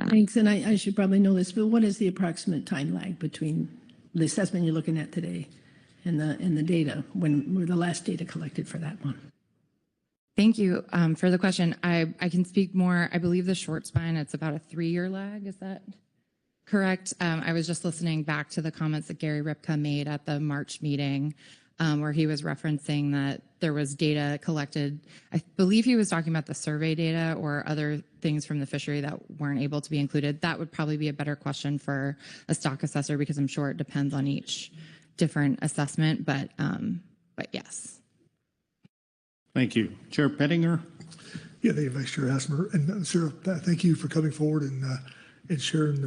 Speaker 8: Thanks, and I should probably know this, but what is the approximate time lag between the assessment you're looking at today and the data, when were the last data collected for that one?
Speaker 6: Thank you for the question. I can speak more. I believe the short spine, it's about a 3-year lag. Is that correct? I was just listening back to the comments that Gary Ripka made at the March meeting, where he was referencing that there was data collected. I believe he was talking about the survey data or other things from the fishery that weren't able to be included. That would probably be a better question for a stock assessor, because I'm sure it depends on each different assessment, but yes.
Speaker 13: Thank you. Chair Pettinger?
Speaker 1: Yeah, thank you, Vice Chair Asmer. And Sarah, thank you for coming forward and sharing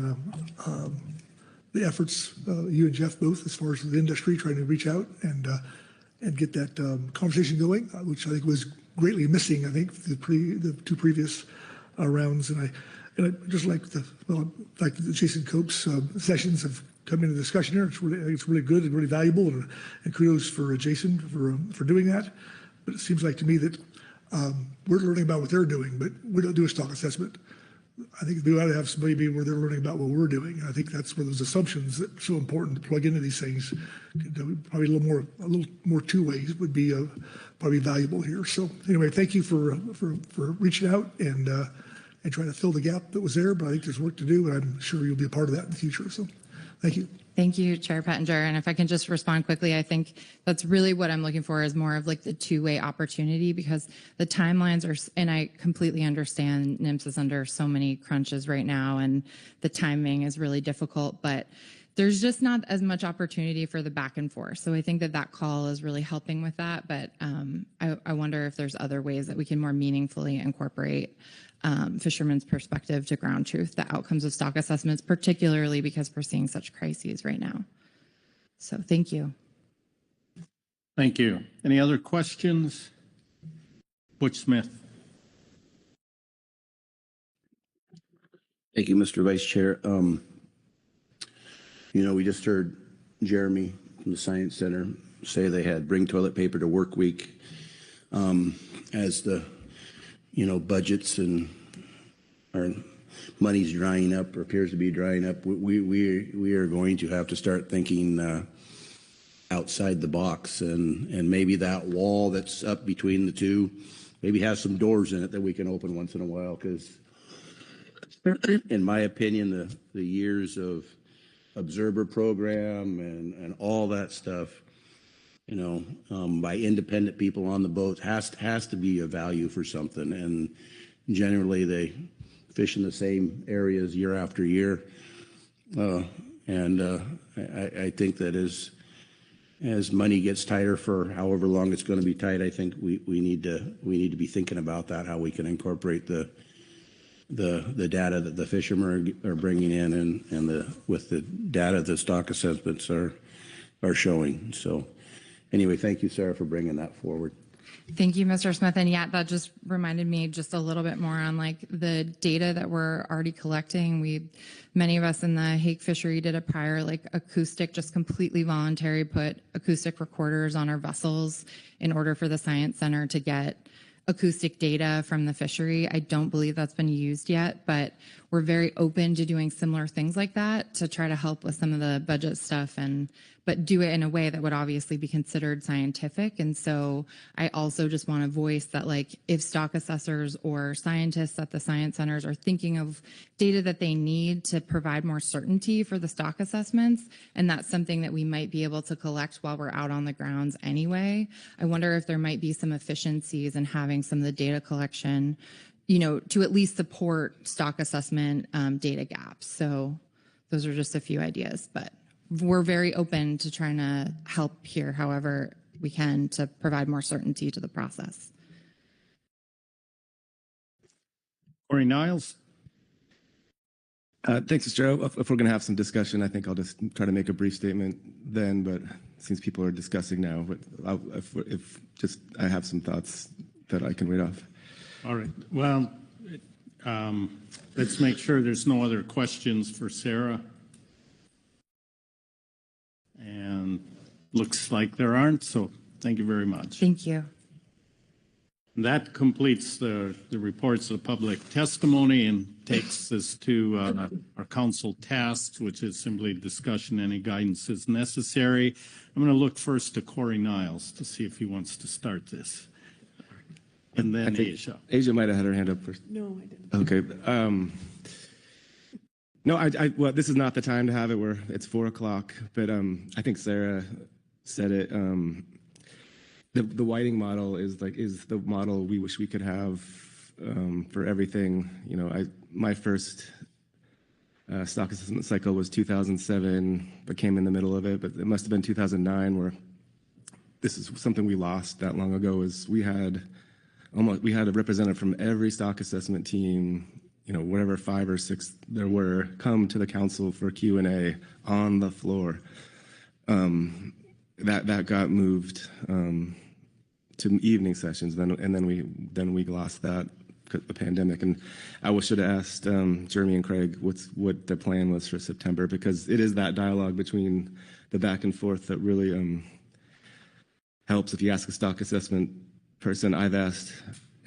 Speaker 1: the efforts, you and Jeff both, as far as the industry, trying to reach out and get that conversation going, which I think was greatly missing, I think, the two previous rounds. And I just like the fact that the Jason Cope's sessions have come into discussion here. I think it's really good and really valuable, and kudos for Jason for doing that. But it seems like to me that We're learning about what they're doing, but we don't do a stock assessment. I think we ought to have somebody be where they're learning about what we're doing. I think that's where those assumptions that are so important to plug into these things. Probably a little more two ways would be probably valuable here. So anyway, thank you for reaching out and trying to fill the gap that was there. But I think there's work to do, and I'm sure you'll be a part of that in the future. So thank you.
Speaker 6: Thank you, Chair Pettinger. And if I can just respond quickly, I think that's really what I'm looking for is more of like the two-way opportunity, because the timelines are, and I completely understand NIMS is under so many crunches right now and the timing is really difficult, but there's just not as much opportunity for the back and forth. So I think that call is really helping with that. But I wonder if there's other ways that we can more meaningfully incorporate fishermen's perspective to ground truth, the outcomes of stock assessments, particularly because we're seeing such crises right now. So thank you.
Speaker 13: Thank you. Any other questions? Butch Smith.
Speaker 7: Thank you, Mr. Vice Chair. We just heard Jeremy from the Science Center say they had bring toilet paper to work week as the budgets and our money's drying up or appears to be drying up. We are going to have to start thinking outside the box, and maybe that wall that's up between the two maybe has some doors in it that we can open once in a while, because in my opinion, the years of observer program and all that stuff, by independent people on the boat has to be a value for something. And generally they fish in the same areas year after year. I think that as money gets tighter for however long it's going to be tight, I think we need to be thinking about that, how we can incorporate the data that the fishermen are bringing in and with the data the stock assessments are showing. So anyway, thank you, Sarah, for bringing that forward.
Speaker 6: Thank you, Mr. Smith. And yeah, that just reminded me just a little bit more on like the data that we're already collecting. Many of us in the Hake Fishery did a prior like acoustic, just completely voluntary, put acoustic recorders on our vessels in order for the Science Center to get acoustic data from the fishery. I don't believe that's been used yet, but we're very open to doing similar things like that to try to help with some of the budget stuff, but do it in a way that would obviously be considered scientific. And so I also just want to voice that, like, if stock assessors or scientists at the science centers are thinking of data that they need to provide more certainty for the stock assessments, and that's something that we might be able to collect while we're out on the grounds anyway, I wonder if there might be some efficiencies in having some of the data collection, to at least support stock assessment data gaps. So those are just a few ideas, but we're very open to trying to help here however we can to provide more certainty to the process.
Speaker 13: Corey Niles.
Speaker 18: Thanks, Mr. Chair. If we're going to have some discussion, I think I'll just try to make a brief statement then, but since people are discussing now, but if I have some thoughts that I can read off.
Speaker 13: All right. Well, let's make sure there's no other questions for Sarah. And looks like there aren't, so thank you very much.
Speaker 6: Thank you.
Speaker 13: And that completes the reports of public testimony and takes us to our council tasks, which is simply discussion. Any guidance is necessary. I'm going to look first to Corey Niles to see if he wants to start this. And then Asia.
Speaker 18: Asia might have had her hand up first.
Speaker 14: No, I didn't.
Speaker 18: Okay. No, well, this is not the time to have it where it's 4 o'clock, but I think Sarah said it. The whiting model is the model we wish we could have for everything. My first stock assessment cycle was 2007, but came in the middle of it, but it must have been 2009 where this is something we lost that long ago. We had a representative from every stock assessment team, whatever 5 or 6 there were, come to the council for Q&A on the floor. That got moved to evening sessions, and then we lost that because of the pandemic. And I should have asked Jeremy and Craig what their plan was for September, because it is that dialogue between the back and forth that really helps. If you ask a stock assessment person, I've asked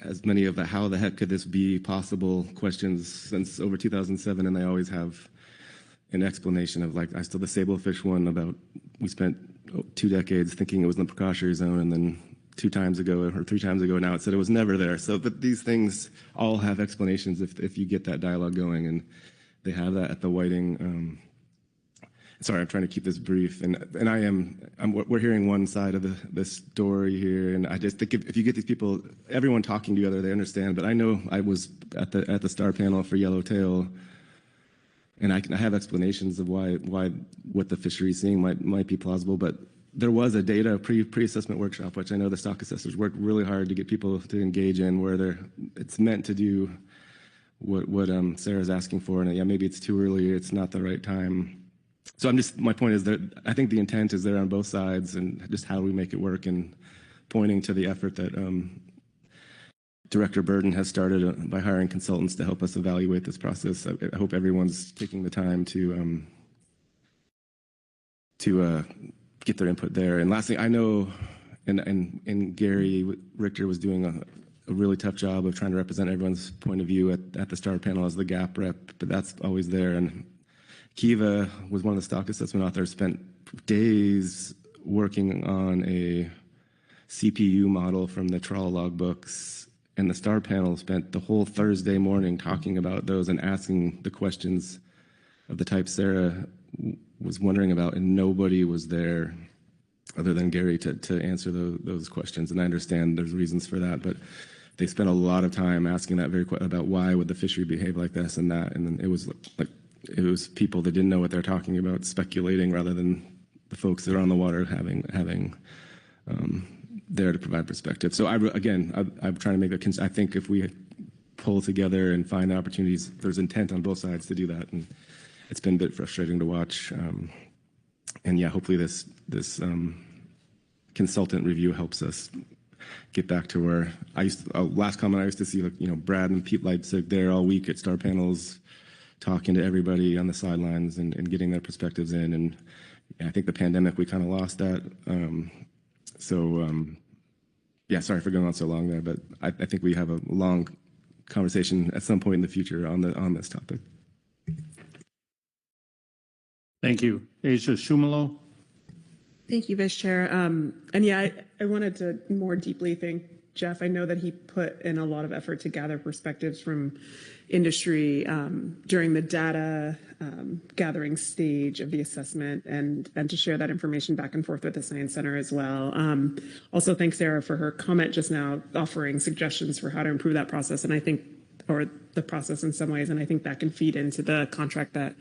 Speaker 18: as many of the how the heck could this be possible questions since over 2007, and they always have an explanation of, like, I still the sablefish one about we spent 2 decades thinking it was in the precautionary zone, and then 2 times ago or 3 times ago now it said it was never there. So, but these things all have explanations if you get that dialogue going, and they have that at the Whiting. Sorry, I'm trying to keep this brief, and we're hearing one side of the story here, and I just think if you get these people, everyone talking together, they understand. But I know I was at the STAR panel for yellowtail, and I have explanations of why what the fishery is seeing might be plausible, but there was a data pre-assessment workshop, which I know the stock assessors worked really hard to get people to engage in, where it's meant to do what Sarah's asking for, and yeah, maybe it's too early, it's not the right time. So my point is that I think the intent is there on both sides, and just how we make it work, and pointing to the effort that Director Burden has started by hiring consultants to help us evaluate this process. I hope everyone's taking the time to get their input there. And lastly, I know, and Gary Richter was doing a really tough job of trying to represent everyone's point of view at the STAR panel as the GAP rep, but that's always there. And Kiva was one of the stock assessment authors, spent days working on a CPU model from the trawl logbooks, and the STAR panel spent the whole Thursday morning talking about those and asking the questions of the type Sarah was wondering about, and nobody was there other than Gary to answer those questions. And I understand there's reasons for that, but they spent a lot of time asking that about why would the fishery behave like this and that, and it was people that didn't know what they're talking about, speculating, rather than the folks that are on the water having there to provide perspective. So I'm trying to make that. I think if we pull together and find opportunities, there's intent on both sides to do that, and it's been a bit frustrating to watch. And yeah, hopefully this consultant review helps us get back to where last comment I used to see, Brad and Pete Leipzig there all week at STAR panels, talking to everybody on the sidelines and getting their perspectives in. And I think the pandemic, we kind of lost that. Yeah, sorry for going on so long there, but I think we have a long conversation at some point in the future on this topic.
Speaker 13: Thank you. Asia Shumalo.
Speaker 14: Thank you, Vice Chair. And yeah, I wanted to more deeply thank Jeff. I know that he put in a lot of effort to gather perspectives from industry during the data gathering stage of the assessment, and to share that information back and forth with the Science Center as well. Also, thanks Sarah for her comment just now, offering suggestions for how to improve that process, and I think, or the process in some ways, and I think that can feed into the contract that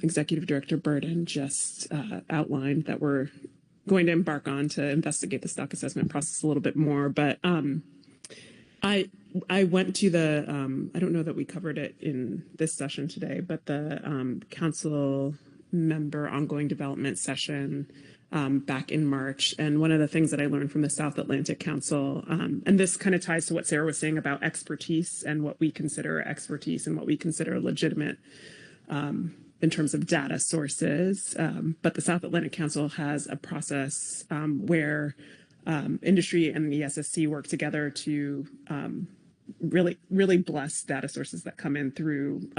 Speaker 14: Executive Director Burden just outlined that we're going to embark on to investigate the stock assessment process a little bit more. But I went to the, I don't know that we covered it in this session today, but the council member ongoing development session back in March. And one of the things that I learned from the South Atlantic Council, and this kind of ties to what Sarah was saying about expertise and what we consider expertise and what we consider legitimate in terms of data sources. But the South Atlantic Council has a process where industry and the SSC work together to really bless data sources that come in through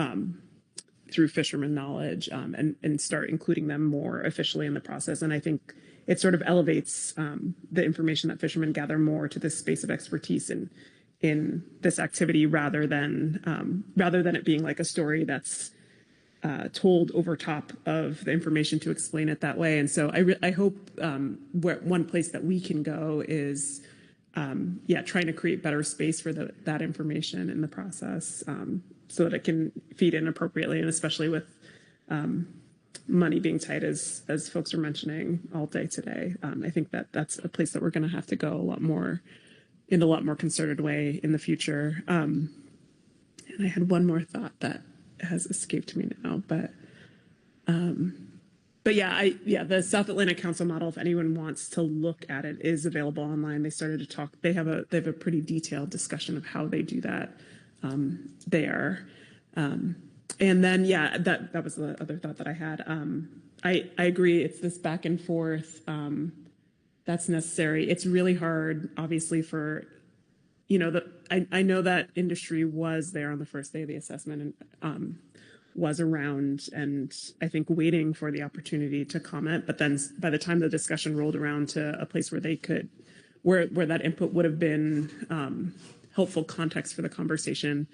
Speaker 14: fisherman knowledge and start including them more officially in the process. And I think it sort of elevates the information that fishermen gather more to this space of expertise in this activity, rather than it being like a story that's told over top of the information to explain it that way. And so I hope one place that we can go is trying to create better space for that information in the process, so that it can feed in appropriately, and especially with money being tight, as folks are mentioning all day today. I think that's a place that we're going to have to go in a lot more concerted way in the future. And I had one more thought that has escaped me now, but the South Atlantic Council model, if anyone wants to look at it, is available online. They started to talk. They have a pretty detailed discussion of how they do that there. And then that was the other thought that I had. I agree. It's this back and forth that's necessary. It's really hard, obviously, for I know that industry was there on the first day of the assessment and was around, and I think waiting for the opportunity to comment. But then by the time the discussion rolled around to a place where they could, where that input would have been helpful context for the conversation,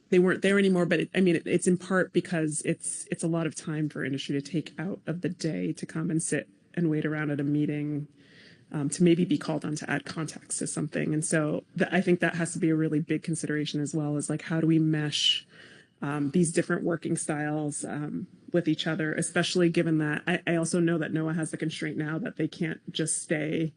Speaker 14: they weren't there anymore. But it's in part because it's a lot of time for industry to take out of the day to come and sit and wait around at a meeting to maybe be called on to add context to something. And so I think that has to be a really big consideration as well, as like, how do we mesh these different working styles with each other, especially given that I also know that NOAA has the constraint now that they can't just stay.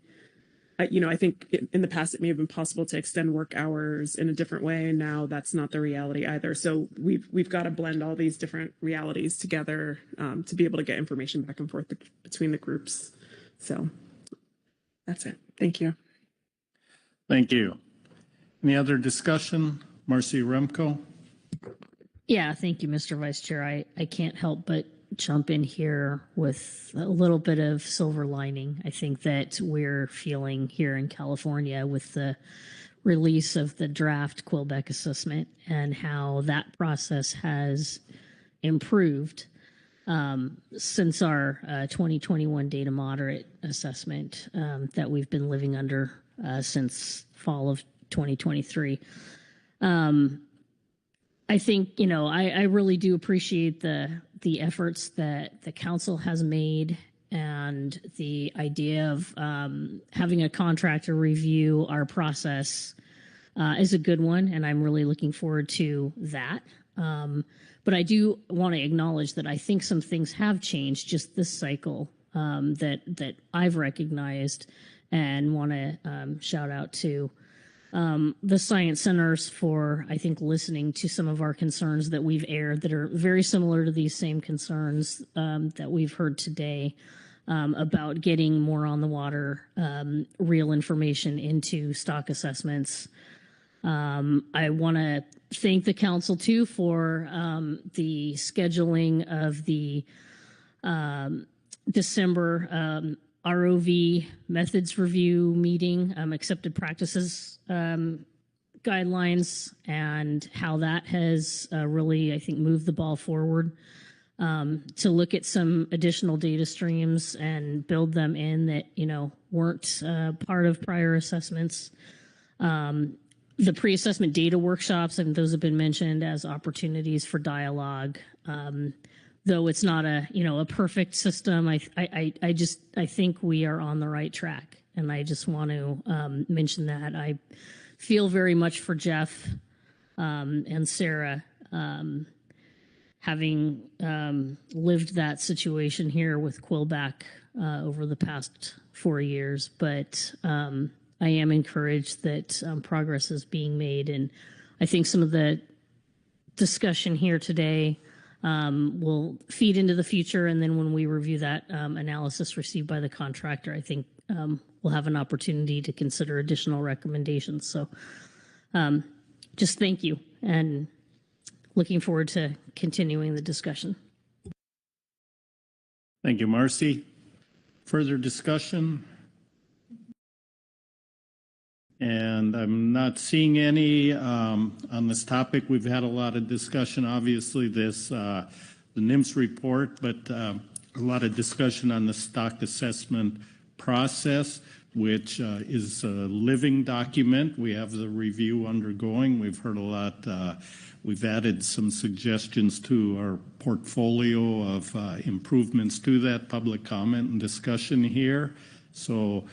Speaker 14: I think in the past it may have been possible to extend work hours in a different way, and now that's not the reality either. So we've got to blend all these different realities together to be able to get information back and forth between the groups. So that's it. Thank you.
Speaker 13: Thank you. Any other discussion? Marcy Remco.
Speaker 12: Yeah, thank you, Mr. Vice Chair. I can't help but jump in here with a little bit of silver lining. I think that we're feeling here in California with the release of the draft Quebec assessment and how that process has improved since our 2021 data moderate assessment that we've been living under since fall of 2023. I think, I really do appreciate the efforts that the council has made, and the idea of having a contractor review our process is a good one, and I'm really looking forward to that. But I do want to acknowledge that I think some things have changed just this cycle that I've recognized, and want to shout out to the Science Centers for, I think, listening to some of our concerns that we've aired that are very similar to these same concerns that we've heard today about getting more on the water, real information into stock assessments. I want to thank the council too for the scheduling of the December ROV methods review meeting, accepted practices guidelines, and how that has really, I think, moved the ball forward to look at some additional data streams and build them in that, weren't part of prior assessments. The pre-assessment data workshops, and those have been mentioned as opportunities for dialogue. Though it's not a perfect system, I think we are on the right track, and I just want to mention that. I feel very much for Jeff and Sarah, having lived that situation here with Quillback over the past 4 years. But I am encouraged that progress is being made, and I think some of the discussion here today will feed into the future. And then when we review that analysis received by the contractor, I think we'll have an opportunity to consider additional recommendations. So just thank you, and looking forward to continuing the discussion.
Speaker 13: Thank you, Marcy. Further discussion? And I'm not seeing any on this topic. We've had a lot of discussion, obviously, the NIMS report, but a lot of discussion on the stock assessment process, which is a living document. We have the review undergoing. We've heard a lot. We've added some suggestions to our portfolio of improvements to that public comment and discussion here. So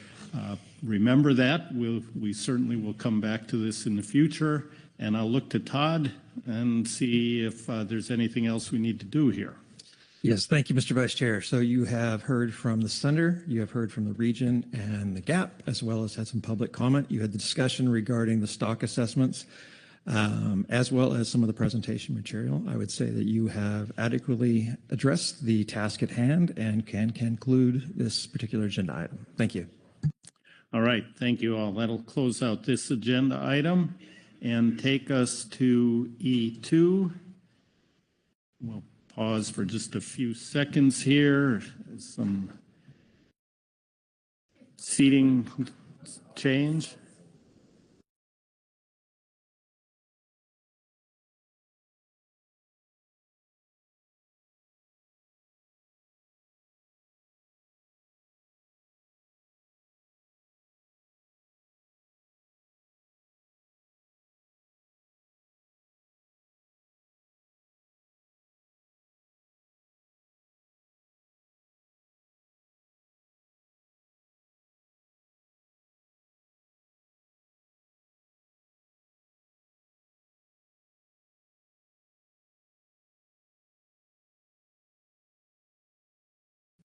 Speaker 13: remember that. We certainly will come back to this in the future. And I'll look to Todd and see if there's anything else we need to do here.
Speaker 20: Yes, thank you, Mr. Vice Chair. So you have heard from the Center, you have heard from the region and the GAP, as well as had some public comment. You had the discussion regarding the stock assessments, as well as some of the presentation material. I would say that you have adequately addressed the task at hand and can conclude this particular agenda item. Thank you.
Speaker 13: All right, thank you all. That'll close out this agenda item and take us to E2. We'll pause for just a few seconds here. Some seating change.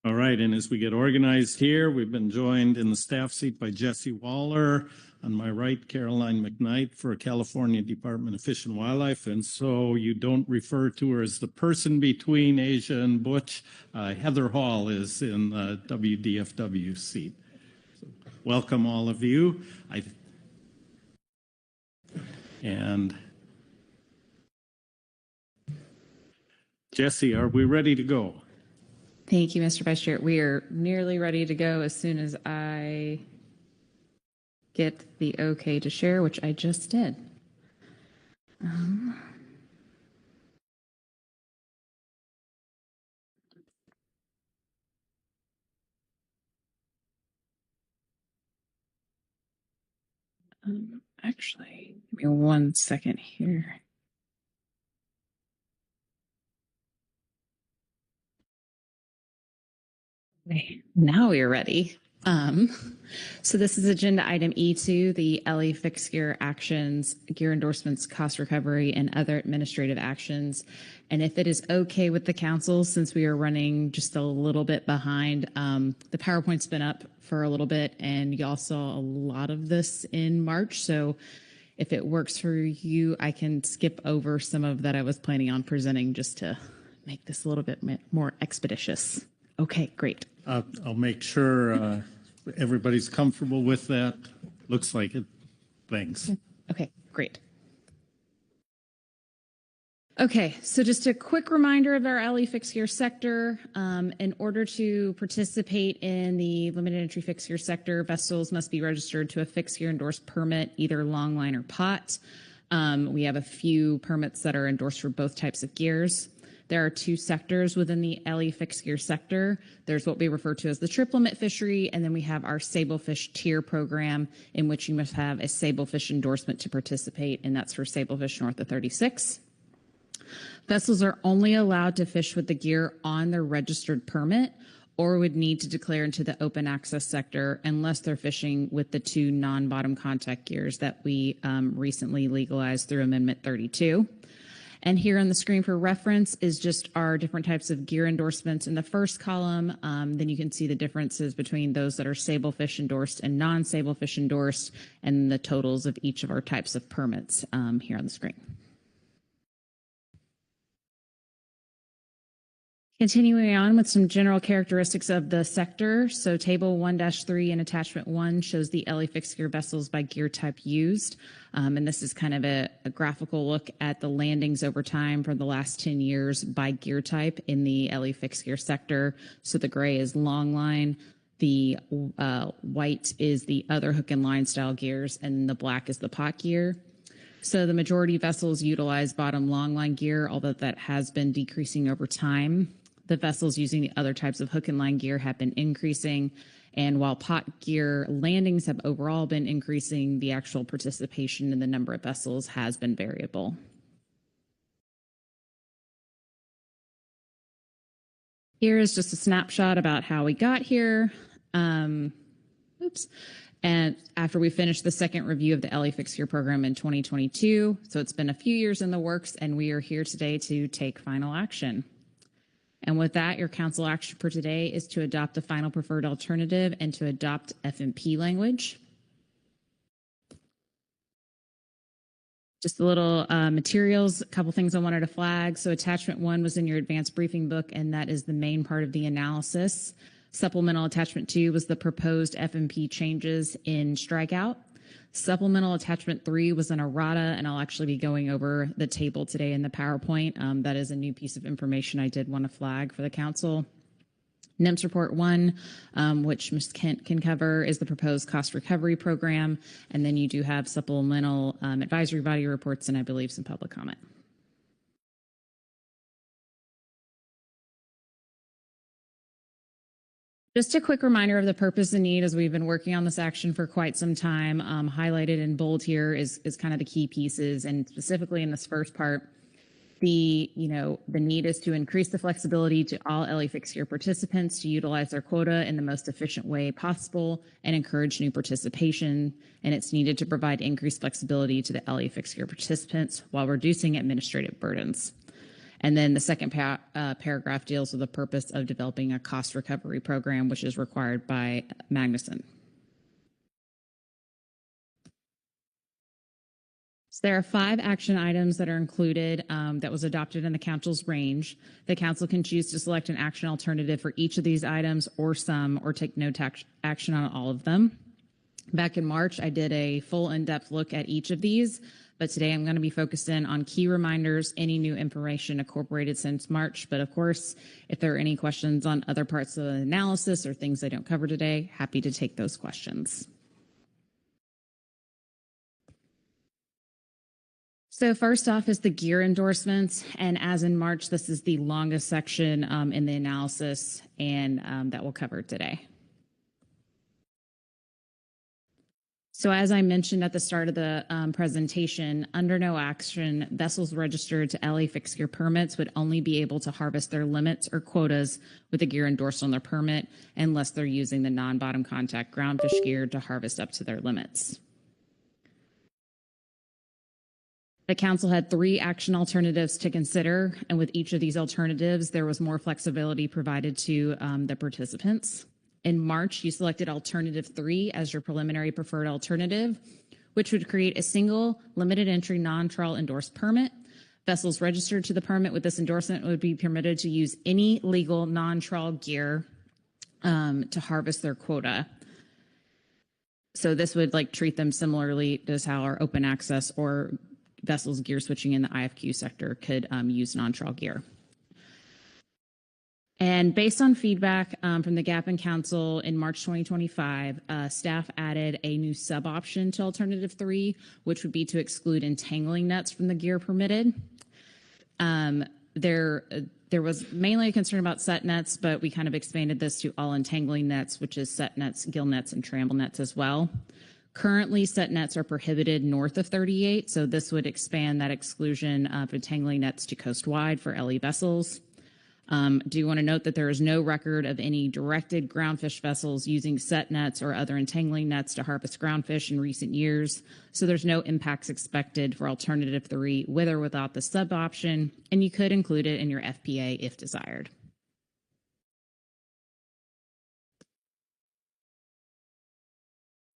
Speaker 13: All right, and as we get organized here, we've been joined in the staff seat by Jesse Waller. On my right, Caroline McKnight for California Department of Fish and Wildlife. And so you don't refer to her as the person between Asia and Butch. Heather Hall is in the WDFW seat. So welcome all of you. And Jesse, are we ready to go?
Speaker 6: Thank you, Mr. Vice Chair. We are nearly ready to go as soon as I get the okay to share, which I just did. Actually, give me 1 second here. Okay, now we are ready. So this is agenda item E2, the LE fixed gear actions, gear endorsements, cost recovery, and other administrative actions. And if it is okay with the council, since we are running just a little bit behind, the PowerPoint's been up for a little bit, and y'all saw a lot of this in March. So if it works for you, I can skip over some of that I was planning on presenting just to make this a little bit more expeditious. Okay, great.
Speaker 13: I'll make sure everybody's comfortable with that. Looks like it. Thanks.
Speaker 6: Okay, great. Okay, so just a quick reminder of our LE fixed gear sector. In order to participate in the limited entry fixed gear sector, vessels must be registered to a fixed gear endorsed permit, either long line or pot. We have a few permits that are endorsed for both types of gears. There are two sectors within the LE fixed gear sector. There's what we refer to as the trip limit fishery, and then we have our sablefish tier program, in which you must have a sablefish endorsement to participate, and that's for sablefish north of 36. Vessels are only allowed to fish with the gear on their registered permit, or would need to declare into the open access sector unless they're fishing with the two non-bottom contact gears that we recently legalized through Amendment 32. And here on the screen for reference is just our different types of gear endorsements in the first column. Then you can see the differences between those that are sablefish endorsed and non-sablefish endorsed, and the totals of each of our types of permits here on the screen. Continuing on with some general characteristics of the sector. So table 1-3 in attachment 1 shows the LE fixed gear vessels by gear type used. And this is kind of a graphical look at the landings over time for the last 10 years by gear type in the LE fixed gear sector. So the gray is long line, the white is the other hook and line style gears, and the black is the pot gear. So the majority of vessels utilize bottom long line gear, although that has been decreasing over time. The vessels using the other types of hook and line gear have been increasing. And while pot gear landings have overall been increasing, the actual participation in the number of vessels has been variable. Here is just a snapshot about how we got here. And after we finished the second review of the LE fixed gear program in 2022, so it's been a few years in the works, and we are here today to take final action. And with that, your council action for today is to adopt the final preferred alternative and to adopt FMP language. Just a little materials, a couple things I wanted to flag. So attachment 1 was in your advanced briefing book, and that is the main part of the analysis. Supplemental attachment 2 was the proposed FMP changes in strikeout. Supplemental attachment 3 was an errata, and I'll actually be going over the table today in the PowerPoint. That is a new piece of information I did want to flag for the council. NIMS report 1, which Ms. Kent can cover, is the proposed cost recovery program. And then you do have supplemental advisory body reports and I believe some public comment. Just a quick reminder of the purpose and need as we've been working on this action for quite some time. Highlighted in bold here is kind of the key pieces, and specifically in this first part, the need is to increase the flexibility to all LE fixed gear participants to utilize their quota in the most efficient way possible and encourage new participation. And it's needed to provide increased flexibility to the LE fixed gear participants while reducing administrative burdens.
Speaker 16: And then the second paragraph deals with the purpose of developing a cost recovery program, which is required by Magnuson. So there are 5 action items that are included that was adopted in the council's range. The council can choose to select an action alternative for each of these items or some, or take no action on all of them. Back in March, I did a full in-depth look at each of these, but today I'm going to be focused in on key reminders, any new information incorporated since March. But of course, if there are any questions on other parts of the analysis or things I don't cover today, happy to take those questions. So first off is the gear endorsements, and as in March, this is the longest section in the analysis, and that we'll cover today. So as I mentioned at the start of the presentation, under no action, vessels registered to LA fixed gear permits would only be able to harvest their limits or quotas with the gear endorsed on their permit unless they're using the non-bottom contact groundfish gear to harvest up to their limits. The council had 3 action alternatives to consider, and with each of these alternatives, there was more flexibility provided to the participants. In March, you selected alternative 3 as your preliminary preferred alternative, which would create a single limited entry non-trawl endorsed permit. Vessels registered to the permit with this endorsement would be permitted to use any legal non-trawl gear to harvest their quota. So this would treat them similarly to how our open access or vessels gear switching in the IFQ sector could use non-trawl gear. And based on feedback from the GAP and Council in March 2025, staff added a new sub-option to Alternative 3, which would be to exclude entangling nets from the gear permitted. There was mainly a concern about set nets, but we kind of expanded this to all entangling nets, which is set nets, gill nets, and tramble nets as well. Currently, set nets are prohibited north of 38, so this would expand that exclusion of entangling nets to coast-wide for LE vessels. Do want to note that there is no record of any directed groundfish vessels using set nets or other entangling nets to harvest groundfish in recent years, so there's no impacts expected for Alternative 3 with or without the sub-option, and you could include it in your FPA if desired.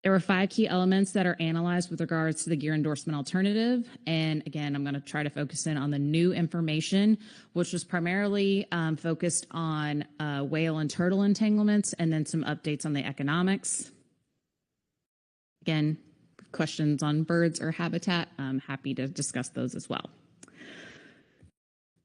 Speaker 16: There were 5 key elements that are analyzed with regards to the gear endorsement alternative. And again, I'm going to try to focus in on the new information, which was primarily focused on whale and turtle entanglements, and then some updates on the economics. Again, questions on birds or habitat, I'm happy to discuss those as well.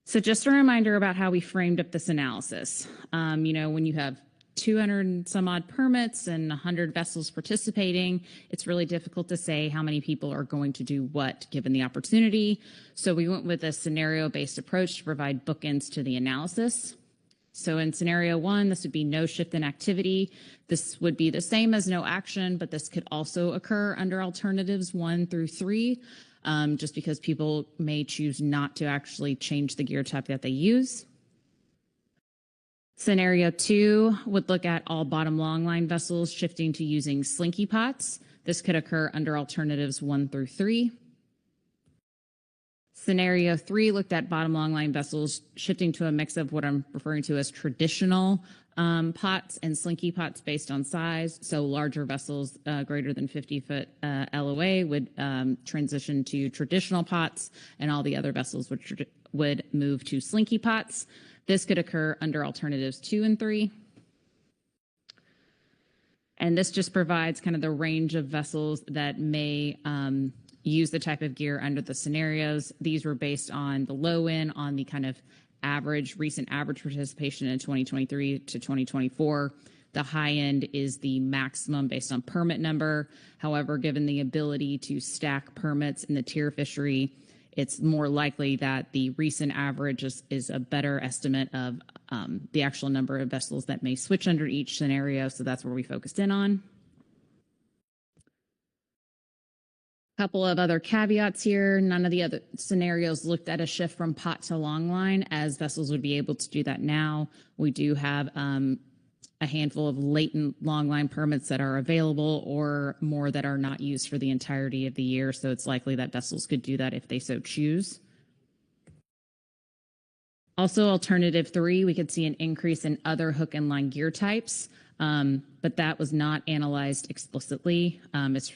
Speaker 16: So just a reminder about how we framed up this analysis. When you have 200 and some odd permits and 100 vessels participating, it's really difficult to say how many people are going to do what given the opportunity. So we went with a scenario-based approach to provide bookends to the analysis. So in scenario 1, this would be no shift in activity. This would be the same as no action, but this could also occur under alternatives 1 through 3, just because people may choose not to actually change the gear type that they use. Scenario 2 would look at all bottom longline vessels shifting to using slinky pots. This could occur under alternatives 1 through 3. Scenario 3 looked at bottom longline vessels shifting to a mix of what I'm referring to as traditional pots and slinky pots based on size. So larger vessels greater than 50-foot LOA would transition to traditional pots, and all the other vessels would move to slinky pots. This could occur under alternatives 2 and 3. And this just provides kind of the range of vessels that may use the type of gear under the scenarios. These were based on the low end, on the kind of recent average participation in 2023 to 2024. The high end is the maximum based on permit number. However, given the ability to stack permits in the tier fishery, it's more likely that the recent average is a better estimate of the actual number of vessels that may switch under each scenario. So that's where we focused in on. A couple of other caveats here. None of the other scenarios looked at a shift from pot to long line, as vessels would be able to do that now. We do have a handful of latent long line permits that are available, or more that are not used for the entirety of the year. So it's likely that vessels could do that if they so choose. Also, alternative 3, we could see an increase in other hook and line gear types, but that was not analyzed explicitly. It's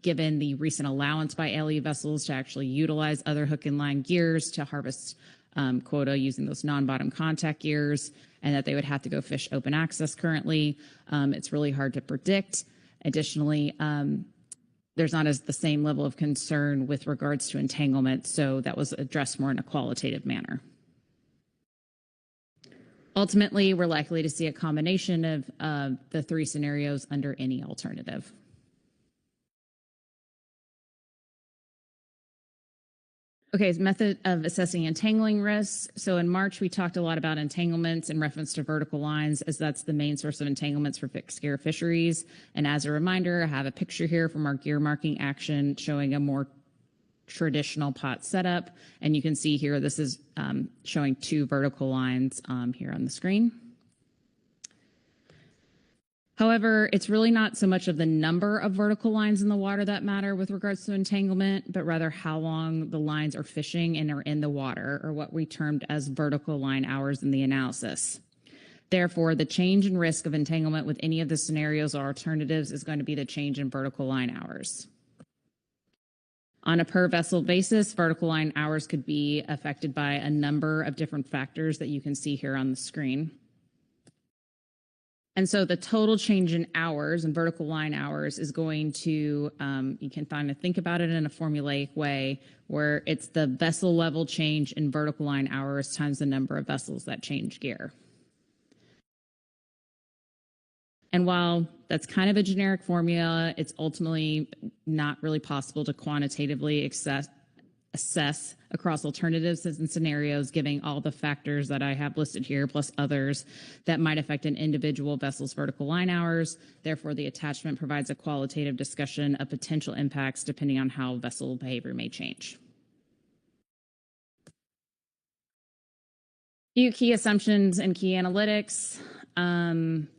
Speaker 16: given the recent allowance by LE vessels to actually utilize other hook and line gears to harvest quota using those non-bottom contact gears, and that they would have to go fish open access currently. It's really hard to predict. Additionally, there's not the same level of concern with regards to entanglement, so that was addressed more in a qualitative manner. Ultimately, we're likely to see a combination of the 3 scenarios under any alternative. Okay, method of assessing entangling risks. So in March, we talked a lot about entanglements in reference to vertical lines, as that's the main source of entanglements for fixed gear fisheries. And as a reminder, I have a picture here from our gear marking action showing a more traditional pot setup. And you can see here, this is showing 2 vertical lines here on the screen. However, it's really not so much of the number of vertical lines in the water that matter with regards to entanglement, but rather how long the lines are fishing and are in the water, or what we termed as vertical line hours in the analysis. Therefore, the change in risk of entanglement with any of the scenarios or alternatives is going to be the change in vertical line hours. On a per vessel basis, vertical line hours could be affected by a number of different factors that you can see here on the screen. And so the total change in hours and vertical line hours is going to, you can kind of think about it in a formulaic way, where it's the vessel level change in vertical line hours times the number of vessels that change gear. And while that's kind of a generic formula, it's ultimately not really possible to quantitatively assess across alternatives and scenarios, giving all the factors that I have listed here, plus others that might affect an individual vessel's vertical line hours. Therefore, the attachment provides a qualitative discussion of potential impacts depending on how vessel behavior may change. Few key assumptions and key analytics.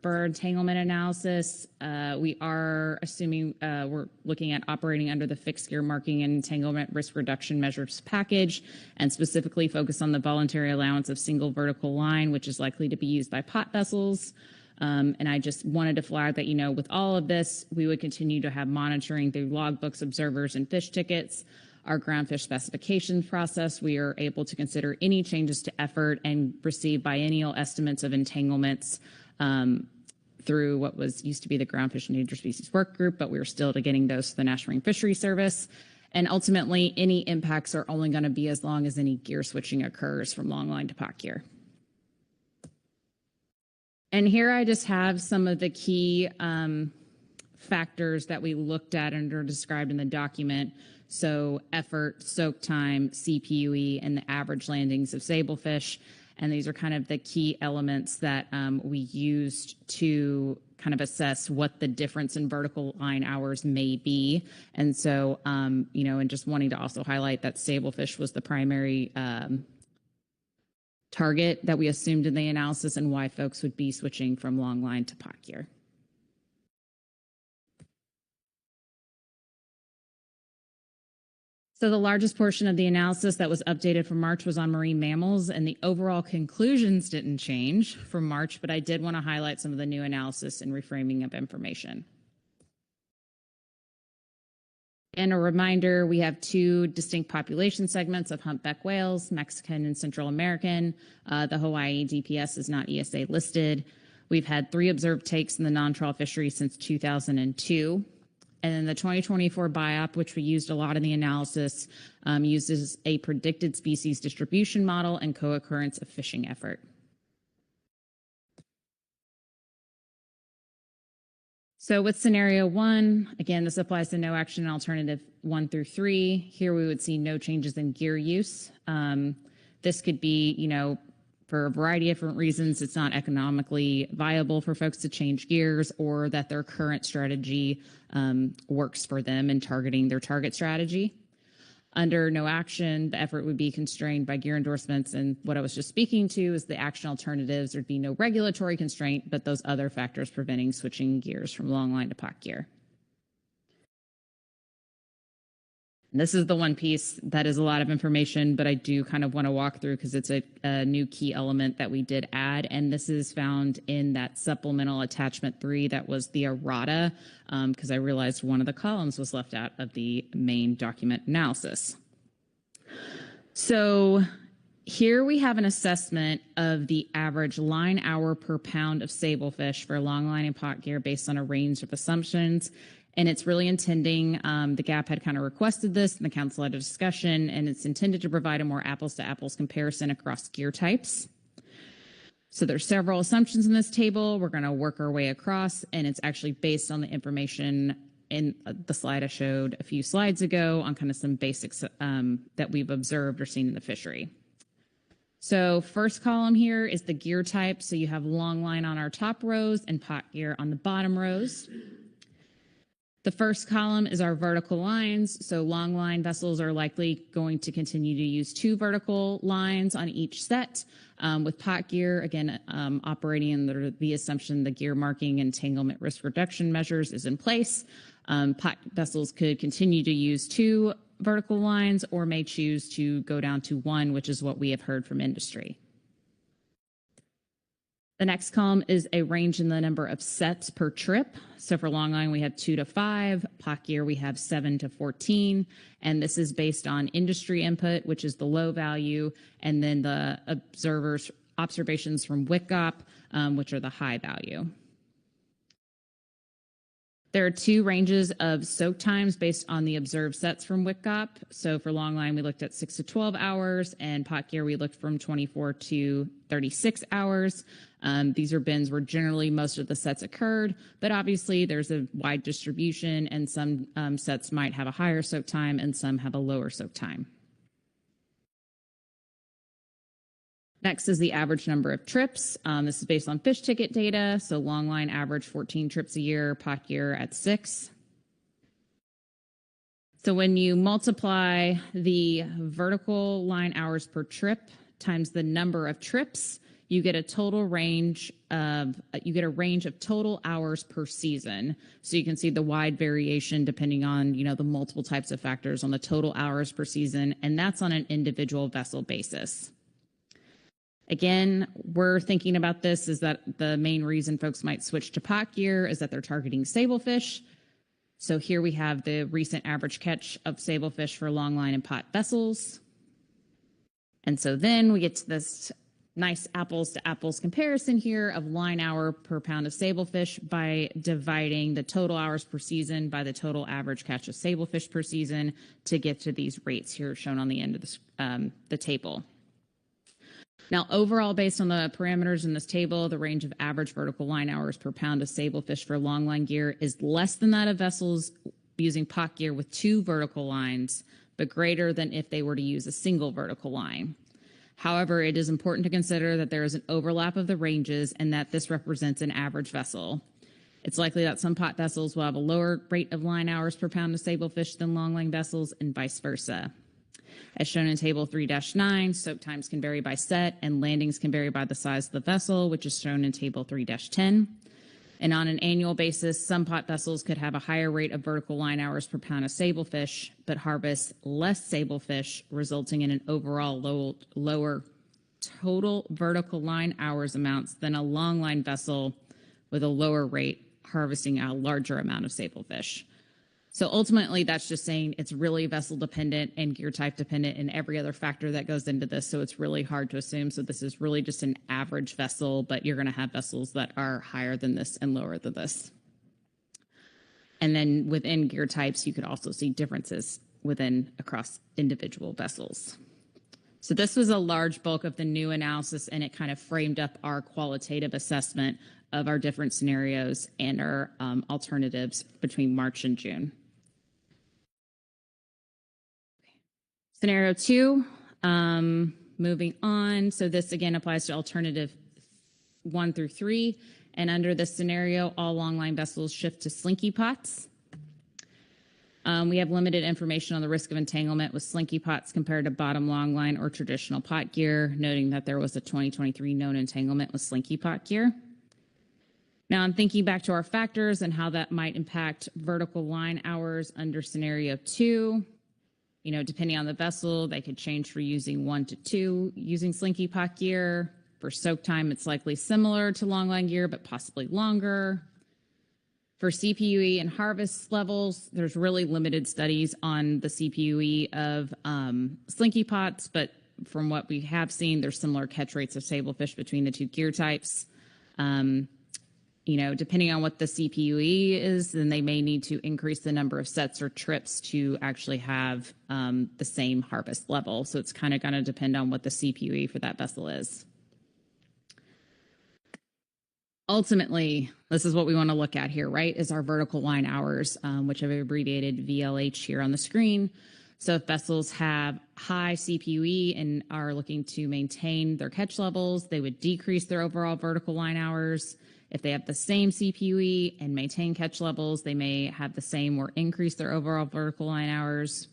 Speaker 16: For entanglement analysis, we are assuming we're looking at operating under the fixed gear marking and entanglement risk reduction measures package, and specifically focus on the voluntary allowance of single vertical line, which is likely to be used by pot vessels. And I just wanted to flag that, with all of this, we would continue to have monitoring through logbooks, observers, and fish tickets. Our groundfish specifications process, we are able to consider any changes to effort and receive biennial estimates of entanglements through what used to be the Groundfish Endangered Species Work Group, but we are still getting those to the National Marine Fisheries Service. And ultimately, any impacts are only going to be as long as any gear switching occurs from long line to pot gear. And here I just have some of the key factors that we looked at and are described in the document. So effort, soak time, CPUE, and the average landings of sablefish. And these are kind of the key elements that we used to kind of assess what the difference in vertical line hours may be. And so, and just wanting to also highlight that sablefish was the primary target that we assumed in the analysis, and why folks would be switching from long line to pot gear. So the largest portion of the analysis that was updated from March was on marine mammals, and the overall conclusions didn't change from March, but I did want to highlight some of the new analysis and reframing of information. And a reminder, we have 2 distinct population segments of humpback whales, Mexican and Central American. The Hawaii DPS is not ESA listed. We've had 3 observed takes in the non-trawl fishery since 2002. And then the 2024 BIOP, which we used a lot in the analysis, uses a predicted species distribution model and co-occurrence of fishing effort. So with scenario 1, again, this applies to no action alternative 1 through 3. Here we would see no changes in gear use. This could be, for a variety of different reasons. It's not economically viable for folks to change gears, or that their current strategy works for them in targeting their target strategy. Under no action, the effort would be constrained by gear endorsements, and what I was just speaking to is the action alternatives. There'd be no regulatory constraint, but those other factors preventing switching gears from long line to pot gear. And this is the one piece that is a lot of information, but I do kind of want to walk through because it's a new key element that we did add. And this is found in that supplemental attachment 3 that was the errata, because I realized one of the columns was left out of the main document analysis. So here we have an assessment of the average line hour per pound of sablefish for longline and pot gear based on a range of assumptions. And it's really intending, the GAP had kind of requested this and the council had a discussion, and it's intended to provide a more apples to apples comparison across gear types. So there's several assumptions in this table. We're going to work our way across, and it's actually based on the information in the slide I showed a few slides ago on kind of some basics that we've observed or seen in the fishery. So first column here is the gear type. So you have long line on our top rows and pot gear on the bottom rows. The first column is our vertical lines. So long line vessels are likely going to continue to use 2 vertical lines on each set. With pot gear, again, operating under the assumption the gear marking entanglement risk reduction measures is in place. Pot vessels could continue to use 2 vertical lines or may choose to go down to 1, which is what we have heard from industry. The next column is a range in the number of sets per trip. So for longline, we have 2 to 5. Pot gear, we have 7 to 14. And this is based on industry input, which is the low value, and then the observations from WICOP, which are the high value. There are 2 ranges of soak times based on the observed sets from WICOP. So for longline, we looked at 6 to 12 hours, and pot gear, we looked from 24 to 36 hours. These are bins where generally most of the sets occurred, but obviously there's a wide distribution, and some sets might have a higher soak time and some have a lower soak time. Next is the average number of trips. This is based on fish ticket data. So longline average 14 trips a year, pot gear at 6. So when you multiply the vertical line hours per trip times the number of trips, you get a total range of total hours per season. So you can see the wide variation depending on, the multiple types of factors on the total hours per season, and that's on an individual vessel basis. Again, we're thinking about this is that the main reason folks might switch to pot gear is that they're targeting sablefish. So here we have the recent average catch of sablefish for longline and pot vessels. And so then we get to this nice apples to apples comparison here of line hour per pound of sablefish by dividing the total hours per season by the total average catch of sablefish per season to get to these rates here shown on the end of the table. Now, overall, based on the parameters in this table, the range of average vertical line hours per pound of sablefish for longline gear is less than that of vessels using pot gear with 2 vertical lines, but greater than if they were to use a single vertical line. However, it is important to consider that there is an overlap of the ranges and that this represents an average vessel. It's likely that some pot vessels will have a lower rate of line hours per pound of sablefish than longline vessels and vice versa. As shown in Table 3-9, soak times can vary by set and landings can vary by the size of the vessel, which is shown in Table 3-10. And on an annual basis, some pot vessels could have a higher rate of vertical line hours per pound of sablefish, but harvest less sablefish, resulting in an overall lower total vertical line hours amounts than a longline vessel with a lower rate harvesting a larger amount of sablefish. So ultimately, that's just saying it's really vessel dependent and gear type dependent and every other factor that goes into this. So it's really hard to assume. So this is really just an average vessel, but you're going to have vessels that are higher than this and lower than this. And then within gear types, you could also see differences across individual vessels. So this was a large bulk of the new analysis, and it kind of framed up our qualitative assessment of our different scenarios and our alternatives between March and June. Scenario 2, moving on. So this again applies to alternative 1 through 3. And under this scenario, all longline vessels shift to slinky pots. We have limited information on the risk of entanglement with slinky pots compared to bottom longline or traditional pot gear, noting that there was a 2023 known entanglement with slinky pot gear. Now I'm thinking back to our factors and how that might impact vertical line hours under scenario 2. Depending on the vessel, they could change for using 1 to 2 using slinky pot gear. For soak time, it's likely similar to longline gear, but possibly longer. For CPUE and harvest levels, there's really limited studies on the CPUE of slinky pots, but from what we have seen, there's similar catch rates of sablefish between the two gear types. Depending on what the CPUE is, then they may need to increase the number of sets or trips to actually have the same harvest level. So it's kind of going to depend on what the CPUE for that vessel is. Ultimately, this is what we want to look at here, right, is our vertical line hours, which I've abbreviated VLH here on the screen. So if vessels have high CPUE and are looking to maintain their catch levels, they would decrease their overall vertical line hours. If they have the same CPUE and maintain catch levels, they may have the same or increase their overall vertical line hours.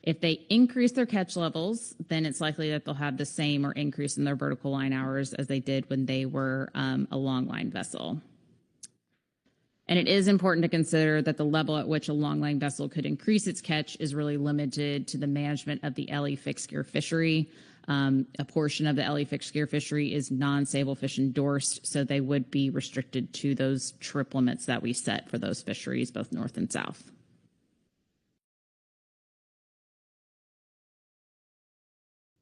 Speaker 16: If they increase their catch levels, then it's likely that they'll have the same or increase in their vertical line hours as they did when they were a long line vessel. And it is important to consider that the level at which a longline vessel could increase its catch is really limited to the management of the LE fixed gear fishery. A portion of the LE fixed gear fishery is non-sablefish endorsed, so they would be restricted to those trip limits that we set for those fisheries, both north and south.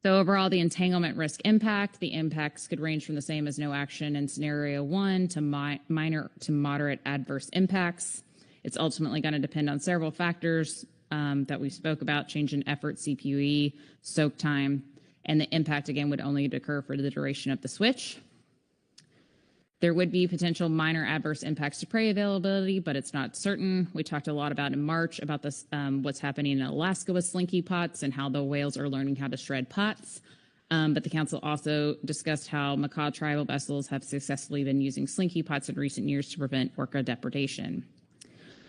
Speaker 16: So overall, the entanglement risk impact, the impacts could range from the same as no action in scenario 1 to minor to moderate adverse impacts. It's ultimately going to depend on several factors that we spoke about: change in effort, CPUE, soak time, and the impact again would only occur for the duration of the switch. There would be potential minor adverse impacts to prey availability, but it's not certain. We talked a lot about in March about this, what's happening in Alaska with slinky pots and how the whales are learning how to shred pots. But the council also discussed how Macaw tribal vessels have successfully been using slinky pots in recent years to prevent orca depredation.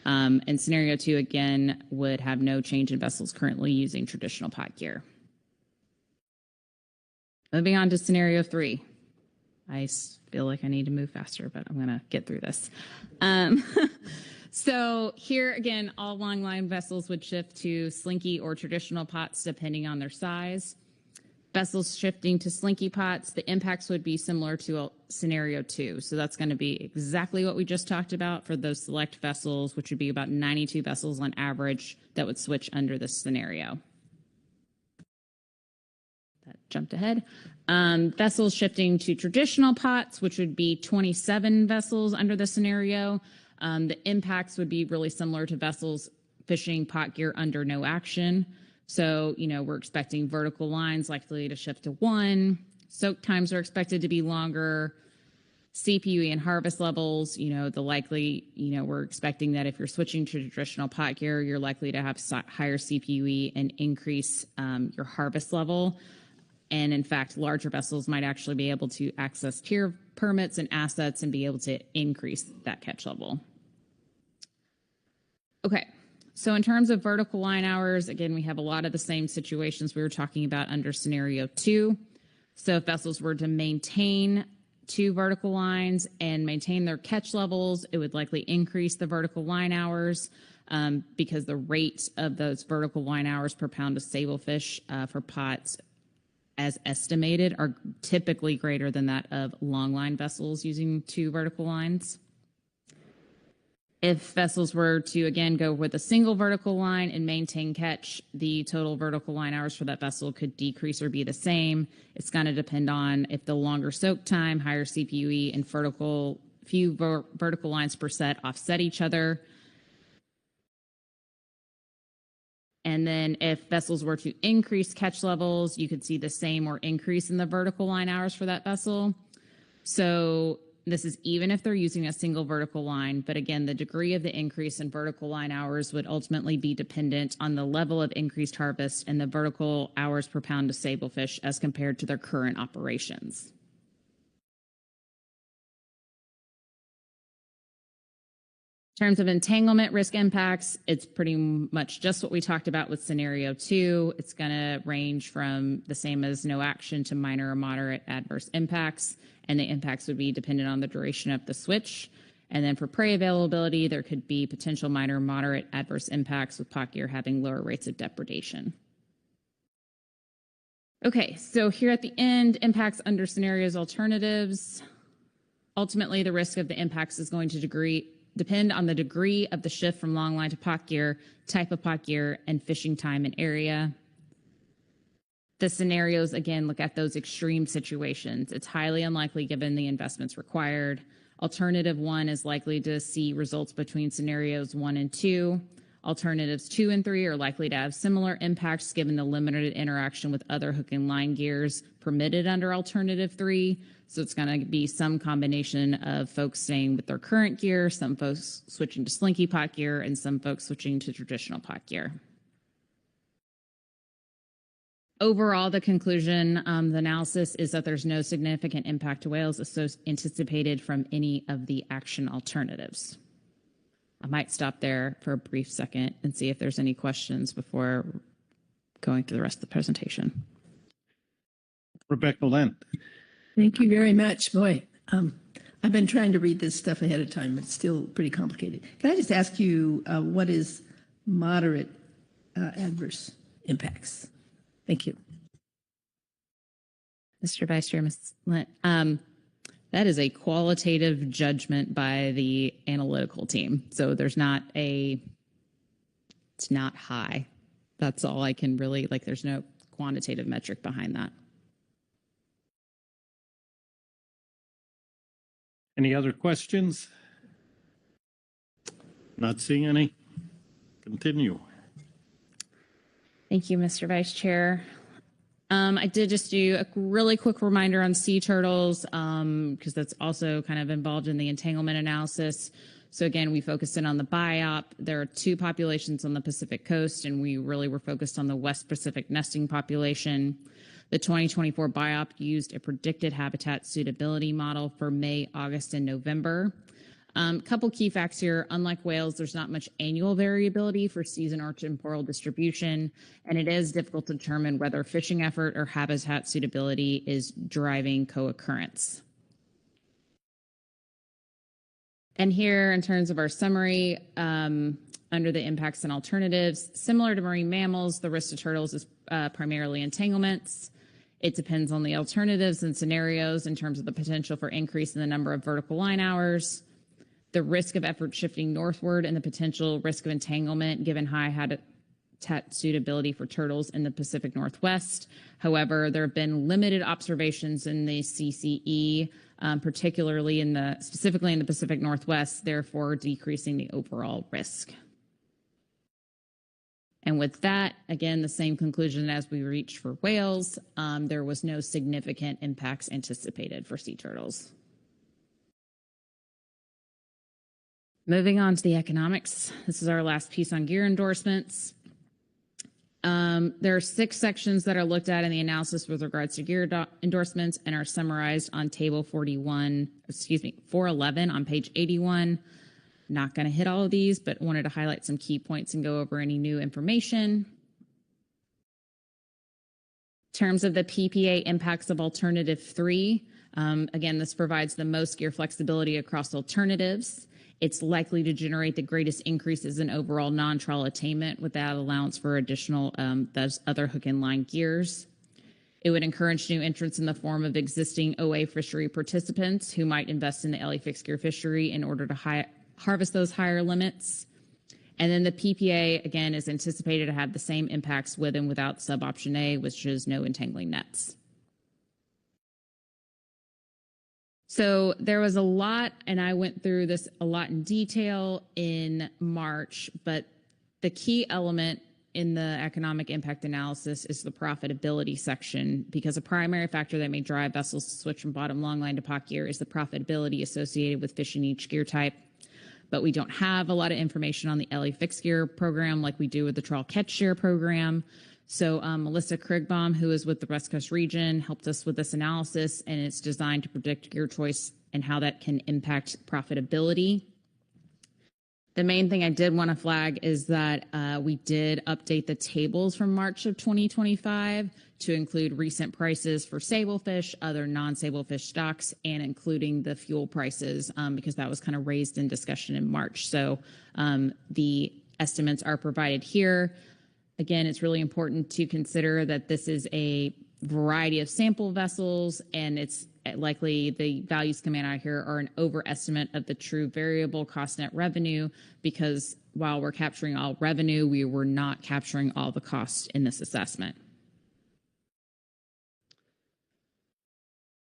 Speaker 16: And scenario 2, again, would have no change in vessels currently using traditional pot gear. Moving on to scenario 3. I feel like I need to move faster, but I'm going to get through this. So here again, all longline vessels would shift to slinky or traditional pots depending on their size. Vessels shifting to slinky pots, the impacts would be similar to scenario 2. So that's going to be exactly what we just talked about for those select vessels, which would be about 92 vessels on average that would switch under this scenario. That jumped ahead. Vessels shifting to traditional pots, which would be 27 vessels under the scenario. The impacts would be really similar to vessels fishing pot gear under no action. So, we're expecting vertical lines likely to shift to 1. Soak times are expected to be longer. CPUE and harvest levels, we're expecting that if you're switching to traditional pot gear, you're likely to have higher CPUE and increase your harvest level. And in fact, larger vessels might actually be able to access tier permits and assets and be able to increase that catch level. Okay, so in terms of vertical line hours, again, we have a lot of the same situations we were talking about under scenario 2. So if vessels were to maintain 2 vertical lines and maintain their catch levels, it would likely increase the vertical line hours because the rate of those vertical line hours per pound of sablefish for pots as estimated are typically greater than that of longline vessels using 2 vertical lines. If vessels were to, again, go with a single vertical line and maintain catch, the total vertical line hours for that vessel could decrease or be the same. It's going to depend on if the longer soak time, higher CPUE, and few vertical lines per set offset each other. And then if vessels were to increase catch levels, you could see the same or increase in the vertical line hours for that vessel. So this is even if they're using a single vertical line. But again, the degree of the increase in vertical line hours would ultimately be dependent on the level of increased harvest and the vertical hours per pound of sablefish as compared to their current operations. In terms of entanglement risk impacts, it's pretty much just what we talked about with scenario 2. It's going to range from the same as no action to minor or moderate adverse impacts, and the impacts would be dependent on the duration of the switch. And then for prey availability, there could be potential minor moderate adverse impacts with pot gear having lower rates of depredation. Okay, so here at the end, impacts under scenarios alternatives. Ultimately, the risk of the impacts is going to depend on the degree of the shift from longline to pot gear, type of pot gear, and fishing time and area. The scenarios, again, look at those extreme situations. It's highly unlikely given the investments required. Alternative 1 is likely to see results between scenarios 1 and 2. Alternatives 2 and 3 are likely to have similar impacts given the limited interaction with other hook and line gears permitted under alternative 3. So it's going to be some combination of folks staying with their current gear, some folks switching to slinky pot gear, and some folks switching to traditional pot gear. Overall, the conclusion, the analysis is that there's no significant impact to whales anticipated from any of the action alternatives. I might stop there for a brief second and see if there's any questions before going through the rest of the presentation.
Speaker 13: Rebecca Lynn.
Speaker 8: Thank you very much. Boy, I've been trying to read this stuff ahead of time, but it's still pretty complicated. Can I just ask you what is moderate adverse impacts? Thank you.
Speaker 16: Mr. Vice Chair, Ms. Lynn, that is a qualitative judgment by the analytical team. So it's not high. That's all I can really, there's no quantitative metric behind that.
Speaker 13: Any other questions? Not seeing any. Continue.
Speaker 16: Thank you, Mr. Vice Chair. I did just do a really quick reminder on sea turtles because that's also kind of involved in the entanglement analysis. So again, we focused in on the biop. There are 2 populations on the Pacific coast, and we really were focused on the West Pacific nesting population. The 2024 biop used a predicted habitat suitability model for May, August, and November. Couple key facts here. Unlike whales, there's not much annual variability for season or temporal distribution, and it is difficult to determine whether fishing effort or habitat suitability is driving co-occurrence. And here, in terms of our summary, under the impacts and alternatives, similar to marine mammals, the risk to turtles is primarily entanglements. It depends on the alternatives and scenarios in terms of the potential for increase in the number of vertical line hours, the risk of effort shifting northward, and the potential risk of entanglement given high habitat suitability for turtles in the Pacific Northwest. However, there have been limited observations in the CCE, particularly specifically in the Pacific Northwest, therefore decreasing the overall risk. And with that, again, the same conclusion as we reached for whales, there was no significant impacts anticipated for sea turtles. Moving on to the economics. This is our last piece on gear endorsements. There are 6 sections that are looked at in the analysis with regards to gear endorsements and are summarized on table 411 on page 81. Not going to hit all of these, but wanted to highlight some key points and go over any new information. In terms of the PPA impacts of alternative 3, again, this provides the most gear flexibility across alternatives. It's likely to generate the greatest increases in overall non-trawl attainment without allowance for additional those other hook and line gears. It would encourage new entrants in the form of existing OA fishery participants who might invest in the LE fixed gear fishery in order to harvest those higher limits. And then the PPA, again, is anticipated to have the same impacts with and without sub-option A, which is no entangling nets. So there was a lot, and I went through this a lot in detail in March, but the key element in the economic impact analysis is the profitability section, because a primary factor that may drive vessels to switch from bottom longline to pot gear is the profitability associated with fishing each gear type. But we don't have a lot of information on the LE fixed gear program like we do with the trawl catch share program. So Melissa Krigbaum, who is with the West Coast region, helped us with this analysis, and it's designed to predict gear choice and how that can impact profitability. The main thing I did want to flag is that we did update the tables from March of 2025 to include recent prices for sablefish, other non-sablefish stocks, and including the fuel prices, because that was kind of raised in discussion in March. So the estimates are provided here. Again, it's really important to consider that this is a variety of sample vessels, and it's likely the values coming out here are an overestimate of the true variable cost net revenue, because while we're capturing all revenue, we were not capturing all the costs in this assessment.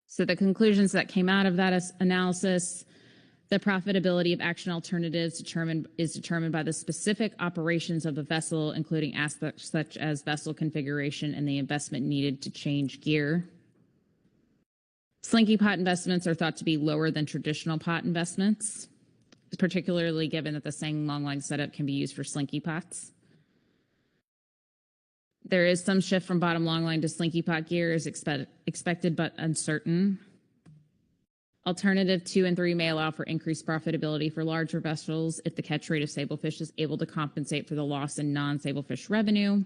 Speaker 16: So the conclusions that came out of that analysis: the profitability of action alternatives is determined by the specific operations of the vessel, including aspects such as vessel configuration and the investment needed to change gear. Slinky pot investments are thought to be lower than traditional pot investments, particularly given that the same longline setup can be used for slinky pots. There is some shift from bottom longline to slinky pot gear is expected but uncertain. Alternative 2 and 3 may allow for increased profitability for larger vessels if the catch rate of sablefish is able to compensate for the loss in non-sablefish revenue.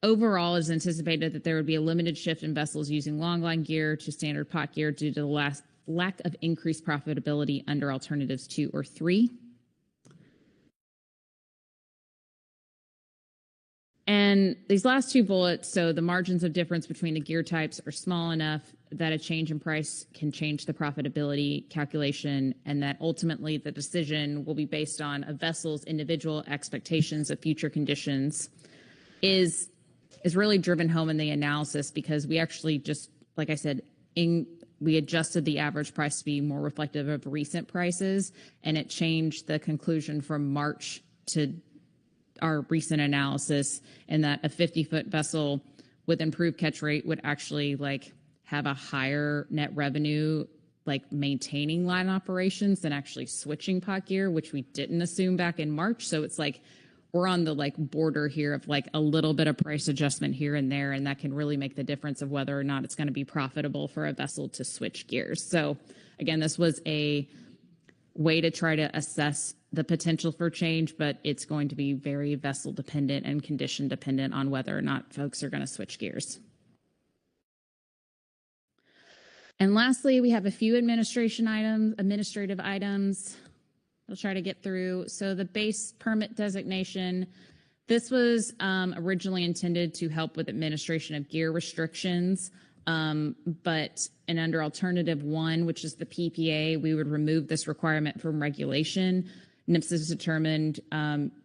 Speaker 16: Overall, it is anticipated that there would be a limited shift in vessels using longline gear to standard pot gear due to the lack of increased profitability under alternatives 2 or 3. And these last two bullets, so the margins of difference between the gear types are small enough that a change in price can change the profitability calculation, and that ultimately the decision will be based on a vessel's individual expectations of future conditions, is really driven home in the analysis, because we actually just, like I said, we adjusted the average price to be more reflective of recent prices, and it changed the conclusion from March to our recent analysis, and that a 50-foot vessel with improved catch rate would actually have a higher net revenue maintaining line operations than actually switching pot gear, which we didn't assume back in March. So it's we're on the border here of a little bit of price adjustment here and there, and that can really make the difference of whether or not it's going to be profitable for a vessel to switch gears. So again, this was a way to try to assess the potential for change, but it's going to be very vessel dependent and condition dependent on whether or not folks are going to switch gears. And lastly, we have a few administrative items I'll try to get through. So the base permit designation, this was originally intended to help with administration of gear restrictions, but under alternative 1, which is the PPA, we would remove this requirement from regulation. NIPS has determined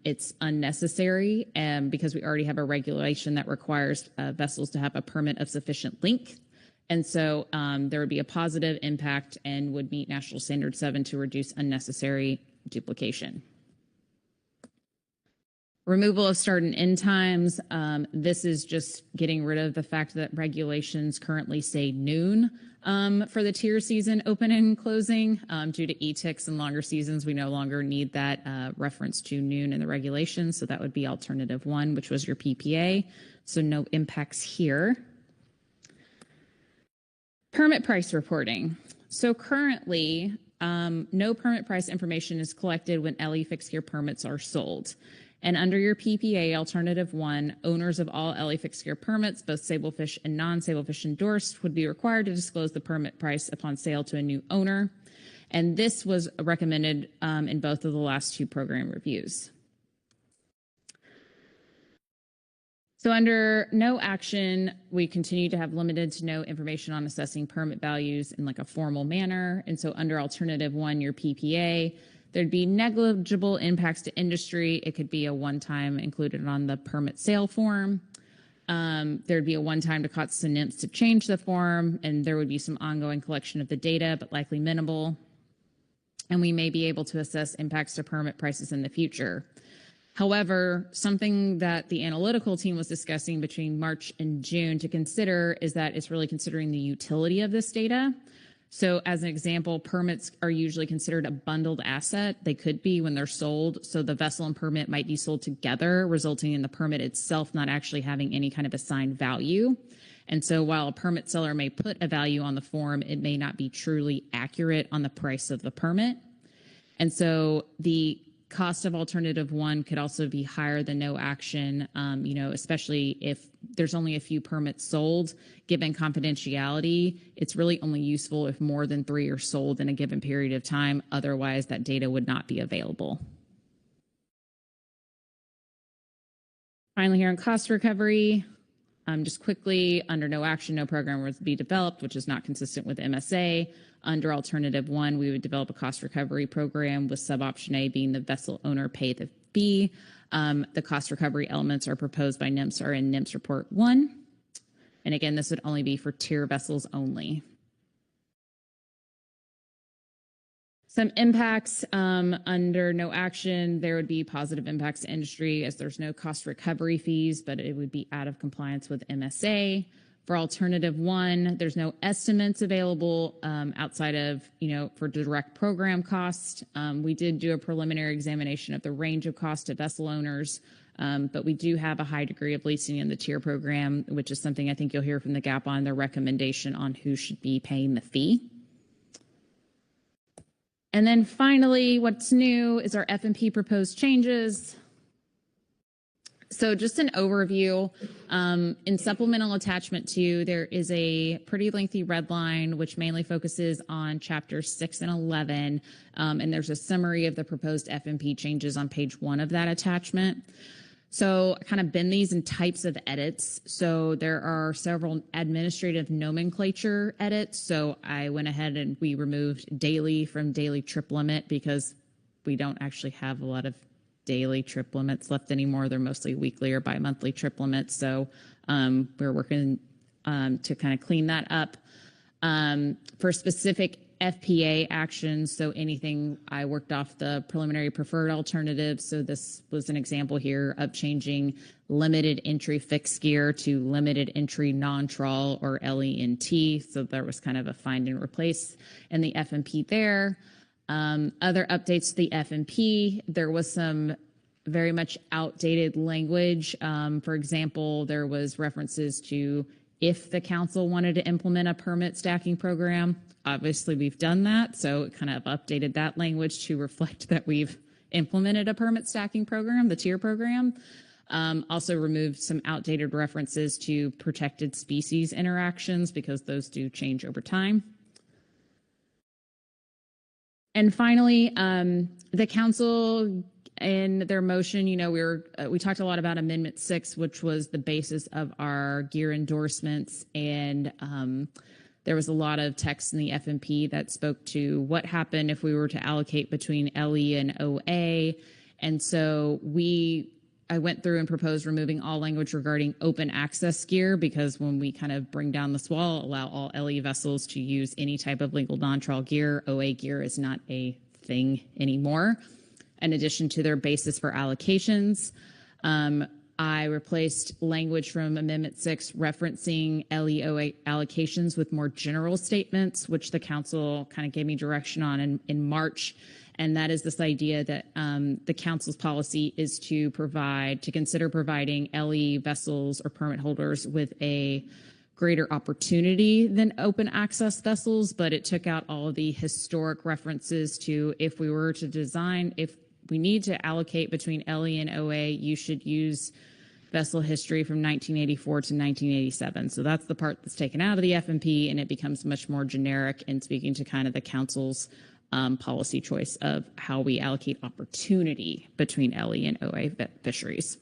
Speaker 16: it's unnecessary because we already have a regulation that requires vessels to have a permit of sufficient length. And so there would be a positive impact and would meet National Standard 7 to reduce unnecessary duplication. Removal of start and end times. This is just getting rid of the fact that regulations currently say noon for the tier season open and closing. Due to e-ticks and longer seasons, we no longer need that reference to noon in the regulations. So that would be alternative 1, which was your PPA. So no impacts here. Permit price reporting. So currently, no permit price information is collected when LE fixed gear permits are sold. And under your PPA, alternative 1, owners of all LE fixed gear permits, both sablefish and non-sablefish endorsed, would be required to disclose the permit price upon sale to a new owner. And this was recommended in both of the last 2 program reviews. So under no action, we continue to have limited to no information on assessing permit values in a formal manner. And so under alternative 1, your PPA, there'd be negligible impacts to industry. It could be a one-time included on the permit sale form. There'd be a one-time to cost to NIPS to change the form, and there would be some ongoing collection of the data, but likely minimal. And we may be able to assess impacts to permit prices in the future. However, something that the analytical team was discussing between March and June to consider is that it's really considering the utility of this data. So as an example, permits are usually considered a bundled asset. They could be when they're sold. So the vessel and permit might be sold together, resulting in the permit itself not actually having any kind of assigned value. And so while a permit seller may put a value on the form, it may not be truly accurate on the price of the permit. And so the cost of alternative one could also be higher than no action, especially if there's only a few permits sold. Given confidentiality, it's really only useful if more than 3 are sold in a given period of time. Otherwise, that data would not be available. Finally, here on cost recovery, just quickly, under no action, no program would be developed, which is not consistent with MSA. Under alternative one, we would develop a cost recovery program with sub-option A being the vessel owner pay the fee. The cost recovery elements are proposed by NIMS are in NIMS Report 1. And again, this would only be for tier vessels only. Some impacts under no action, there would be positive impacts to industry as there's no cost recovery fees, but it would be out of compliance with MSA. For alternative one, there's no estimates available outside of, for direct program cost. We did do a preliminary examination of the range of cost to vessel owners, but we do have a high degree of leasing in the tier program, which is something I think you'll hear from the GAP on their recommendation on who should be paying the fee. And then finally, what's new is our F&P proposed changes. So just an overview, in supplemental attachment 2, there is a pretty lengthy red line, which mainly focuses on chapters 6 and 11. And there's a summary of the proposed F&P changes on page 1 of that attachment. So I kind of bin these in types of edits. So there are several administrative nomenclature edits. So I went ahead and we removed daily from daily trip limit because we don't actually have a lot of daily trip limits left anymore. They're mostly weekly or bi-monthly trip limits. So we're working to kind of clean that up. For specific FPA actions, so anything, I worked off the preliminary preferred alternatives. So this was an example here of changing limited entry fixed gear to limited entry non-trawl or LENT. So there was kind of a find and replace in the F&P there. Other updates to the F&P, there was some very much outdated language. For example, there was references to if the council wanted to implement a permit stacking program. Obviously, we've done that, so it kind of updated that language to reflect that we've implemented a permit stacking program, the tier program. Also removed some outdated references to protected species interactions because those do change over time. And finally, the council in their motion, we talked a lot about Amendment 6, which was the basis of our gear endorsements, and there was a lot of text in the F&P that spoke to what happened if we were to allocate between LE and OA. And so I went through and proposed removing all language regarding open access gear because when we kind of bring down this wall, allow all LE vessels to use any type of legal non-trawl gear, OA gear is not a thing anymore. In addition to their basis for allocations, I replaced language from Amendment 6 referencing LEOA allocations with more general statements, which the council kind of gave me direction on in March. And that is this idea that the council's policy is to consider providing LE vessels or permit holders with a greater opportunity than open access vessels, but it took out all of the historic references to if we were to design, if we need to allocate between LE and OA, you should use vessel history from 1984 to 1987. So that's the part that's taken out of the F&P, and it becomes much more generic in speaking to kind of the council's policy choice of how we allocate opportunity between LE and OA fisheries.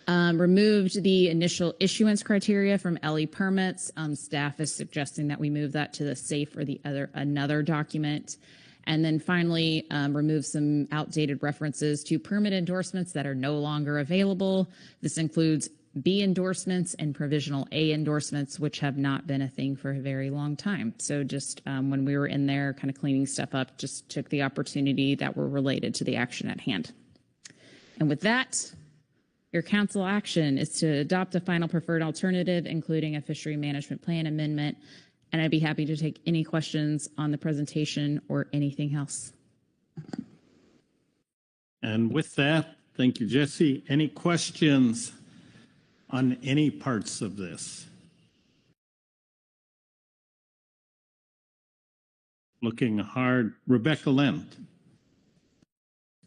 Speaker 16: Removed the initial issuance criteria from LE permits. Staff is suggesting that we move that to the SAFE or another document. And then finally, remove some outdated references to permit endorsements that are no longer available. This includes B endorsements and provisional A endorsements, which have not been a thing for a very long time. So just when we were in there kind of cleaning stuff up, just took the opportunity that were related to the action at hand. And with that, your council action is to adopt a final preferred alternative, including a fishery management plan amendment. And I'd be happy to take any questions on the presentation or anything else.
Speaker 13: And with that, thank you, Jesse. Any questions on any parts of this? Looking hard. Rebecca Lent.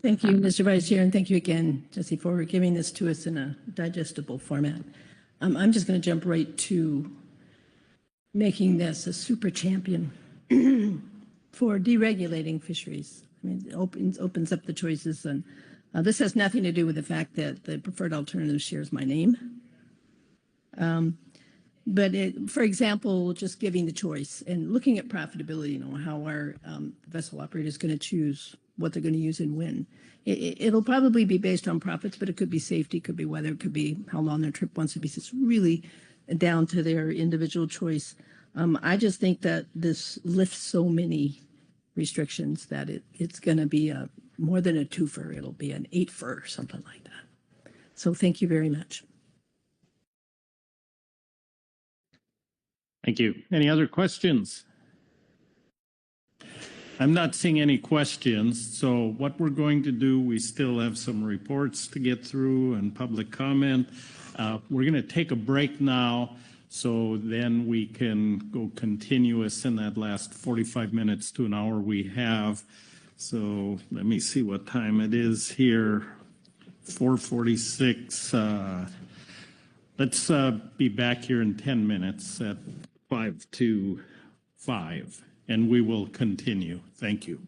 Speaker 8: Thank you, Mr. Vice Chair, and thank you again, Jesse, for giving this to us in a digestible format. I'm just going to jump right to making this a super champion for deregulating fisheries. I mean, it opens up the choices, and this has nothing to do with the fact that the preferred alternative shares my name. But for example, just giving the choice and looking at profitability, how our vessel operator is going to choose what they're going to use and when. It'll probably be based on profits, but it could be safety, could be weather, could be how long their trip wants to be. So it's really down to their individual choice. I just think that this lifts so many restrictions that it's going to be more than a twofer. It'll be an 8-fer, something like that. So thank you very much.
Speaker 13: Thank you. Any other questions? I'm not seeing any questions. So what we're going to do, we still have some reports to get through and public comment. We're going to take a break now, so then we can go continuous in that last 45 minutes to an hour we have. So let me see what time it is here. 4:46. Let's be back here in 10 minutes at 5 to 5, and we will continue. Thank you.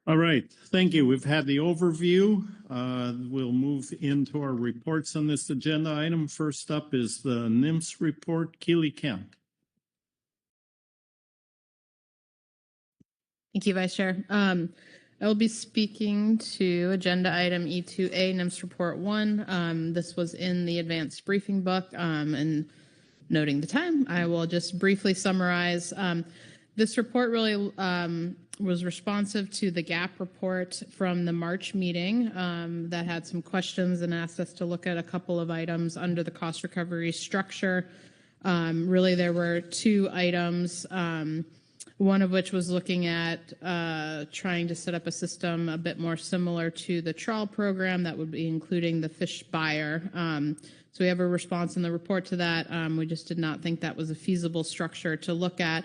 Speaker 13: All right, thank you. We've had the overview. We'll move into our reports on this agenda item. First up is the NIMS report. Keely Kemp.
Speaker 21: Thank you, Vice Chair. I will be speaking to agenda item E2A, NIMS Report 1. This was in the advanced briefing book, and noting the time, I will just briefly summarize. This report really was responsive to the GAP report from the March meeting that had some questions and asked us to look at a couple of items under the cost recovery structure. Really, there were two items. One of which was looking at trying to set up a system a bit more similar to the trawl program that would be including the fish buyer. So we have a response in the report to that. We just did not think that was a feasible structure to look at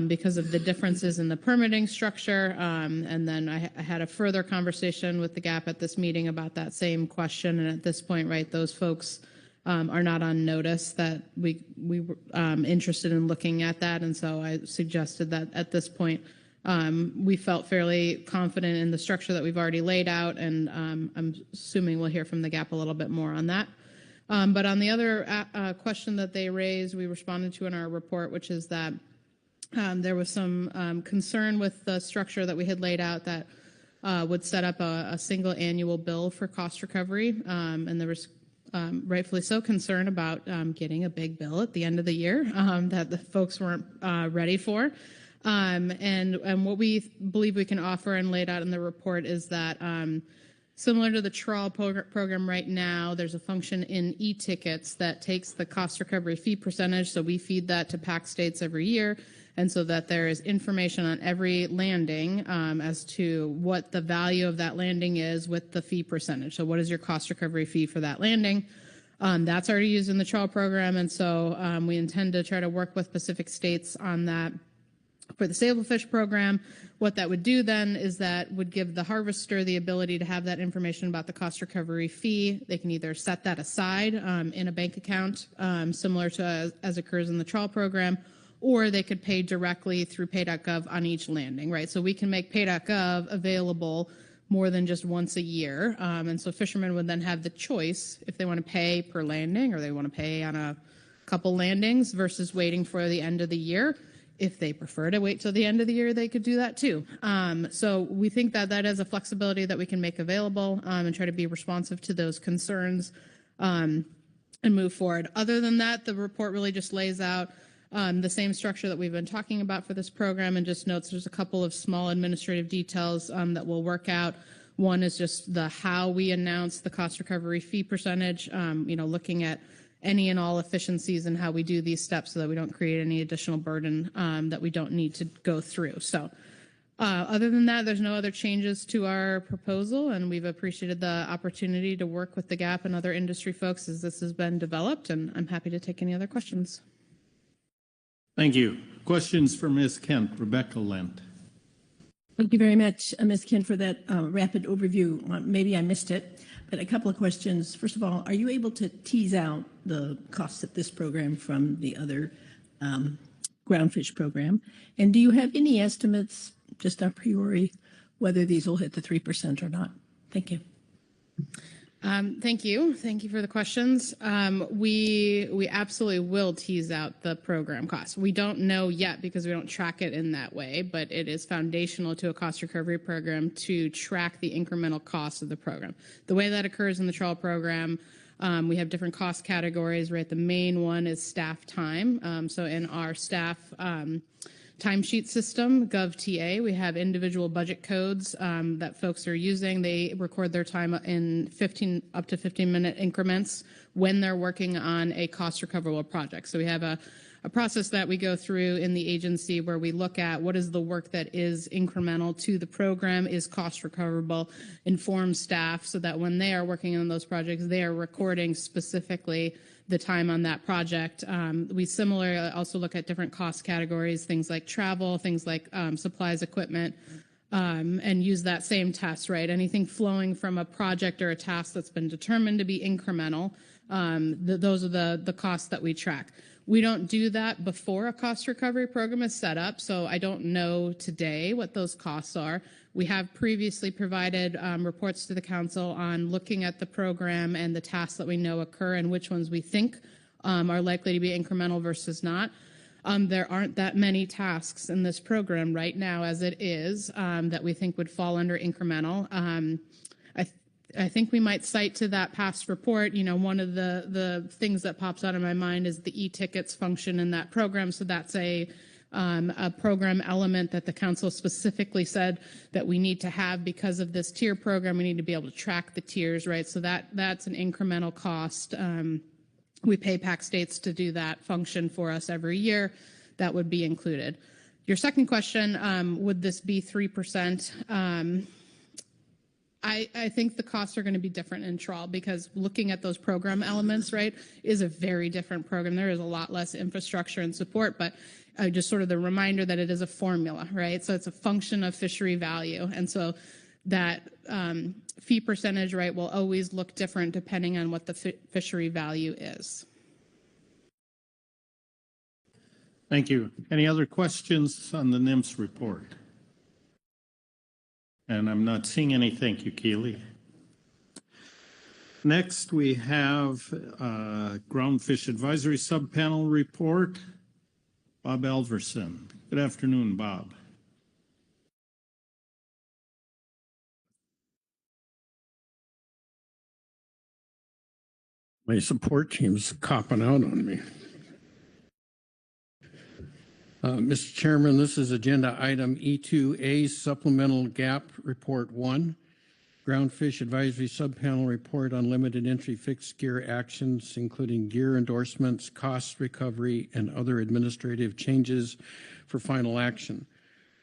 Speaker 21: because of the differences in the permitting structure. And then I had a further conversation with the GAP at this meeting about that same question. And at this point, right, those folks are not on notice that we were interested in looking at that. And so I suggested that at this point, we felt fairly confident in the structure that we've already laid out. And I'm assuming we'll hear from the GAP a little bit more on that. But on the other question that they raised, we responded to in our report, which is that there was some concern with the structure that we had laid out that would set up a single annual bill for cost recovery. And there was rightfully so concern about getting a big bill at the end of the year that the folks weren't ready for. And what we believe we can offer and laid out in the report is that similar to the trawl program right now, there's a function in e-tickets that takes the cost recovery fee percentage. So we feed that to PAC states every year. And so that there is information on every landing as to what the value of that landing is with the fee percentage. So what is your cost recovery fee for that landing? That's already used in the trawl program. And so we intend to try to work with Pacific states on that for the sablefish program. What that would do then is that would give the harvester the ability to have that information about the cost recovery fee. They can either set that aside in a bank account, similar to as occurs in the trawl program, or they could pay directly through pay.gov on each landing, right? So we can make pay.gov available more than just once a year. And so fishermen would then have the choice if they want to pay per landing or they want to pay on a couple landings versus waiting for the end of the year. If they prefer to wait till the end of the year, they could do that too. So we think that that is a flexibility that we can make available and try to be responsive to those concerns and move forward. Other than that, the report really just lays out the same structure that we've been talking about for this program and just notes there's a couple of small administrative details that we'll work out. One is just the how we announce the cost recovery fee percentage, looking at any and all efficiencies and how we do these steps so that we don't create any additional burden that we don't need to go through. So other than that, there's no other changes to our proposal, and we've appreciated the opportunity to work with the GAP and other industry folks as this has been developed, and I'm happy to take any other questions.
Speaker 13: Thank you. Questions for Ms. Kent. Rebecca Lent.
Speaker 8: Thank you very much, Ms. Kent, for that rapid overview. Maybe I missed it, but a couple of questions. First of all, are you able to tease out the costs of this program from the other groundfish program? And do you have any estimates, just a priori, whether these will hit the 3% or not? Thank you.
Speaker 21: Thank you. Thank you for the questions. We absolutely will tease out the program costs. We don't know yet because we don't track it in that way, but it is foundational to a cost recovery program to track the incremental costs of the program. The way that occurs in the trawl program, we have different cost categories, right? The main one is staff time. So in our staff timesheet system, GovTA, we have individual budget codes that folks are using. They record their time in up to 15-minute increments when they're working on a cost recoverable project. So we have a process that we go through in the agency where we look at what is the work that is incremental to the program, is cost recoverable, inform staff so that when they are working on those projects, they are recording specifically the time on that project. We similarly also look at different cost categories, things like travel, things like supplies, equipment, and use that same test, right? Anything flowing from a project or a task that's been determined to be incremental, those are the costs that we track. We don't do that before a cost recovery program is set up, so I don't know today what those costs are. We have previously provided reports to the council on looking at the program and the tasks that we know occur and which ones we think are likely to be incremental versus not. There aren't that many tasks in this program right now as it is that we think would fall under incremental. I think we might cite to that past report, one of the things that pops out of my mind is the e-tickets function in that program. So that's a program element that the council specifically said that we need to have because of this tier program. We need to be able to track the tiers, right? So that's an incremental cost. We pay PAC states to do that function for us every year. That would be included. Your second question, would this be 3%? I think the costs are going to be different in trawl because looking at those program elements, right, is a very different program. There is a lot less infrastructure and support, but just sort of the reminder that it is a formula, right? So it's a function of fishery value. And so that fee percentage, right, will always look different depending on what the fishery value is.
Speaker 13: Thank you. Any other questions on the NIMS report? And I'm not seeing any. Thank you, Keely. Next, we have Groundfish Advisory Subpanel report. Bob Elverson. Good afternoon, Bob.
Speaker 5: My support team's copping out on me. Mr. Chairman, this is agenda item E2A, Supplemental Gap Report 1, Groundfish Advisory Subpanel Report on Limited Entry Fixed Gear Actions, including gear endorsements, cost recovery, and other administrative changes for final action.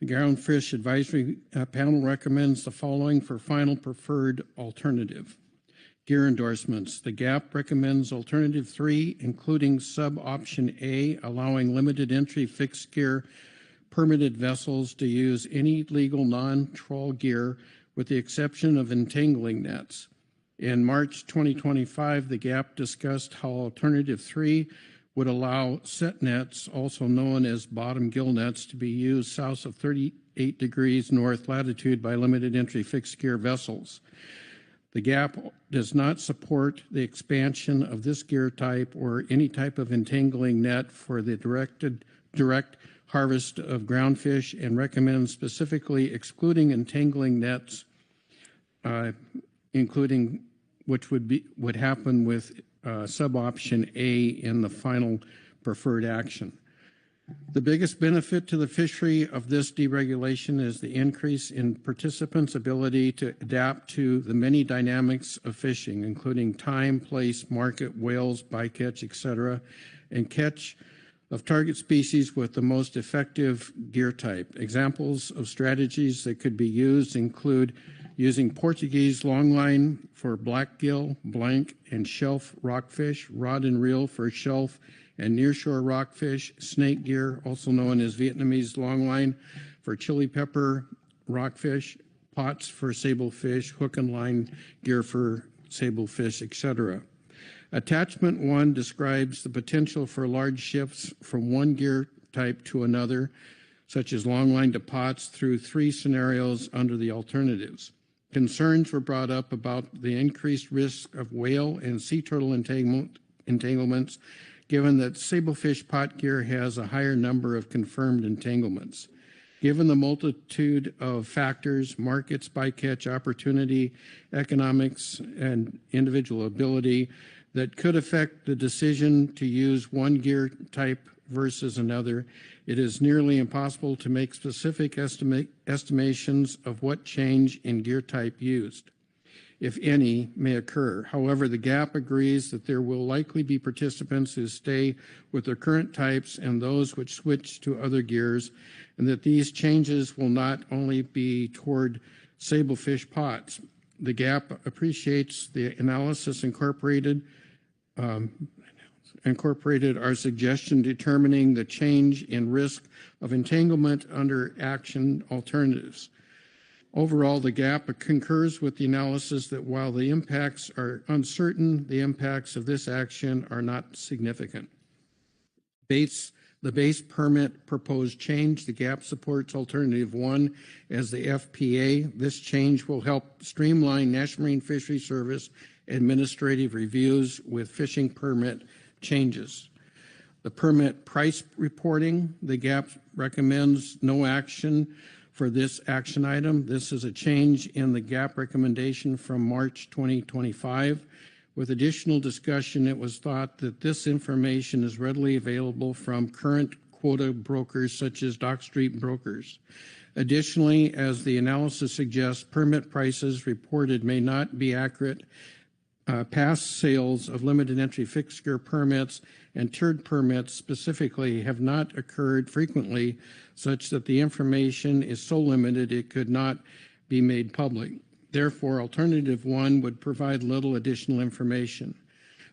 Speaker 5: The Groundfish Advisory Panel recommends the following for final preferred alternative. Gear endorsements. The GAP recommends alternative 3, including sub-option A, allowing limited entry fixed gear permitted vessels to use any legal non-trawl gear with the exception of entangling nets. In March 2025, the GAP discussed how alternative 3 would allow set nets, also known as bottom gill nets, to be used south of 38 degrees north latitude by limited entry fixed gear vessels. The GAP does not support the expansion of this gear type or any type of entangling net for the direct harvest of groundfish and recommends specifically excluding entangling nets, including which would happen with sub-option A in the final preferred action. The biggest benefit to the fishery of this deregulation is the increase in participants' ability to adapt to the many dynamics of fishing, including time, place, market, whales, bycatch, etc., and catch of target species with the most effective gear type. Examples of strategies that could be used include using Portuguese longline for blackgill, blank, and shelf rockfish, rod and reel for shelf and nearshore rockfish, snake gear, also known as Vietnamese longline, for chili pepper rockfish, pots for sablefish, hook and line gear for sablefish, etc. Attachment 1 describes the potential for large shifts from one gear type to another, such as longline to pots, through 3 scenarios under the alternatives. Concerns were brought up about the increased risk of whale and sea turtle entanglements, given that sablefish pot gear has a higher number of confirmed entanglements. Given the multitude of factors, markets, bycatch, opportunity, economics, and individual ability that could affect the decision to use one gear type versus another, it is nearly impossible to make specific estimations of what change in gear type used, if any, may occur. However, the GAP agrees that there will likely be participants who stay with their current types and those which switch to other gears, and that these changes will not only be toward sablefish pots. The GAP appreciates the analysis incorporated our suggestion determining the change in risk of entanglement under action alternatives. Overall, the GAP concurs with the analysis that while the impacts are uncertain, the impacts of this action are not significant. Based The base permit proposed change, the GAP supports alternative 1 as the FPA. This change will help streamline National Marine Fisheries Service administrative reviews with fishing permit changes. The permit price reporting, the GAP recommends no action for this action item. This is a change in the GAP recommendation from March 2025. With additional discussion, it was thought that this information is readily available from current quota brokers such as Dock Street Brokers. Additionally, as the analysis suggests, permit prices reported may not be accurate. Past sales of limited entry fixed gear permits and tiered permits specifically have not occurred frequently, such that the information is so limited it could not be made public. Therefore, alternative 1 would provide little additional information.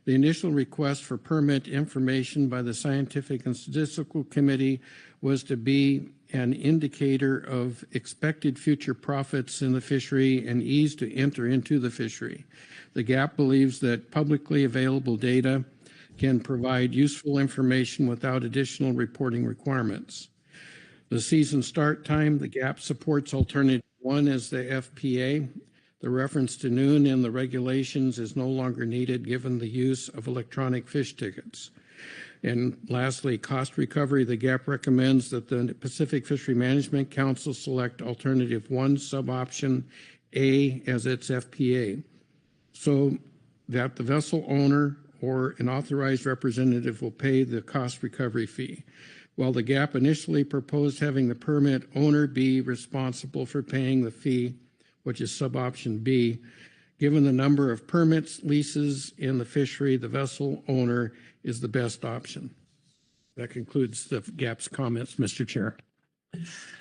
Speaker 5: The initial request for permit information by the Scientific and Statistical Committee was to be an indicator of expected future profits in the fishery and ease to enter into the fishery. The GAP believes that publicly available data can provide useful information without additional reporting requirements. The season start time, the GAP supports alternative 1 as the FPA. The reference to noon in the regulations is no longer needed given the use of electronic fish tickets. And lastly, cost recovery, the GAP recommends that the Pacific Fishery Management Council select alternative 1 sub-option A as its FPA, so that the vessel owner or an authorized representative will pay the cost recovery fee. While the GAP initially proposed having the permit owner be responsible for paying the fee, which is sub-option B, given the number of permits, leases in the fishery, the vessel owner is the best option. That concludes the GAP's comments, Mr. Chair.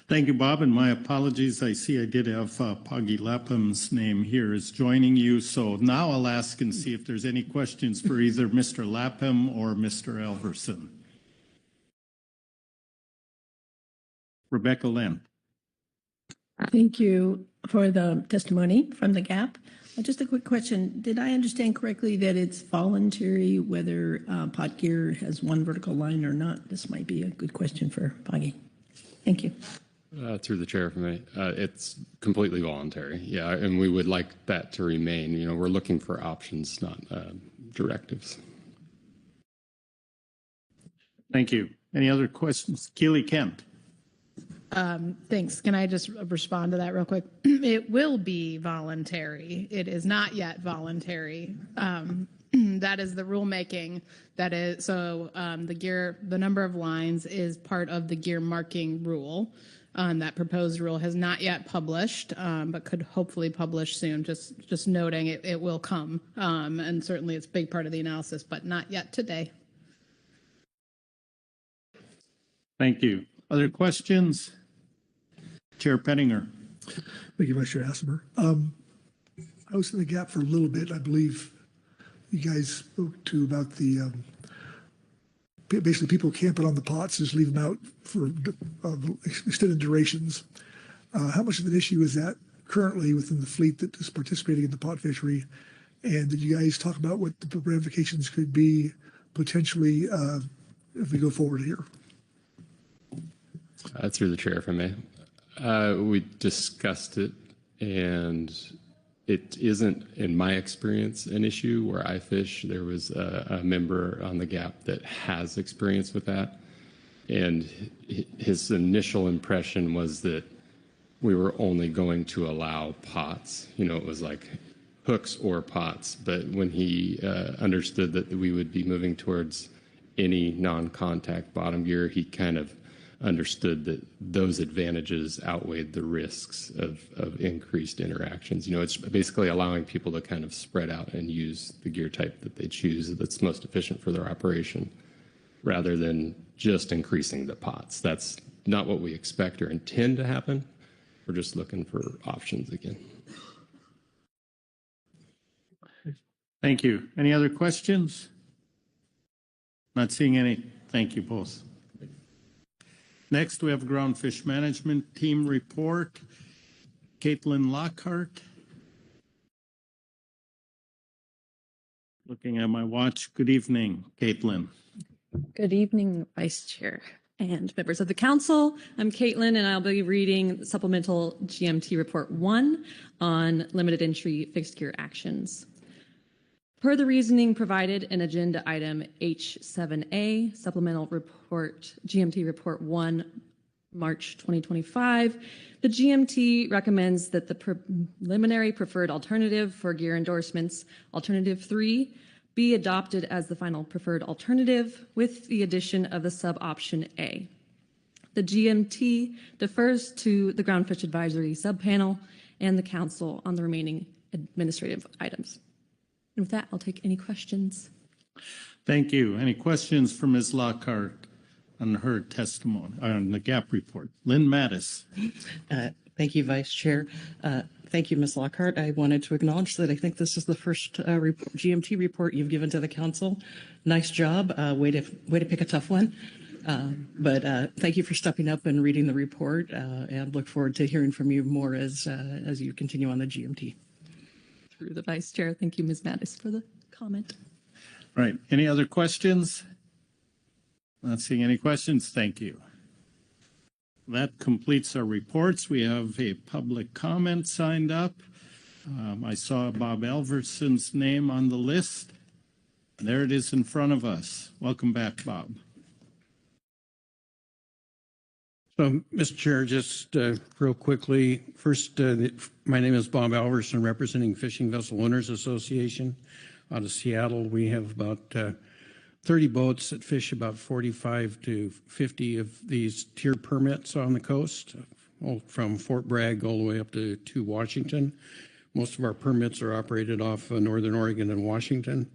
Speaker 13: Thank you, Bob, and my apologies. I see I did have Poggy Lapham's name here is joining you. So now I'll ask and see if there's any questions for either Mr. Lapham or Mr. Elverson. Rebecca Lynn.
Speaker 8: Thank you for the testimony from the GAP. Just a quick question. Did I understand correctly that it's voluntary whether pot gear has one vertical line or not? This might be a good question for Poggy. Thank you.
Speaker 2: Through the chair for me, it's completely voluntary. Yeah, and we would like that to remain. You know, we're looking for options, not directives.
Speaker 13: Thank you. Any other questions? Keely Kent.
Speaker 21: Thanks. Can I just respond to that real quick? It will be voluntary. It is not yet voluntary. That is the rulemaking. That is so the number of lines is part of the gear marking rule. That proposed rule has not yet published, but could hopefully publish soon. Just noting it will come, and certainly it's a big part of the analysis, but not yet today.
Speaker 13: Thank you. Other questions? Chair Pettinger.
Speaker 1: Thank you, Vice Chair Hassemer. I was in the GAP for a little bit. I believe you guys spoke to about the basically people camping on the pots, just leave them out for extended durations. How much of an issue is that currently within the fleet that is participating in the pot fishery? And did you guys talk about what the ramifications could be potentially if we go forward here?
Speaker 2: Through the chair for me. We discussed it, and it isn't, in my experience, an issue where I fish. There was a member on the GAP that has experience with that, and his initial impression was that we were only going to allow pots. You know, it was like hooks or pots, but when he understood that we would be moving towards any non-contact bottom gear, he kind of understood that those advantages outweighed the risks of increased interactions. You know, it's basically allowing people to kind of spread out and use the gear type that they choose that's most efficient for their operation, rather than just increasing the pots. That's not what we expect or intend to happen. We're just looking for options again.
Speaker 13: Thank you. Any other questions? Not seeing any. Thank you both. Next, we have a Groundfish Management Team report. Caitlin Lockhart. Looking at my watch. Good evening, Caitlin.
Speaker 9: Good evening, Vice Chair and members of the council. I'm Caitlin, and I'll be reading Supplemental GMT Report 1 on limited entry fixed gear actions. Per the reasoning provided in Agenda Item H7A, Supplemental Report GMT Report 1, March 2025, the GMT recommends that the preliminary preferred alternative for gear endorsements, Alternative 3, be adopted as the final preferred alternative with the addition of the sub-option A. The GMT defers to the Groundfish Advisory Subpanel and the Council on the remaining administrative items. And with that, I'll take any questions.
Speaker 13: Thank you. Any questions for Ms. Lockhart on her testimony, on the GAP report? Lynn Mattis.
Speaker 11: Thank you, Vice Chair. Thank you, Ms. Lockhart. I wanted to acknowledge that I think this is the first GMT report you've given to the council. Nice job. Way to pick a tough one. But thank you for stepping up and reading the report, and look forward to hearing from you more as you continue on the GMT.
Speaker 9: Through the Vice Chair, thank you, Ms. Mattis, for the comment.
Speaker 13: Right. Any other questions? Not seeing any questions. Thank you. That completes our reports. We have a public comment signed up. I saw Bob Elverson's name on the list. There it is in front of us. Welcome back, Bob.
Speaker 5: So, Mr. Chair, just real quickly, first, my name is Bob Alverson, representing Fishing Vessel Owners Association out of Seattle. We have about 30 boats that fish about 45 to 50 of these tier permits on the coast, from Fort Bragg all the way up to Washington. Most of our permits are operated off Northern Oregon and Washington.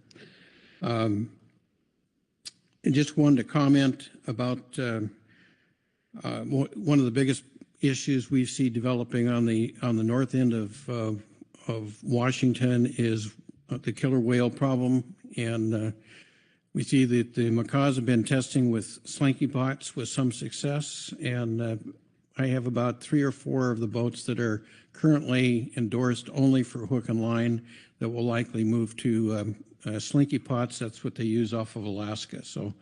Speaker 5: I just wanted to comment about one of the biggest issues we see developing on the north end of Washington is the killer whale problem, and we see that the macaws have been testing with slinky pots with some success, and I have about 3 or 4 of the boats that are currently endorsed only for hook and line that will likely move to slinky pots. That's what they use off of Alaska. So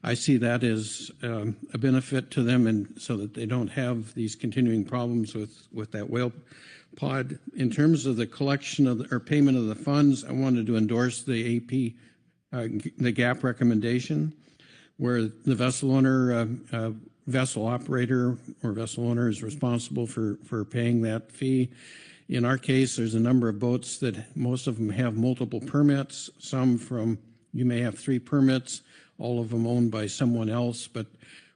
Speaker 5: I see that as a benefit to them, and so that they don't have these continuing problems with that whale pod. In terms of the collection of or payment of the funds, I wanted to endorse the AP, the GAP recommendation, where the vessel owner, vessel operator or vessel owner is responsible for paying that fee. In our case, there's a number of boats that most of them have multiple permits. You may have 3 permits, all of them owned by someone else, but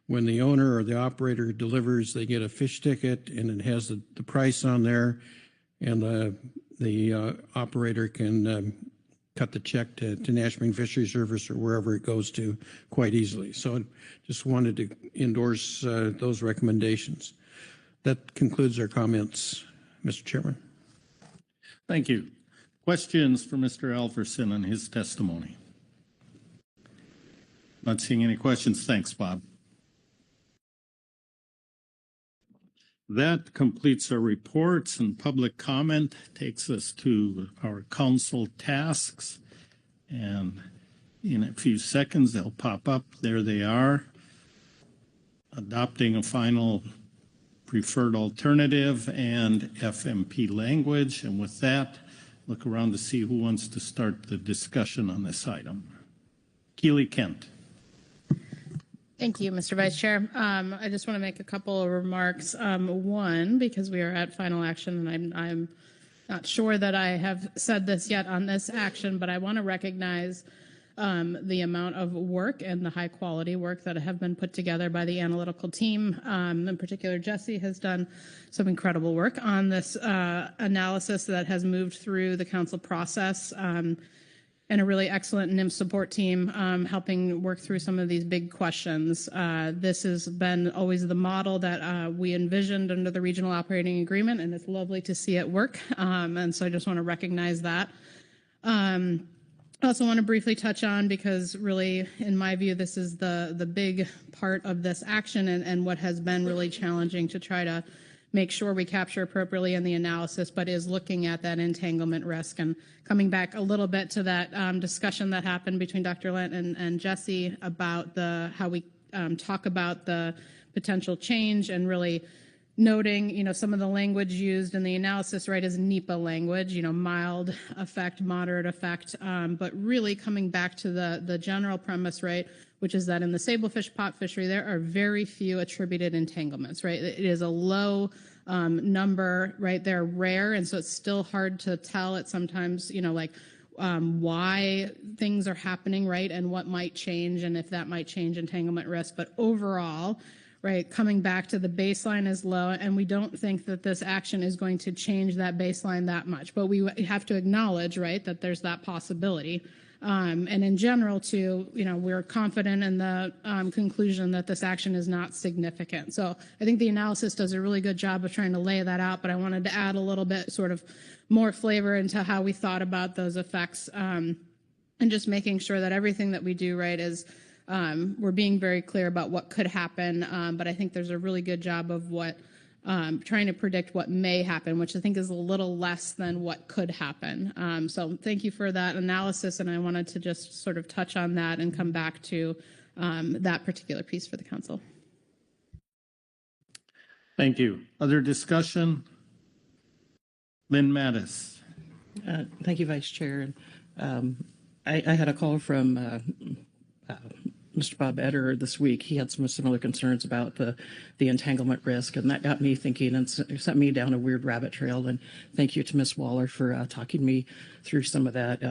Speaker 5: when the owner or the operator delivers, they get a fish ticket and it has the price on there, and the operator can cut the check to National Marine Fisheries Service or wherever it goes to quite easily. So I just wanted to endorse those recommendations. That concludes our comments, Mr. Chairman.
Speaker 13: Thank you. Questions for Mr. Alverson on his testimony? Not seeing any questions. Thanks, Bob. That completes our reports, and public comment takes us to our council tasks. And in a few seconds, they'll pop up. There they are. Adopting a final preferred alternative and FMP language. And with that, look around to see who wants to start the discussion on this item. Keely Kent.
Speaker 21: Thank you, Mr. Vice Chair. I just want to make a couple of remarks. One, because we are at final action, and I'm not sure that I have said this yet on this action, but I want to recognize the amount of work and the high quality work that have been put together by the analytical team. In particular, Jesse has done some incredible work on this analysis that has moved through the council process. And a really excellent NIM support team helping work through some of these big questions. This has been always the model that we envisioned under the regional operating agreement, and it's lovely to see it work. And so I just want to recognize that. I also want to briefly touch on, because really, in my view, this is the big part of this action and what has been really challenging to try to make sure we capture appropriately in the analysis, but is looking at that entanglement risk. And coming back a little bit to that discussion that happened between Dr. Lent and Jesse about how we talk about the potential change, and really noting, some of the language used in the analysis, right, is NEPA language, mild effect, moderate effect, but really coming back to the general premise, right, which is that in the sablefish pot fishery, there are very few attributed entanglements, right? It is a low number, right? They're rare, and so it's still hard to tell. It's sometimes, why things are happening, right, and what might change, and if that might change entanglement risk. But overall, right, coming back to the baseline is low, and we don't think that this action is going to change that baseline that much. But we have to acknowledge, right, that there's that possibility. And in general, too, we're confident in the conclusion that this action is not significant. So I think the analysis does a really good job of trying to lay that out, but I wanted to add a little bit sort of more flavor into how we thought about those effects, and just making sure that everything that we do, right, is we're being very clear about what could happen, but I think there's a really good job of trying to predict what may happen, which I think is a little less than what could happen. So thank you for that analysis, and I wanted to just sort of touch on that and come back to that particular piece for the council.
Speaker 13: Thank you. Other discussion? Lynn Mattis.
Speaker 11: Thank you, Vice Chair. I had a call from Mr. Bob Eder this week. He had some similar concerns about the entanglement risk, and that got me thinking and sent me down a weird rabbit trail. And thank you to Ms. Waller for talking me through some of that.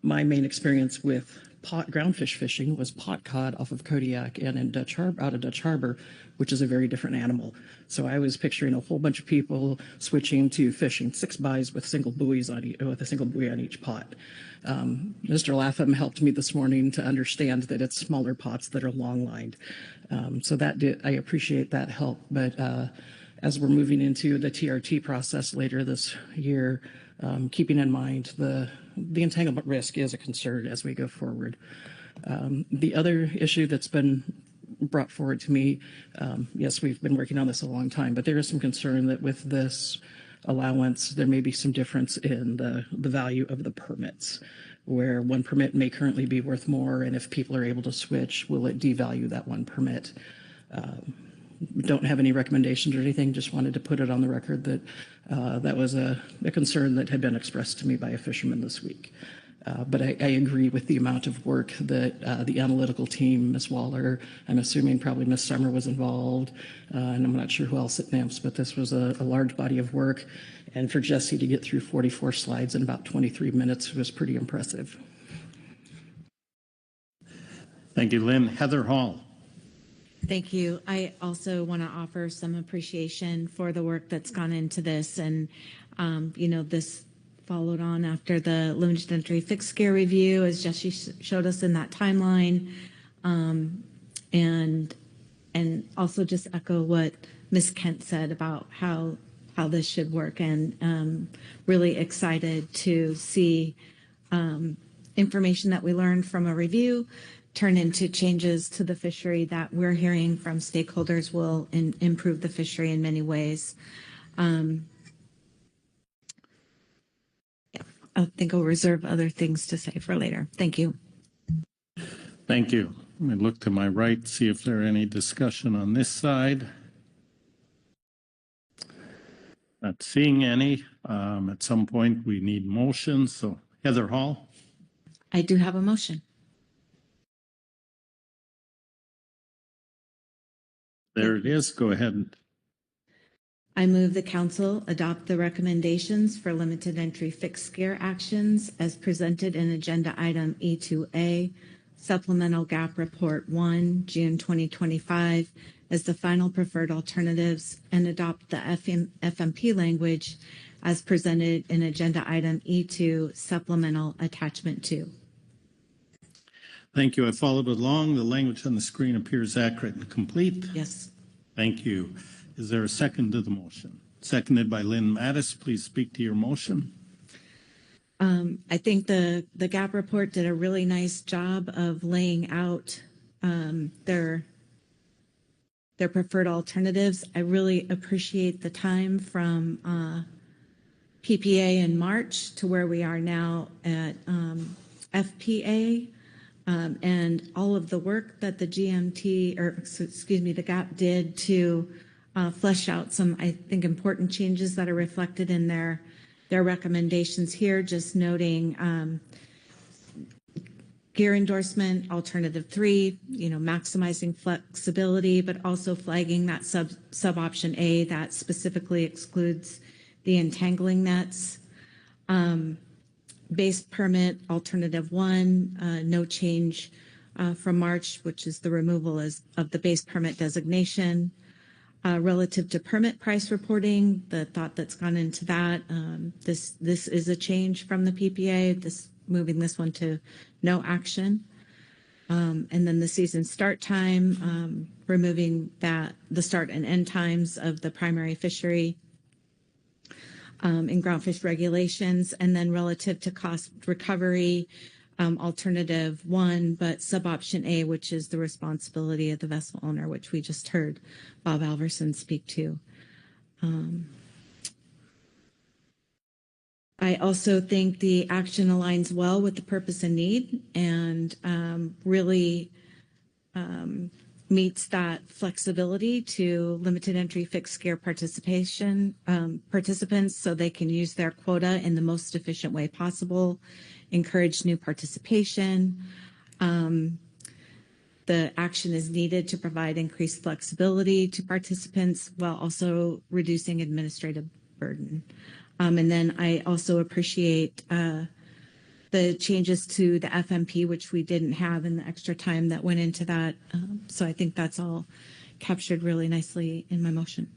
Speaker 11: My main experience with groundfish fishing was pot cod off of Kodiak and out of Dutch Harbor, which is a very different animal. So I was picturing a whole bunch of people switching to fishing 6 buys with single buoys with a single buoy on each pot. Mr. Latham helped me this morning to understand that it's smaller pots that are long lined. So I appreciate that help. But as we're moving into the TRT process later this year, keeping in mind the entanglement risk is a concern as we go forward. The other issue that's been brought forward to me, yes, we've been working on this a long time, but there is some concern that with this allowance, there may be some difference in the value of the permits, where one permit may currently be worth more, and if people are able to switch, will it devalue that one permit? Don't have any recommendations or anything, just wanted to put it on the record that that was a concern that had been expressed to me by a fisherman this week. But I agree with the amount of work that the analytical team, Ms. Waller, I'm assuming probably Ms. Summer was involved, and I'm not sure who else at NAMPS, but this was a large body of work. And for Jesse to get through 44 slides in about 23 minutes was pretty impressive.
Speaker 13: Thank you, Lynn. Heather Hall.
Speaker 17: Thank you. I also want to offer some appreciation for the work that's gone into this. And, this followed on after the limited entry fixed gear review, as Jesse showed us in that timeline. And also just echo what Ms. Kent said about how this should work, and really excited to see information that we learned from a review turn into changes to the fishery that we're hearing from stakeholders will improve the fishery in many ways. I think I'll reserve other things to say for later. Thank you.
Speaker 13: Thank you. Let me look to my right, see if there are any discussion on this side. Not seeing any. At some point, we need motions. So Heather Hall.
Speaker 17: I do have a motion.
Speaker 13: There it is. Go ahead.
Speaker 17: I move the council adopt the recommendations for limited entry fixed gear actions as presented in agenda item E2A, supplemental gap report 1, June 2025, as the final preferred alternatives, and adopt the FMP language as presented in agenda item E2, supplemental attachment 2.
Speaker 13: Thank you. I followed along. The language on the screen appears accurate and complete.
Speaker 17: Yes.
Speaker 13: Thank you. Is there a second to the motion? Seconded by Lynn Mattis. Please speak to your motion.
Speaker 17: I think the GAP report did a really nice job of laying out their their preferred alternatives. I really appreciate the time from PPA in March to where we are now at FPA, and all of the work that the GMT, or excuse me, the GAP did to flesh out some, I think, important changes that are reflected in their recommendations here. Just noting gear endorsement, alternative 3, maximizing flexibility, but also flagging that sub option A that specifically excludes the entangling nets. Base permit, alternative 1, no change from March, which is the removal of the base permit designation. Relative to permit price reporting, the thought that's gone into that, this is a change from the PPA, moving this one to no action. And then the season start time, removing the start and end times of the primary fishery in groundfish regulations, and then relative to cost recovery, alternative 1, but sub-option A, which is the responsibility of the vessel owner, which we just heard Bob Alverson speak to. I also think the action aligns well with the purpose and need, and really meets that flexibility to limited entry fixed gear participants so they can use their quota in the most efficient way possible, encourage new participation. The action is needed to provide increased flexibility to participants while also reducing administrative burden. And then I also appreciate the changes to the FMP, which we didn't have, and the extra time that went into that. So I think that's all captured really nicely in my motion.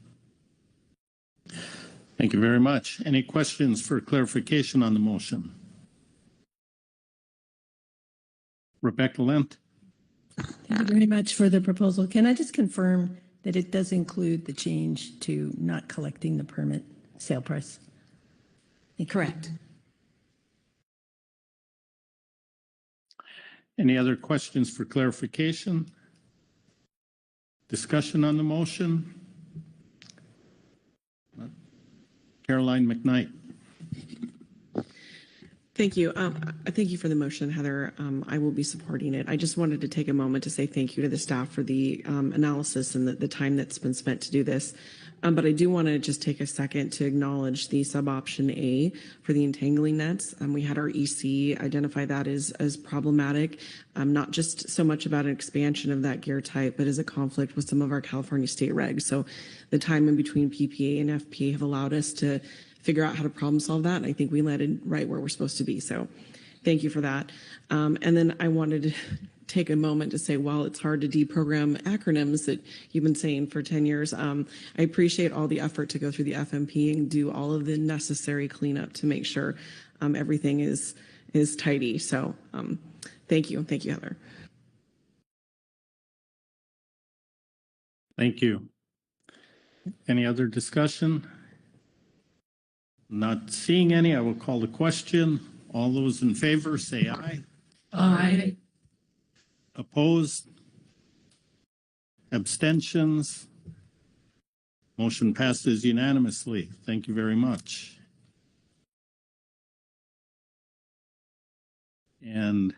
Speaker 13: Thank you very much. Any questions for clarification on the motion? Rebecca Lent.
Speaker 8: Thank you very much for the proposal. Can I just confirm that it does include the change to not collecting the permit sale price?
Speaker 17: Correct.
Speaker 13: Any other questions for clarification? Discussion on the motion? Caroline McKnight.
Speaker 4: Thank you. Thank you for the motion, Heather. I will be supporting it. I just wanted to take a moment to say thank you to the staff for the analysis and the time that's been spent to do this. But I do want to just take a second to acknowledge the sub-option A for the entangling nets. We had our EC identify that as problematic, not just so much about an expansion of that gear type, but as a conflict with some of our California state regs. So the time in between PPA and FPA have allowed us to figure out how to problem solve that. And I think we landed right where we're supposed to be. So thank you for that. And then I wanted to take a moment to say, while it's hard to deprogram acronyms that you've been saying for 10 years, I appreciate all the effort to go through the FMP and do all of the necessary cleanup to make sure everything is tidy. So thank you. Thank you, Heather.
Speaker 13: Thank you. Any other discussion? Not seeing any, I will call the question. All those in favor say aye.
Speaker 8: Aye.
Speaker 13: Opposed? Abstentions? Motion passes unanimously. Thank you very much. And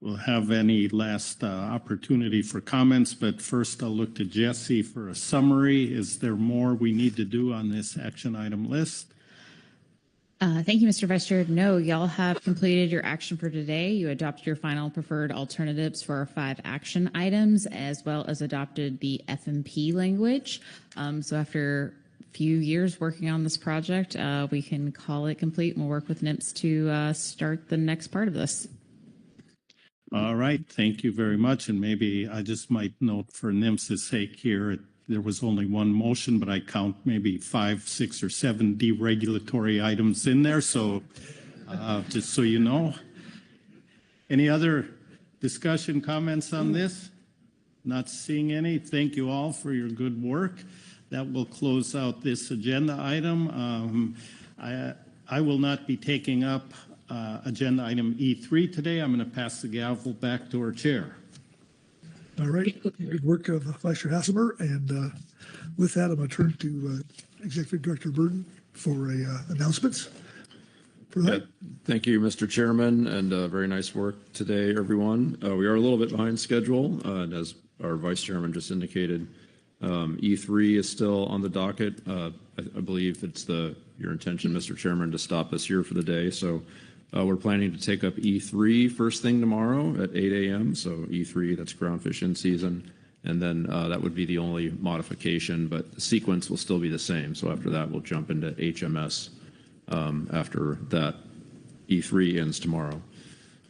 Speaker 13: we'll have any last opportunity for comments, but first I'll look to Jesse for a summary. Is there more we need to do on this action item list?
Speaker 16: Thank you, Mr. Vice Chair. No, y'all have completed your action for today. You adopted your final preferred alternatives for our 5 action items, as well as adopted the FMP language. So after a few years working on this project, we can call it complete, and we'll work with NIMS to start the next part of this.
Speaker 13: All right, thank you very much. And maybe I just might note for NIMS's sake here, there was only one motion, but I count maybe 5, 6, or 7 deregulatory items in there. So just so you know. Any other discussion, comments on this? Not seeing any. Thank you all for your good work. That will close out this agenda item. I will not be taking up agenda item E3 today. I'm going to pass the gavel back to our chair.
Speaker 1: All right, good work of Vice Chair Hassemer. And with that, I'm going to turn to Executive Director Burton for announcements.
Speaker 10: Thank you, Mr. Chairman, and very nice work today, everyone. We are a little bit behind schedule, and as our Vice Chairman just indicated, E3 is still on the docket. I believe it's your intention, Mr. Chairman, to stop us here for the day. So we're planning to take up E3 first thing tomorrow at 8 a.m. So E3, that's groundfish in season. And then that would be the only modification, but the sequence will still be the same. So after that, we'll jump into HMS after that E3 ends tomorrow.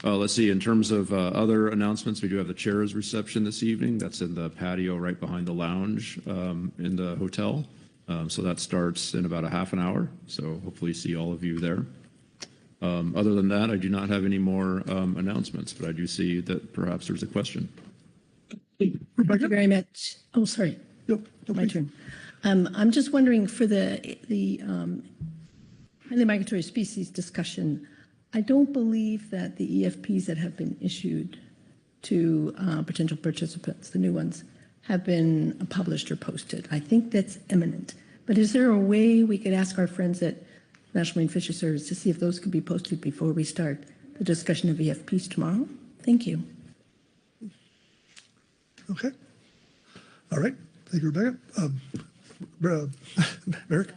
Speaker 10: Let's see, in terms of other announcements, we do have the chair's reception this evening. That's in the patio right behind the lounge in the hotel. So that starts in about a half an hour. So hopefully see all of you there. Other than that, I do not have any more announcements, but I do see that perhaps there's a question.
Speaker 8: Thank you very much. Oh, sorry. My turn. I'm just wondering for the highly migratory species discussion, I don't believe that the EFPs that have been issued to potential participants, the new ones, have been published or posted. I think that's imminent. But is there a way we could ask our friends at National Marine Fisheries Service to see if those could be posted before we start the discussion of EFPs tomorrow? Thank you.
Speaker 1: Okay. All right. Thank you, Rebecca. Eric?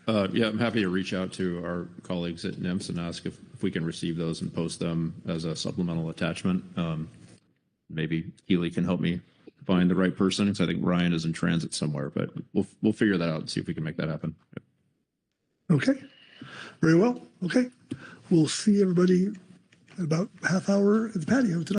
Speaker 10: Yeah, I'm happy to reach out to our colleagues at NIMS and ask if we can receive those and post them as a supplemental attachment. Maybe Keely can help me find the right person, because I think Ryan is in transit somewhere, but we'll figure that out and see if we can make that happen.
Speaker 1: Okay. Very well. Okay. We'll see everybody in about half hour at the patio tonight.